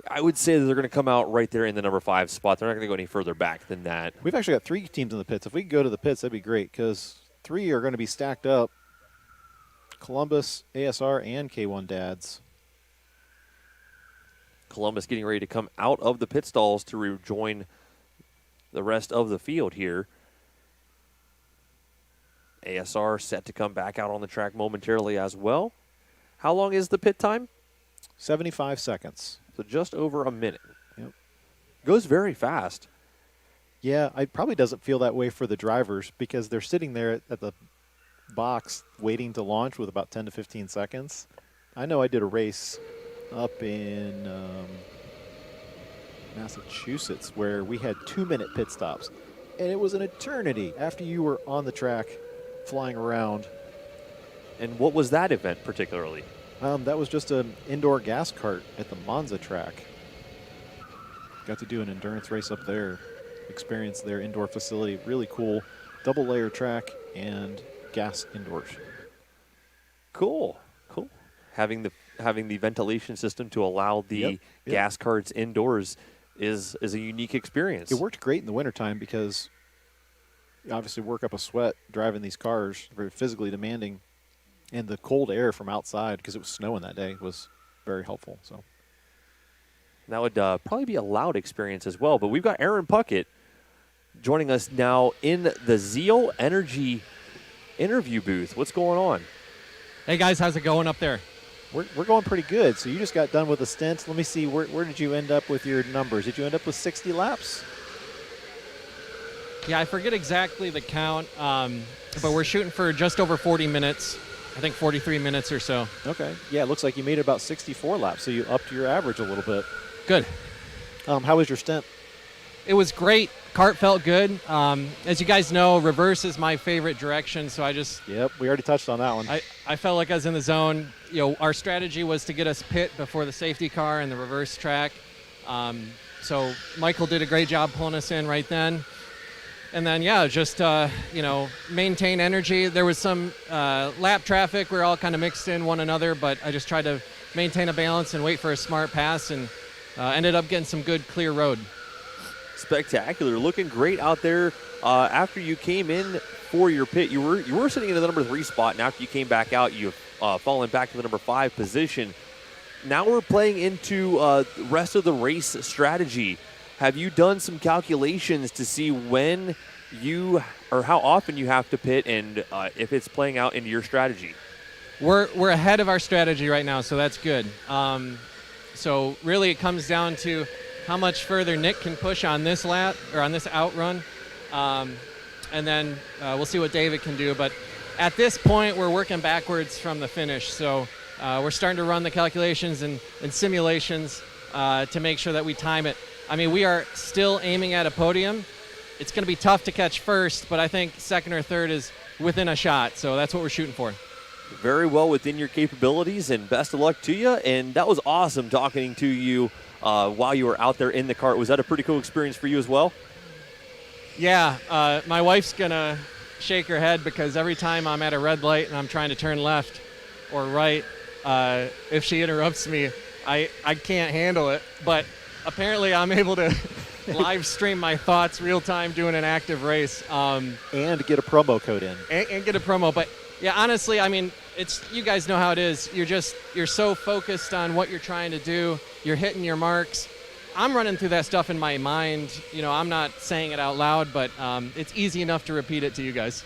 I would say that they're going to come out right there in the number 5 spot. They're not going to go any further back than that. We've actually got 3 teams in the pits. If we could go to the pits, that'd be great because 3 are going to be stacked up. Columbus, ASR, and K1 Dads. Columbus getting ready to come out of the pit stalls to rejoin the rest of the field here. ASR set to come back out on the track momentarily as well. How long is the pit time? 75 seconds. So just over a minute. Yep. Goes very fast. Yeah, it probably doesn't feel that way for the drivers because they're sitting there at the box waiting to launch with about 10 to 15 seconds. I know I did a race up in Massachusetts where we had 2-minute pit stops. And it was an eternity after you were on the track flying around. And what was that event particularly? That was just an indoor gas kart at the Monza track. Got to do an endurance race up there. Experience their indoor facility. Really cool. Double layer track and gas indoors. Cool. Cool. Having the ventilation system to allow the gas carts indoors is a unique experience. It worked great in the wintertime because you obviously work up a sweat driving these cars, very physically demanding. And the cold air from outside, because it was snowing that day, was very helpful. So that would probably be a loud experience as well. But we've got Arin Puckett joining us now in the Zeal Energy interview booth. What's going on? Hey, guys. How's it going up there? We're going pretty good. So you just got done with a stint. Let me see, where did you end up with your numbers? Did you end up with 60 laps? Yeah, I forget exactly the count, but we're shooting for just over 40 minutes. I think 43 minutes or so. Okay. Yeah, it looks like you made about 64 laps, so you upped your average a little bit. Good. How was your stint? It was great. Kart felt good. As you guys know, reverse is my favorite direction, so I just... Yep, we already touched on that one. I felt like I was in the zone. You know, our strategy was to get us pit before the safety car and the reverse track. So Michael did a great job pulling us in right then. And then, yeah, just, maintain energy. There was some lap traffic. We were all kind of mixed in one another, but I just tried to maintain a balance and wait for a smart pass and ended up getting some good, clear road. Spectacular. Looking great out there. After you came in for your pit, you were sitting in the number 3 spot, and after you came back out, you've fallen back to the number 5 position. Now we're playing into the rest of the race strategy. Have you done some calculations to see when you or how often you have to pit and if it's playing out into your strategy? We're ahead of our strategy right now, so that's good. So really it comes down to how much further Nick can push on this lap or on this outrun. And then we'll see what David can do. But at this point, we're working backwards from the finish. So we're starting to run the calculations and simulations to make sure that we time it. I mean, we are still aiming at a podium. It's going to be tough to catch first, but I think second or third is within a shot. So that's what we're shooting for. Very well within your capabilities, and best of luck to you. And that was awesome talking to you while you were out there in the kart. Was that a pretty cool experience for you as well? Yeah, my wife's going to shake her head because every time I'm at a red light and I'm trying to turn left or right, if she interrupts me, I can't handle it. But apparently I'm able to live stream my thoughts real time doing an active race. And get a promo code in. And get a promo. But yeah, honestly, I mean, you guys know how it is. You're so focused on what you're trying to do. You're hitting your marks. I'm running through that stuff in my mind. You know, I'm not saying it out loud, but it's easy enough to repeat it to you guys.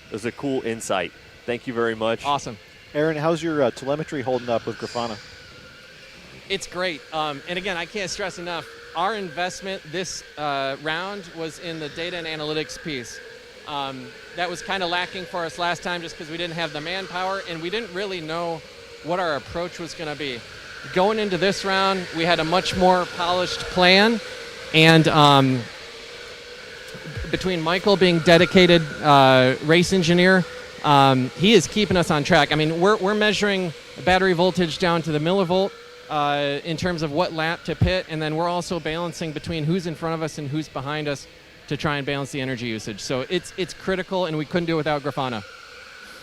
It was a cool insight. Thank you very much. Awesome. Arin, how's your telemetry holding up with Grafana? It's great. And again, I can't stress enough, our investment this round was in the data and analytics piece. That was kind of lacking for us last time just because we didn't have the manpower and we didn't really know what our approach was going to be. Going into this round, we had a much more polished plan, and between Michael being dedicated race engineer, he is keeping us on track. I mean, we're measuring battery voltage down to the millivolt in terms of what lap to pit, and then we're also balancing between who's in front of us and who's behind us to try and balance the energy usage. So it's critical, and we couldn't do it without Grafana.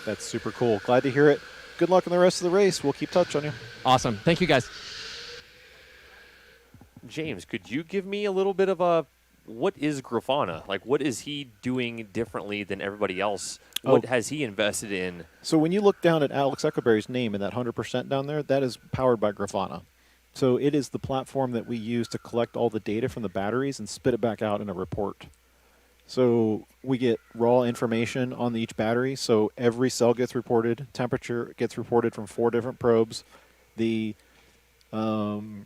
That's super cool. Glad to hear it. Good luck in the rest of the race. We'll keep touch on you. Awesome. Thank you, guys. James, could you give me a little bit of a, what is Grafana? Like, what is he doing differently than everybody else? What has he invested in? So when you look down at Alex Eckelberry's name and that 100% down there, that is powered by Grafana. So it is the platform that we use to collect all the data from the batteries and spit it back out in a report. So we get raw information on each battery. So every cell gets reported. Temperature gets reported from 4 different probes. The energy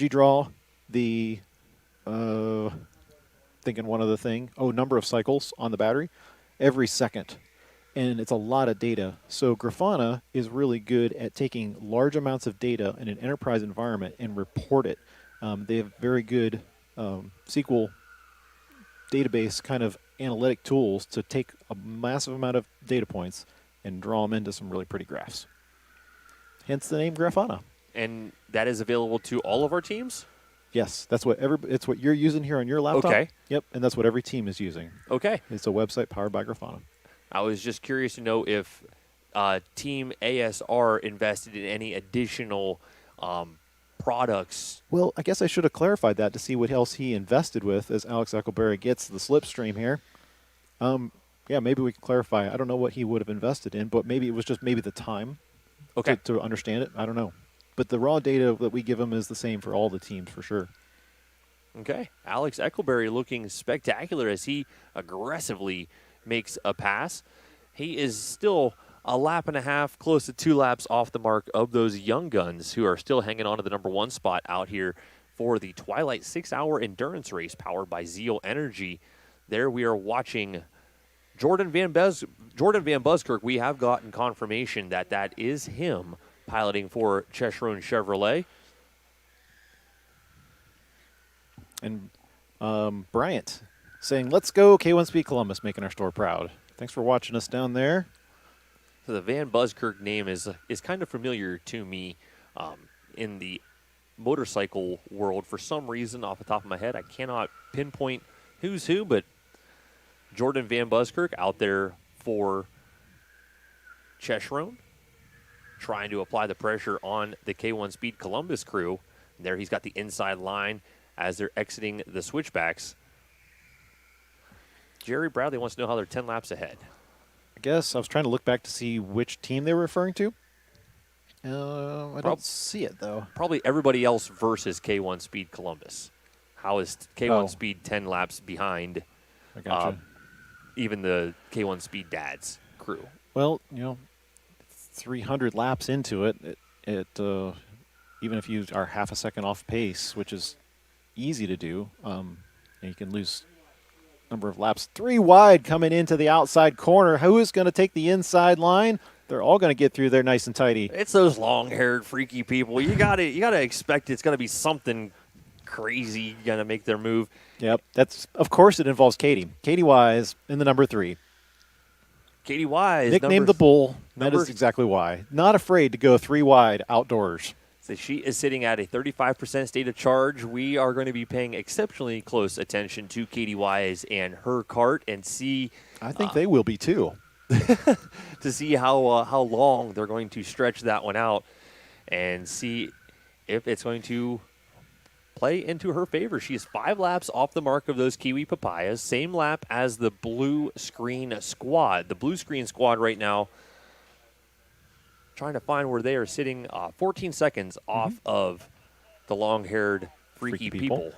draw, the thinking one other thing. Number of cycles on the battery every second. And it's a lot of data. So Grafana is really good at taking large amounts of data in an enterprise environment and report it. They have very good SQL database kind of analytic tools to take a massive amount of data points and draw them into some really pretty graphs. Hence the name Grafana. And that is available to all of our teams? Yes, that's what it's what you're using here on your laptop. Okay. Yep, and that's what every team is using. Okay. It's a website powered by Grafana. I was just curious to know if Team ASR invested in any additional products. Well, I guess I should have clarified that to see what else he invested with as Alex Eckelberry gets the slipstream here. Yeah, maybe we can clarify. I don't know what he would have invested in, but maybe it was just maybe the time to understand it. I don't know. But the raw data that we give him is the same for all the teams for sure. Okay. Alex Eckelberry looking spectacular as he aggressively makes a pass. He is still a lap and a half, close to 2 laps off the mark of those young guns who are still hanging on to the number 1 spot out here for the Twilight 6-hour endurance race powered by Zeal Energy. There we are watching Jordan Van Buskirk. We have gotten confirmation that that is him piloting for Chesron Chevrolet. And Bryant saying, let's go K1 Speed Columbus, making our store proud. Thanks for watching us down there. So the Van Buskirk name is kind of familiar to me in the motorcycle world. For some reason, off the top of my head, I cannot pinpoint who's who, but Jordan Van Buskirk out there for Chesron, trying to apply the pressure on the K1 Speed Columbus crew. There he's got the inside line as they're exiting the switchbacks. Jerry Bradley wants to know how they're 10 laps ahead. I guess I was trying to look back to see which team they were referring to. I don't see it, though. Probably everybody else versus K1 Speed Columbus. How is K1 Speed 10 laps behind even the K1 Speed Dads crew? Well, 300 laps into it, even if you are half a second off pace, which is easy to do, you can lose number of laps. 3 wide coming into the outside corner. Who is going to take the inside line? They're all going to get through there nice and tidy. It's those long-haired, freaky people. You gotta expect it's going to be something crazy going to make their move. Yep, of course it involves Katy. Katy Wise in the number 3. Katy Wise. Nicknamed the Bull. That is exactly why. Not afraid to go 3 wide outdoors. So she is sitting at a 35% state of charge. We are going to be paying exceptionally close attention to Katy Wise and her kart and see. I think they will be too. To see how long they're going to stretch that one out and see if it's going to play into her favor. She is 5 laps off the mark of those Kiwi Papayas. Same lap as the Blue Screen Squad. The Blue Screen Squad right now trying to find where they are sitting 14 seconds off of the long-haired freaky people.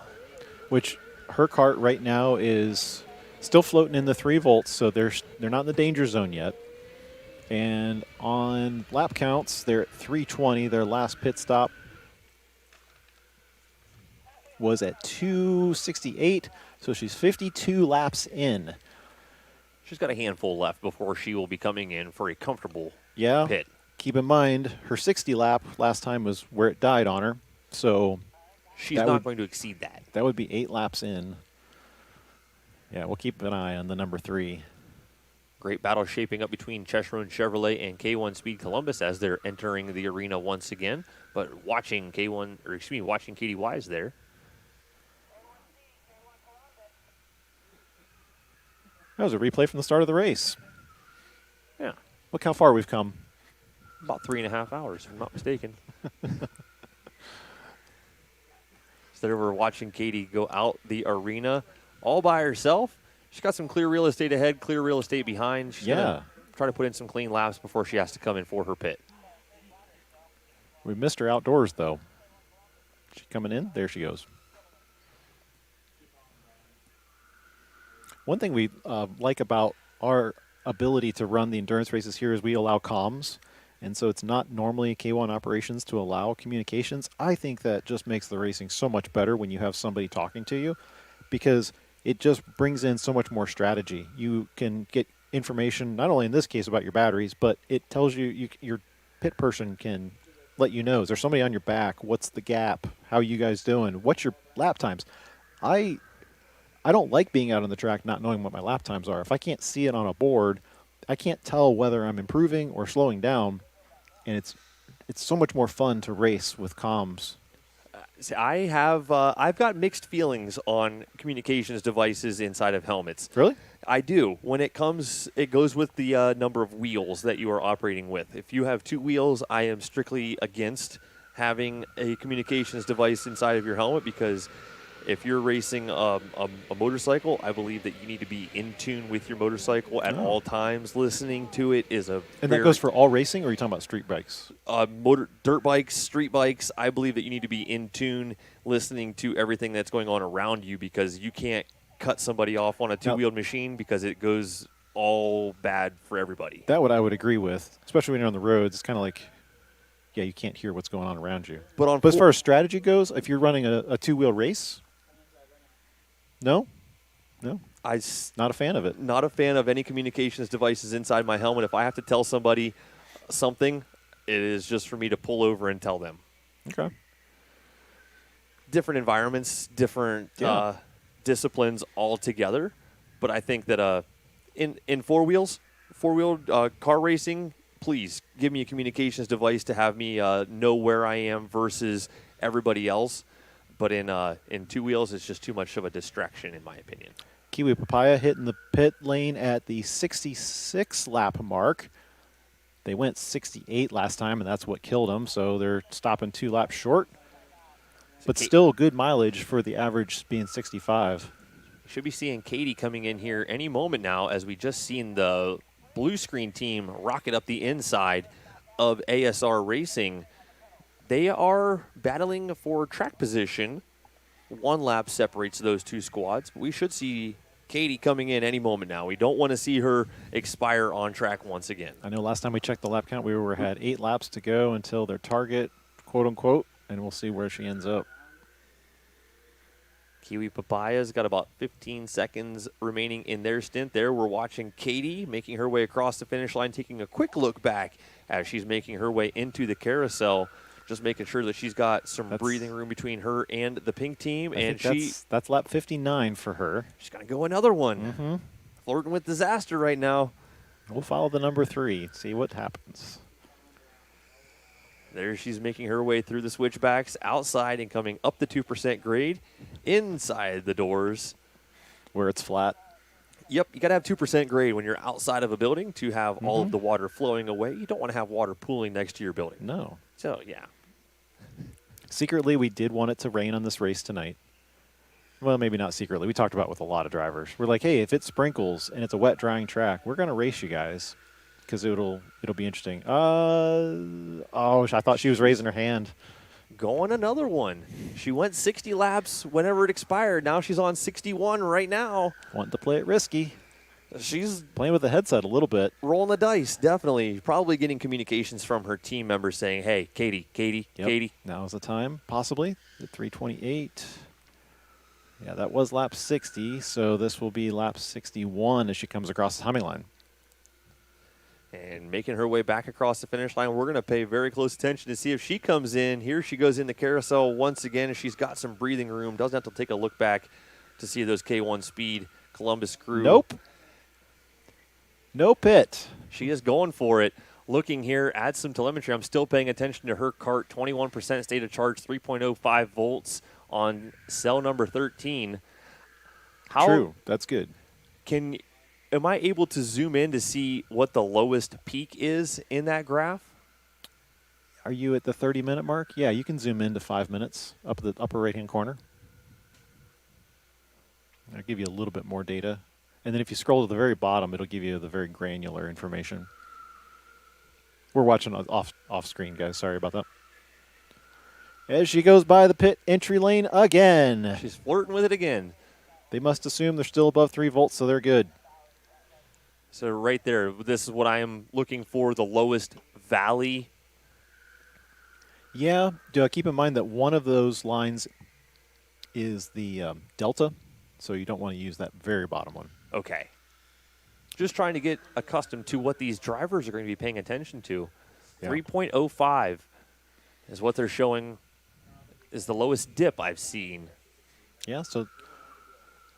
Which her kart right now is still floating in the 3 volts, so they're not in the danger zone yet. And on lap counts, they're at 320, their last pit stop. was at 2:68, so she's 52 laps in. She's got a handful left before she will be coming in for a comfortable Yeah. pit. Keep in mind, her 60 lap last time was where it died on her, so she's not going to exceed that. That would be 8 laps in. Yeah, we'll keep an eye on the number 3. Great battle shaping up between Cheshire and Chevrolet and K1 Speed Columbus as they're entering the arena once again. But watching watching Katy Wise there. That was a replay from the start of the race. Yeah. Look how far we've come. About 3.5 hours, if I'm not mistaken. So we're watching Katy go out the arena all by herself. She's got some clear real estate ahead, clear real estate behind. She's gonna try to put in some clean laps before she has to come in for her pit. We missed her outdoors, though. She coming in? There she goes. One thing we like about our ability to run the endurance races here is we allow comms. And so it's not normally K1 operations to allow communications. I think that just makes the racing so much better when you have somebody talking to you, because it just brings in so much more strategy. You can get information, not only in this case about your batteries, but it tells you, your pit person can let you know, is there somebody on your back? What's the gap? How are you guys doing? What's your lap times? I don't like being out on the track not knowing what my lap times are. If I can't see it on a board, I can't tell whether I'm improving or slowing down. And it's so much more fun to race with comms. See, I've got mixed feelings on communications devices inside of helmets. Really? I do. When it goes with the number of wheels that you are operating with. If you have 2 wheels, I am strictly against having a communications device inside of your helmet, because if you're racing a motorcycle, I believe that you need to be in tune with your motorcycle at all times. Listening to it is a And that goes for all racing, or are you talking about street bikes? Dirt bikes, street bikes. I believe that you need to be in tune, listening to everything that's going on around you, because you can't cut somebody off on a 2-wheeled machine, because it goes all bad for everybody. That what I would agree with, especially when you're on the roads. It's kind of like, you can't hear what's going on around you. But as far as strategy goes, if you're running a 2-wheel race, no, not a fan of it. Not a fan of any communications devices inside my helmet. If I have to tell somebody something, it is just for me to pull over and tell them. Okay. Different environments, different disciplines altogether. But I think that in four-wheel car racing, please give me a communications device to have me know where I am versus everybody else. But in 2 wheels, it's just too much of a distraction, in my opinion. Kiwi Papaya hitting the pit lane at the 66 lap mark. They went 68 last time, and that's what killed them, so they're stopping 2 laps short. But still good mileage for the average being 65. Should be seeing Katy coming in here any moment now, as we just seen the blue screen team rocket up the inside of ASR Racing. They are battling for track position. 1 lap separates those 2 squads. We should see Katy coming in any moment now. We don't want to see her expire on track once again. I know last time we checked the lap count, we had 8 laps to go until their target, quote unquote, and we'll see where she ends up. Kiwi Papaya's got about 15 seconds remaining in their stint there. We're watching Katy making her way across the finish line, taking a quick look back as she's making her way into the carousel. Just making sure that she's got some breathing room between her and the pink team. And that's lap 59 for her. She's going to go another one. Flirting with disaster right now. We'll follow the number 3, see what happens. There she's making her way through the switchbacks, outside and coming up the 2% grade, inside the doors. Where it's flat. Yep, you got to have 2% grade when you're outside of a building to have all of the water flowing away. You don't want to have water pooling next to your building. No. So, yeah. Secretly, we did want it to rain on this race tonight. Well, maybe not secretly. We talked about it with a lot of drivers. We're like, hey, if it sprinkles and it's a wet, drying track, we're going to race you guys because it'll be interesting. I thought she was raising her hand. Going another one. She went 60 laps whenever it expired. Now she's on 61 right now. Wanting to play it risky. She's playing with the headset a little bit. Rolling the dice, definitely. Probably getting communications from her team members saying, hey, Katy. Now's the time, possibly. At 3:28. Yeah, that was lap 60, so this will be lap 61 as she comes across the timing line. And making her way back across the finish line, we're going to pay very close attention to see if she comes in. Here she goes in the carousel once again, and she's got some breathing room. Doesn't have to take a look back to see those K1 Speed Columbus crew. Nope. No pit. She is going for it. Looking here at some telemetry, I'm still paying attention to her kart. 21% state of charge, 3.05 volts on cell number 13. True. That's good. Am I able to zoom in to see what the lowest peak is in that graph? Are you at the 30-minute mark? Yeah, you can zoom in to 5 minutes up the upper right-hand corner. I'll give you a little bit more data. And then if you scroll to the very bottom, it'll give you the very granular information. We're watching off screen, guys. Sorry about that. As she goes by the pit entry lane again. She's flirting with it again. They must assume they're still above 3 volts, so they're good. So right there, this is what I am looking for, the lowest valley. Yeah, keep in mind that one of those lines is the delta, so you don't want to use that very bottom one. Okay. Just trying to get accustomed to what these drivers are going to be paying attention to. Yeah. 3.05 is what they're showing is the lowest dip I've seen. Yeah, so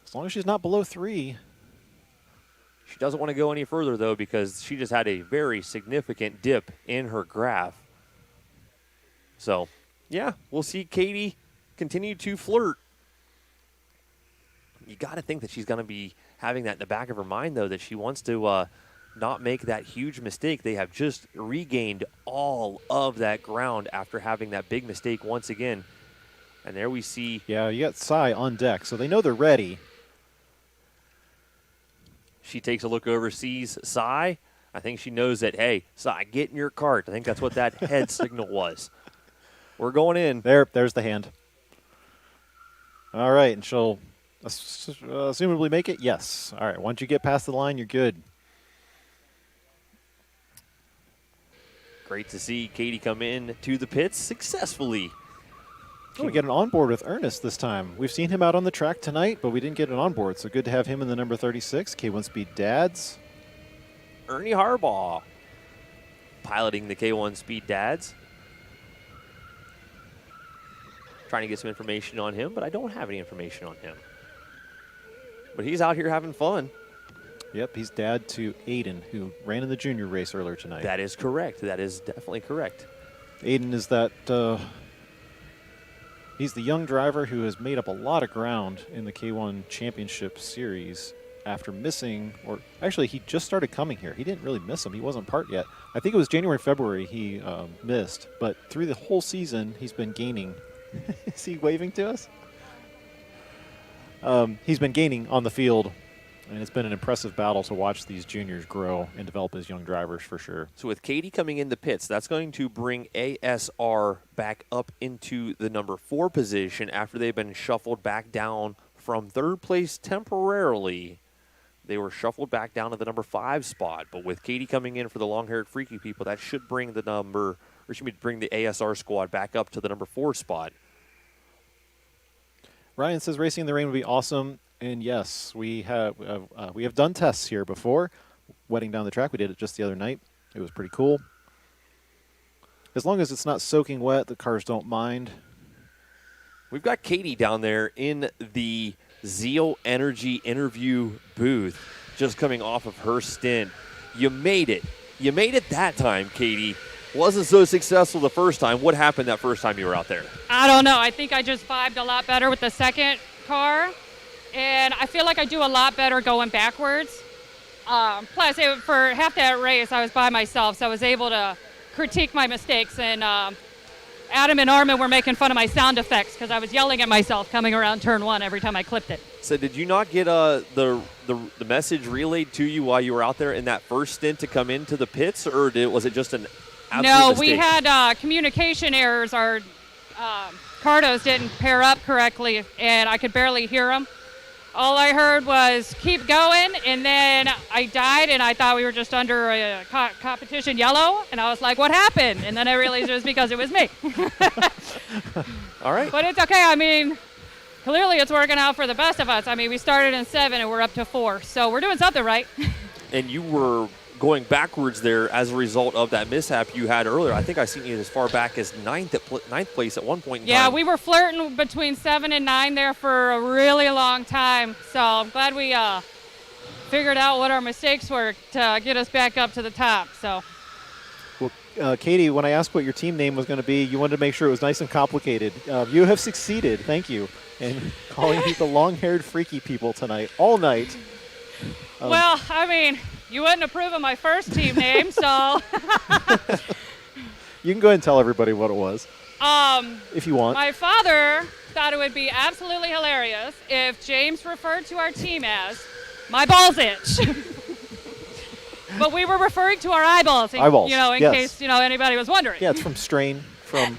as long as she's not below 3. She doesn't want to go any further, though, because she just had a very significant dip in her graph. So, yeah, we'll see Katy continue to flirt. You got to think that she's going to be having that in the back of her mind, though, that she wants to not make that huge mistake. They have just regained all of that ground after having that big mistake once again. And there we see. Yeah, you got Cy on deck, so they know they're ready. She takes a look over, sees Cy. I think she knows that, hey, Cy, get in your cart. I think that's what that head signal was. We're going in. There's the hand. All right, and she'll assumably make it? Yes. All right, once you get past the line, you're good. Great to see Katy come in to the pits successfully. Oh, we get an onboard with Ernest this time. We've seen him out on the track tonight, but we didn't get an onboard, so good to have him in the number 36, K1 Speed Dads. Ernie Harbaugh piloting the K1 Speed Dads. Trying to get some information on him, but I don't have any information on him. But he's out here having fun. Yep, he's dad to Aiden, who ran in the junior race earlier tonight. That is correct. That is definitely correct. Aiden is that... he's the young driver who has made up a lot of ground in the K1 Championship Series after missing, or actually he just started coming here. He didn't really miss him. He wasn't part yet. I think it was January, February he missed, but through the whole season he's been gaining. Is he waving to us? He's been gaining on the field, and it's been an impressive battle to watch these juniors grow and develop as young drivers for sure. So with Katy coming in the pits, that's going to bring ASR back up into the number 4 position after they've been shuffled back down from 3rd place temporarily. They were shuffled back down to the number 5 spot, but with Katy coming in for the long-haired freaky people, that should bring the bring the ASR squad back up to the number 4 spot. Ryan says racing in the rain would be awesome, and yes, we have done tests here before, wetting down the track. We did it just the other night. It was pretty cool. As long as it's not soaking wet, the cars don't mind. We've got Katy down there in the Zeal Energy interview booth, just coming off of her stint. You made it. You made it that time, Katy. Wasn't so successful the first time. What happened that first time you were out there? I don't know. I think I just vibed a lot better with the second car, and I feel like I do a lot better going backwards. Plus, for half that race, I was by myself, so I was able to critique my mistakes, and Adam and Armin were making fun of my sound effects because I was yelling at myself coming around turn 1 every time I clipped it. So did you not get the message relayed to you while you were out there in that first stint to come into the pits, or was it just an No, mistake? we had communication errors. Our Cardos didn't pair up correctly, and I could barely hear them. All I heard was keep going, and then I died, and I thought we were just under a competition yellow, and I was like, what happened? And then I realized it was because it was me. All right. But it's okay. I mean, clearly it's working out for the best of us. I mean, we started in 7 and we're up to 4, so we're doing something right. And you were going backwards there as a result of that mishap you had earlier. I think I seen you as far back as ninth place at one point in time. Yeah, we were flirting between 7 and 9 there for a really long time. So I'm glad we figured out what our mistakes were to get us back up to the top. So. Well, Katy, when I asked what your team name was going to be, you wanted to make sure it was nice and complicated. You have succeeded. Thank you. And calling you the long-haired freaky people tonight, all night. Well, I mean, you wouldn't approve of my first team name, so. You can go ahead and tell everybody what it was, if you want. My father thought it would be absolutely hilarious if James referred to our team as my balls itch. But we were referring to our eyeballs, in yes. case anybody was wondering. Yeah, it's from strain, from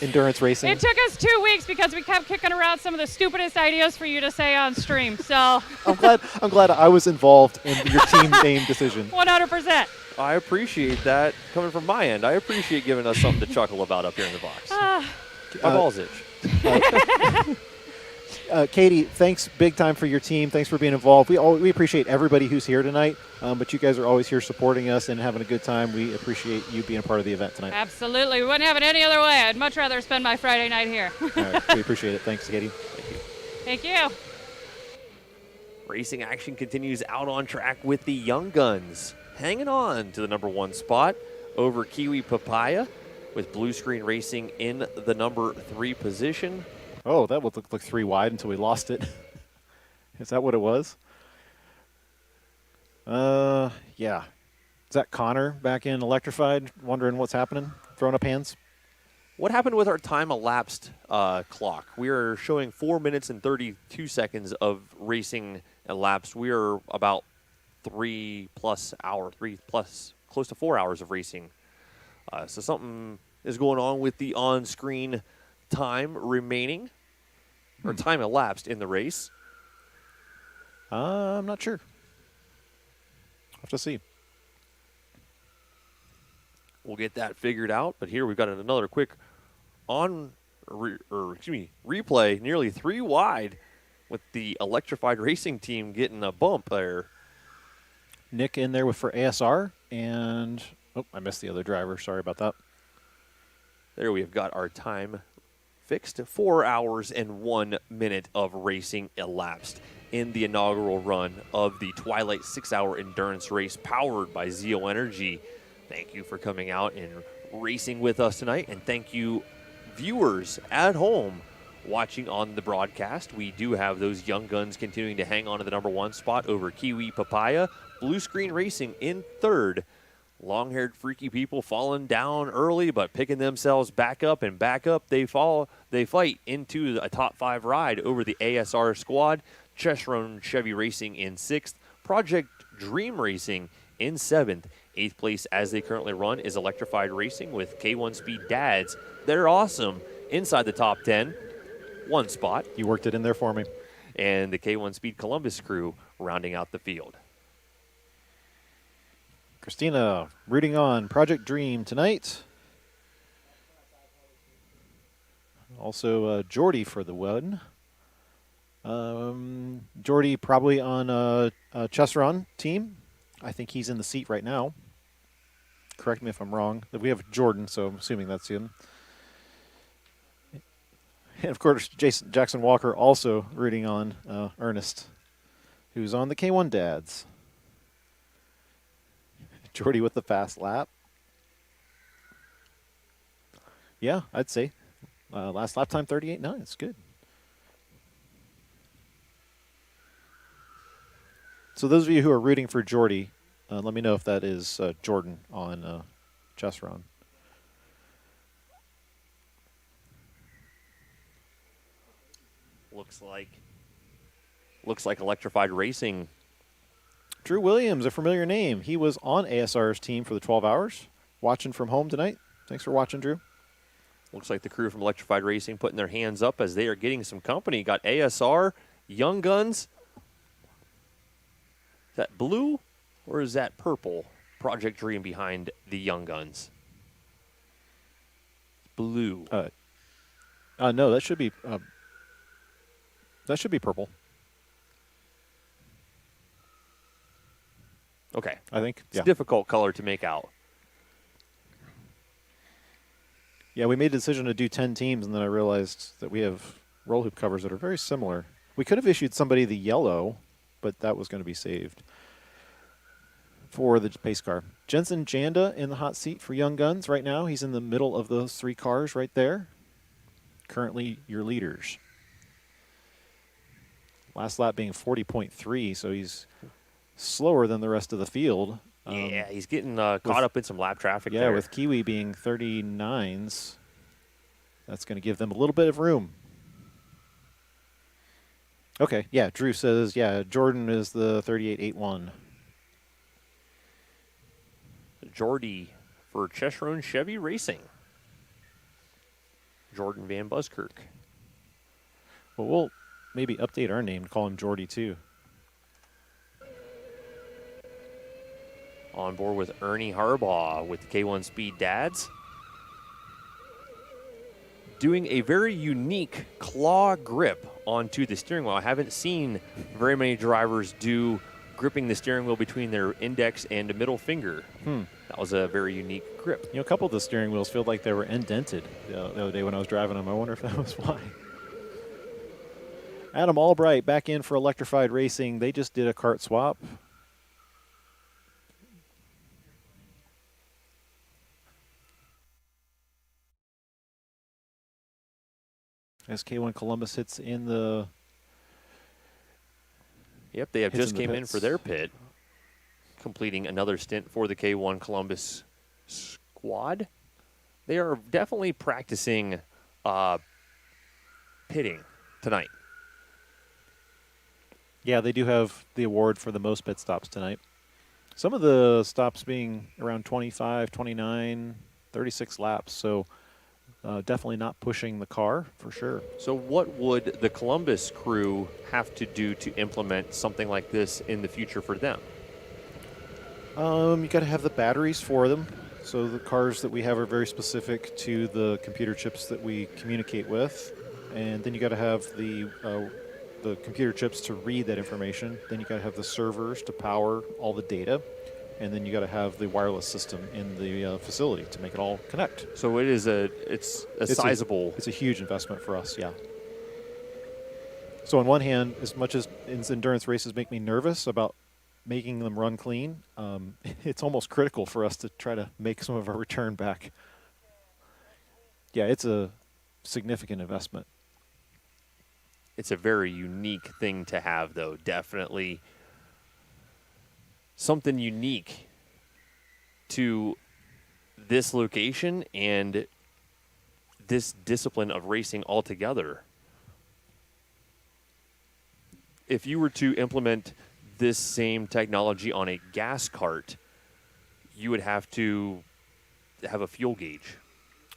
endurance racing. It took us 2 weeks because we kept kicking around some of the stupidest ideas for you to say on stream. So I'm glad I was involved in your team name decision. 100%. I appreciate that coming from my end. I appreciate giving us something to chuckle about up here in the box. My balls itch. Katy, thanks big time for your team. Thanks for being involved. We appreciate everybody who's here tonight, but you guys are always here supporting us and having a good time. We appreciate you being a part of the event tonight. Absolutely. We wouldn't have it any other way. I'd much rather spend my Friday night here. All right, we appreciate it. Thanks, Katy. Thank you. Racing action continues out on track with the Young Guns hanging on to the number 1 spot over Kiwi Papaya, with Blue Screen Racing in the number 3 position. Oh, that would look like 3 wide until we lost it. Is that what it was? Yeah. Is that Connor back in Electrified, wondering what's happening, throwing up hands? What happened with our time elapsed clock? We are showing 4 minutes and 32 seconds of racing elapsed. We are about 3+ hours, close to 4 hours of racing. So something is going on with the on-screen time remaining, or time elapsed in the race. I'm not sure. Have to see. We'll get that figured out. But here we've got another quick replay, nearly 3 wide, with the Electrified Racing team getting a bump there. Nick in there for ASR, and I missed the other driver. Sorry about that. There we have got our time fixed. 4 hours and 1 minute of racing elapsed in the inaugural run of the Twilight 6-hour endurance race powered by Zeal Energy. Thank you for coming out and racing with us tonight, and thank you viewers at home watching on the broadcast. We do have those Young Guns continuing to hang on to the number 1 spot over Kiwi Papaya. Blue Screen Racing in 3rd. Long-haired freaky people falling down early, but picking themselves back up and back up. They fight into a top 5 ride over the ASR squad. Chesron Chevy Racing in 6th. Project Dream Racing in 7th. 8th place as they currently run is Electrified Racing with K1 Speed Dads. They're awesome inside the top 10. 1 spot. You worked it in there for me. And the K1 Speed Columbus crew rounding out the field. Christina rooting on Project Dream tonight. Also, Jordy for the win. Jordy probably on a Chesron team. I think he's in the seat right now. Correct me if I'm wrong. We have Jordan, so I'm assuming that's him. And, of course, Jackson Walker also rooting on Ernest, who's on the K1 Dads. Jordy with the fast lap. Yeah, I'd say. Last lap time, 38.9. It's good. So those of you who are rooting for Jordy, let me know if that is Jordan on Chesron. Looks like Electrified Racing. Drew Williams, a familiar name. He was on ASR's team for the 12 hours, watching from home tonight. Thanks for watching, Drew. Looks like the crew from Electrified Racing putting their hands up as they are getting some company. Got ASR, Young Guns. Is that blue or is that purple? Project Dream behind the Young Guns. Blue. No, that should be That should be purple. Okay. I think. It's a difficult color to make out. Yeah, we made a decision to do 10 teams, and then I realized that we have roll hoop covers that are very similar. We could have issued somebody the yellow, but that was going to be saved for the pace car. Jenson Janda in the hot seat for Young Guns right now. He's in the middle of those 3 cars right there. Currently your leaders. Last lap being 40.3, so he's slower than the rest of the field. Yeah, he's getting caught up in some lap traffic there. Yeah, with Kiwi being 39s, that's going to give them a little bit of room. Okay, yeah, Drew says, yeah, Jordan is the 38.81. Jordy for Chesron Chevy Racing. Jordan Van Buskirk. Well, we'll maybe update our name to call him Jordy, too. On board with Ernie Harbaugh with the K1 Speed Dads. Doing a very unique claw grip onto the steering wheel. I haven't seen very many drivers do gripping the steering wheel between their index and middle finger. That was a very unique grip. You know, a couple of the steering wheels feel like they were indented the other day when I was driving them. I wonder if that was why. Adam Albright back in for Electrified Racing. They just did a kart swap. As K1 Columbus hits in the... Yep, they have just came in for their pit, completing another stint for the K1 Columbus squad. They are definitely practicing pitting tonight. Yeah, they do have the award for the most pit stops tonight. Some of the stops being around 25, 29, 36 laps, so definitely not pushing the car for sure. So what would the Columbus crew have to do to implement something like this in the future for them? You got to have the batteries for them. So the cars that we have are very specific to the computer chips that we communicate with, and then you got to have the computer chips to read that information. Then you got to have the servers to power all the data, and then you got to have the wireless system in the facility to make it all connect. So it's a sizable. It's a huge investment for us, yeah. So on one hand, as much as endurance races make me nervous about making them run clean, it's almost critical for us to try to make some of our return back. Yeah, it's a significant investment. It's a very unique thing to have, though. Definitely something unique to this location and this discipline of racing altogether. If you were to implement this same technology on a gas kart, you would have to have a fuel gauge.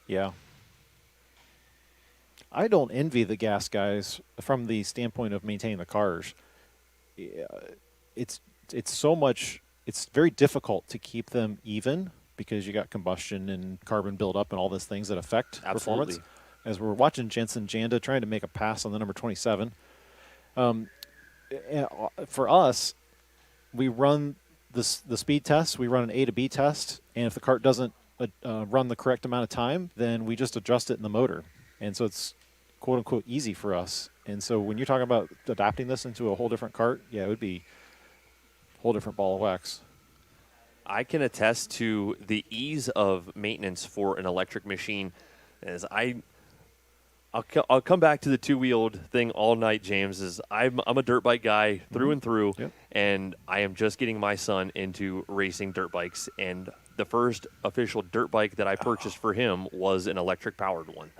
Yeah. I don't envy the gas guys from the standpoint of maintaining the cars. It's so much. It's very difficult to keep them even because you got combustion and carbon buildup and all these things that affect performance. As we're watching Jenson Janda trying to make a pass on the number 27. For us, we run the speed test. We run an A to B test, and if the kart doesn't run the correct amount of time, then we just adjust it in the motor. And so it's quote unquote easy for us. And so when you're talking about adapting this into a whole different kart, yeah, it would be a whole different ball of wax. I can attest to the ease of maintenance for an electric machine. As I'll come back to the two-wheeled thing all night, James. Is I'm a dirt bike guy through and through, and I am just getting my son into racing dirt bikes. And the first official dirt bike that I purchased for him was an electric-powered one.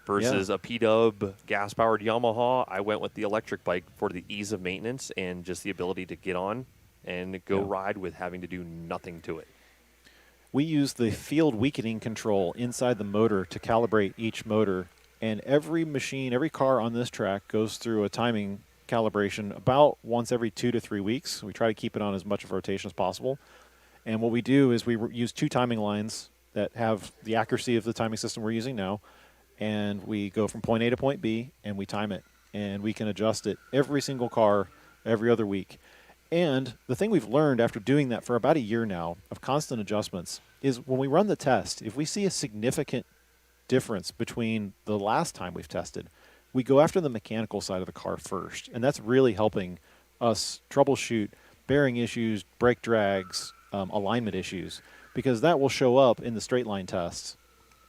Versus a P-Dub gas-powered Yamaha, I went with the electric bike for the ease of maintenance and just the ability to get on and go ride with having to do nothing to it. We use the field weakening control inside the motor to calibrate each motor. And every machine, every car on this track goes through a timing calibration about once every 2 to 3 weeks. We try to keep it on as much of a rotation as possible. And what we do is we use 2 timing lines that have the accuracy of the timing system we're using now. And we go from point A to point B, and we time it. and we can adjust it every single car every other week. And the thing we've learned after doing that for about a year now of constant adjustments is when we run the test, if we see a significant difference between the last time we've tested, we go after the mechanical side of the car first. And that's really helping us troubleshoot bearing issues, brake drags, alignment issues, because that will show up in the straight line tests.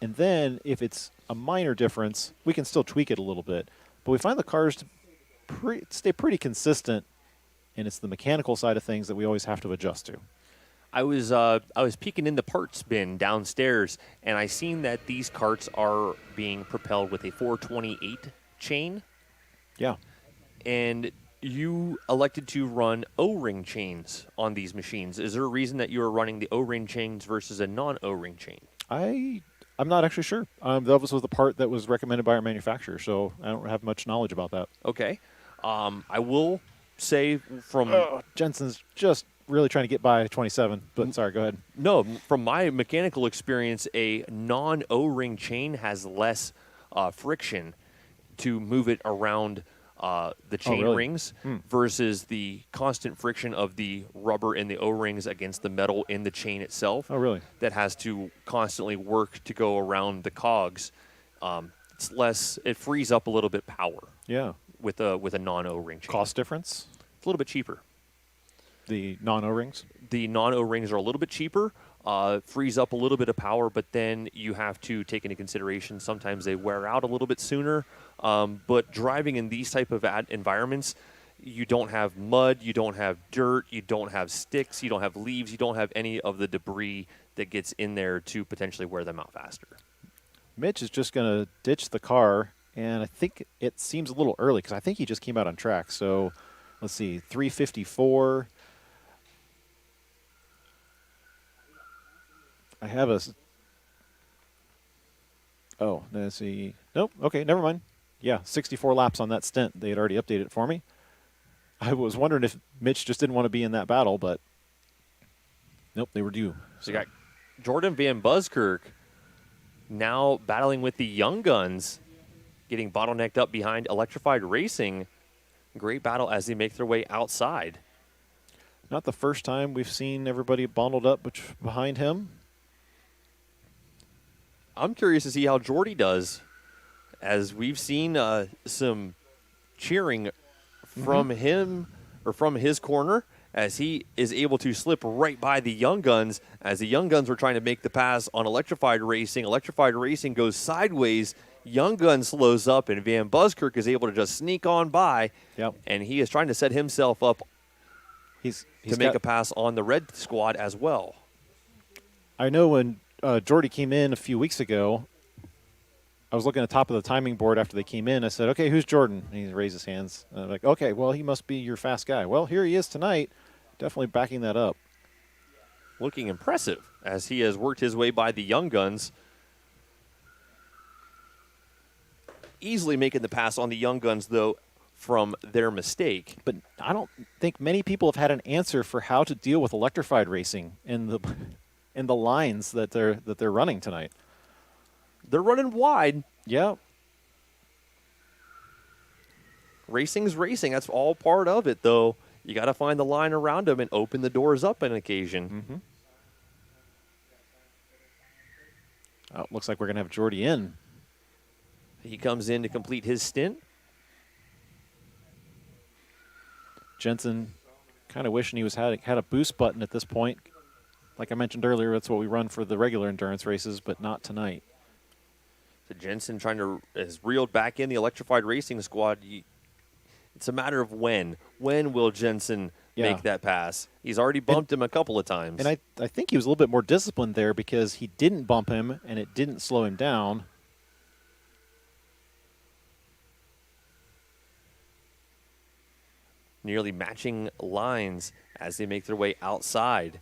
And then if it's a minor difference, we can still tweak it a little bit. But we find the cars to stay pretty consistent, and it's the mechanical side of things that we always have to adjust to. I was peeking in the parts bin downstairs, and I seen that these carts are being propelled with a 428 chain. Yeah. And you elected to run O-ring chains on these machines. Is there a reason that you are running the O-ring chains versus a non-O-ring chain? I'm not actually sure. That was the part that was recommended by our manufacturer, so I don't have much knowledge about that. Okay. I will say from... Jenson's just really trying to get by 27, but sorry, go ahead. No, from my mechanical experience, a non-O-ring chain has less friction to move it around the chain rings versus the constant friction of the rubber in the O-rings against the metal in the chain itself. Oh, really? That has to constantly work to go around the cogs. It's less. It frees up a little bit power. Yeah. With a non-O-ring chain. Cost difference? It's a little bit cheaper. The non-O-rings? The non-O-rings are a little bit cheaper. Frees up a little bit of power, but then you have to take into consideration sometimes they wear out a little bit sooner. But driving in these type of environments, you don't have mud, you don't have dirt, you don't have sticks, you don't have leaves, you don't have any of the debris that gets in there to potentially wear them out faster. Mitch is just going to ditch the car, and I think it seems a little early because I think he just came out on track. So let's see, 354. I have a... Oh, let's see. Nope. Okay, never mind. Yeah, 64 laps on that stint. They had already updated it for me. I was wondering if Mitch just didn't want to be in that battle, but nope, they were due. So you got Jordan Van Buskirk now battling with the young guns, getting bottlenecked up behind Electrified Racing. Great battle as they make their way outside. Not the first time we've seen everybody bundled up behind him. I'm curious to see how Jordy does, as we've seen some cheering from him or from his corner as he is able to slip right by the young guns as the young guns were trying to make the pass on Electrified Racing. Electrified Racing goes sideways. Young gun slows up, and Van Buskirk is able to just sneak on by. Yep. And he is trying to set himself up to make a pass on the red squad as well. I know when Jordy came in a few weeks ago, I was looking at the top of the timing board after they came in. I said, okay, who's Jordan? And he raised his hands. And I'm like, okay, well, he must be your fast guy. Well, here he is tonight, definitely backing that up. Looking impressive as he has worked his way by the young guns. Easily making the pass on the young guns, though, from their mistake. But I don't think many people have had an answer for how to deal with Electrified Racing in the lines that they're running tonight. They're running wide. Yeah. Racing's racing. That's all part of it, though. You got to find the line around them and open the doors up on occasion. Oh, looks like we're going to have Jordy in. He comes in to complete his stint. Jenson kind of wishing he had a boost button at this point. Like I mentioned earlier, that's what we run for the regular endurance races, but not tonight. So Jenson has reeled back in the Electrified Racing squad. It's a matter of when. When will Jenson make that pass? He's already bumped him a couple of times. And I think he was a little bit more disciplined there because he didn't bump him and it didn't slow him down. Nearly matching lines as they make their way outside.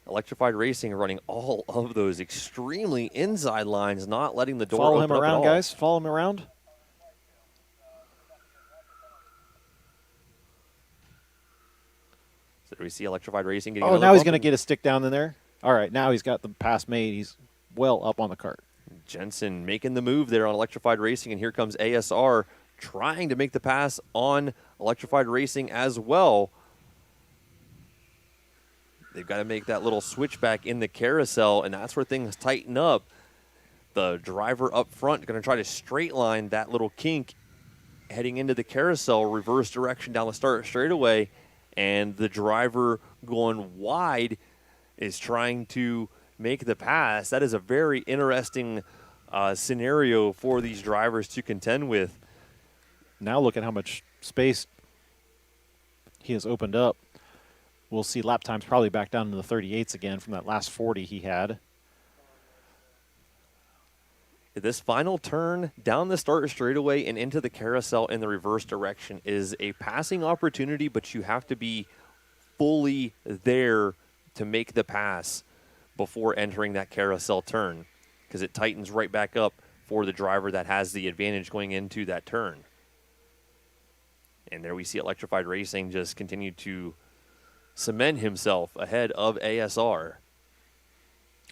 Electrified Racing running all of those extremely inside lines, not letting the door Follow open him up around, at all. guys. Follow him around. So do we see Electrified Racing getting now he's going to get a stick down in there. All right, now he's got the pass made. He's well up on the cart. Jenson making the move there on Electrified Racing, and here comes ASR trying to make the pass on Electrified Racing as well. They've got to make that little switchback in the carousel, and that's where things tighten up. The driver up front going to try to straight line that little kink heading into the carousel, reverse direction down the start straightaway, and the driver going wide is trying to make the pass. That is a very interesting scenario for these drivers to contend with. Now look at how much space he has opened up. We'll see lap times probably back down to the 38s again from that last 40 he had. This final turn down the start straightaway and into the carousel in the reverse direction is a passing opportunity, but you have to be fully there to make the pass before entering that carousel turn, because it tightens right back up for the driver that has the advantage going into that turn. And there we see Electrified Racing just continue to cement himself ahead of ASR.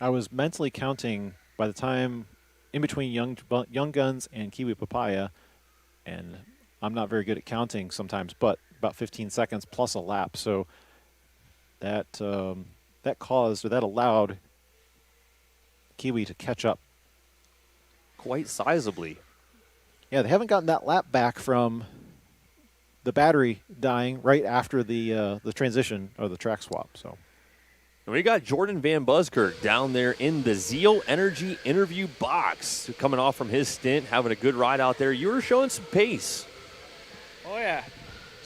I was mentally counting by the time in between Young Guns and Kiwi Papaya, and I'm not very good at counting sometimes, but about 15 seconds plus a lap. So that that allowed Kiwi to catch up quite sizably. Yeah, they haven't gotten that lap back from the battery dying right after the transition or the track swap. So. And we got Jordan Van Buskirk down there in the Zeal Energy interview box, coming off from his stint, having a good ride out there. You were showing some pace. Oh yeah.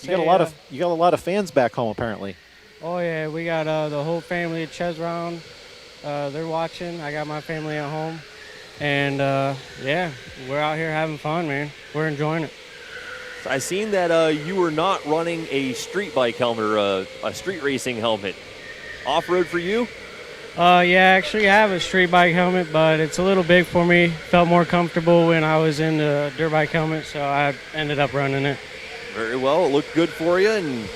You got a lot of fans back home apparently. Oh yeah, we got the whole family at Chesron. They're watching. I got my family at home, and yeah, we're out here having fun, man. We're enjoying it. I seen that you were not running a street bike helmet or a street racing helmet. Off-road for you? Yeah, actually I have a street bike helmet, but it's a little big for me. Felt more comfortable when I was in the dirt bike helmet, so I ended up running it. Very well. It looked good for you and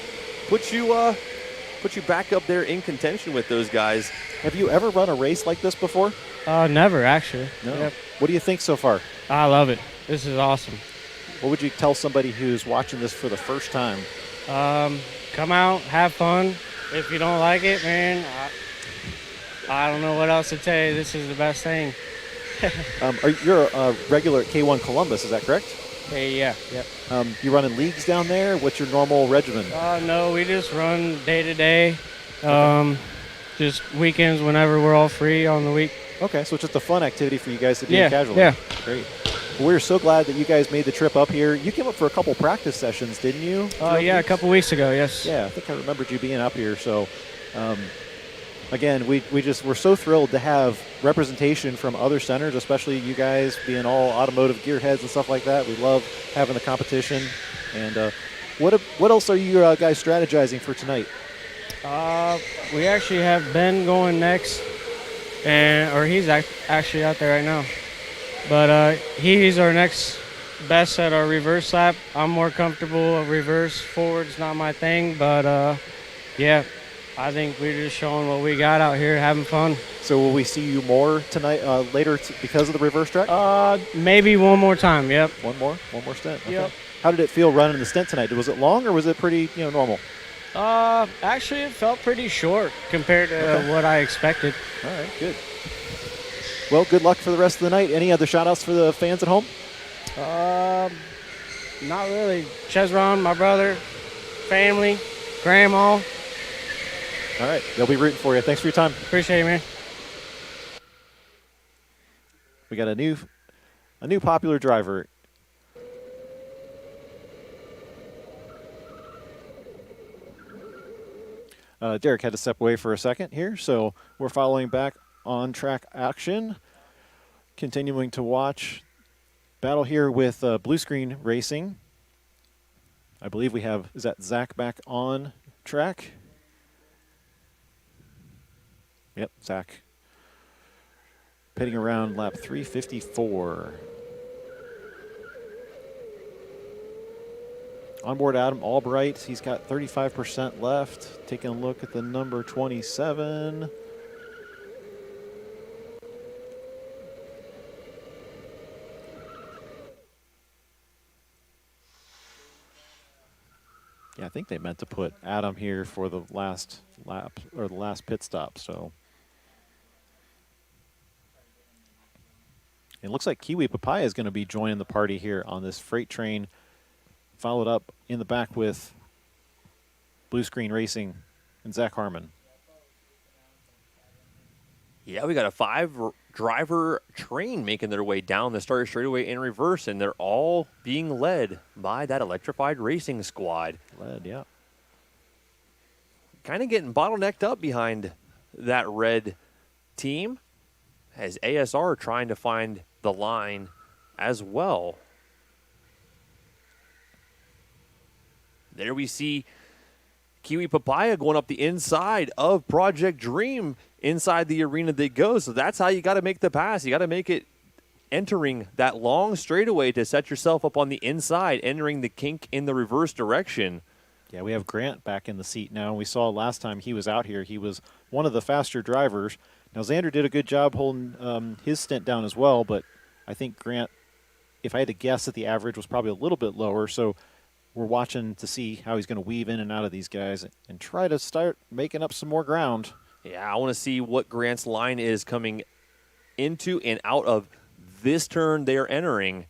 put you back up there in contention with those guys. Have you ever run a race like this before? Never, actually. No. Yep. What do you think so far? I love it. This is awesome. What would you tell somebody who's watching this for the first time? Come out, have fun. If you don't like it, man, I don't know what else to tell you. This is the best thing. You're a regular at K1 Columbus, is that correct? Hey, yeah, yep. You running leagues down there? What's your normal regimen? No, we just run day to day. Just weekends whenever we're all free on the week. Okay, so it's just a fun activity for you guys to do Yeah, casually. yeah. Great. Well, we're so glad that you guys made the trip up here. You came up for a couple practice sessions, didn't you? Yeah, a couple weeks ago, yes. Yeah, I think I remembered you being up here. So, again, we're so thrilled to have representation from other centers, especially you guys being all automotive gearheads and stuff like that. We love having the competition. And what else are you guys strategizing for tonight? We actually have Ben going next, or he's actually out there right now. But he's our next best at our reverse lap. I'm more comfortable reverse. Forward's not my thing, but yeah, I think we're just showing what we got out here, having fun. So will we see you more tonight, later because of the reverse track? Maybe one more time, yep. One more stint. Okay. Yep. How did it feel running the stint tonight? Was it long or was it pretty normal? Actually, it felt pretty short compared to what I expected. All right, good. Well, good luck for the rest of the night. Any other shout-outs for the fans at home? Not really. Chesron, my brother, family, grandma. All right, they'll be rooting for you. Thanks for your time. Appreciate it, man. We got a new popular driver. Derek had to step away for a second here, so we're following back on track action. Continuing to watch battle here with Blue Screen Racing. I believe we have, is that Zach back on track? Yep, Zach. Pitting around lap 354. Onboard Adam Albright, he's got 35% left. Taking a look at the number 27. Yeah, I think they meant to put Adam here for the last lap or the last pit stop. So it looks like Kiwi Papaya is going to be joining the party here on this freight train, followed up in the back with Blue Screen Racing and Zach Harmon. Yeah, we got a 5-driver train making their way down the start straightaway in reverse, and they're all being led by that electrified racing squad. Yeah. Kind of getting bottlenecked up behind that red team as ASR trying to find the line as well. There we see Kiwi Papaya going up the inside of Project Dream. Inside the arena they go. So that's how you got to make the pass. You got to make it entering that long straightaway to set yourself up on the inside, entering the kink in the reverse direction. Yeah, we have Grant back in the seat now. We saw last time he was out here, he was one of the faster drivers. Now, Xander did a good job holding his stint down as well, but I think Grant, if I had to guess, that the average was probably a little bit lower. So we're watching to see how he's going to weave in and out of these guys and try to start making up some more ground. Yeah, I want to see what Grant's line is coming into and out of this turn they are entering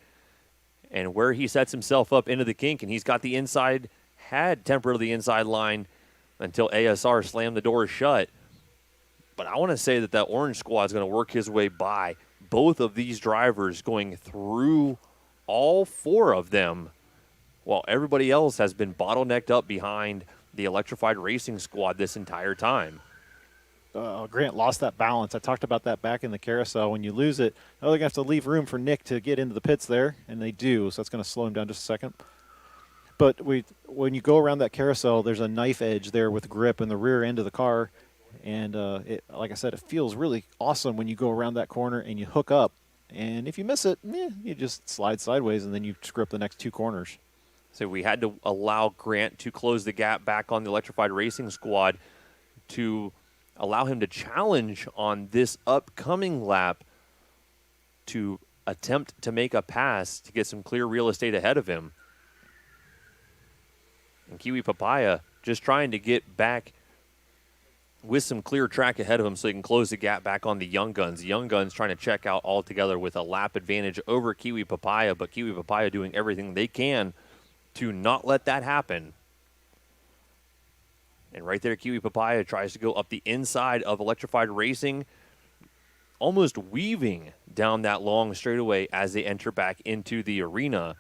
and where he sets himself up into the kink. And he's got the inside, had tempered the inside line until ASR slammed the door shut. But I want to say that that orange squad is going to work his way by both of these drivers, going through all 4 of them, while everybody else has been bottlenecked up behind the electrified racing squad this entire time. Grant lost that balance. I talked about that back in the carousel. When you lose it, they're going to have to leave room for Nick to get into the pits there, and they do, so that's going to slow him down just a second. But when you go around that carousel, there's a knife edge there with grip in the rear end of the car, and like I said, it feels really awesome when you go around that corner and you hook up. And if you miss it, you just slide sideways, and then you screw up the next 2 corners. So we had to allow Grant to close the gap back on the electrified racing squad to allow him to challenge on this upcoming lap to attempt to make a pass to get some clear real estate ahead of him. And Kiwi Papaya just trying to get back with some clear track ahead of him so he can close the gap back on the Young Guns. The Young Guns trying to check out altogether with a lap advantage over Kiwi Papaya, but Kiwi Papaya doing everything they can to not let that happen. And right there, Kiwi Papaya tries to go up the inside of Electrified Racing, almost weaving down that long straightaway as they enter back into the arena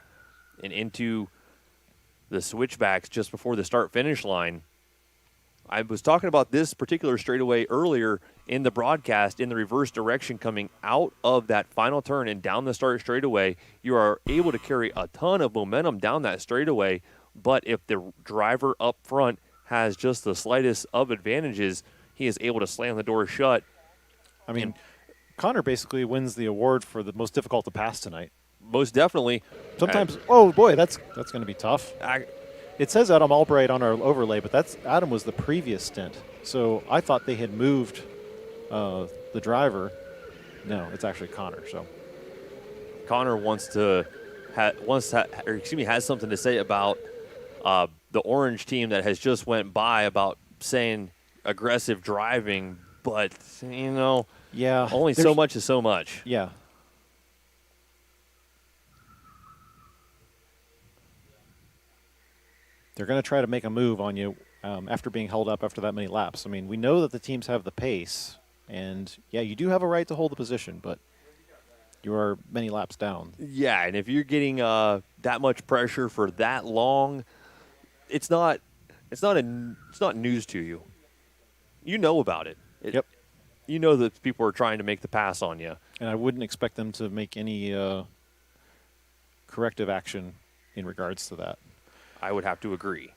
and into the switchbacks just before the start-finish line. I was talking about this particular straightaway earlier in the broadcast in the reverse direction coming out of that final turn and down the start straightaway. You are able to carry a ton of momentum down that straightaway, but if the driver up front has just the slightest of advantages, he is able to slam the door shut. I mean, Connor basically wins the award for the most difficult to pass tonight. Most definitely. Sometimes, oh boy, that's going to be tough. It says Adam Albright on our overlay, but Adam was the previous stint. So I thought they had moved the driver. No, it's actually Connor. So Connor has something to say about the orange team that has just went by about saying aggressive driving, but yeah, only so much is so much. Yeah. They're going to try to make a move on you after being held up after that many laps. I mean, we know that the teams have the pace, and yeah, you do have a right to hold the position, but you are many laps down. Yeah, and if you're getting that much pressure for that long, it's not news to you. You know about it. Yep. You know that people are trying to make the pass on you. And I wouldn't expect them to make any corrective action in regards to that. I would have to agree.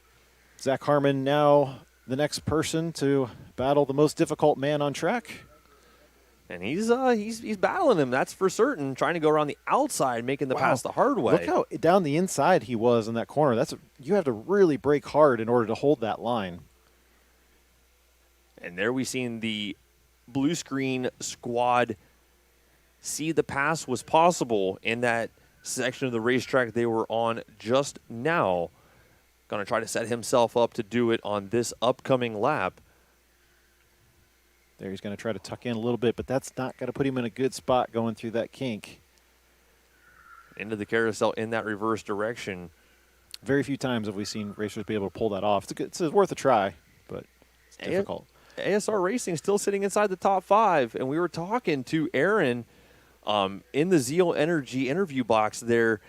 Zach Harmon now the next person to battle the most difficult man on track. And he's battling him, that's for certain, trying to go around the outside, making the pass the hard way. Look how down the inside he was in that corner. You have to really brake hard in order to hold that line. And there we seen the blue screen squad see the pass was possible in that section of the racetrack they were on just now. going to try to set himself up to do it on this upcoming lap. There, he's going to try to tuck in a little bit, but that's not going to put him in a good spot going through that kink. Into the carousel in that reverse direction. Very few times have we seen racers be able to pull that off. It's worth a try, but it's difficult. ASR Racing still sitting inside the top 5, and we were talking to Arin in the Zeal Energy interview box there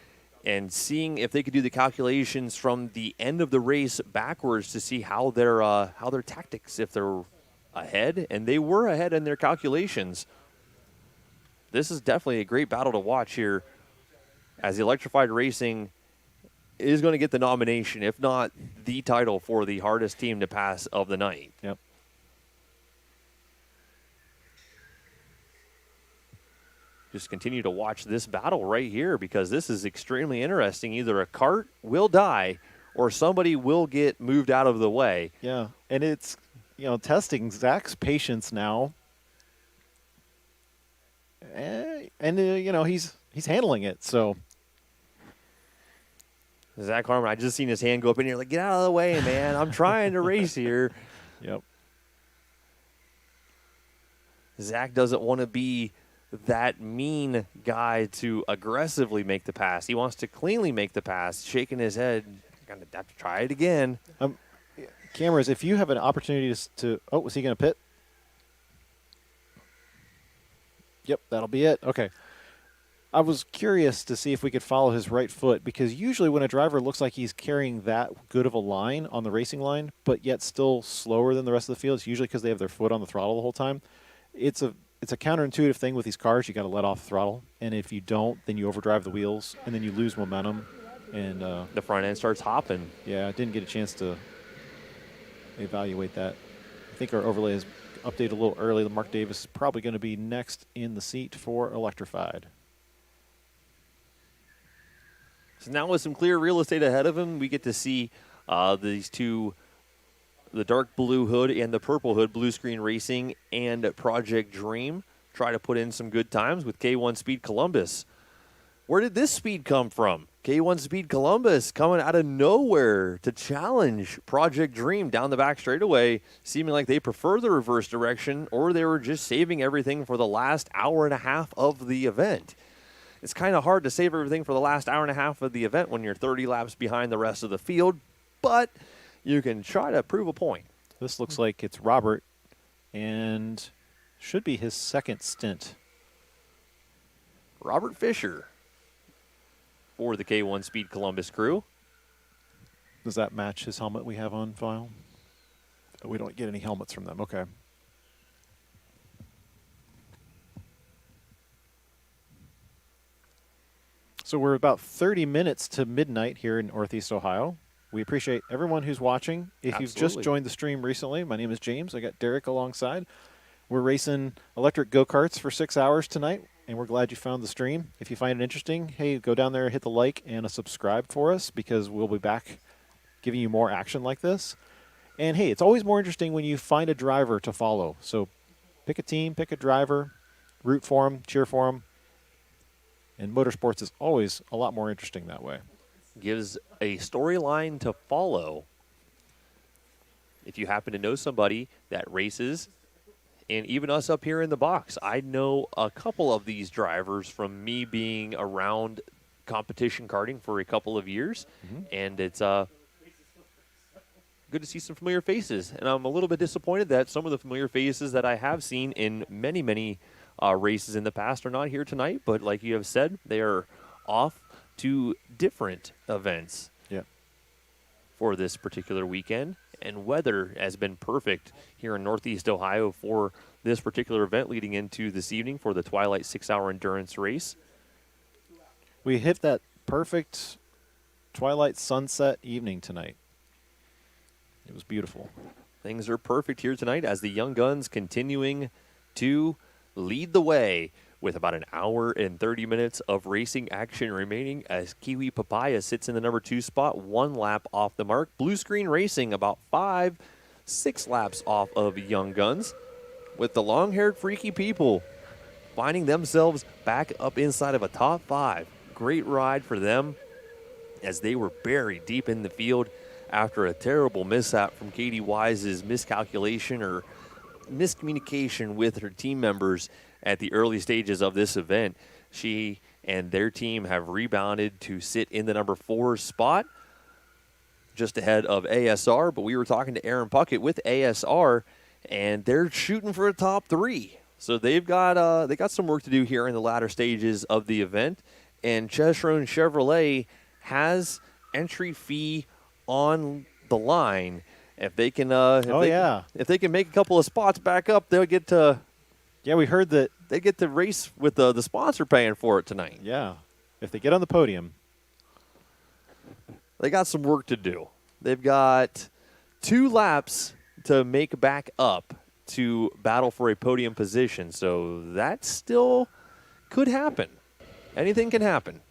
and seeing if they could do the calculations from the end of the race backwards to see how their tactics, if they're ahead, and they were ahead in their calculations. This is definitely a great battle to watch here as the Electrified Racing is going to get the nomination, if not the title, for the hardest team to pass of the night. Yep. Just continue to watch this battle right here because this is extremely interesting. Either a kart will die or somebody will get moved out of the way. Yeah, and it's, testing Zach's patience now. And he's handling it, so. Zach Harmon, I just seen his hand go up in here like, get out of the way, man. I'm trying to race here. Yep. Zach doesn't want to be that mean guy to aggressively make the pass. He wants to cleanly make the pass, shaking his head. Going to have to try it again. Cameras, if you have an opportunity to oh, was he going to pit? Yep, that'll be it. Okay. I was curious to see if we could follow his right foot because usually when a driver looks like he's carrying that good of a line on the racing line, but yet still slower than the rest of the field, it's usually because they have their foot on the throttle the whole time. It's a counterintuitive thing with these cars. You got to let off the throttle, and if you don't, then you overdrive the wheels, and then you lose momentum, and the front end starts hopping. Yeah, I didn't get a chance to evaluate that. I think our overlay is updated a little early. Mark Davis is probably going to be next in the seat for Electrified. So now with some clear real estate ahead of him, we get to see these two, the dark blue hood and the purple hood, Blue Screen Racing and Project Dream, try to put in some good times with K1 Speed Columbus. Where did this speed come from? K1 Speed Columbus coming out of nowhere to challenge Project Dream down the back straightaway, seeming like they prefer the reverse direction or they were just saving everything for the last hour and a half of the event. It's kind of hard to save everything for the last hour and a half of the event when you're 30 laps behind the rest of the field, but you can try to prove a point. This looks like it's Robert and should be his second stint. Robert Fisher for the K1 Speed Columbus crew. Does that match his helmet we have on file? We don't get any helmets from them. Okay. So we're about 30 minutes to midnight here in Northeast Ohio. We appreciate everyone who's watching. If you've just joined the stream recently, my name is James. I got Derek alongside. We're racing electric go-karts for 6 hours tonight, and we're glad you found the stream. If you find it interesting, hey, go down there, hit the like and a subscribe for us because we'll be back giving you more action like this. And, hey, it's always more interesting when you find a driver to follow. So pick a team, pick a driver, root for them, cheer for them. And motorsports is always a lot more interesting that way. Gives a storyline to follow. If you happen to know somebody that races, and even us up here in the box, I know a couple of these drivers from me being around competition karting for a couple of years, and it's good to see some familiar faces. And I'm a little bit disappointed that some of the familiar faces that I have seen in many, many races in the past are not here tonight, but like you have said, they are off to different events for this particular weekend. And weather has been perfect here in Northeast Ohio for this particular event leading into this evening for the Twilight 6-hour endurance race. We hit that perfect twilight sunset evening tonight. It was beautiful. Things are perfect here tonight as the Young Guns continuing to lead the way with about an hour and 30 minutes of racing action remaining as Kiwi Papaya sits in the number 2 spot, 1 lap off the mark. Blue Screen Racing about 5-6 laps off of Young Guns, with the long-haired freaky people finding themselves back up inside of a top 5. Great ride for them as they were buried deep in the field after a terrible mishap from Katy Wise's miscalculation or miscommunication with her team members at the early stages of this event. She and their team have rebounded to sit in the number 4 spot, just ahead of ASR. But we were talking to Arin Puckett with ASR, and they're shooting for a top 3. So they got some work to do here in the latter stages of the event. And Chesron Chevrolet has entry fee on the line. If they can, if they can make a couple of spots back up, they'll get to. Yeah, we heard that they get to race with the sponsor paying for it tonight. Yeah, if they get on the podium, they got some work to do. They've got 2 laps to make back up to battle for a podium position, so that still could happen. Anything can happen.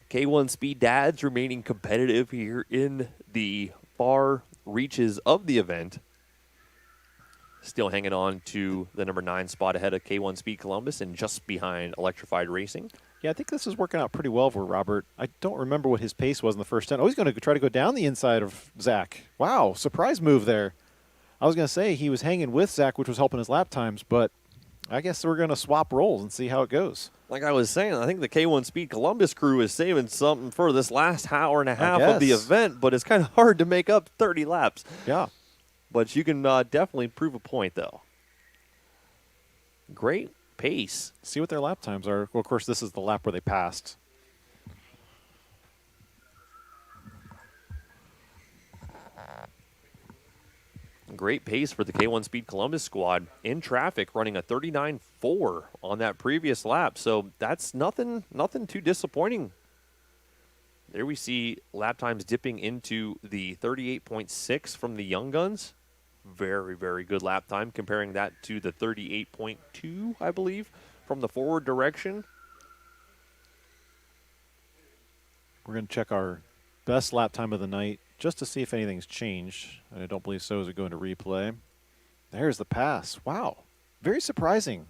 K1 Speed Dads remaining competitive here in the far reaches of the event. Still hanging on to the number 9 spot ahead of K1 Speed Columbus and just behind Electrified Racing. Yeah, I think this is working out pretty well for Robert. I don't remember what his pace was in the first 10. Oh, he's going to try to go down the inside of Zach. Wow, surprise move there. I was going to say he was hanging with Zach, which was helping his lap times, but I guess we're going to swap roles and see how it goes. Like I was saying, I think the K1 Speed Columbus crew is saving something for this last hour and a half of the event, but it's kind of hard to make up 30 laps. Yeah. But you can definitely prove a point, though. Great pace. See what their lap times are. Well, of course, this is the lap where they passed. Great pace for the K1 Speed Columbus squad in traffic, running a 39.4 on that previous lap. So that's nothing too disappointing. There we see lap times dipping into the 38.6 from the Young Guns. Very, very good lap time, comparing that to the 38.2, I believe, from the forward direction. We're going to check our best lap time of the night just to see if anything's changed. And I don't believe so as we go into replay. There's the pass. Wow. Very surprising.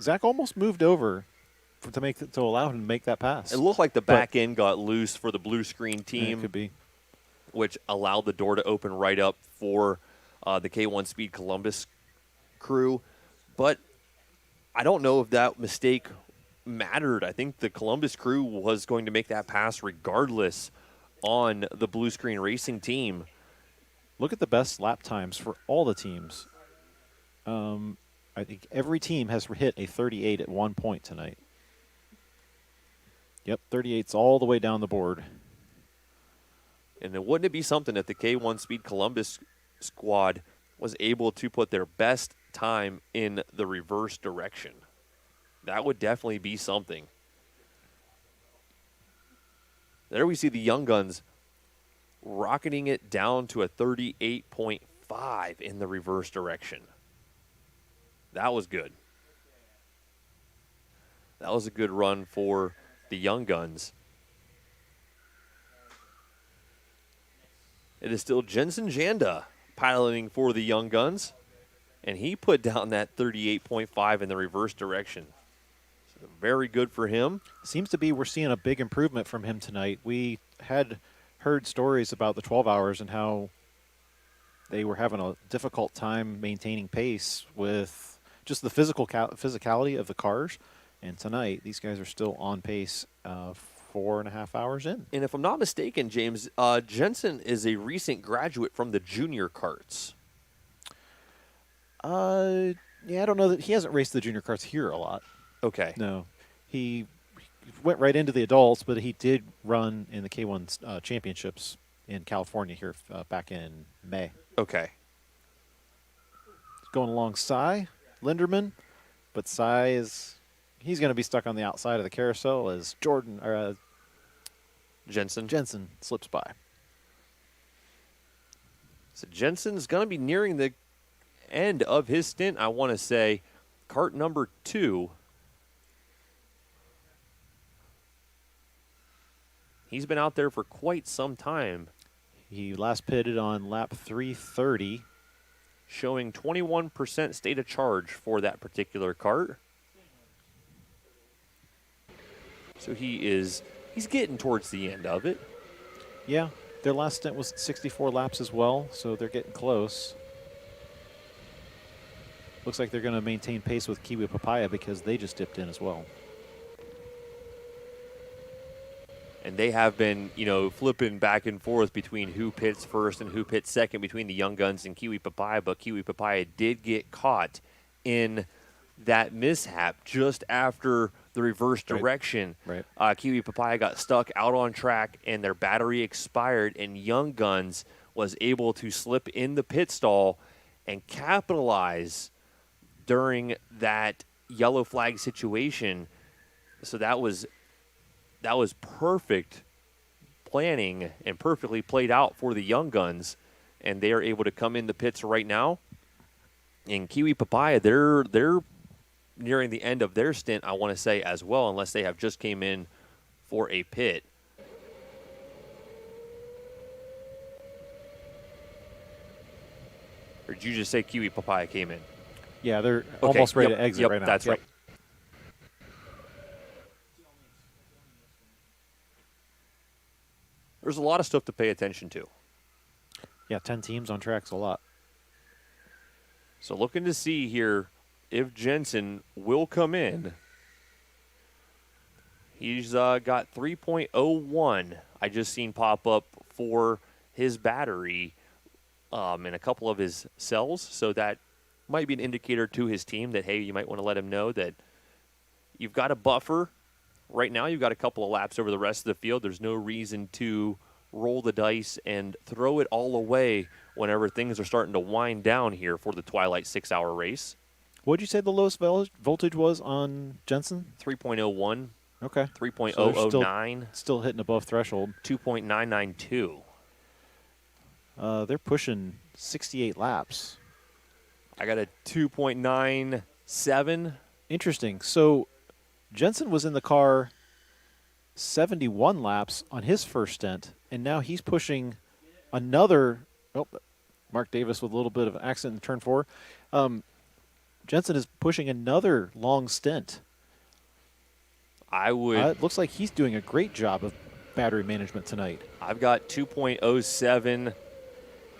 Zach almost moved over to allow him to make that pass. It looked like the back end got loose for the blue screen team. Yeah, it could be. Which allowed the door to open right up for the K1 Speed Columbus crew. But I don't know if that mistake mattered. I think the Columbus crew was going to make that pass regardless on the blue screen racing team. Look at the best lap times for all the teams. I think every team has hit a 38 at one point tonight. Yep, 38's all the way down the board. And then wouldn't it be something if the K1 Speed Columbus squad was able to put their best time in the reverse direction? That would definitely be something. There we see the Young Guns rocketing it down to a 38.5 in the reverse direction. That was good. That was a good run for the Young Guns. It is still Jenson Janda piloting for the Young Guns, and he put down that 38.5 in the reverse direction. So very good for him. Seems to be we're seeing a big improvement from him tonight. We had heard stories about the 12 hours and how they were having a difficult time maintaining pace with just the physicality of the cars. And tonight, these guys are still on pace 4.5 hours in. And if I'm not mistaken, James, Jenson is a recent graduate from the junior karts. Yeah, I don't know that he hasn't raced the junior karts here a lot. Okay. No, he went right into the adults, but he did run in the K1 championships in California here back in May. Okay. Going along Cy Linderman, but Cy he's going to be stuck on the outside of the carousel as Jenson slips by. So Jenson's going to be nearing the end of his stint, I want to say. Kart number 2. He's been out there for quite some time. He last pitted on lap 330. Showing 21% state of charge for that particular kart. So he is he's getting towards the end of it. Yeah, their last stint was 64 laps as well, so they're getting close. Looks like they're going to maintain pace with Kiwi Papaya because they just dipped in as well. And they have been, flipping back and forth between who pits first and who pits second between the Young Guns and Kiwi Papaya, but Kiwi Papaya did get caught in that mishap just after the reverse direction. Right. Kiwi Papaya got stuck out on track, and their battery expired, and Young Guns was able to slip in the pit stall and capitalize during that yellow flag situation. So that was perfect planning and perfectly played out for the Young Guns, and they are able to come in the pits right now. And Kiwi Papaya, they're nearing the end of their stint, I want to say, as well, unless they have just came in for a pit. Or did you just say Kiwi Papaya came in? Yeah, they're almost ready to exit right now. That's right. There's a lot of stuff to pay attention to. Yeah, 10 teams on track's a lot. So looking to see here if Jenson will come in. He's got 3.01 I just seen pop up for his battery and a couple of his cells. So that might be an indicator to his team that, hey, you might want to let him know that you've got a buffer. Right now you've got a couple of laps over the rest of the field. There's no reason to roll the dice and throw it all away whenever things are starting to wind down here for the Twilight 6-hour race. What did you say the lowest voltage was on Jenson? 3.01. Okay. 3.009. Still hitting above threshold. 2.992. They're pushing 68 laps. I got a 2.97. Interesting. So Jenson was in the car 71 laps on his first stint, and now he's pushing another. Oh, Mark Davis with a little bit of an accident in turn 4. Jenson is pushing another long stint. I would. It looks like he's doing a great job of battery management tonight. I've got 2.07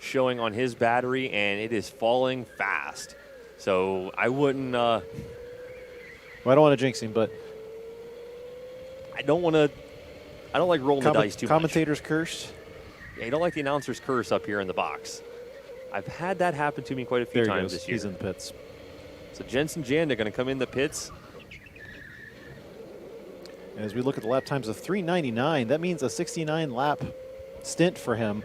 showing on his battery, and it is falling fast. So I wouldn't. Well, I don't want to jinx him, but I don't want to. I don't like rolling the dice too much. Commentators cursed. Yeah, you don't like the announcer's curse up here in the box. I've had that happen to me quite a few times this year. He's in the pits. So Jenson Janda going to come in the pits. As we look at the lap times of 3:99, that means a 69-lap stint for him.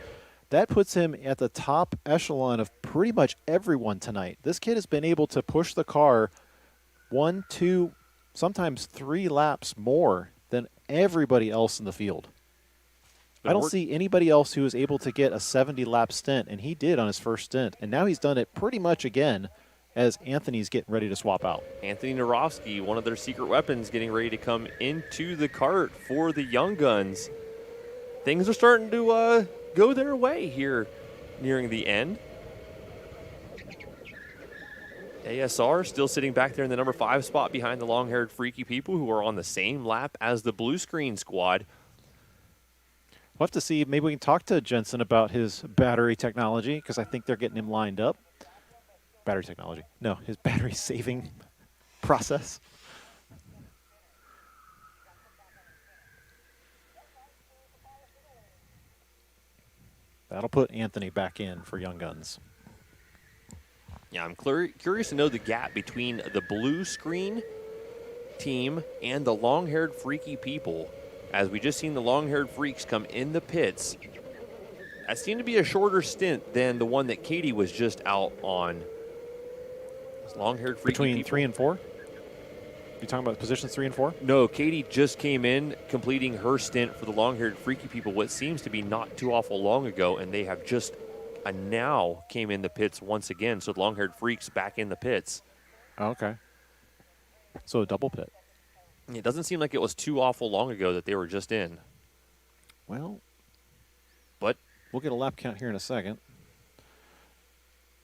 That puts him at the top echelon of pretty much everyone tonight. This kid has been able to push the car 1, 2, sometimes 3 laps more than everybody else in the field. I don't see anybody else who is able to get a 70-lap stint, and he did on his first stint. And now he's done it pretty much again as Anthony's getting ready to swap out. Anthony Narofsky, one of their secret weapons, getting ready to come into the kart for the Young Guns. Things are starting to go their way here nearing the end. ASR still sitting back there in the number 5 spot behind the long-haired freaky people who are on the same lap as the blue screen squad. We'll have to see. Maybe we can talk to Jenson about his battery technology because I think they're getting him lined up. Battery technology. No, his battery saving process. That'll put Anthony back in for Young Guns. Yeah, I'm curious to know the gap between the blue screen team and the long-haired freaky people. As we just seen the long-haired freaks come in the pits. That seemed to be a shorter stint than the one that Katy was just out on. Long-haired freaky Between people. 3 and 4? You talking about positions 3 and 4? No, Katy just came in, completing her stint for the long-haired freaky people, what seems to be not too awful long ago, and they have just now came in the pits once again. So the long-haired freaks back in the pits. Oh, okay. So a double pit. It doesn't seem like it was too awful long ago that they were just in. Well, but we'll get a lap count here in a second.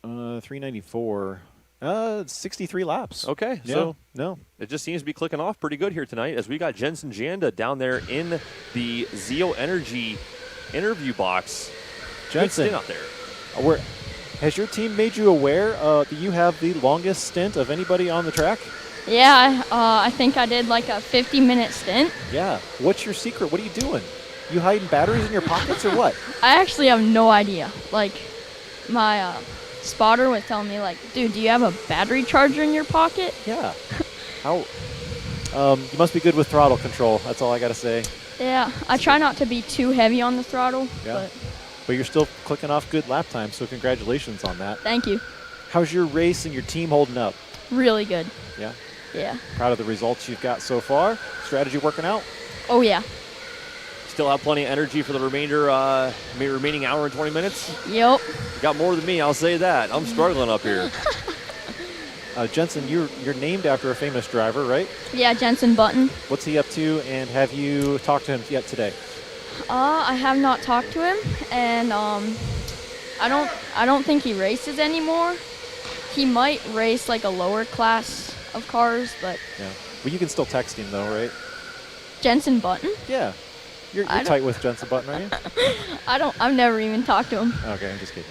394. 63 laps. Okay, Yeah. so no, it just seems to be clicking off pretty good here tonight as we got Jenson Janda down there in the Zeal Energy interview box. Good Jenson, stint out there. Has your team made you aware that you have the longest stint of anybody on the track? Yeah, I think I did like a 50-minute stint. Yeah. What's your secret? What are you doing? You hiding batteries in your pockets or what? I actually have no idea. Like, my spotter was telling me, like, dude, do you have a battery charger in your pocket? Yeah. How? You must be good with throttle control. That's all I got to say. Yeah, I try not to be too heavy on the throttle. Yeah. But you're still clicking off good lap time, so congratulations on that. Thank you. How's your race and your team holding up? Really good. Yeah? Yeah. Proud of the results you've got so far? Strategy working out? Oh, yeah. Still have plenty of energy for the remaining hour and 20 minutes? Yep. You got more than me, I'll say that. I'm struggling up here. Jenson, you're named after a famous driver, right? Yeah, Jenson Button. What's he up to, and have you talked to him yet today? I have not talked to him, and I don't think he races anymore. He might race like a lower class of cars, but yeah. Well, you can still text him though, right? Jenson Button? Yeah. You're tight with Jenson Button, are you? I've never even talked to him. Okay, I'm just kidding.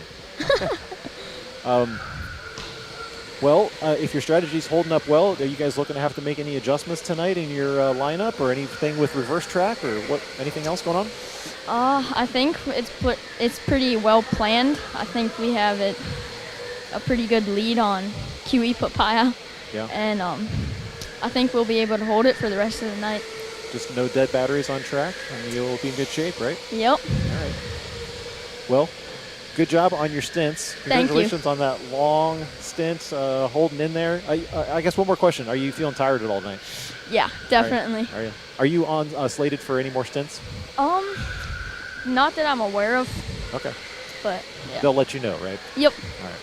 Well, if your strategy's holding up well, are you guys looking to have to make any adjustments tonight in your lineup, or anything with reverse track, or what? Anything else going on? I think it's pretty well planned. I think we have a pretty good lead on Katy Wise. Yeah. And I think we'll be able to hold it for the rest of the night. Just no dead batteries on track, and you'll be in good shape, right? Yep. All right. Well, good job on your stints. Thank you. Congratulations on that long stint, holding in there. I guess one more question. Are you feeling tired at all tonight? Yeah, definitely. Are you on slated for any more stints? Not that I'm aware of. Okay. But yeah. They'll let you know, right? Yep. All right.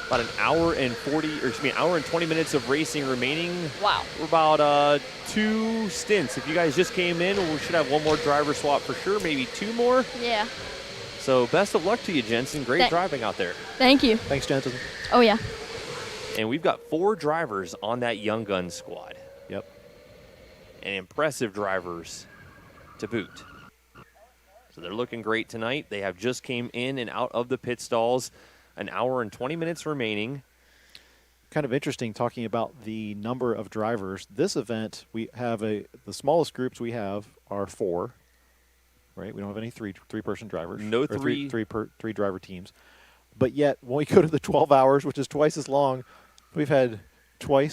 About an hour and 20 minutes of racing remaining. Wow. We're about 2 stints. If you guys just came in, we should have one more driver swap for sure, maybe 2 more. Yeah. So best of luck to you, Jenson. Great driving out there. Thank you. Thanks, Jenson. Oh, yeah. And we've got 4 drivers on that Young Guns squad. Yep. And impressive drivers to boot. So they're looking great tonight. They have just came in and out of the pit stalls. An hour and 20 minutes remaining. Kind of interesting talking about the number of drivers. This event, we have the smallest groups we have are 4. Right, we don't have any three-person drivers. No three driver teams. But yet, when we go to the 12 hours, which is twice as long, we've had. Well,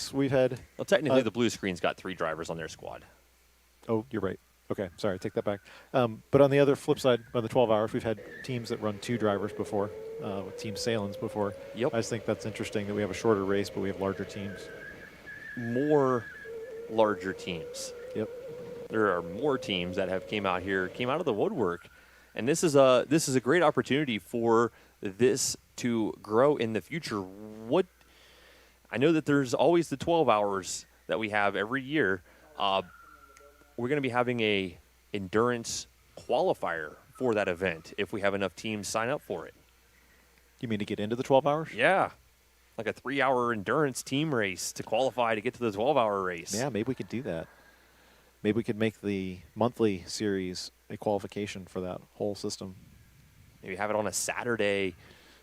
technically, the blue screen's got 3 drivers on their squad. Oh, you're right. Okay, sorry, take that back. But on the other flip side, on the 12 hours, we've had teams that run 2 drivers before, with Team Salins before. Yep. I just think that's interesting that we have a shorter race, but we have larger teams. More larger teams. Yep. There are more teams that have came out of the woodwork, and this is a great opportunity for this to grow in the future. I know that there's always the 12 hours that we have every year. We're going to be having a endurance qualifier for that event if we have enough teams sign up for it. You mean to get into the 12 hours? Yeah. Like a 3-hour endurance team race to qualify to get to the 12-hour race. Yeah, maybe we could do that. Maybe we could make the monthly series a qualification for that whole system. Maybe have it on a Saturday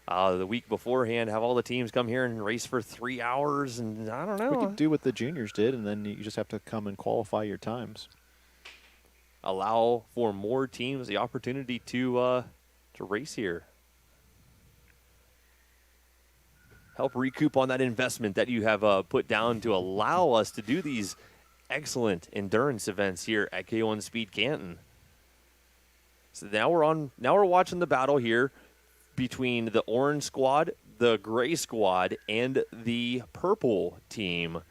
the week beforehand, have all the teams come here and race for 3 hours, and I don't know. We could do what the juniors did, and then you just have to come and qualify your times. Allow for more teams the opportunity to race here. Help recoup on that investment that you have put down to allow us to do these excellent endurance events here at K1 Speed Canton. So now we're watching the battle here between the orange squad, the gray squad, and the purple team.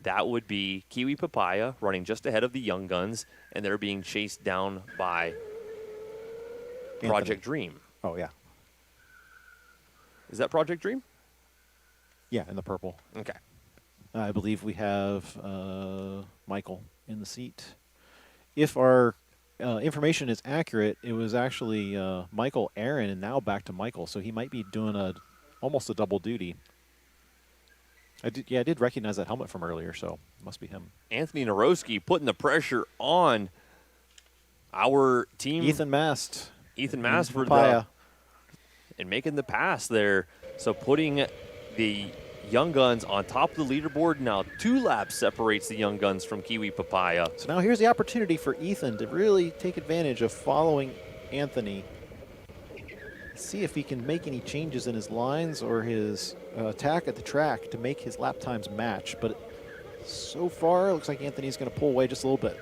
That would be Kiwi Papaya running just ahead of the Young Guns, and they're being chased down by Project Dream. Oh, yeah. Is that Project Dream? Yeah, in the purple. Okay. I believe we have Michael in the seat. If our information is accurate, it was actually Michael, Arin, and now back to Michael. So he might be doing almost a double duty. I did recognize that helmet from earlier, so it must be him. Anthony Naroski putting the pressure on our team. Ethan Mast. Ethan Mast for Papaya. and making the pass there. So putting the Young Guns on top of the leaderboard. Now 2 laps separates the Young Guns from Kiwi Papaya. So now here's the opportunity for Ethan to really take advantage of following Anthony. See if he can make any changes in his lines or his attack at the track to make his lap times match. But so far, it looks like Anthony's going to pull away just a little bit.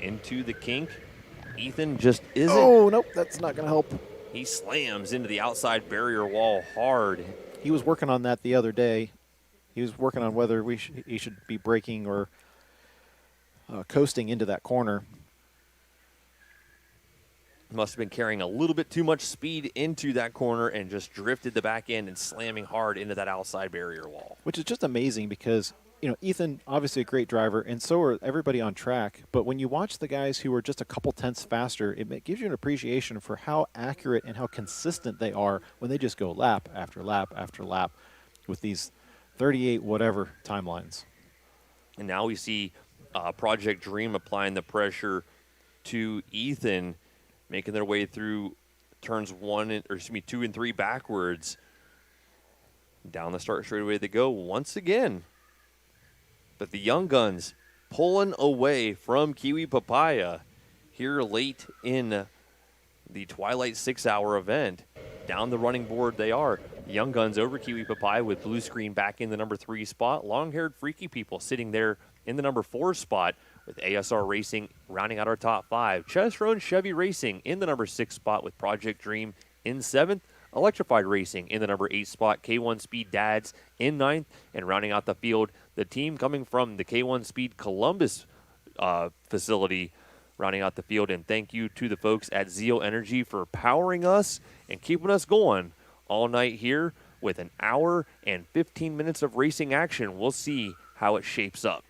Into the kink. Ethan just isn't. Oh, nope, that's not going to help. He slams into the outside barrier wall hard. He was working on that the other day. He was working on whether he should be braking or coasting into that corner. Must have been carrying a little bit too much speed into that corner and just drifted the back end and slamming hard into that outside barrier wall. Which is just amazing because, you know, Ethan, obviously a great driver, and so are everybody on track. But when you watch the guys who are just a couple tenths faster, it gives you an appreciation for how accurate and how consistent they are when they just go lap after lap after lap with these 38 whatever timelines. And now we see Project Dream applying the pressure to Ethan, making their way through turns 2 and 3 backwards. Down the start straightaway they go once again. But the Young Guns pulling away from Kiwi Papaya here late in the Twilight 6-hour event. Down the running board they are. Young Guns over Kiwi Papaya with blue screen back in the number 3 spot. Long-haired Freaky People sitting there in the number 4 spot with ASR Racing rounding out our top 5. Chesron Chevy Racing in the number 6 spot with Project Dream in 7th. Electrified Racing in the number 8 spot. K1 Speed Dads in 9th. And rounding out the field, the team coming from the K1 Speed Columbus facility rounding out the field. And thank you to the folks at Zeal Energy for powering us and keeping us going all night here with an hour and 15 minutes of racing action. We'll see how it shapes up.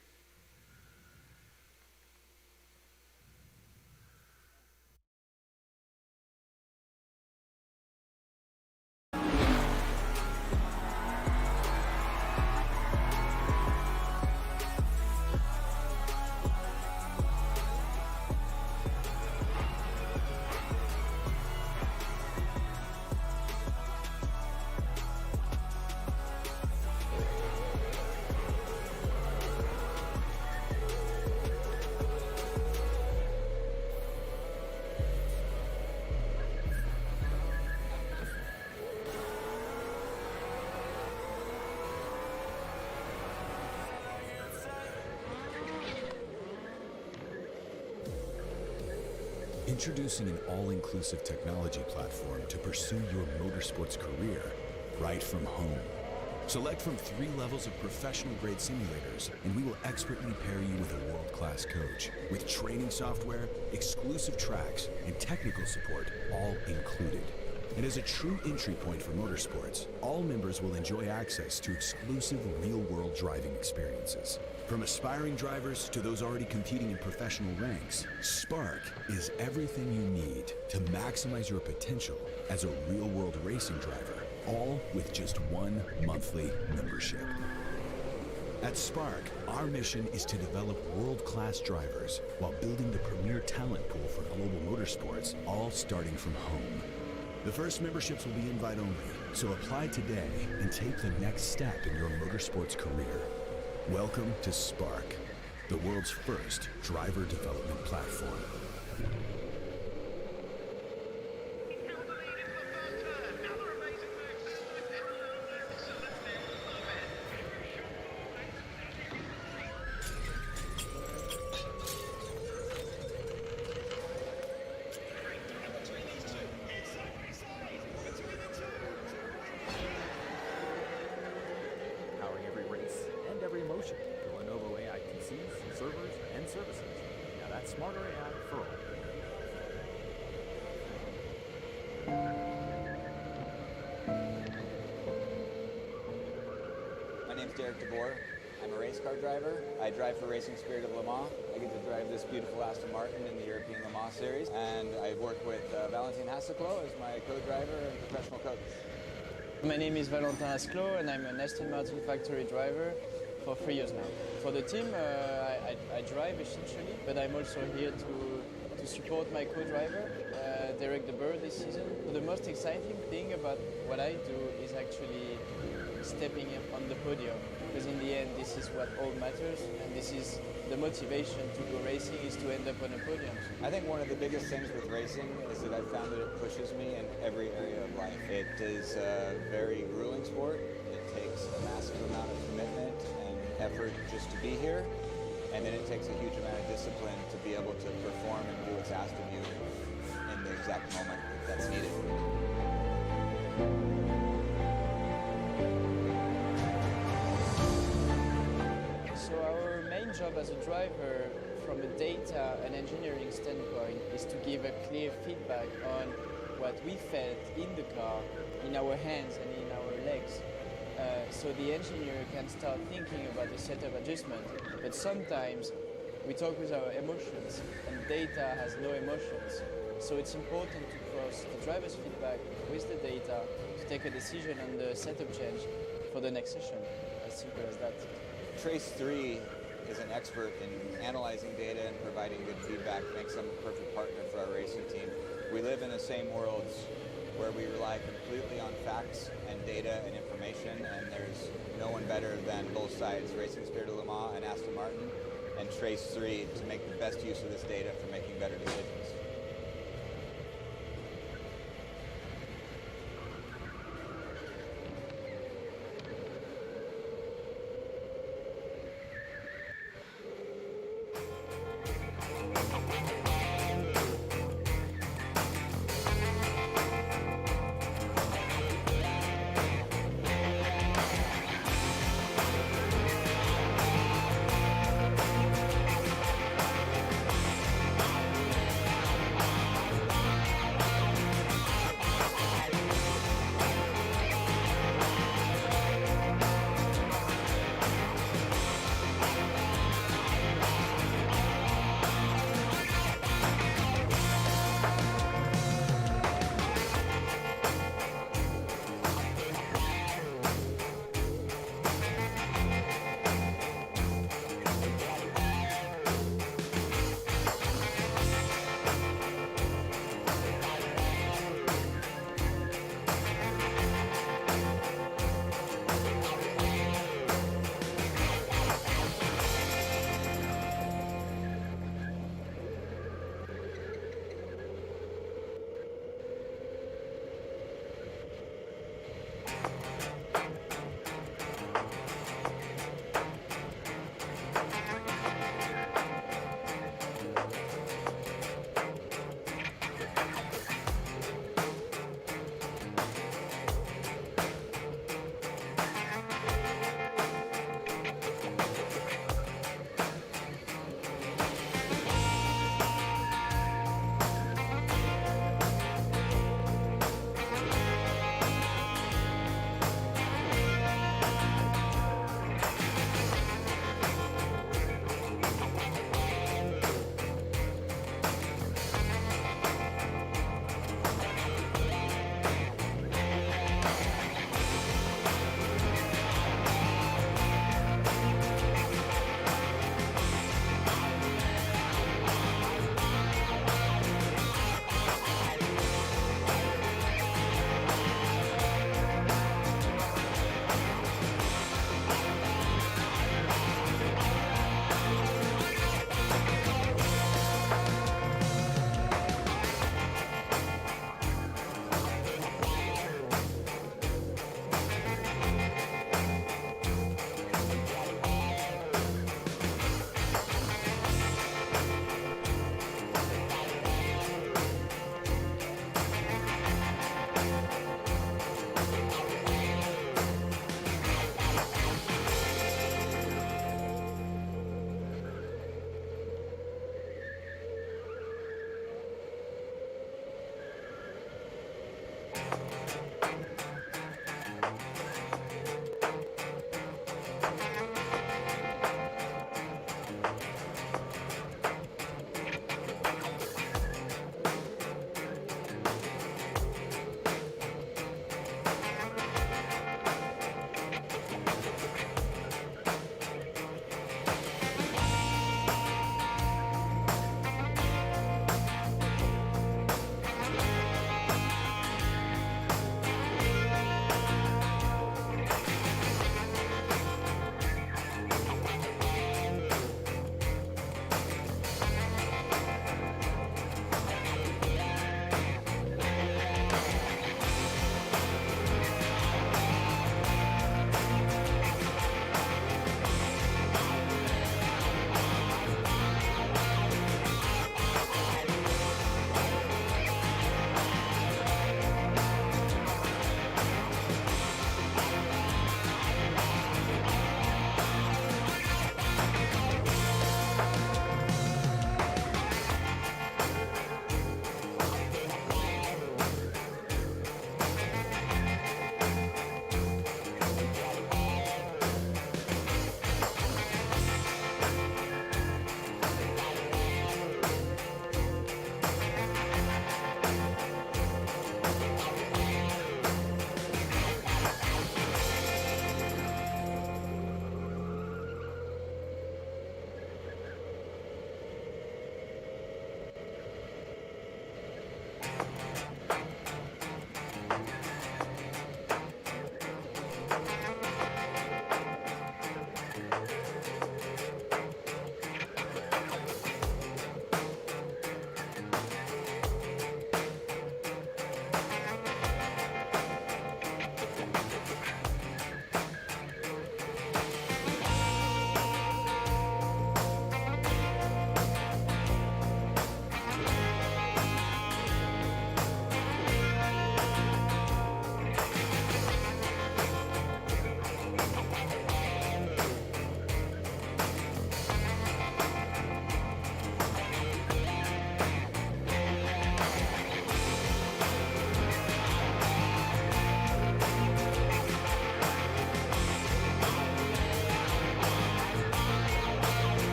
Introducing an all-inclusive technology platform to pursue your motorsports career right from home. Select from 3 levels of professional-grade simulators, and we will expertly pair you with a world-class coach, with training software, exclusive tracks, and technical support, all included. And as a true entry point for motorsports, all members will enjoy access to exclusive real-world driving experiences. From aspiring drivers to those already competing in professional ranks, Spark is everything you need to maximize your potential as a real-world racing driver, all with just 1 monthly membership. At Spark, our mission is to develop world-class drivers while building the premier talent pool for global motorsports, all starting from home. The first memberships will be invite only, so apply today and take the next step in your motorsports career. Welcome to Spark, the world's first driver development platform. Powering every race and every emotion. The Lenovo AI PCs, servers, and services. Now that's smarter AI for all. My name's Derek DeBoer. I'm a race car driver. I drive for Racing Spirit of Le Mans. I get to drive this beautiful Aston Martin in the European Le Mans Series. And I work with Valentin Hasselklo as my co-driver and professional coach. My name is Valentin Asclot and I'm an Aston Martin factory driver for 3 years now. For the team, I drive essentially, but I'm also here to support my co-driver, Derek De Boer, this season. The most exciting thing about what I do is actually stepping on the podium, because in the end this is what all matters, and this is the motivation to go racing, is to end up on a podium. I think one of the biggest things with racing is that I've found that it pushes me in every area of life. It is a very grueling sport. It takes a massive amount of commitment and effort just to be here, and then it takes a huge amount of discipline to be able to perform and do what's asked of you in the exact moment that's needed. So our main job as a driver from a data and engineering standpoint is to give a clear feedback on what we felt in the car, in our hands and in our legs. So the engineer can start thinking about the setup adjustment, but sometimes we talk with our emotions and data has no emotions. So it's important to cross the driver's feedback with the data to take a decision on the setup change for the next session, as simple as that. Trace 3 is an expert in analyzing data and providing good feedback, makes them a perfect partner for our racing team. We live in the same worlds where we rely completely on facts and data and information, and there's no one better than both sides, Racing Spirit of Le Mans and Aston Martin, and Trace 3 to make the best use of this data for making better decisions.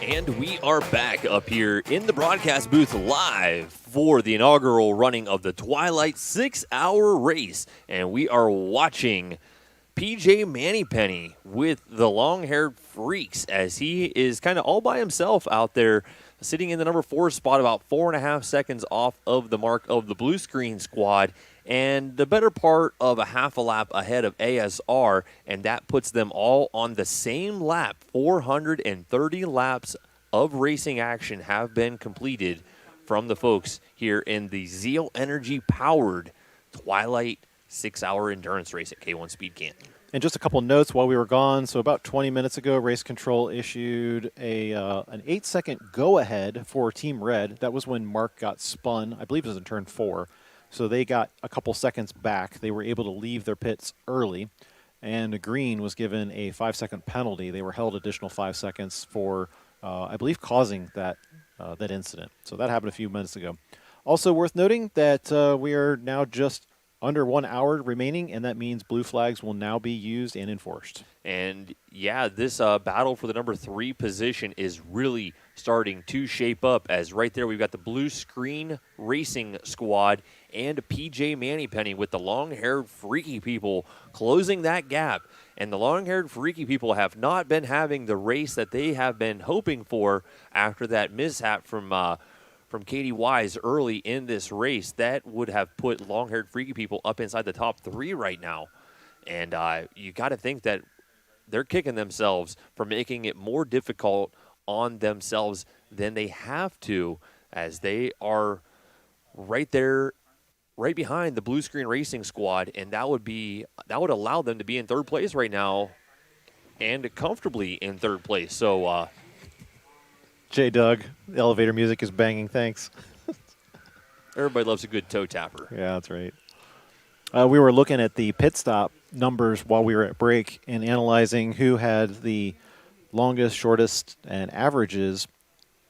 And we are back up here in the broadcast booth live for the inaugural running of the Twilight 6-hour race. And we are watching PJ Mannypenny with the long-haired freaks as he is kind of all by himself out there sitting in the number 4 spot, about 4.5 seconds off of the mark of the blue screen squad. And the better part of a half a lap ahead of ASR, and that puts them all on the same lap. 430 laps of racing action have been completed from the folks here in the Zeal Energy-powered Twilight 6-hour endurance race at K1 Speed Canton. And just a couple notes while we were gone. So about 20 minutes ago, Race Control issued an 8-second go-ahead for Team Red. That was when Mark got spun. I believe it was in turn 4. So they got a couple seconds back. They were able to leave their pits early. And Green was given a 5-second penalty. They were held additional 5 seconds for, I believe, causing that incident. So that happened a few minutes ago. Also worth noting that we are now just under 1 hour remaining, and that means blue flags will now be used and enforced. And, yeah, this battle for the number 3 position is really starting to shape up, as right there we've got the blue screen racing squad and PJ Mannypenny with the long-haired freaky people closing that gap. And the long-haired freaky people have not been having the race that they have been hoping for after that mishap from Katy Wise early in this race. That would have put long-haired freaky people up inside the top 3 right now. And you got to think that they're kicking themselves for making it more difficult on themselves than they have to, as they are right there, right behind the blue screen racing squad, and that would allow them to be in 3rd place right now and comfortably in 3rd place. So J. Doug, the elevator music is banging. Thanks. Everybody loves a good toe tapper. Yeah, that's right. We were looking at the pit stop numbers while we were at break and analyzing who had the longest, shortest, and averages.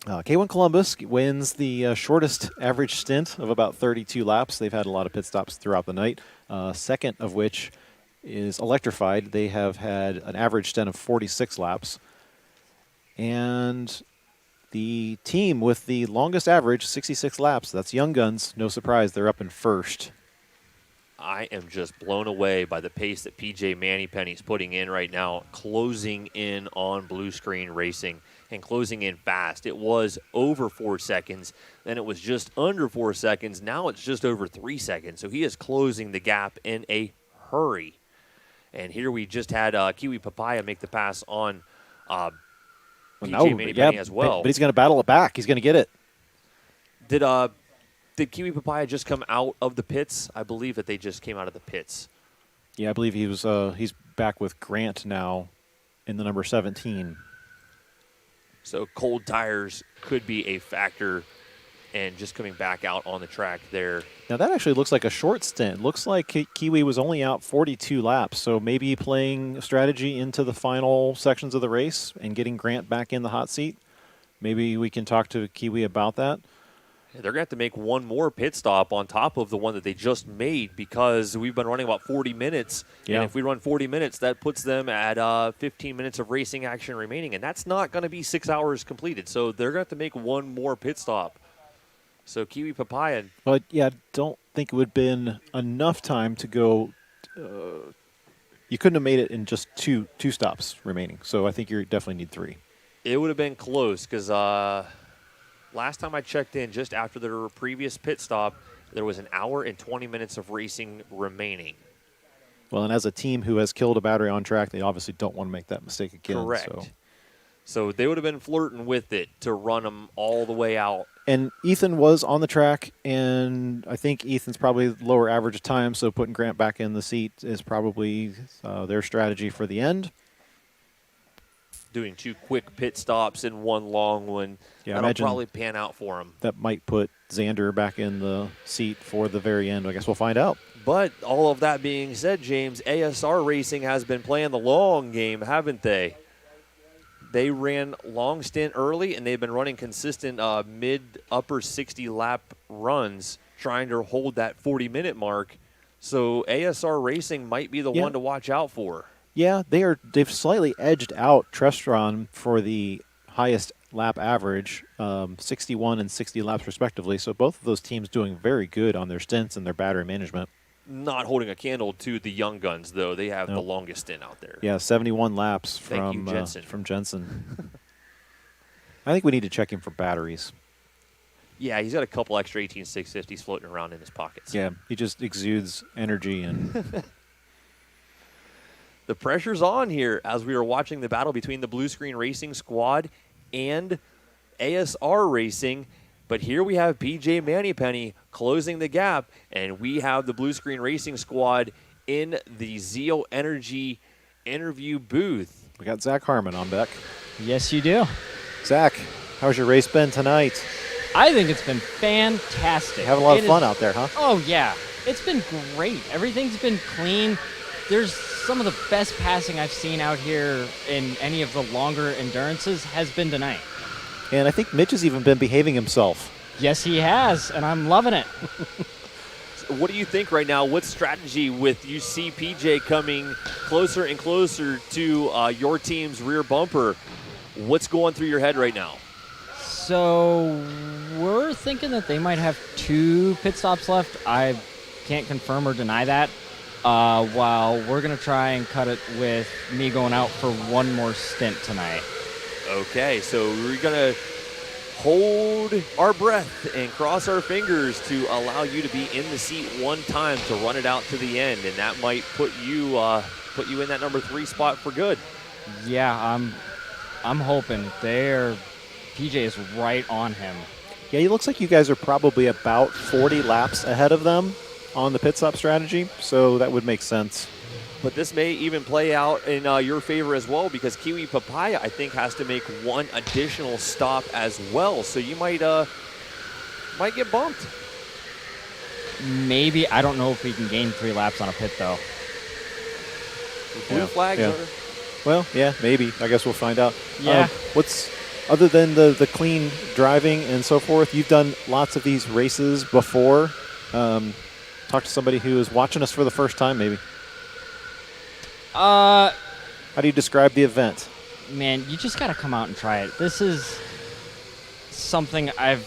K1 Columbus wins the shortest average stint of about 32 laps. They've had a lot of pit stops throughout the night, second of which is Electrified. They have had an average stint of 46 laps. And the team with the longest average, 66 laps, that's Young Guns. No surprise, they're up in first. I am just blown away by the pace that PJ Mannypenny's putting in right now, closing in on blue screen racing and closing in fast. It was over 4 seconds, then it was just under 4 seconds. Now it's just over 3 seconds. So he is closing the gap in a hurry. And here we just had Kiwi Papaya make the pass on PJ Mannypenny as well. But he's going to battle it back. He's going to get it. Did Kiwi Papaya just come out of the pits? I believe that they just came out of the pits. Yeah, I believe he's back with Grant now in the number 17. So cold tires could be a factor, and just coming back out on the track there. Now that actually looks like a short stint. Looks like Kiwi was only out 42 laps, so maybe playing strategy into the final sections of the race and getting Grant back in the hot seat. Maybe we can talk to Kiwi about that. They're going to have to make one more pit stop on top of the one that they just made, because we've been running about 40 minutes. Yeah. And if we run 40 minutes, that puts them at 15 minutes of racing action remaining. And that's not going to be 6 hours completed. So they're going to have to make one more pit stop. So Kiwi Papaya. But, yeah, I don't think it would have been enough time to go. You couldn't have made it in just two stops remaining. So I think you definitely need 3. It would have been close, because last time I checked in, just after their previous pit stop, there was 1 hour and 20 minutes of racing remaining. Well, and as a team who has killed a battery on track, they obviously don't want to make that mistake again. Correct. So they would have been flirting with it to run them all the way out. And Ethan was on the track, and I think Ethan's probably lower average of time, so putting Grant back in the seat is probably their strategy for the end. Doing 2 quick pit stops and 1 long one. Yeah, that'll probably pan out for him. That might put Xander back in the seat for the very end. I guess we'll find out. But all of that being said, James, ASR Racing has been playing the long game, haven't they? They ran long stint early, and they've been running consistent mid-upper 60-lap runs, trying to hold that 40-minute mark. So ASR Racing might be the one to watch out for. Yeah, they've slightly edged out Trestron for the highest lap average, 61 and 60 laps respectively. So both of those teams doing very good on their stints and their battery management. Not holding a candle to the young guns, though. They have the longest stint out there. Yeah, 71 laps Thank you, Jenson. from Jenson. I think we need to check him for batteries. Yeah, he's got a couple extra 18650s floating around in his pockets. Yeah, he just exudes energy and the pressure's on here as we are watching the battle between the Blue Screen Racing Squad and ASR Racing. But here we have PJ Mannypenny closing the gap, and we have the Blue Screen Racing Squad in the Zeal Energy interview booth. We got Zach Harmon on deck. Yes, you do. Zach, how's your race been tonight? I think it's been fantastic. Having a lot of fun out there, huh? Oh, yeah. It's been great. Everything's been clean. There's some of the best passing I've seen out here in any of the longer endurances has been tonight. And I think Mitch has even been behaving himself. Yes, he has, and I'm loving it. What do you think right now? What strategy with you see PJ coming closer and closer to your team's rear bumper? What's going through your head right now? So we're thinking that they might have 2 pit stops left. I can't confirm or deny that. While we're going to try and cut it with me going out for 1 more stint tonight. Okay, so we're going to hold our breath and cross our fingers to allow you to be in the seat 1 time to run it out to the end, and that might put you in that number 3 spot for good. Yeah, I'm hoping. PJ is right on him. Yeah, it looks like you guys are probably about 40 laps ahead of them on the pit stop strategy, so that would make sense. But this may even play out in your favor as well, because Kiwi Papaya, I think, has to make 1 additional stop as well. So you might get bumped. Maybe. I don't know if we can gain 3 laps on a pit, though. Blue flags are... Well, yeah, maybe. I guess we'll find out. Yeah. Other than the clean driving and so forth, you've done lots of these races before. Talk to somebody who is watching us for the first time, maybe. How do you describe the event? Man, you just got to come out and try it. This is something I've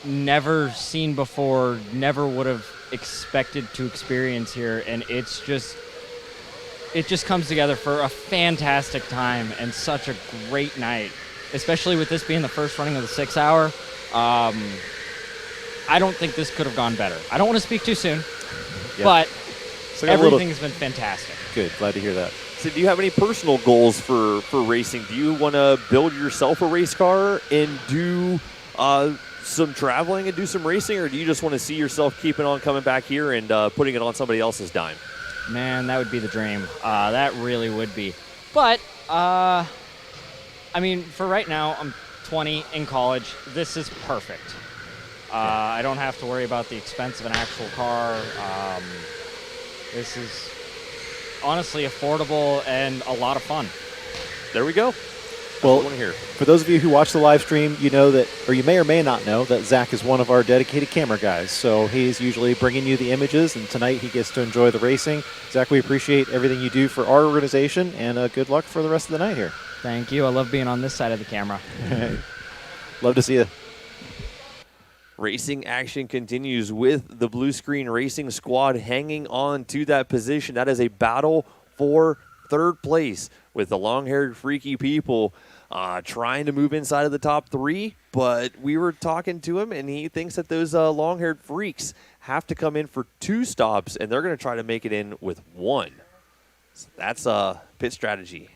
never seen before, never would have expected to experience here, and it just comes together for a fantastic time and such a great night, especially with this being the first running of the 6 hour. I don't think this could have gone better. I don't want to speak too soon, but everything's been fantastic. Good. Glad to hear that. So do you have any personal goals for racing? Do you want to build yourself a race car and do some traveling and do some racing, or do you just want to see yourself keeping on coming back here and putting it on somebody else's dime? Man, that would be the dream. That really would be. But, I mean, for right now, I'm 20 in college. This is perfect. I don't have to worry about the expense of an actual car. This is honestly affordable and a lot of fun. There we go. Well, for those of you who watch the live stream, you know that, or you may or may not know, that Zach is one of our dedicated camera guys. So he's usually bringing you the images, and tonight he gets to enjoy the racing. Zach, we appreciate everything you do for our organization, and good luck for the rest of the night here. Thank you. I love being on this side of the camera. Love to see you. Racing action continues with the Blue Screen Racing Squad hanging on to that position. That is a battle for 3rd place with the long-haired freaky people trying to move inside of the top 3. But we were talking to him, and he thinks that those long-haired freaks have to come in for 2 stops, and they're going to try to make it in with 1. So that's pit strategy.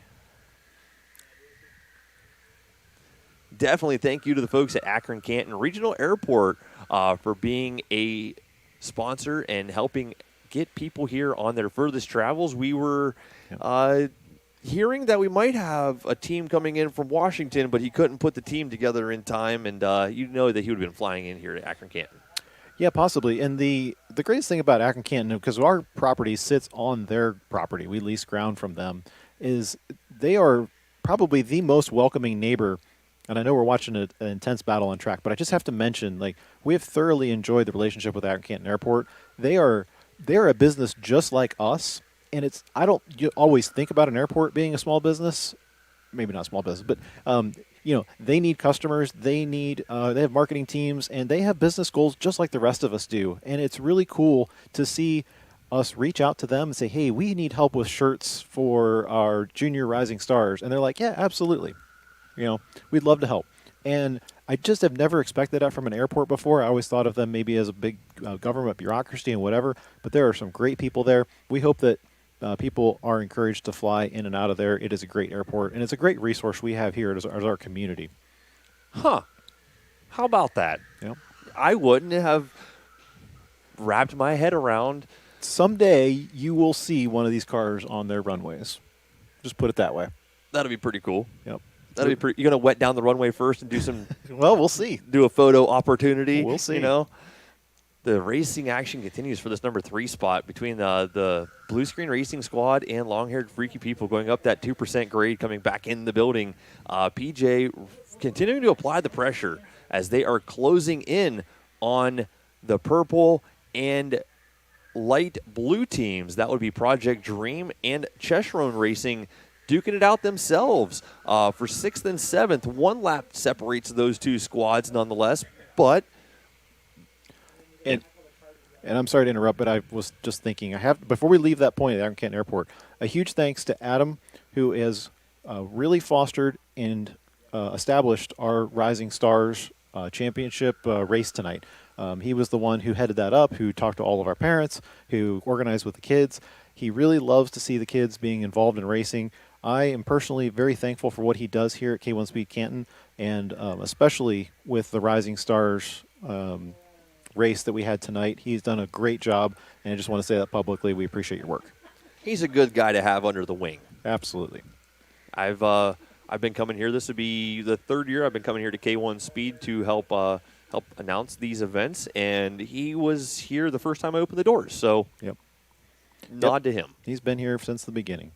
Definitely thank you to the folks at Akron Canton Regional Airport for being a sponsor and helping get people here on their furthest travels. We were hearing that we might have a team coming in from Washington, but he couldn't put the team together in time, and you know that he would have been flying in here to Akron Canton. Yeah, possibly. And the greatest thing about Akron Canton, because our property sits on their property, we lease ground from them, is they are probably the most welcoming neighbor. And I know we're watching an intense battle on track, but I just have to mention, like, we have thoroughly enjoyed the relationship with Akron Canton Airport. They're a business just like us, and you always think about an airport being a small business, maybe not small business, but they need customers, they have marketing teams, and they have business goals just like the rest of us do. And it's really cool to see us reach out to them and say, hey, we need help with shirts for our junior rising stars. And they're like, yeah, absolutely. We'd love to help. And I just have never expected that from an airport before. I always thought of them maybe as a big government bureaucracy and whatever, but there are some great people there. We hope that people are encouraged to fly in and out of there. It is a great airport, and it's a great resource we have here as our community. Huh. How about that? Yep. I wouldn't have wrapped my head around. Someday you will see one of these cars on their runways. Just put it that way. That'll be pretty cool. Yep. That'll be pretty. You're going to wet down the runway first and do some. Well, we'll see. Do a photo opportunity. We'll see. The racing action continues for this number 3 spot between the Blue Screen Racing Squad and long-haired freaky people going up that 2% grade, coming back in the building. PJ continuing to apply the pressure as they are closing in on the purple and light blue teams. That would be Project Dream and Cheshrone Racing duking it out themselves for 6th and 7th. 1 lap separates those two squads nonetheless, but and I'm sorry to interrupt, but I was just thinking, before we leave that point at Iron Canton Airport, a huge thanks to Adam, who has really fostered and established our Rising Stars championship race tonight. He was the one who headed that up, who talked to all of our parents, who organized with the kids. He really loves to see the kids being involved in racing. I am personally very thankful for what he does here at K1 Speed Canton, and especially with the Rising Stars race that we had tonight. He's done a great job, and I just want to say that publicly. We appreciate your work. He's a good guy to have under the wing. Absolutely. I've been coming here. This would be the 3rd year I've been coming here to K1 Speed to help announce these events, and he was here the first time I opened the doors. So, nod to him. He's been here since the beginning.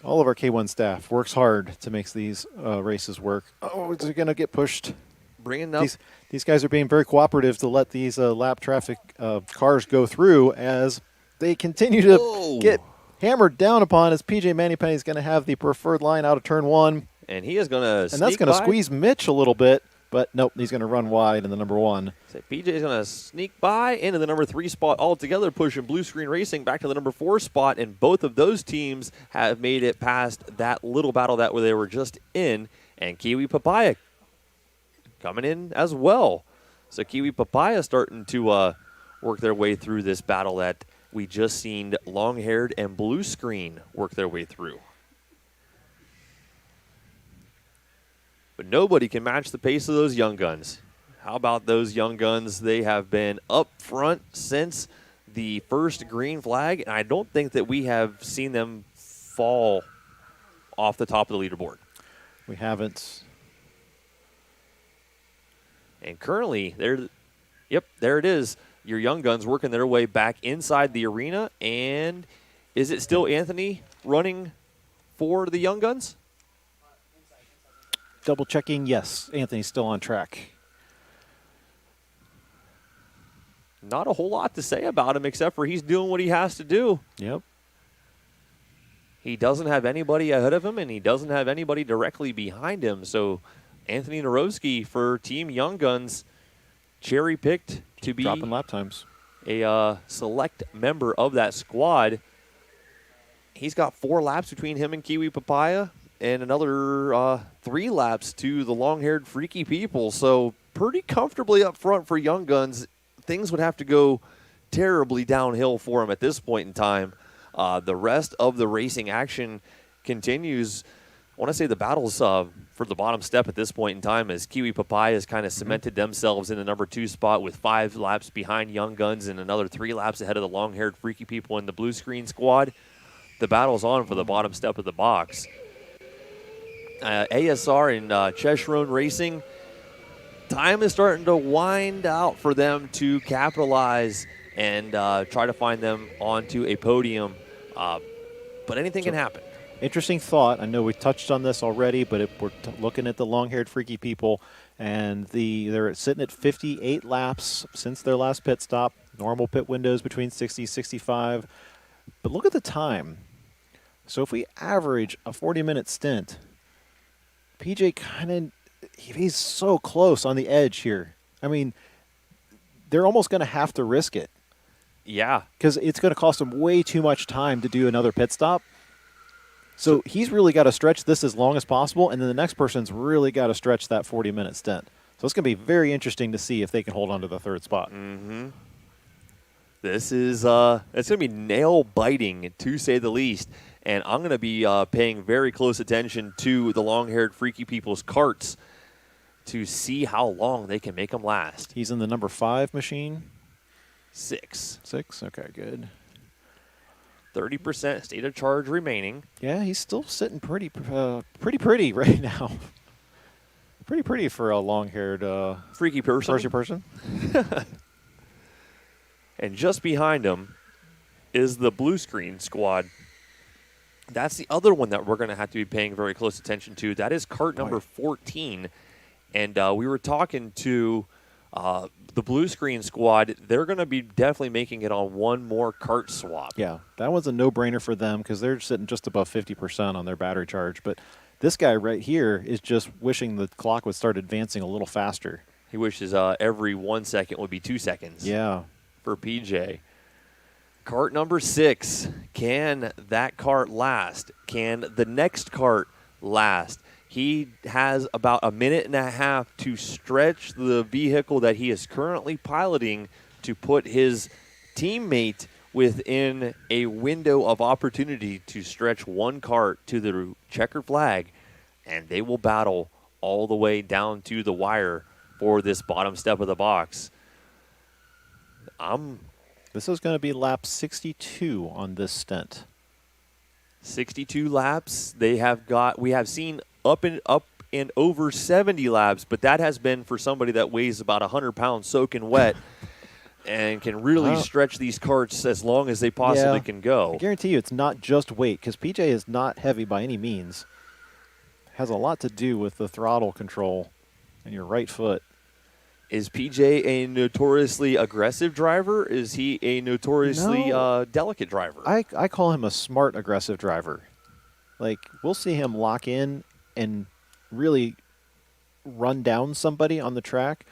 All of our K1 staff works hard to make these races work. Oh, it's going to get pushed. Bringing up. These guys are being very cooperative to let these lap traffic cars go through as they continue to get hammered down upon, as PJ Mannypenny is going to have the preferred line out of turn 1. And he is going to And that's going to squeeze Mitch a little bit, but nope, he's going to run wide in the number 1. So PJ is going to sneak by into the number 3 spot altogether, pushing Blue Screen Racing back to the number 4 spot, and both of those teams have made it past that little battle that they were just in, and Kiwi Papaya coming in as well. So Kiwi Papaya starting to work their way through this battle that we just seen long-haired and Blue Screen work their way through. But nobody can match the pace of those young guns. How about those young guns? They have been up front since the first green flag, and I don't think that we have seen them fall off the top of the leaderboard. We haven't. And currently, there it is. Your young guns working their way back inside the arena. And is it still Anthony running for the young guns? Double checking, yes. Anthony's still on track. Not a whole lot to say about him except for he's doing what he has to do. Yep. He doesn't have anybody ahead of him, and he doesn't have anybody directly behind him. So Anthony Narowski for Team Young Guns, cherry-picked to be dropping lap times. A select member of that squad. He's got 4 laps between him and Kiwi Papaya, and another 3 laps to the long-haired freaky people. So pretty comfortably up front for Young Guns. Things would have to go terribly downhill for him at this point in time. The rest of the racing action continues. I want to say the battles for the bottom step at this point in time as Kiwi Papaya has kind of cemented themselves in the number 2 spot with 5 laps behind Young Guns and another 3 laps ahead of the long-haired freaky people in the Blue Screen squad. The battle's on for the bottom step of the box. ASR and Cheshrone Racing, time is starting to wind out for them to capitalize and try to find them onto a podium. But anything can happen. Interesting thought. I know we touched on this already, but we're looking at the long-haired freaky people, and they're sitting at 58 laps since their last pit stop. Normal pit windows between 60 and 65. But look at the time. So if we average a 40-minute stint, PJ kind of, he's so close on the edge here. I mean, they're almost going to have to risk it. Yeah. Because it's going to cost him way too much time to do another pit stop. So he's really got to stretch this as long as possible, and then the next person's really got to stretch that 40-minute stint. So it's going to be very interesting to see if they can hold on to the third spot. Mm-hmm. This is it's going to be nail-biting, to say the least. And I'm going to be paying very close attention to the long-haired freaky people's karts to see how long they can make them last. He's in the number 5 machine. 6. Okay, good. 30% state of charge remaining. Yeah, he's still sitting pretty right now. Pretty pretty for a long-haired freaky person. And just behind him is the blue screen squad. That's the other one that we're going to have to be paying very close attention to. That is kart number 14. And we were talking to the blue screen squad. They're going to be definitely making it on one more kart swap. Yeah, that was a no-brainer for them because they're sitting just above 50% on their battery charge. But this guy right here is just wishing the clock would start advancing a little faster. He wishes every 1 second would be 2 seconds. Yeah. For PJ. Kart number 6. Can that kart last? Can the next kart last? He has about a minute and a half to stretch the vehicle that he is currently piloting to put his teammate within a window of opportunity to stretch one kart to the checkered flag, and they will battle all the way down to the wire for this bottom step of the box. This is going to be lap 62 on this stint. 62 laps. We have seen up and over 70 laps, but that has been for somebody that weighs about 100 pounds soaking wet and can really stretch these karts as long as they possibly can go. I guarantee you it's not just weight because PJ is not heavy by any means. It has a lot to do with the throttle control and your right foot. Is PJ a notoriously aggressive driver? Is he a notoriously delicate driver? I call him a smart, aggressive driver. Like, we'll see him lock in and really run down somebody on the track,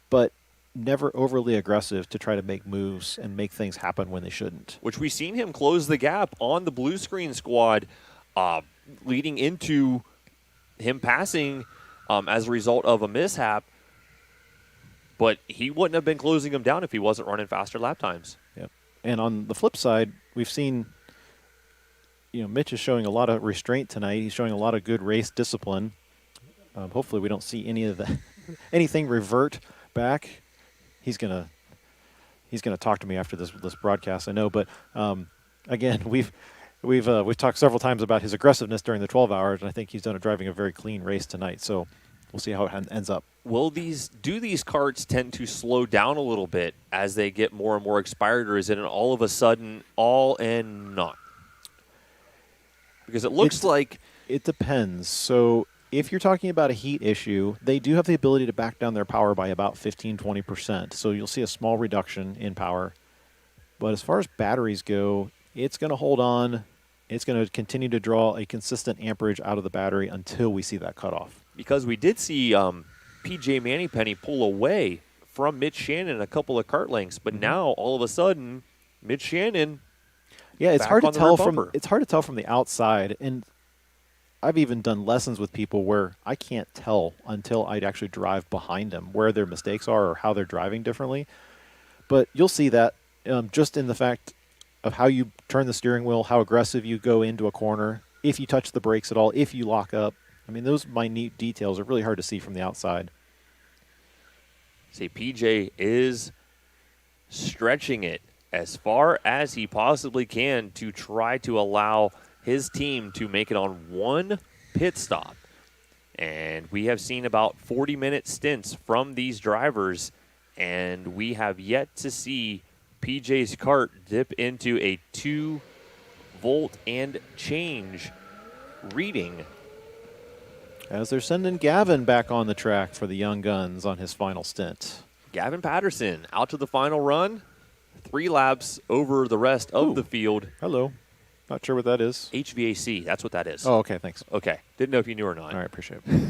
but never overly aggressive to try to make moves and make things happen when they shouldn't. Which we've seen him close the gap on the blue screen squad, leading into him passing as a result of a mishap. But he wouldn't have been closing him down if he wasn't running faster lap times. Yep. And on the flip side, we've seen, Mitch is showing a lot of restraint tonight. He's showing a lot of good race discipline. Hopefully we don't see anything revert back. He's gonna talk to me after this broadcast, I know. But again, we've talked several times about his aggressiveness during the 12 hours, and I think he's driving a very clean race tonight. So we'll see how it ends up. Do these karts tend to slow down a little bit as they get more and more expired, or is it an all of a sudden all and not? Because it looks like it depends. So if you're talking about a heat issue, they do have the ability to back down their power by about 15-20%. So you'll see a small reduction in power. But as far as batteries go, it's going to hold on. It's going to continue to draw a consistent amperage out of the battery until we see that cutoff. Because we did see PJ Mannypenny pull away from Mitch Shannon a couple of kart lengths, but now all of a sudden, Mitch Shannon. Yeah, it's hard to tell from the outside, and I've even done lessons with people where I can't tell until I'd actually drive behind them where their mistakes are or how they're driving differently. But you'll see that just in the fact of how you turn the steering wheel, how aggressive you go into a corner, if you touch the brakes at all, if you lock up. I mean, those minute details are really hard to see from the outside. See, PJ is stretching it as far as he possibly can to try to allow his team to make it on one pit stop. And we have seen about 40-minute stints from these drivers, and we have yet to see PJ's kart dip into a 2-volt and change reading. As they're sending Gavin back on the track for the Young Guns on his final stint. Gavin Patterson out to the final run. 3 laps over the rest of the field. Hello. Not sure what that is. HVAC, that's what that is. Oh, okay, thanks. Okay. Didn't know if you knew or not. All right, appreciate it.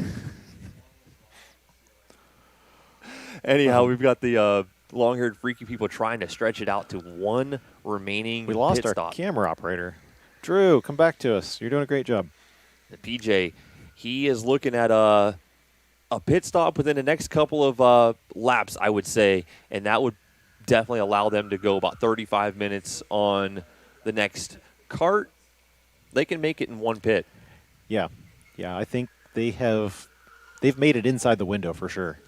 Anyhow, we've got the long-haired freaky people trying to stretch it out to one remaining We lost pit our stop. camera operator. Drew, come back to us. You're doing a great job. The PJ, he is looking at a pit stop within the next couple of laps, I would say, and that would definitely allow them to go about 35 minutes on the next kart. They can make it in one pit. Yeah. Yeah, I think they've made it inside the window for sure.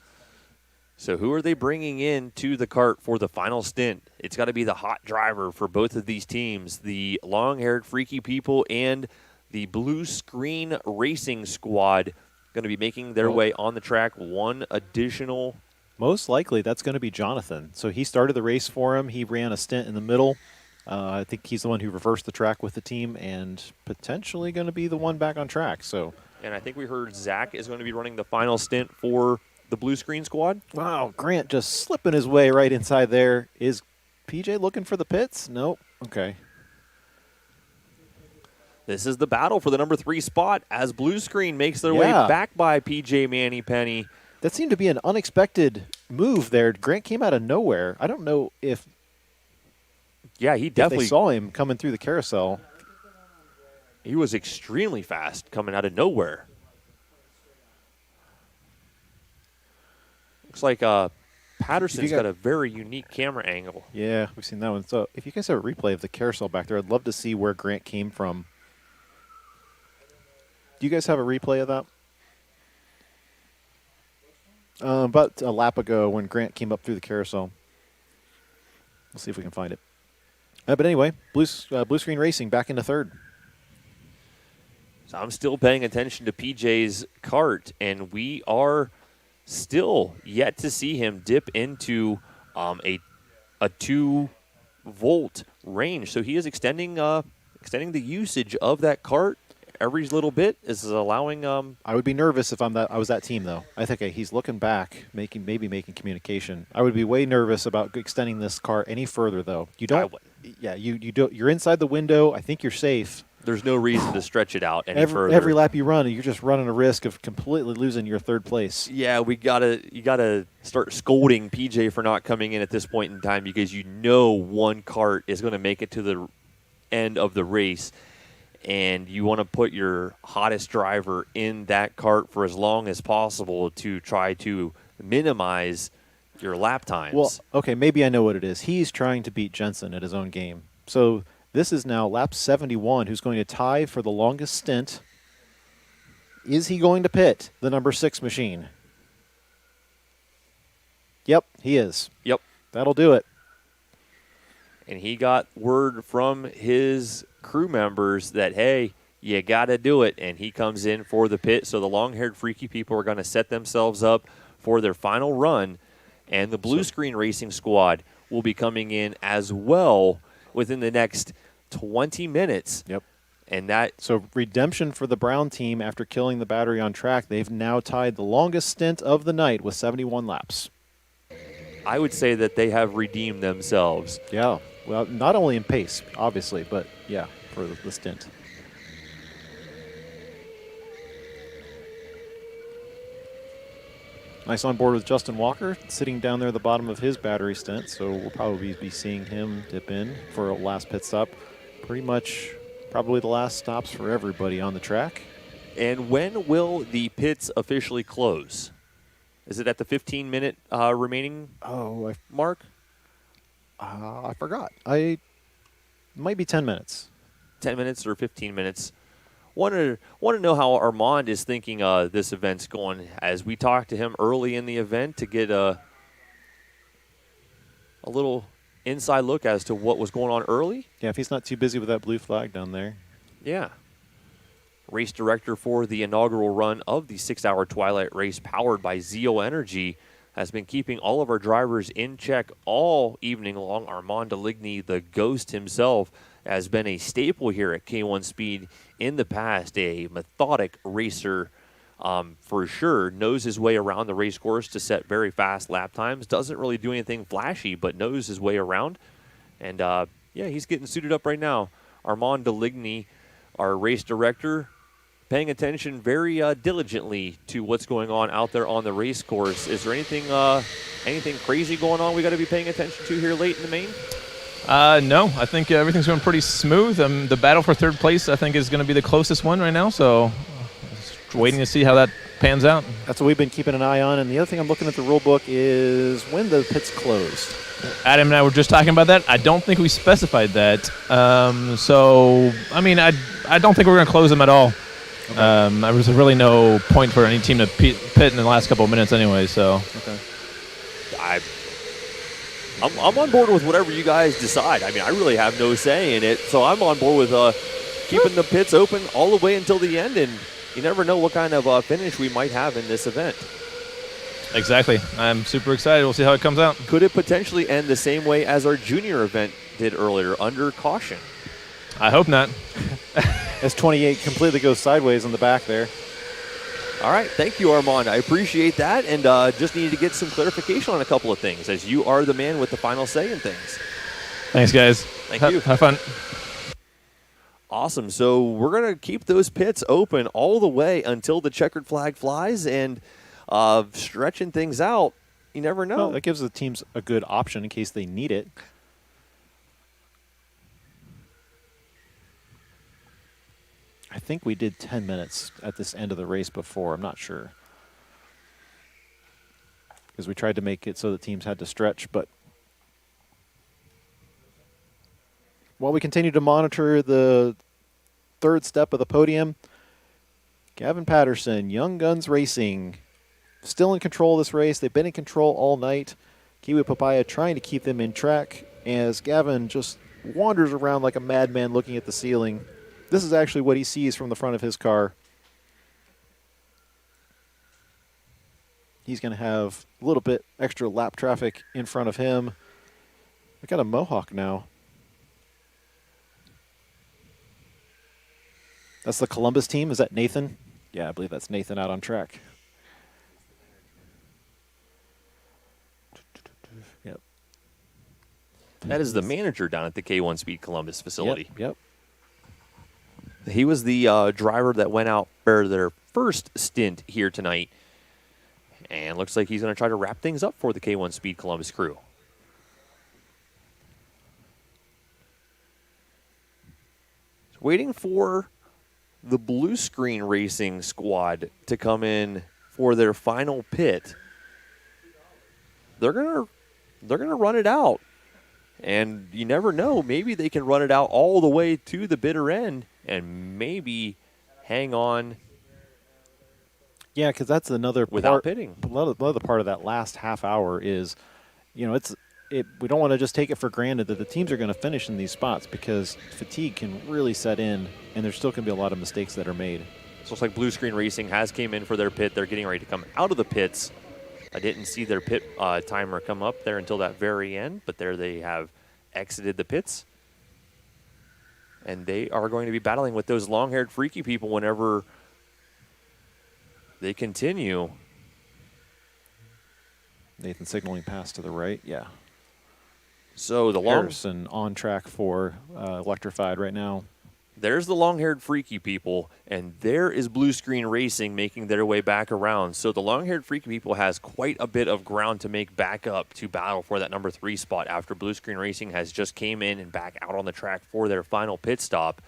So who are they bringing in to the kart for the final stint? It's got to be the hot driver for both of these teams, the long-haired freaky people and the blue screen racing squad, going to be making their way on the track. One additional. Most likely that's going to be Jonathan. So he started the race for him. He ran a stint in the middle. I think he's the one who reversed the track with the team and potentially going to be the one back on track. So, and I think we heard Zach is going to be running the final stint for the blue screen squad. Wow, Grant just slipping his way right inside there. Is PJ looking for the pits? Nope. Okay. This is the battle for the number 3 spot as blue screen makes their way back by PJ Manny-Penny. That seemed to be an unexpected move there. Grant came out of nowhere. I don't know if he definitely they saw him coming through the carousel. He was extremely fast coming out of nowhere. Looks like Patterson's got a very unique camera angle. Yeah, we've seen that one. So if you guys have a replay of the carousel back there, I'd love to see where Grant came from. Do you guys have a replay of that? About a lap ago when Grant came up through the carousel. We'll see if we can find it. But anyway, blue screen racing back into third. So I'm still paying attention to PJ's kart, and we are still yet to see him dip into a 2-volt range. So he is extending the usage of that kart every little bit. Is allowing. I would be nervous if I was that team though. I think he's looking back, maybe making communication. I would be way nervous about extending this kart any further though. You don't. Yeah, you do. You're inside the window. I think you're safe. There's no reason to stretch it out any further. Every lap you run, you're just running a risk of completely losing your third place. Yeah, you gotta start scolding PJ for not coming in at this point in time because you know one kart is going to make it to the end of the race, and you want to put your hottest driver in that kart for as long as possible to try to minimize your lap times. Well, okay, maybe I know what it is. He's trying to beat Jenson at his own game. So this is now lap 71, who's going to tie for the longest stint. Is he going to pit the number 6 machine? Yep, he is. Yep. That'll do it. And he got word from his crew members that, hey, you got to do it. And he comes in for the pit. So the long-haired freaky people are going to set themselves up for their final run. And the blue screen racing squad will be coming in as well within the next 20 minutes. Yep. And so redemption for the Brown team after killing the battery on track. They've now tied the longest stint of the night with 71 laps. I would say that they have redeemed themselves. Yeah. Well, not only in pace, obviously, but yeah, for the stint. Nice on board with Justin Walker, sitting down there at the bottom of his battery stint, so we'll probably be seeing him dip in for a last pit stop. Pretty much probably the last stops for everybody on the track. And when will the pits officially close? Is it at the 15-minute remaining mark? I forgot. It might be 10 minutes. 10 minutes or 15 minutes. Want to know how Armand is thinking this event's going as we talked to him early in the event to get a little inside look as to what was going on early. Yeah, if he's not too busy with that blue flag down there. Yeah. Race director for the inaugural run of the 6-hour Twilight race powered by Zeal Energy has been keeping all of our drivers in check all evening long. Armand Deligny, the ghost himself, has been a staple here at K1 Speed in the past, a methodic racer for sure, knows his way around the race course to set very fast lap times, doesn't really do anything flashy, but knows his way around. And, yeah, he's getting suited up right now. Armand Deligny, our race director, paying attention very diligently to what's going on out there on the race course. Is there anything crazy going on we got to be paying attention to here late in the main? No, I think everything's going pretty smooth. The battle for third place, I think, is going to be the closest one right now. So, just waiting to see how that pans out. That's what we've been keeping an eye on. And the other thing I'm looking at the rule book is when the pits close. Adam and I were just talking about that. I don't think we specified that. So, I mean, I don't think we're going to close them at all. Okay. There was really no point for any team to pit in the last couple of minutes anyway. So, okay. I'm on board with whatever you guys decide. I mean, I really have no say in it, so I'm on board with keeping the pits open all the way until the end, and you never know what kind of finish we might have in this event. Exactly. I'm super excited. We'll see how it comes out. Could it potentially end the same way as our junior event did earlier, under caution? I hope not. As 28 completely goes sideways in the back there. All right, thank you, Armand. I appreciate that, and just needed to get some clarification on a couple of things, as you are the man with the final say in things. Thanks, guys. Thank you. Have fun. Awesome. So we're going to keep those pits open all the way until the checkered flag flies, and stretching things out, you never know. Well, that gives the teams a good option in case they need it. I think we did 10 minutes at this end of the race before. I'm not sure. Because we tried to make it so the teams had to stretch. But while we continue to monitor the third step of the podium, Gavin Patterson, Young Guns Racing, still in control of this race. They've been in control all night. Kiwi Papaya trying to keep them in track as Gavin just wanders around like a madman looking at the ceiling. This is actually what he sees from the front of his car. He's going to have a little bit extra lap traffic in front of him. We got a Mohawk now. That's the Columbus team. Is that Nathan? Yeah, I believe that's Nathan out on track. Yep. That is the manager down at the K1 Speed Columbus facility. Yep. He was the driver that went out for their first stint here tonight. And looks like he's going to try to wrap things up for the K1 Speed Columbus crew. Waiting for the Blue Screen Racing squad to come in for their final pit. They're gonna run it out. And you never know, maybe they can run it out all the way to the bitter end and maybe hang on. Yeah, because that's another without part. pitting. Another part of that last half hour is, we don't want to just take it for granted that the teams are going to finish in these spots because fatigue can really set in, and there's still going to be a lot of mistakes that are made. So it's like Blue Screen Racing has came in for their pit. They're getting ready to come out of the pits. I didn't see their pit timer come up there until that very end, but there they have exited the pits. And they are going to be battling with those long-haired freaky people whenever they continue. Nathan signaling pass to the right, yeah. So the Harrison on track for electrified right now. There's the long-haired freaky people, and there is Blue Screen Racing making their way back around. So the long-haired freaky people has quite a bit of ground to make back up to battle for that number 3 spot after Blue Screen Racing has just came in and back out on the track for their final pit stop.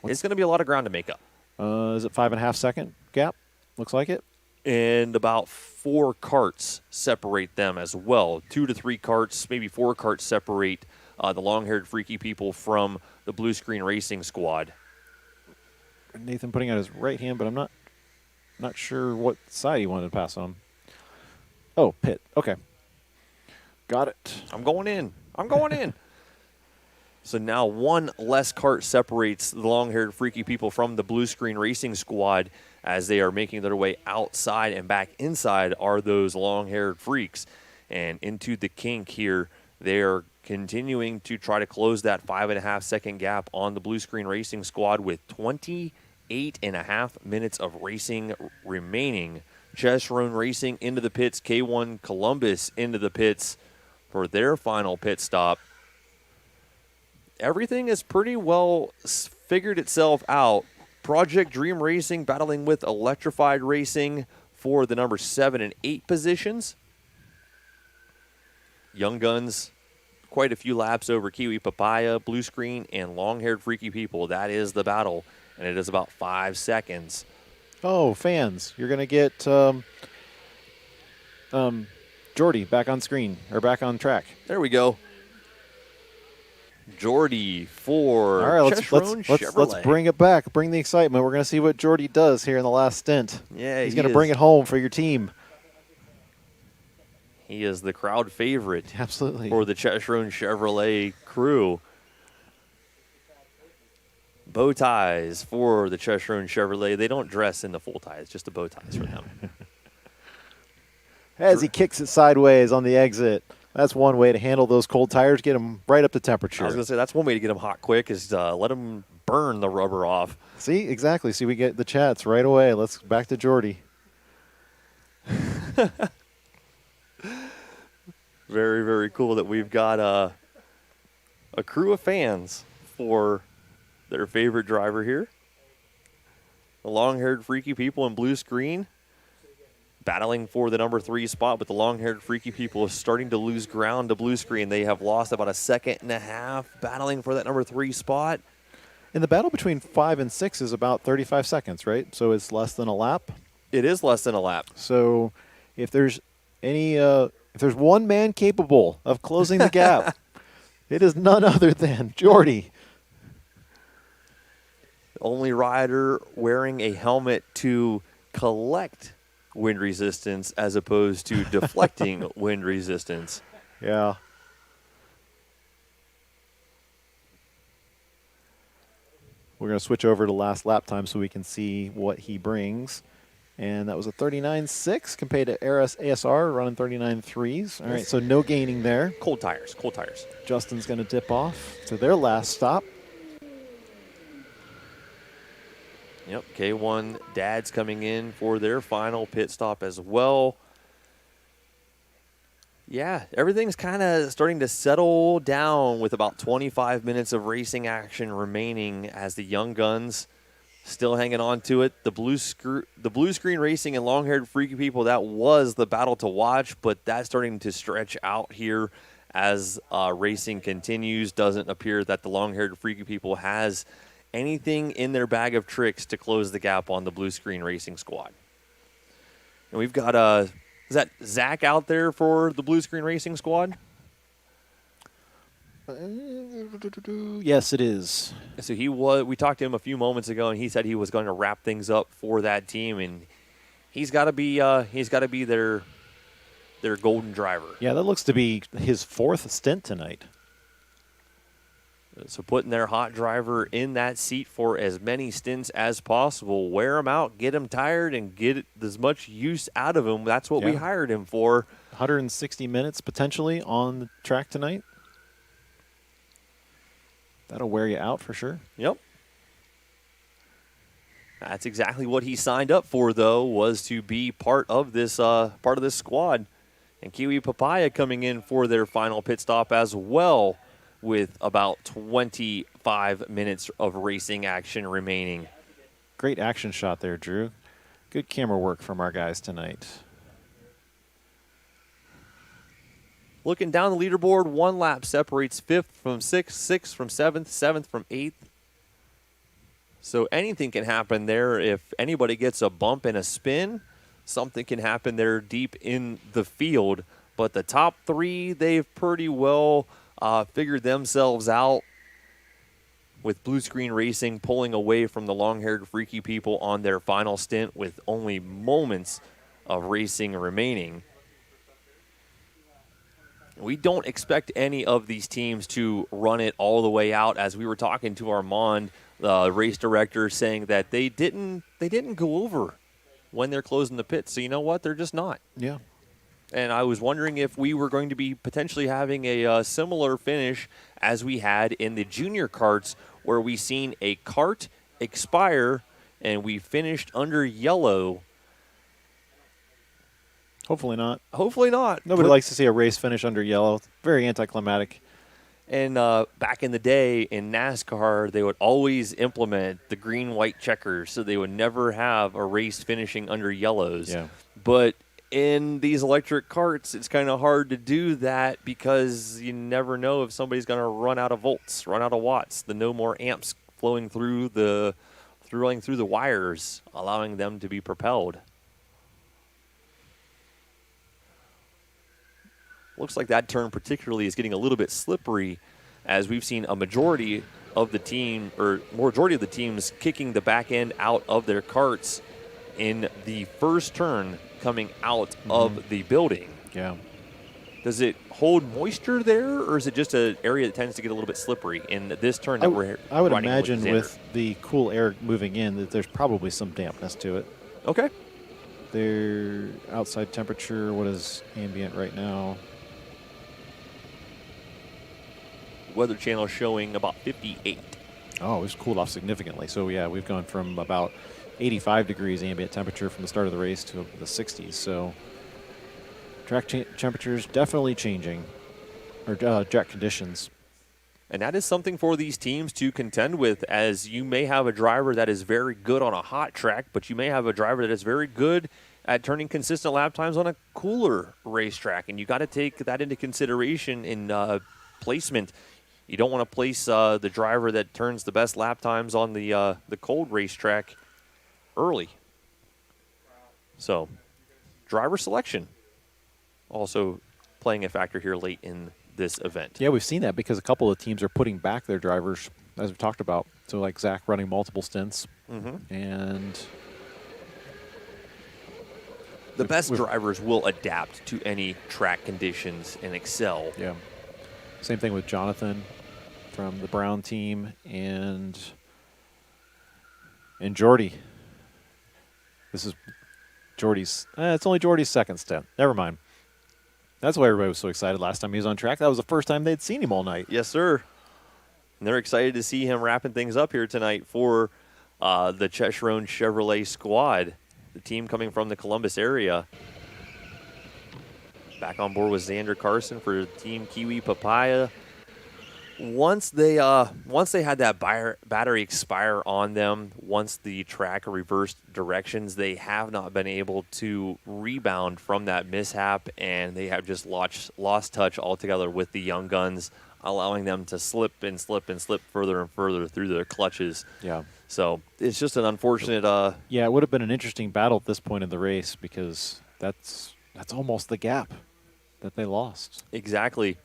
It's going to be a lot of ground to make up. Is it 5.5 second gap? Looks like it. And about 4 karts separate them as well. 2 to 3 karts, maybe 4 karts separate the long-haired freaky people from the Blue Screen Racing squad. Nathan putting out his right hand, but I'm not sure what side he wanted to pass on. Oh, pit. Okay. Got it. I'm going in. So now 1 less kart separates the long-haired freaky people from the Blue Screen Racing squad as they are making their way outside, and back inside are those long-haired freaks. And into the kink here, they are continuing to try to close that 5.5 second gap on the Blue Screen Racing squad with 28.5 minutes of racing remaining. Chesron Racing into the pits, K1 Columbus into the pits for their final pit stop. Everything is pretty well figured itself out Project Dream Racing battling with Electrified Racing for the number 7 and 8 positions. Young Guns, quite a few laps over Kiwi Papaya, Blue Screen, and Long-Haired Freaky People. That is the battle, and it is about 5 seconds. Oh, fans, you're going to get Jordy back on screen, or back on track. There we go. Jordy for All right, Chevrolet. let's bring it back. Bring the excitement. We're going to see what Jordy does here in the last stint. Yeah, he's going to bring it home for your team. He is the crowd favorite. Absolutely. For the Chevron Chevrolet crew. Bow ties for the Chevron Chevrolet. They don't dress in the full ties, just the bow ties for them. As he kicks it sideways on the exit. That's one way to handle those cold tires, get them right up to temperature. I was going to say, that's one way to get them hot quick is let them burn the rubber off. See, exactly. See, we get the chats right away. Let's back to Jordy. Very, very cool that we've got a crew of fans for their favorite driver here. The long-haired freaky people in Blue Screen battling for the number 3 spot, but the long-haired freaky people are starting to lose ground to Blue Screen. They have lost about a second and a half battling for that number 3 spot. And the battle between 5 and 6 is about 35 seconds, right? So it's less than a lap? It is less than a lap. So if there's any, if there's one man capable of closing the gap, it is none other than Jordy. The only rider wearing a helmet to collect wind resistance as opposed to deflecting wind resistance. Yeah. We're going to switch over to last lap time so we can see what he brings. And that was a 39.6 compared to ASR running 39.3s. All right, so no gaining there. Cold tires, cold tires. Justin's going to dip off to their last stop. Yep, K1 Dads coming in for their final pit stop as well. Yeah, everything's kind of starting to settle down with about 25 minutes of racing action remaining as the Young Guns still hanging on to it. The blue screen racing and long-haired freaky people, that was the battle to watch, but that's starting to stretch out here as racing continues. Doesn't appear that the long-haired freaky people has anything in their bag of tricks to close the gap on the blue screen racing squad. And we've got, is that Zach out there for the blue screen racing squad? Yes, it is. So we talked to him a few moments ago, and he said he was going to wrap things up for that team, and he's got to be their golden driver. Yeah, that looks to be his 4th stint tonight. So putting their hot driver in that seat for as many stints as possible. Wear him out, get him tired, and get as much use out of him. That's what we hired him for. 160 minutes potentially on the track tonight. That'll wear you out for sure. Yep. That's exactly what he signed up for, though, was to be part of this squad. And Kiwi Papaya coming in for their final pit stop as well, with about 25 minutes of racing action remaining. Great action shot there, Drew. Good camera work from our guys tonight. Looking down the leaderboard, 1 lap separates 5th from 6th, 6th from 7th, 7th from 8th. So anything can happen there. If anybody gets a bump and a spin, something can happen there deep in the field. But the top 3, they've pretty well figured themselves out, with Blue Screen Racing pulling away from the long-haired freaky people on their final stint with only moments of racing remaining. We don't expect any of these teams to run it all the way out, as we were talking to Armand, the race director, saying that they didn't go over when they're closing the pits. So you know what? They're just not. Yeah. And I was wondering if we were going to be potentially having a similar finish as we had in the junior karts, where we seen a kart expire and we finished under yellow. Hopefully not. Hopefully not. Nobody likes to see a race finish under yellow. Very anticlimactic. And back in the day in NASCAR, they would always implement the green-white checkers, so they would never have a race finishing under yellows. Yeah. But in these electric karts, it's kind of hard to do that because you never know if somebody's going to run out of volts, run out of watts, the no more amps flowing through the wires, allowing them to be propelled. Looks like that turn particularly is getting a little bit slippery, as we've seen a majority of the teams kicking the back end out of their karts in the first turn coming out of the building. Yeah. Does it hold moisture there, or is it just an area that tends to get a little bit slippery in this turn that we're I would running imagine with with the cool air moving in that there's probably some dampness to it. Okay. Their outside temperature, what is ambient right now? Weather Channel showing about 58. Oh, it's cooled off significantly. So, yeah, we've gone from about 85 degrees ambient temperature from the start of the race to the 60s. So, track temperatures definitely changing, or track conditions. And that is something for these teams to contend with, as you may have a driver that is very good on a hot track, but you may have a driver that is very good at turning consistent lap times on a cooler racetrack. And you got to take that into consideration in placement. You don't want to place the driver that turns the best lap times on the cold racetrack early. So, driver selection also playing a factor here late in this event. Yeah, we've seen that because a couple of teams are putting back their drivers, as we've talked about. So, like Zach running multiple stints. And the best drivers will adapt to any track conditions and excel. Yeah. Same thing with Jonathan from the Brown team and Jordy. This is Jordy's. It's only Jordy's second stint. Never mind. That's why everybody was so excited last time he was on track. That was the first time they'd seen him all night. Yes, sir. And they're excited to see him wrapping things up here tonight for the Cheshrone Chevrolet squad, the team coming from the Columbus area. Back on board with Xander Carson for Team Kiwi Papaya. Once they had that battery expire on them, once the track reversed directions, they have not been able to rebound from that mishap, and they have just lost touch altogether with the young guns, allowing them to slip and slip and slip further and further through their clutches. Yeah. So it's just an unfortunate. Yeah, it would have been an interesting battle at this point in the race because that's almost the gap that they lost. Exactly.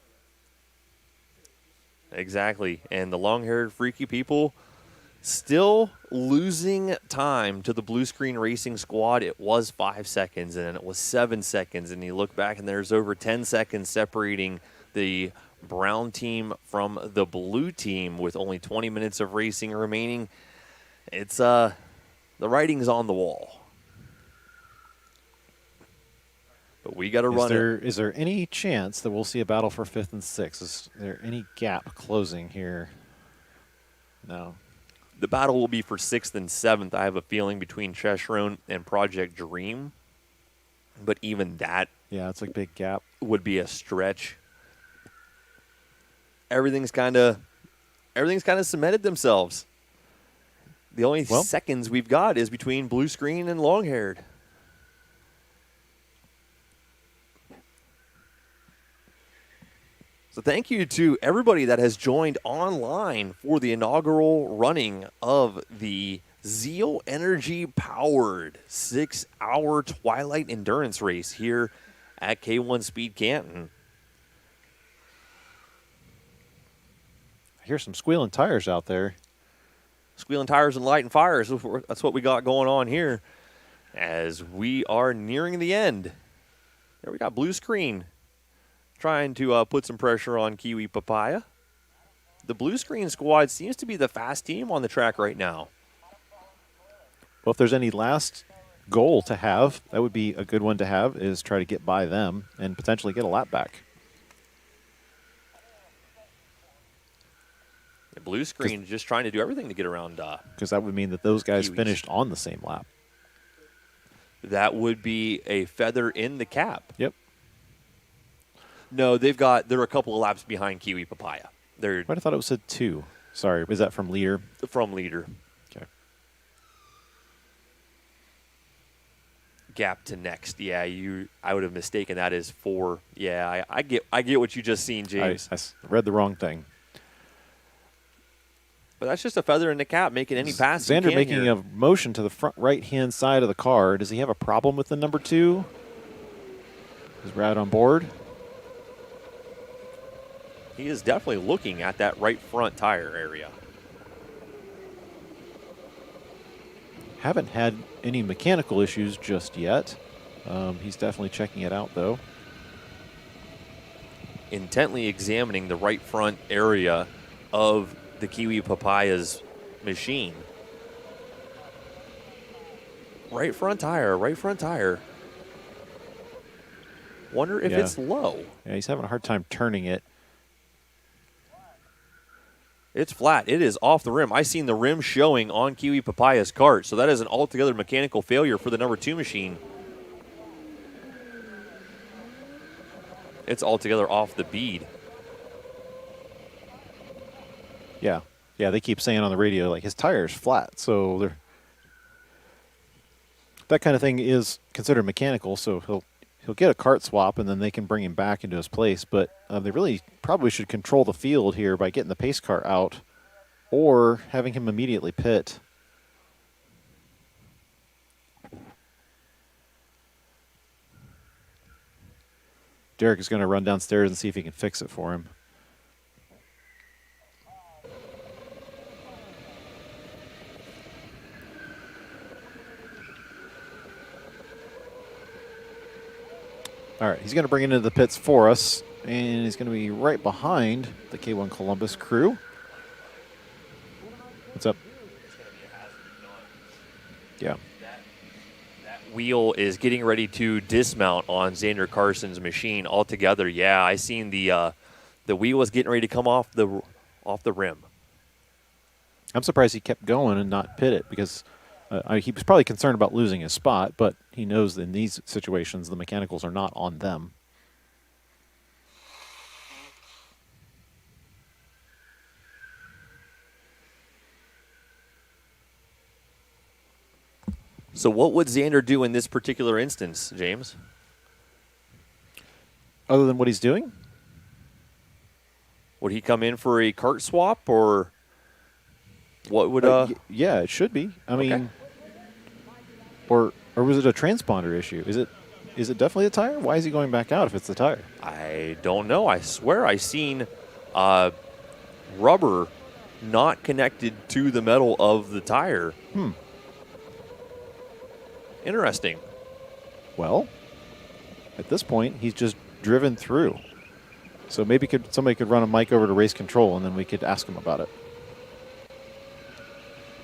And the long-haired freaky people still losing time to the Blue Screen Racing squad. It was 5 seconds, and then it was 7 seconds. And you look back, and there's over 10 seconds separating the brown team from the blue team with only 20 minutes of racing remaining. It's the writing's on the wall. But we got to run it. Is there any chance that we'll see a battle for 5th and 6th? Is there any gap closing here? No. The battle will be for 6th and 7th, I have a feeling, between Cheshrone and Project Dream. But even that, yeah, it's a big gap, would be a stretch. Everything's kind of cemented themselves. The only seconds we've got is between Blue Screen and Longhaired. So thank you to everybody that has joined online for the inaugural running of the Zeal Energy-powered 6-hour Twilight Endurance Race here at K1 Speed Canton. I hear some squealing tires out there. Squealing tires and lighting fires. That's what we got going on here as we are nearing the end. There we got Blue Screen trying to put some pressure on Kiwi Papaya. The Blue Screen squad seems to be the fast team on the track right now. Well, if there's any last goal to have, that would be a good one to have, is try to get by them and potentially get a lap back. The Blue Screen just trying to do everything to get around. Because that would mean that those guys Kiwis finished on the same lap. That would be a feather in the cap. Yep. No, they're a couple of laps behind Kiwi Papaya. They're I thought it was a 2. Sorry, was that from leader? From leader. Okay. Gap to next. Yeah, I would have mistaken that as 4. Yeah, I get what you just seen, James. I read the wrong thing. But that's just a feather in the cap, making any pass. Xander making a motion to the front right-hand side of the car. Does he have a problem with the number 2? Is Brad on board? He is definitely looking at that right front tire area. Haven't had any mechanical issues just yet. He's definitely checking it out, though. Intently examining the right front area of the Kiwi Papaya's machine. Right front tire, right front tire. Wonder if it's low. Yeah, he's having a hard time turning it. It's flat. It is off the rim. I seen the rim showing on Kiwi Papaya's kart, so that is an altogether mechanical failure for the number 2 machine. It's altogether off the bead. Yeah. Yeah, they keep saying on the radio, like, his tire's flat. So that kind of thing is considered mechanical, so he'll get a kart swap, and then they can bring him back into his place. But they really probably should control the field here by getting the pace car out or having him immediately pit. Derek is going to run downstairs and see if he can fix it for him. All right, he's going to bring it into the pits for us, and he's going to be right behind the K1 Columbus crew. What's up? Yeah. That wheel is getting ready to dismount on Xander Carson's machine altogether. Yeah, I seen the wheel was getting ready to come off the rim. I'm surprised he kept going and not pit it because he was probably concerned about losing his spot, but he knows that in these situations the mechanicals are not on them. So what would Xander do in this particular instance, James? Other than what he's doing? Would he come in for a kart swap, or what would yeah, it should be. I mean, or was it a transponder issue? Is it definitely a tire? Why is he going back out if it's the tire? I don't know. I swear I seen rubber not connected to the metal of the tire. Interesting. Well, at this point, he's just driven through. So maybe somebody could run a mic over to race control, and then we could ask him about it.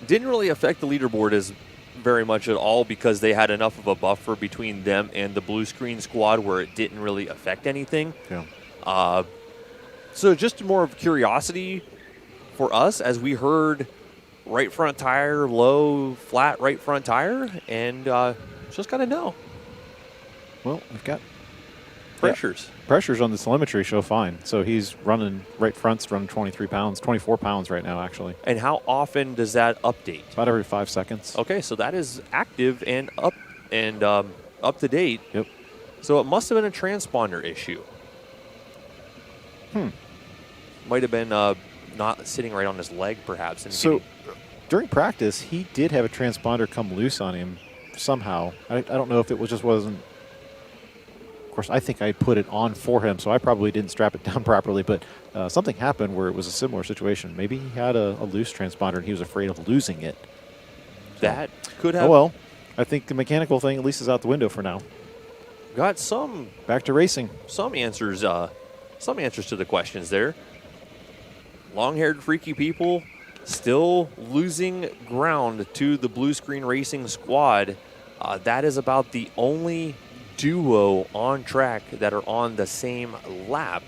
Didn't really affect the leaderboard as very much at all because they had enough of a buffer between them and the blue screen squad where it didn't really affect anything. Yeah. So just more of curiosity for us as we heard right front tire, low, flat right front tire, and just got to know. Well, we've got pressures. Yeah, pressures on the telemetry show fine. So he's running right front's running 23 pounds, 24 pounds right now, actually. And how often does that update? About every 5 seconds. Okay, so that is active and up to date. Yep. So it must have been a transponder issue. Might have been not sitting right on his leg, perhaps. And so during practice, he did have a transponder come loose on him somehow. I don't know if it wasn't. Of course, I think I put it on for him, so I probably didn't strap it down properly. But something happened where it was a similar situation. Maybe he had a loose transponder and he was afraid of losing it. That could have. Oh well, I think the mechanical thing at least is out the window for now. Got some back to racing. Some answers to the questions there. Long-haired, freaky people still losing ground to the blue screen racing squad. That is about the only duo on track that are on the same lap.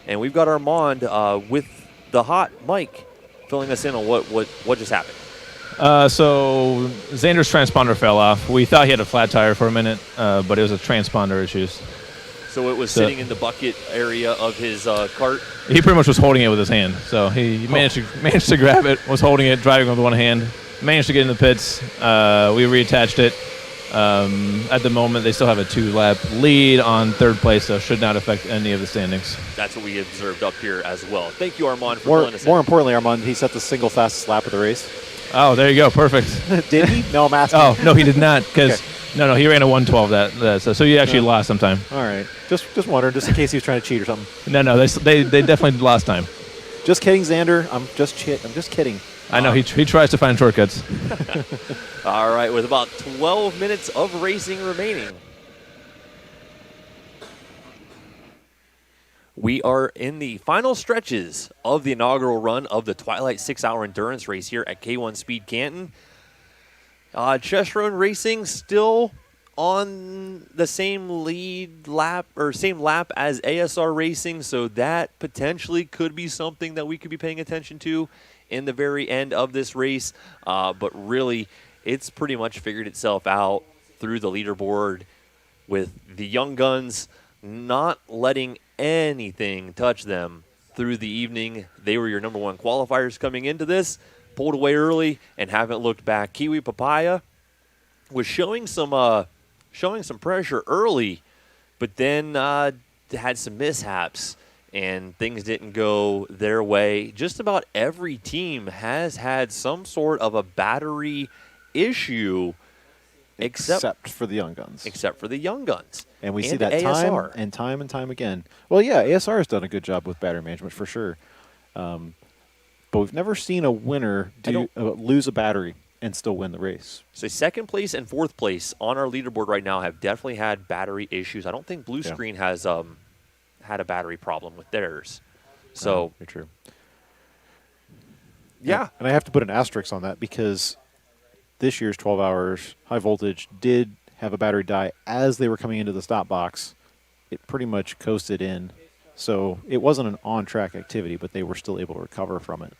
And we've got Armand with the hot mic filling us in on what just happened. So Xander's transponder fell off. We thought he had a flat tire for a minute, but it was a transponder issues. So it was sitting in the bucket area of his cart? He pretty much was holding it with his hand. So he managed to grab it, was holding it, driving with one hand, managed to get in the pits. We reattached it. At the moment, they still have a 2-lap lead on third place, so should not affect any of the standings. That's what we observed up here as well. Thank you, Armand, for filling us in. More importantly, Armand, he set the single fastest lap of the race. Oh, there you go. Perfect. Did he? No, I'm asking. Oh, no, he did not. Because no, he ran a 1:12. So you actually lost some time. All right. Just wondering, just in case he was trying to cheat or something. No, they definitely lost time. Just kidding, Xander. I'm just kidding. I know he tries to find shortcuts. All right, with about 12 minutes of racing remaining, we are in the final stretches of the inaugural run of the Twilight 6-hour endurance race here at K1 Speed Canton. Chesterone Racing still on the same lap as ASR Racing, so that potentially could be something that we could be paying attention to in the very end of this race. But really, it's pretty much figured itself out through the leaderboard with the young guns not letting anything touch them through the evening. They were your number one qualifiers coming into this, pulled away early and haven't looked back. Kiwi Papaya was showing some pressure early, but then had some mishaps and things didn't go their way. Just about every team has had some sort of a battery issue except for the young guns. Except for the young guns. And we see that time and time again. Well, yeah, ASR has done a good job with battery management for sure. But we've never seen a winner lose a battery and still win the race. So second place and fourth place on our leaderboard right now have definitely had battery issues. I don't think Blue Screen has had a battery problem with theirs. So very true. Yeah. And I have to put an asterisk on that because this year's 12 hours high voltage did have a battery die as they were coming into the stop box. It pretty much coasted in. So it wasn't an on-track activity, but they were still able to recover from it.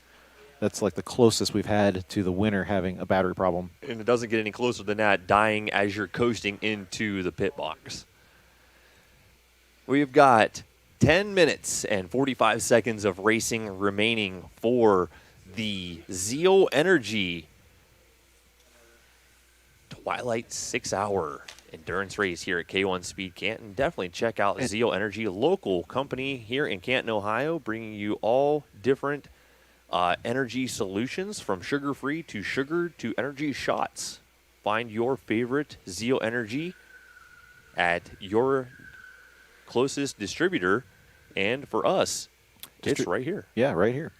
That's like the closest we've had to the winner having a battery problem. And it doesn't get any closer than that, dying as you're coasting into the pit box. We've got 10 minutes and 45 seconds of racing remaining for the Zeal Energy Twilight 6-hour endurance race here at K1 Speed Canton. Definitely check out Zeal Energy, local company here in Canton, Ohio, bringing you all different energy solutions from sugar-free to sugar to energy shots. Find your favorite Zeal Energy at your closest distributor, and for us, it's right here. Yeah, right here.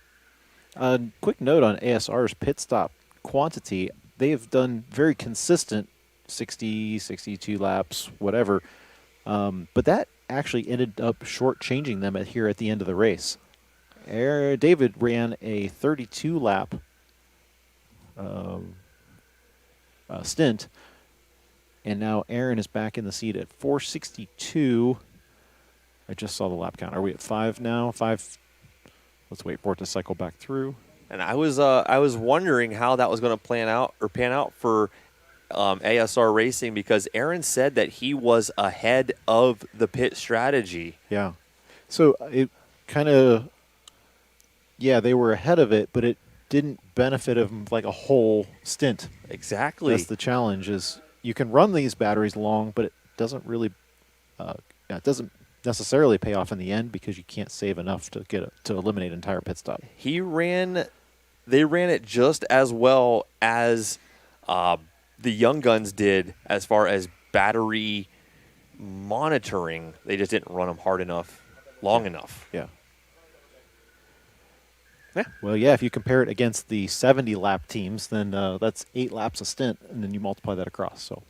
Quick note on ASR's pit stop quantity. They have done very consistent 60, 62 laps, whatever. But that actually ended up shortchanging them here at the end of the race. David ran a 32-lap stint, and now Arin is back in the seat at 462. I just saw the lap count. Are we at 5 now? 5. Let's wait for it to cycle back through. And I was wondering how that was going to pan out for ASR Racing, because Arin said that he was ahead of the pit strategy. Yeah. So it kind of, they were ahead of it, but it didn't benefit them like a whole stint. Exactly. That's the challenge, is you can run these batteries long, but it doesn't really, it doesn't necessarily pay off in the end because you can't save enough to eliminate an entire pit stop. They ran it just as well as the young guns did as far as battery monitoring. They just didn't run them hard enough, long enough. Yeah. Well, yeah, if you compare it against the 70-lap teams, then that's 8 laps a stint, and then you multiply that across. So.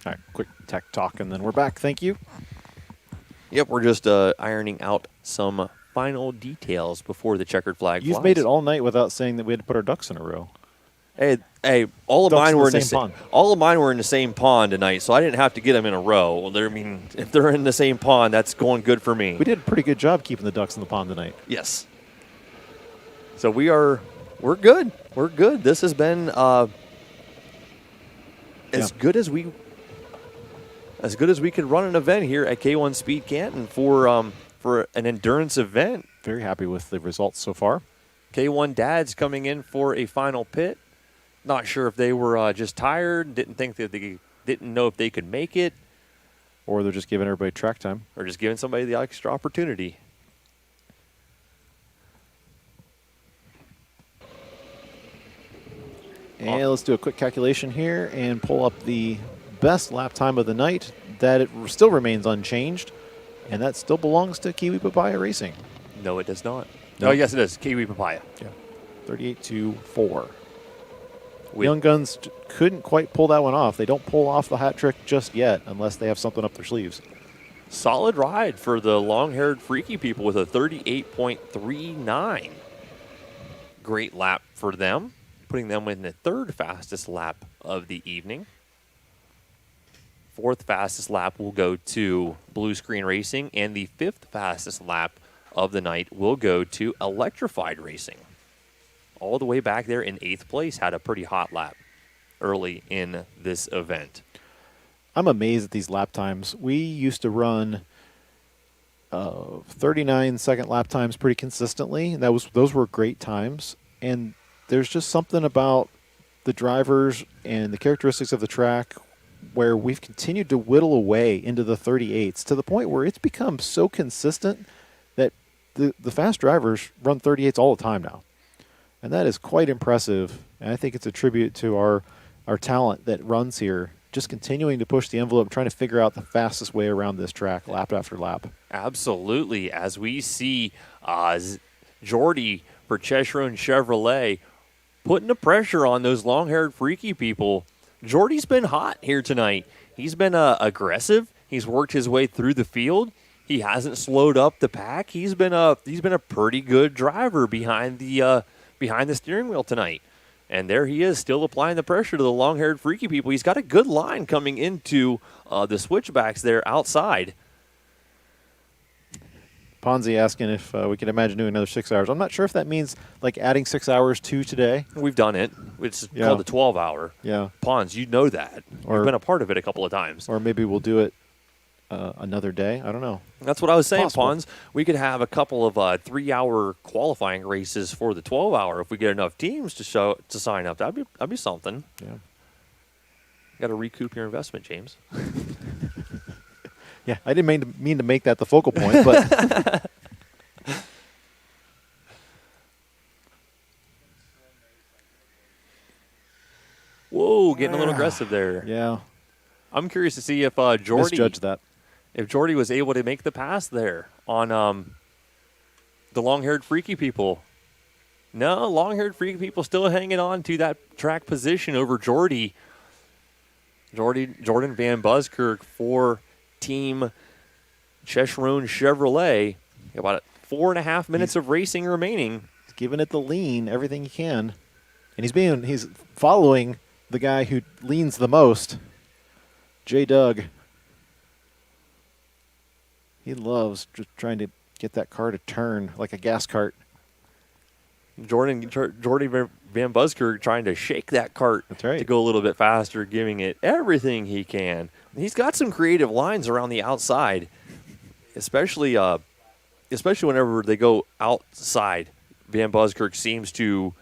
All right, quick tech talk, and then we're back. Thank you. Yep, we're just ironing out some final details before the checkered flag You've flies. made it all night without saying that we had to put our ducks in a row. Hey, all of Ducks mine in the were in the same same pond. All of mine were in the same pond tonight, so I didn't have to get them in a row. Well, I mean, if they're in the same pond, that's going good for me. We did a pretty good job keeping the ducks in the pond tonight. Yes. So we're good. We're good. This has been as good as we could run an event here at K1 Speed Canton for an endurance event. Very happy with the results so far. K1 dads coming in for a final pit. Not sure if they were just tired, didn't know if they could make it, or they're just giving everybody track time, or just giving somebody the extra opportunity. And let's do a quick calculation here and pull up the best lap time of the night. That it still remains unchanged, and that still belongs to Kiwi Papaya Racing. No, it does not. No. Oh, yes, it does. Kiwi Papaya. Yeah, 38-4. Young Guns couldn't quite pull that one off. They don't pull off the hat trick just yet unless they have something up their sleeves. Solid ride for the long-haired freaky people with a 38.39. Great lap for them, putting them in the third fastest lap of the evening. Fourth fastest lap will go to Blue Screen Racing, and the fifth fastest lap of the night will go to Electrified Racing. All the way back there in 8th place, had a pretty hot lap early in this event. I'm amazed at these lap times. We used to run 39-second lap times pretty consistently. And those were great times. And there's just something about the drivers and the characteristics of the track where we've continued to whittle away into the 38s to the point where it's become so consistent that the fast drivers run 38s all the time now. And that is quite impressive. And I think it's a tribute to our talent that runs here, just continuing to push the envelope, trying to figure out the fastest way around this track lap after lap. Absolutely. As we see Jordy for Cheshire and Chevrolet putting the pressure on those long-haired freaky people. Jordy's been hot here tonight. He's been aggressive. He's worked his way through the field. He hasn't slowed up the pack. He's been a pretty good driver behind the steering wheel tonight. And there he is, still applying the pressure to the long-haired freaky people. He's got a good line coming into the switchbacks there outside. Ponzi asking if we can imagine doing another 6 hours. I'm not sure if that means like adding 6 hours to today. We've done it. It's called the 12-hour. Yeah. Pons, you know that. You've been a part of it a couple of times. Or maybe we'll do it another day. I don't don't know. That's what I was saying, Possible. Pons. We could have a couple of 3-hour qualifying races for the 12-hour if we get enough teams to sign up. That'd be something. Yeah. Got to recoup your investment, James. Yeah, I didn't mean to make that the focal point, but Whoa, getting a little aggressive there. Yeah. I'm curious to see if Jordy misjudged that. If Jordy was able to make the pass there on the long-haired freaky people. No, long-haired freaky people still hanging on to that track position over Jordan Van Buskirk for Team Cheshire Chevrolet. About 4.5 minutes of racing remaining. He's giving it the lean, everything he can. And he's following the guy who leans the most, J. Doug. He loves just trying to get that car to turn like a gas cart. Jordy Van Buskirk trying to shake that cart to go a little bit faster, giving it everything he can. He's got some creative lines around the outside, especially whenever they go outside. Van Buskirk seems to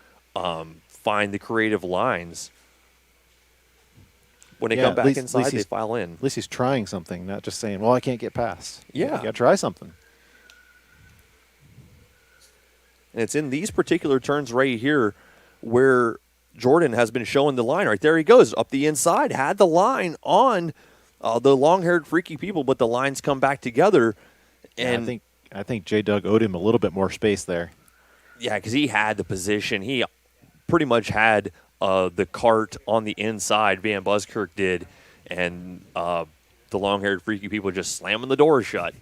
find the creative lines. When they come back inside, they file in. At least he's trying something, not just saying, well, I can't get past. Yeah. You got to try something. And it's in these particular turns right here where Jordan has been showing the line. Right there he goes, up the inside. Had the line on the long-haired freaky people, but the lines come back together. And yeah, I think J. Doug owed him a little bit more space there. Yeah, because he had the position. He pretty much had the cart on the inside, Van Buskirk did, and the long-haired freaky people just slamming the door shut.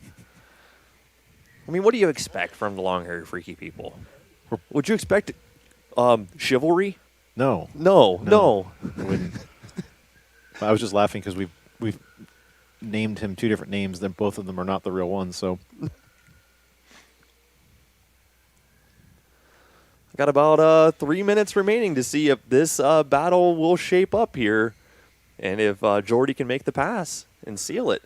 I mean, what do you expect from the long-haired freaky people? Would you expect chivalry? No. No. I wouldn't. I was just laughing because we've named him 2 different names, then both of them are not the real ones. So, got about 3 minutes remaining to see if this battle will shape up here, and if Jordy can make the pass and seal it.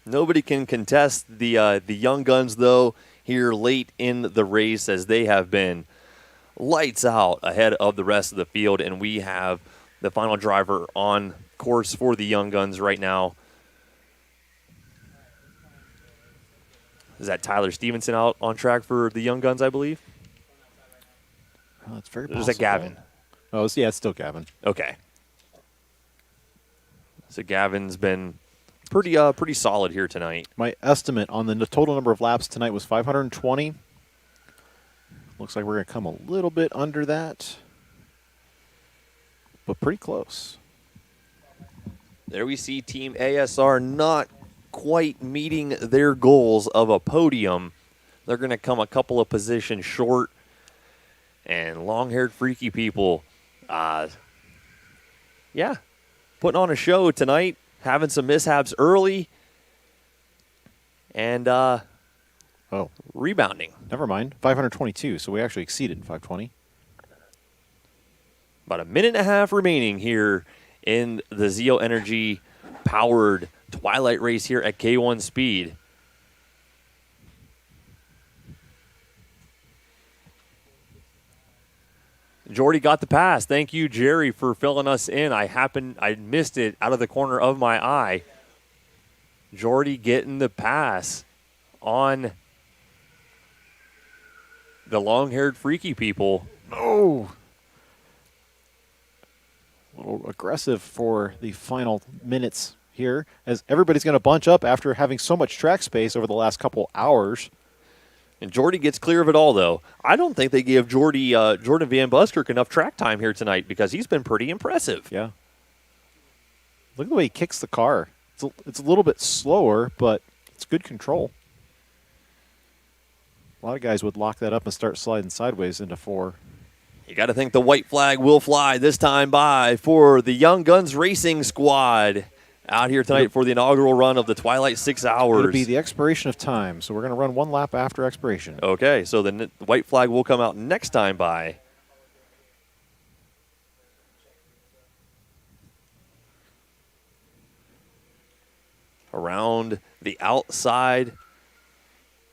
Nobody can contest the young guns, though, here late in the race, as they have been lights out ahead of the rest of the field, and we have the final driver on course for the young guns right now. Is that Tyler Stevenson out on track for the young guns, I believe? Well, that's very possible. Or is that Gavin? Oh, it's still Gavin. Okay. So Gavin's been pretty solid here tonight. My estimate on the total number of laps tonight was 520. Looks like we're going to come a little bit under that, but pretty close. There we see Team ASR not quite meeting their goals of a podium. They're going to come a couple of positions short. And long-haired freaky people, putting on a show tonight, having some mishaps early, and rebounding. Never mind, 522, so we actually exceeded 520. About a minute and a half remaining here in the Zeal Energy-powered Twilight race here at K1 Speed. Jordy got the pass. Thank you, Jerry, for filling us in. I missed it out of the corner of my eye. Jordy getting the pass on the long-haired freaky people. Oh! A little aggressive for the final minutes here, as everybody's going to bunch up after having so much track space over the last couple hours. And Jordy gets clear of it all, though. I don't think they gave Jordan Van Buskirk enough track time here tonight, because he's been pretty impressive. Yeah. Look at the way he kicks the car. It's a little bit slower, but it's good control. A lot of guys would lock that up and start sliding sideways into 4. You got to think the white flag will fly this time by for the Young Guns Racing Squad out here tonight for the inaugural run of the Twilight 6 Hours. It'll be the expiration of time, so we're going to run 1 lap after expiration. Okay, so the white flag will come out next time by. Around the outside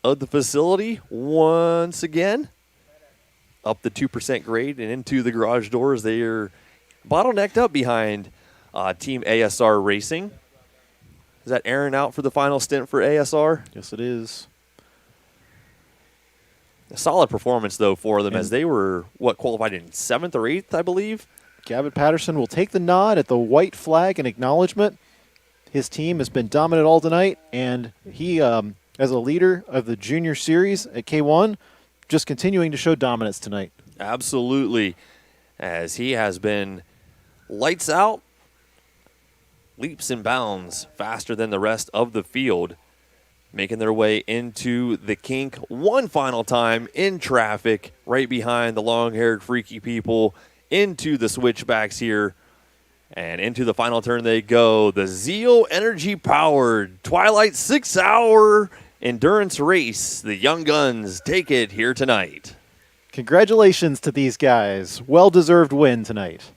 of the facility once again. Up the 2% grade and into the garage doors. They are bottlenecked up behind Team ASR Racing. Is that Arin out for the final stint for ASR? Yes, it is. A solid performance, though, for them, as they were, qualified in 7th or 8th, I believe? Gavin Patterson will take the nod at the white flag in acknowledgement. His team has been dominant all tonight, and he, as a leader of the junior series at K1, just continuing to show dominance tonight. Absolutely, as he has been lights out, leaps and bounds faster than the rest of the field, making their way into the kink one final time in traffic right behind the long-haired freaky people into the switchbacks here. And into the final turn they go. The Zeal Energy-powered Twilight 6-hour endurance race. The Young Guns take it here tonight. Congratulations to these guys. Well-deserved win tonight.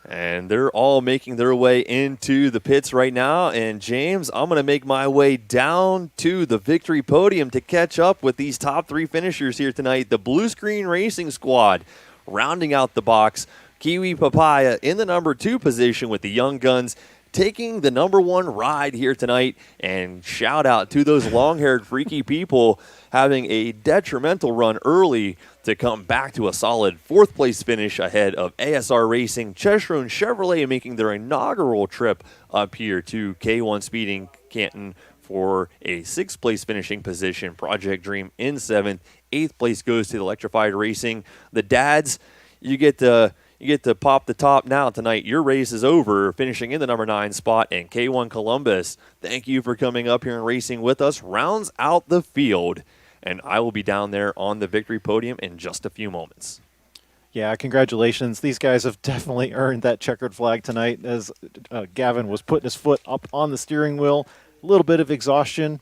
And they're all making their way into the pits right now. And, James, I'm going to make my way down to the victory podium to catch up with these top 3 finishers here tonight. The Blue Screen Racing Squad rounding out the box. Kiwi Papaya in the number 2 position with the Young Guns taking the number 1 ride here tonight. And shout out to those long-haired freaky people having a detrimental run early to come back to a solid 4th place finish ahead of ASR Racing. Cheshire and Chevrolet making their inaugural trip up here to K1 Speeding Canton for a 6th place finishing position. Project Dream in 7th. 8th place goes to the Electrified Racing. The dads, you get to You get to pop the top now tonight. Your race is over, finishing in the number 9 spot, and K1 Columbus, thank you for coming up here and racing with us. Rounds out the field, and I will be down there on the victory podium in just a few moments. Yeah, congratulations. These guys have definitely earned that checkered flag tonight as Gavin was putting his foot up on the steering wheel. A little bit of exhaustion.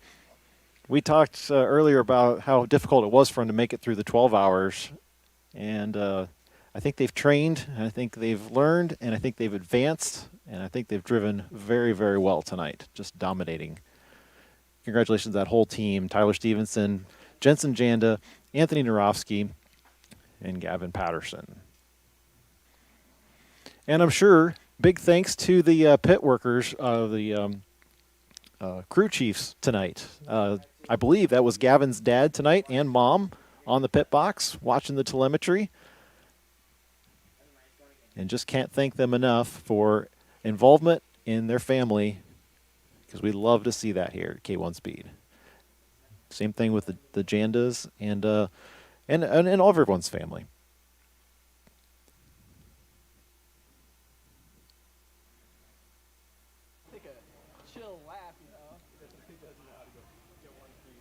We talked earlier about how difficult it was for him to make it through the 12 hours. And I think they've trained, and I think they've learned, and I think they've advanced, and I think they've driven very, very well tonight, just dominating. Congratulations to that whole team, Tyler Stevenson, Jenson Janda, Anthony Narofsky, and Gavin Patterson. And I'm sure big thanks to the pit workers of the crew chiefs tonight. I believe that was Gavin's dad tonight and mom on the pit box watching the telemetry. And just can't thank them enough for involvement in their family, because we love to see that here at K1 Speed. Same thing with the Jandas and all of everyone's family. Take a chill laugh, you know. He doesn't know how to go get one feet.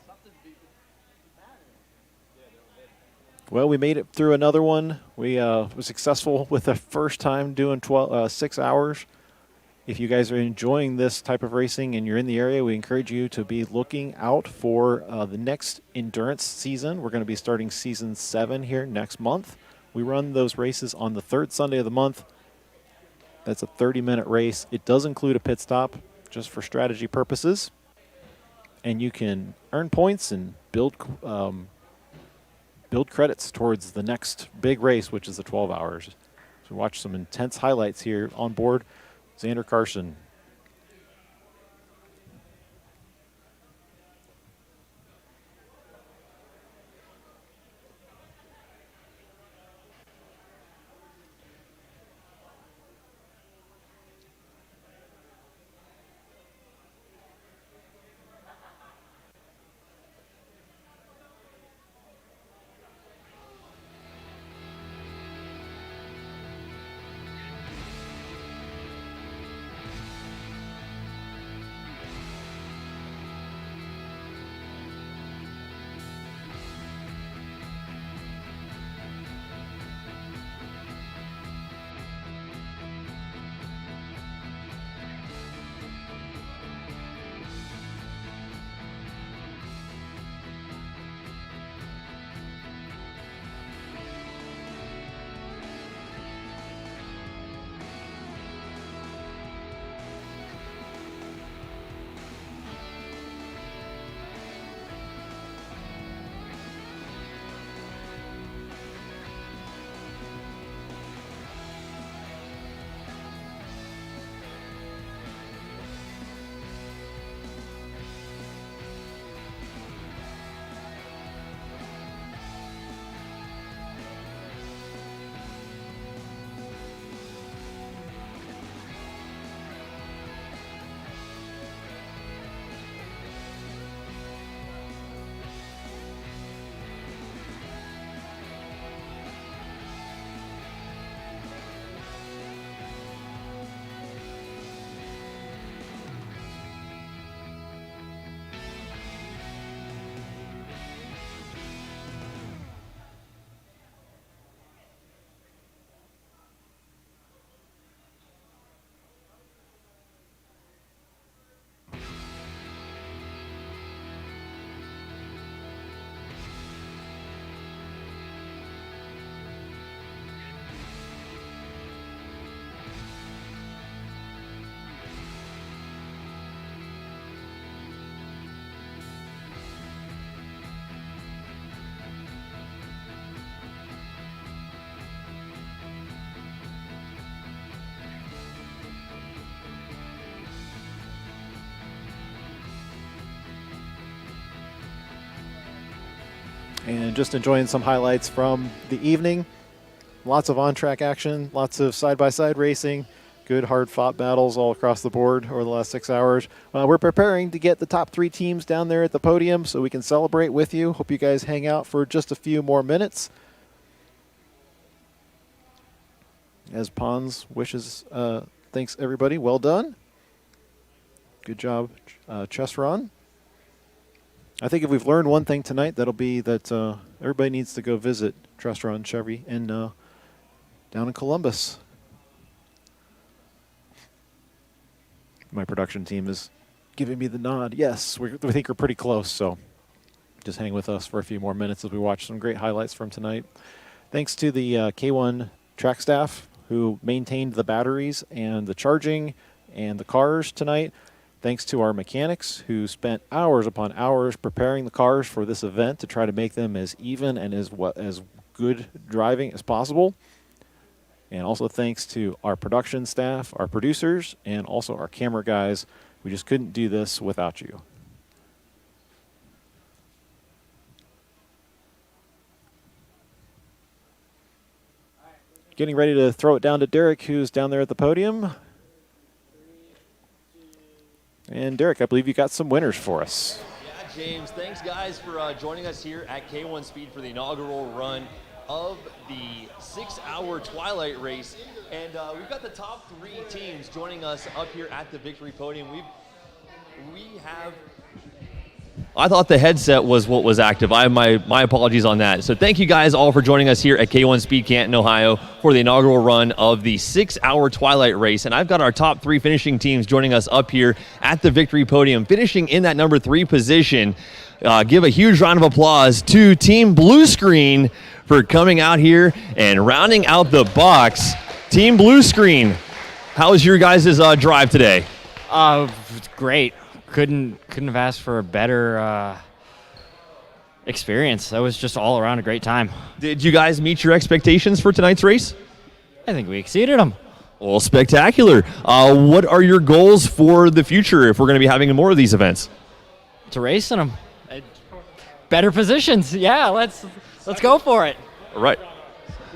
Something's beeping. Well, we made it through another one. We were successful with the first time doing 6 hours. If you guys are enjoying this type of racing and you're in the area, we encourage you to be looking out for the next endurance season. We're going to be starting season 7 here next month. We run those races on the 3rd Sunday of the month. That's a 30-minute race. It does include a pit stop just for strategy purposes. And you can earn points and build credits towards the next big race, which is the 12 hours. So watch some intense highlights here on board. Xander Carson. And just enjoying some highlights from the evening. Lots of on-track action, lots of side-by-side racing, good hard-fought battles all across the board over the last 6 hours. We're preparing to get the top 3 teams down there at the podium so we can celebrate with you. Hope you guys hang out for just a few more minutes. As Pons wishes, thanks everybody. Well done. Good job, Chess Run. I think if we've learned one thing tonight, that'll be that everybody needs to go visit Chess Run Chevy down in Columbus. My production team is giving me the nod. Yes, we think we're pretty close, so just hang with us for a few more minutes as we watch some great highlights from tonight. Thanks to the K1 track staff who maintained the batteries and the charging and the cars tonight. Thanks to our mechanics who spent hours upon hours preparing the cars for this event to try to make them as even and as good driving as possible. And also thanks to our production staff, our producers, and also our camera guys. We just couldn't do this without you. Getting ready to throw it down to Derek, who's down there at the podium. And Derek, I believe you got some winners for us. Yeah, James, thanks guys for joining us here at K1 Speed for the inaugural run of the 6-hour Twilight race. And we've got the top 3 teams joining us up here at the victory podium. We have... I thought the headset was what was active. I have my apologies on that. So thank you guys all for joining us here at K1 Speed Canton, Ohio for the inaugural run of the 6-hour Twilight race. And I've got our top 3 finishing teams joining us up here at the victory podium, finishing in that number 3 position. Give a huge round of applause to Team Blue Screen for coming out here and rounding out the box. Team Blue Screen, how was your guys' drive today? Great. Couldn't have asked for a better experience. That was just all around a great time. Did you guys meet your expectations for tonight's race? I think we exceeded them. Well, spectacular. What are your goals for the future if we're going to be having more of these events? To race in them. Better positions. Yeah, let's go for it. All right.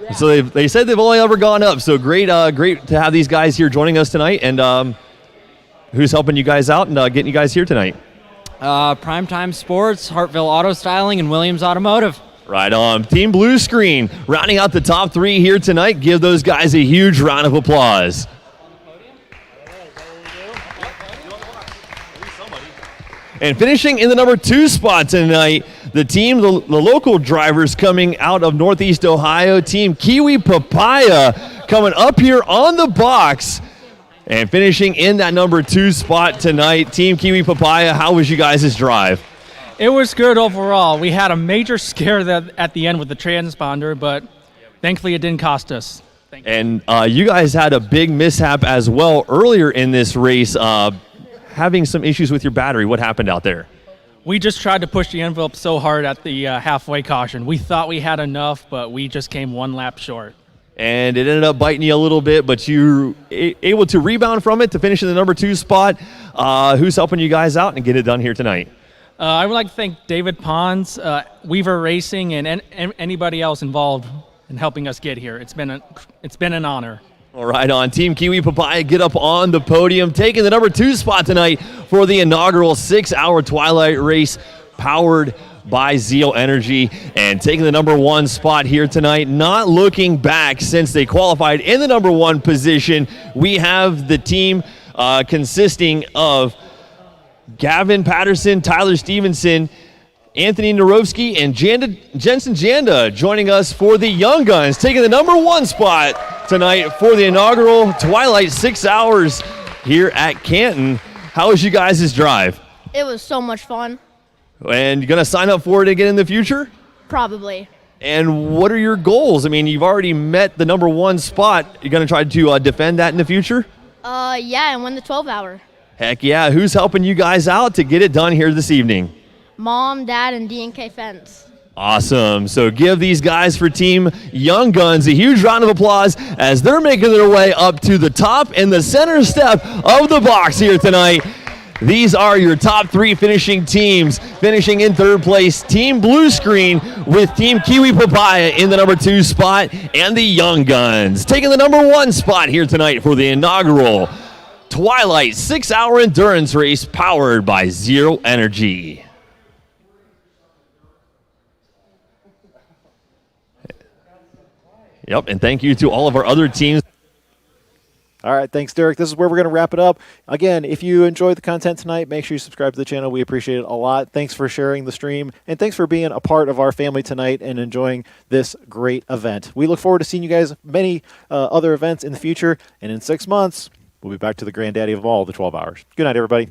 Yeah. So they said they've only ever gone up. So great to have these guys here joining us tonight. And who's helping you guys out and getting you guys here tonight? Primetime Sports, Hartville Auto Styling, and Williams Automotive. Right on. Team Blue Screen rounding out the top 3 here tonight. Give those guys a huge round of applause. And finishing in the number 2 spot tonight, the team, the local drivers coming out of Northeast Ohio, Team Kiwi Papaya, coming up here on the box and finishing in that number 2 spot tonight. Team Kiwi Papaya, how was you guys' drive? It was good overall. We had a major scare at the end with the transponder, but thankfully it didn't cost us. And you guys had a big mishap as well earlier in this race, having some issues with your battery. What happened out there? We just tried to push the envelope so hard at the halfway caution. We thought we had enough, but we just came 1 lap short. And it ended up biting you a little bit, but you able to rebound from it to finish in the number 2 spot. Who's helping you guys out and get it done here tonight? I would like to thank David Pons, Weaver Racing, and anybody else involved in helping us get here. It's been an honor. All right, on Team Kiwi Papaya, get up on the podium, taking the number 2 spot tonight for the inaugural 6-hour Twilight race powered by Zeal Energy, and taking the number 1 spot here tonight. Not looking back since they qualified in the number 1 position. We have the team consisting of Gavin Patterson, Tyler Stevenson, Anthony Narovsky, and Jenson Janda joining us for the Young Guns, taking the number 1 spot tonight for the inaugural Twilight 6 hours here at Canton. How was you guys' drive? It was so much fun. And you're going to sign up for it again in the future? Probably. And what are your goals? I mean, you've already met the number 1 spot. You're going to try to defend that in the future? Yeah, and win the 12-hour. Heck yeah. Who's helping you guys out to get it done here this evening? Mom, Dad, and D&K Fence. Awesome. So give these guys for Team Young Guns a huge round of applause as they're making their way up to the top and the center step of the box here tonight. These are your top 3 finishing teams. Finishing in 3rd place, Team Blue Screen with Team Kiwi Papaya in the number 2 spot, and the Young Guns taking the number 1 spot here tonight for the inaugural Twilight 6-hour endurance race powered by Zeal Energy. Yep, and thank you to all of our other teams All right, thanks, Derek. This is where we're going to wrap it up. Again, if you enjoyed the content tonight, make sure you subscribe to the channel. We appreciate it a lot. Thanks for sharing the stream, and thanks for being a part of our family tonight and enjoying this great event. We look forward to seeing you guys at many other events in the future, and in 6 months, we'll be back to the granddaddy of all, the 12 hours. Good night, everybody.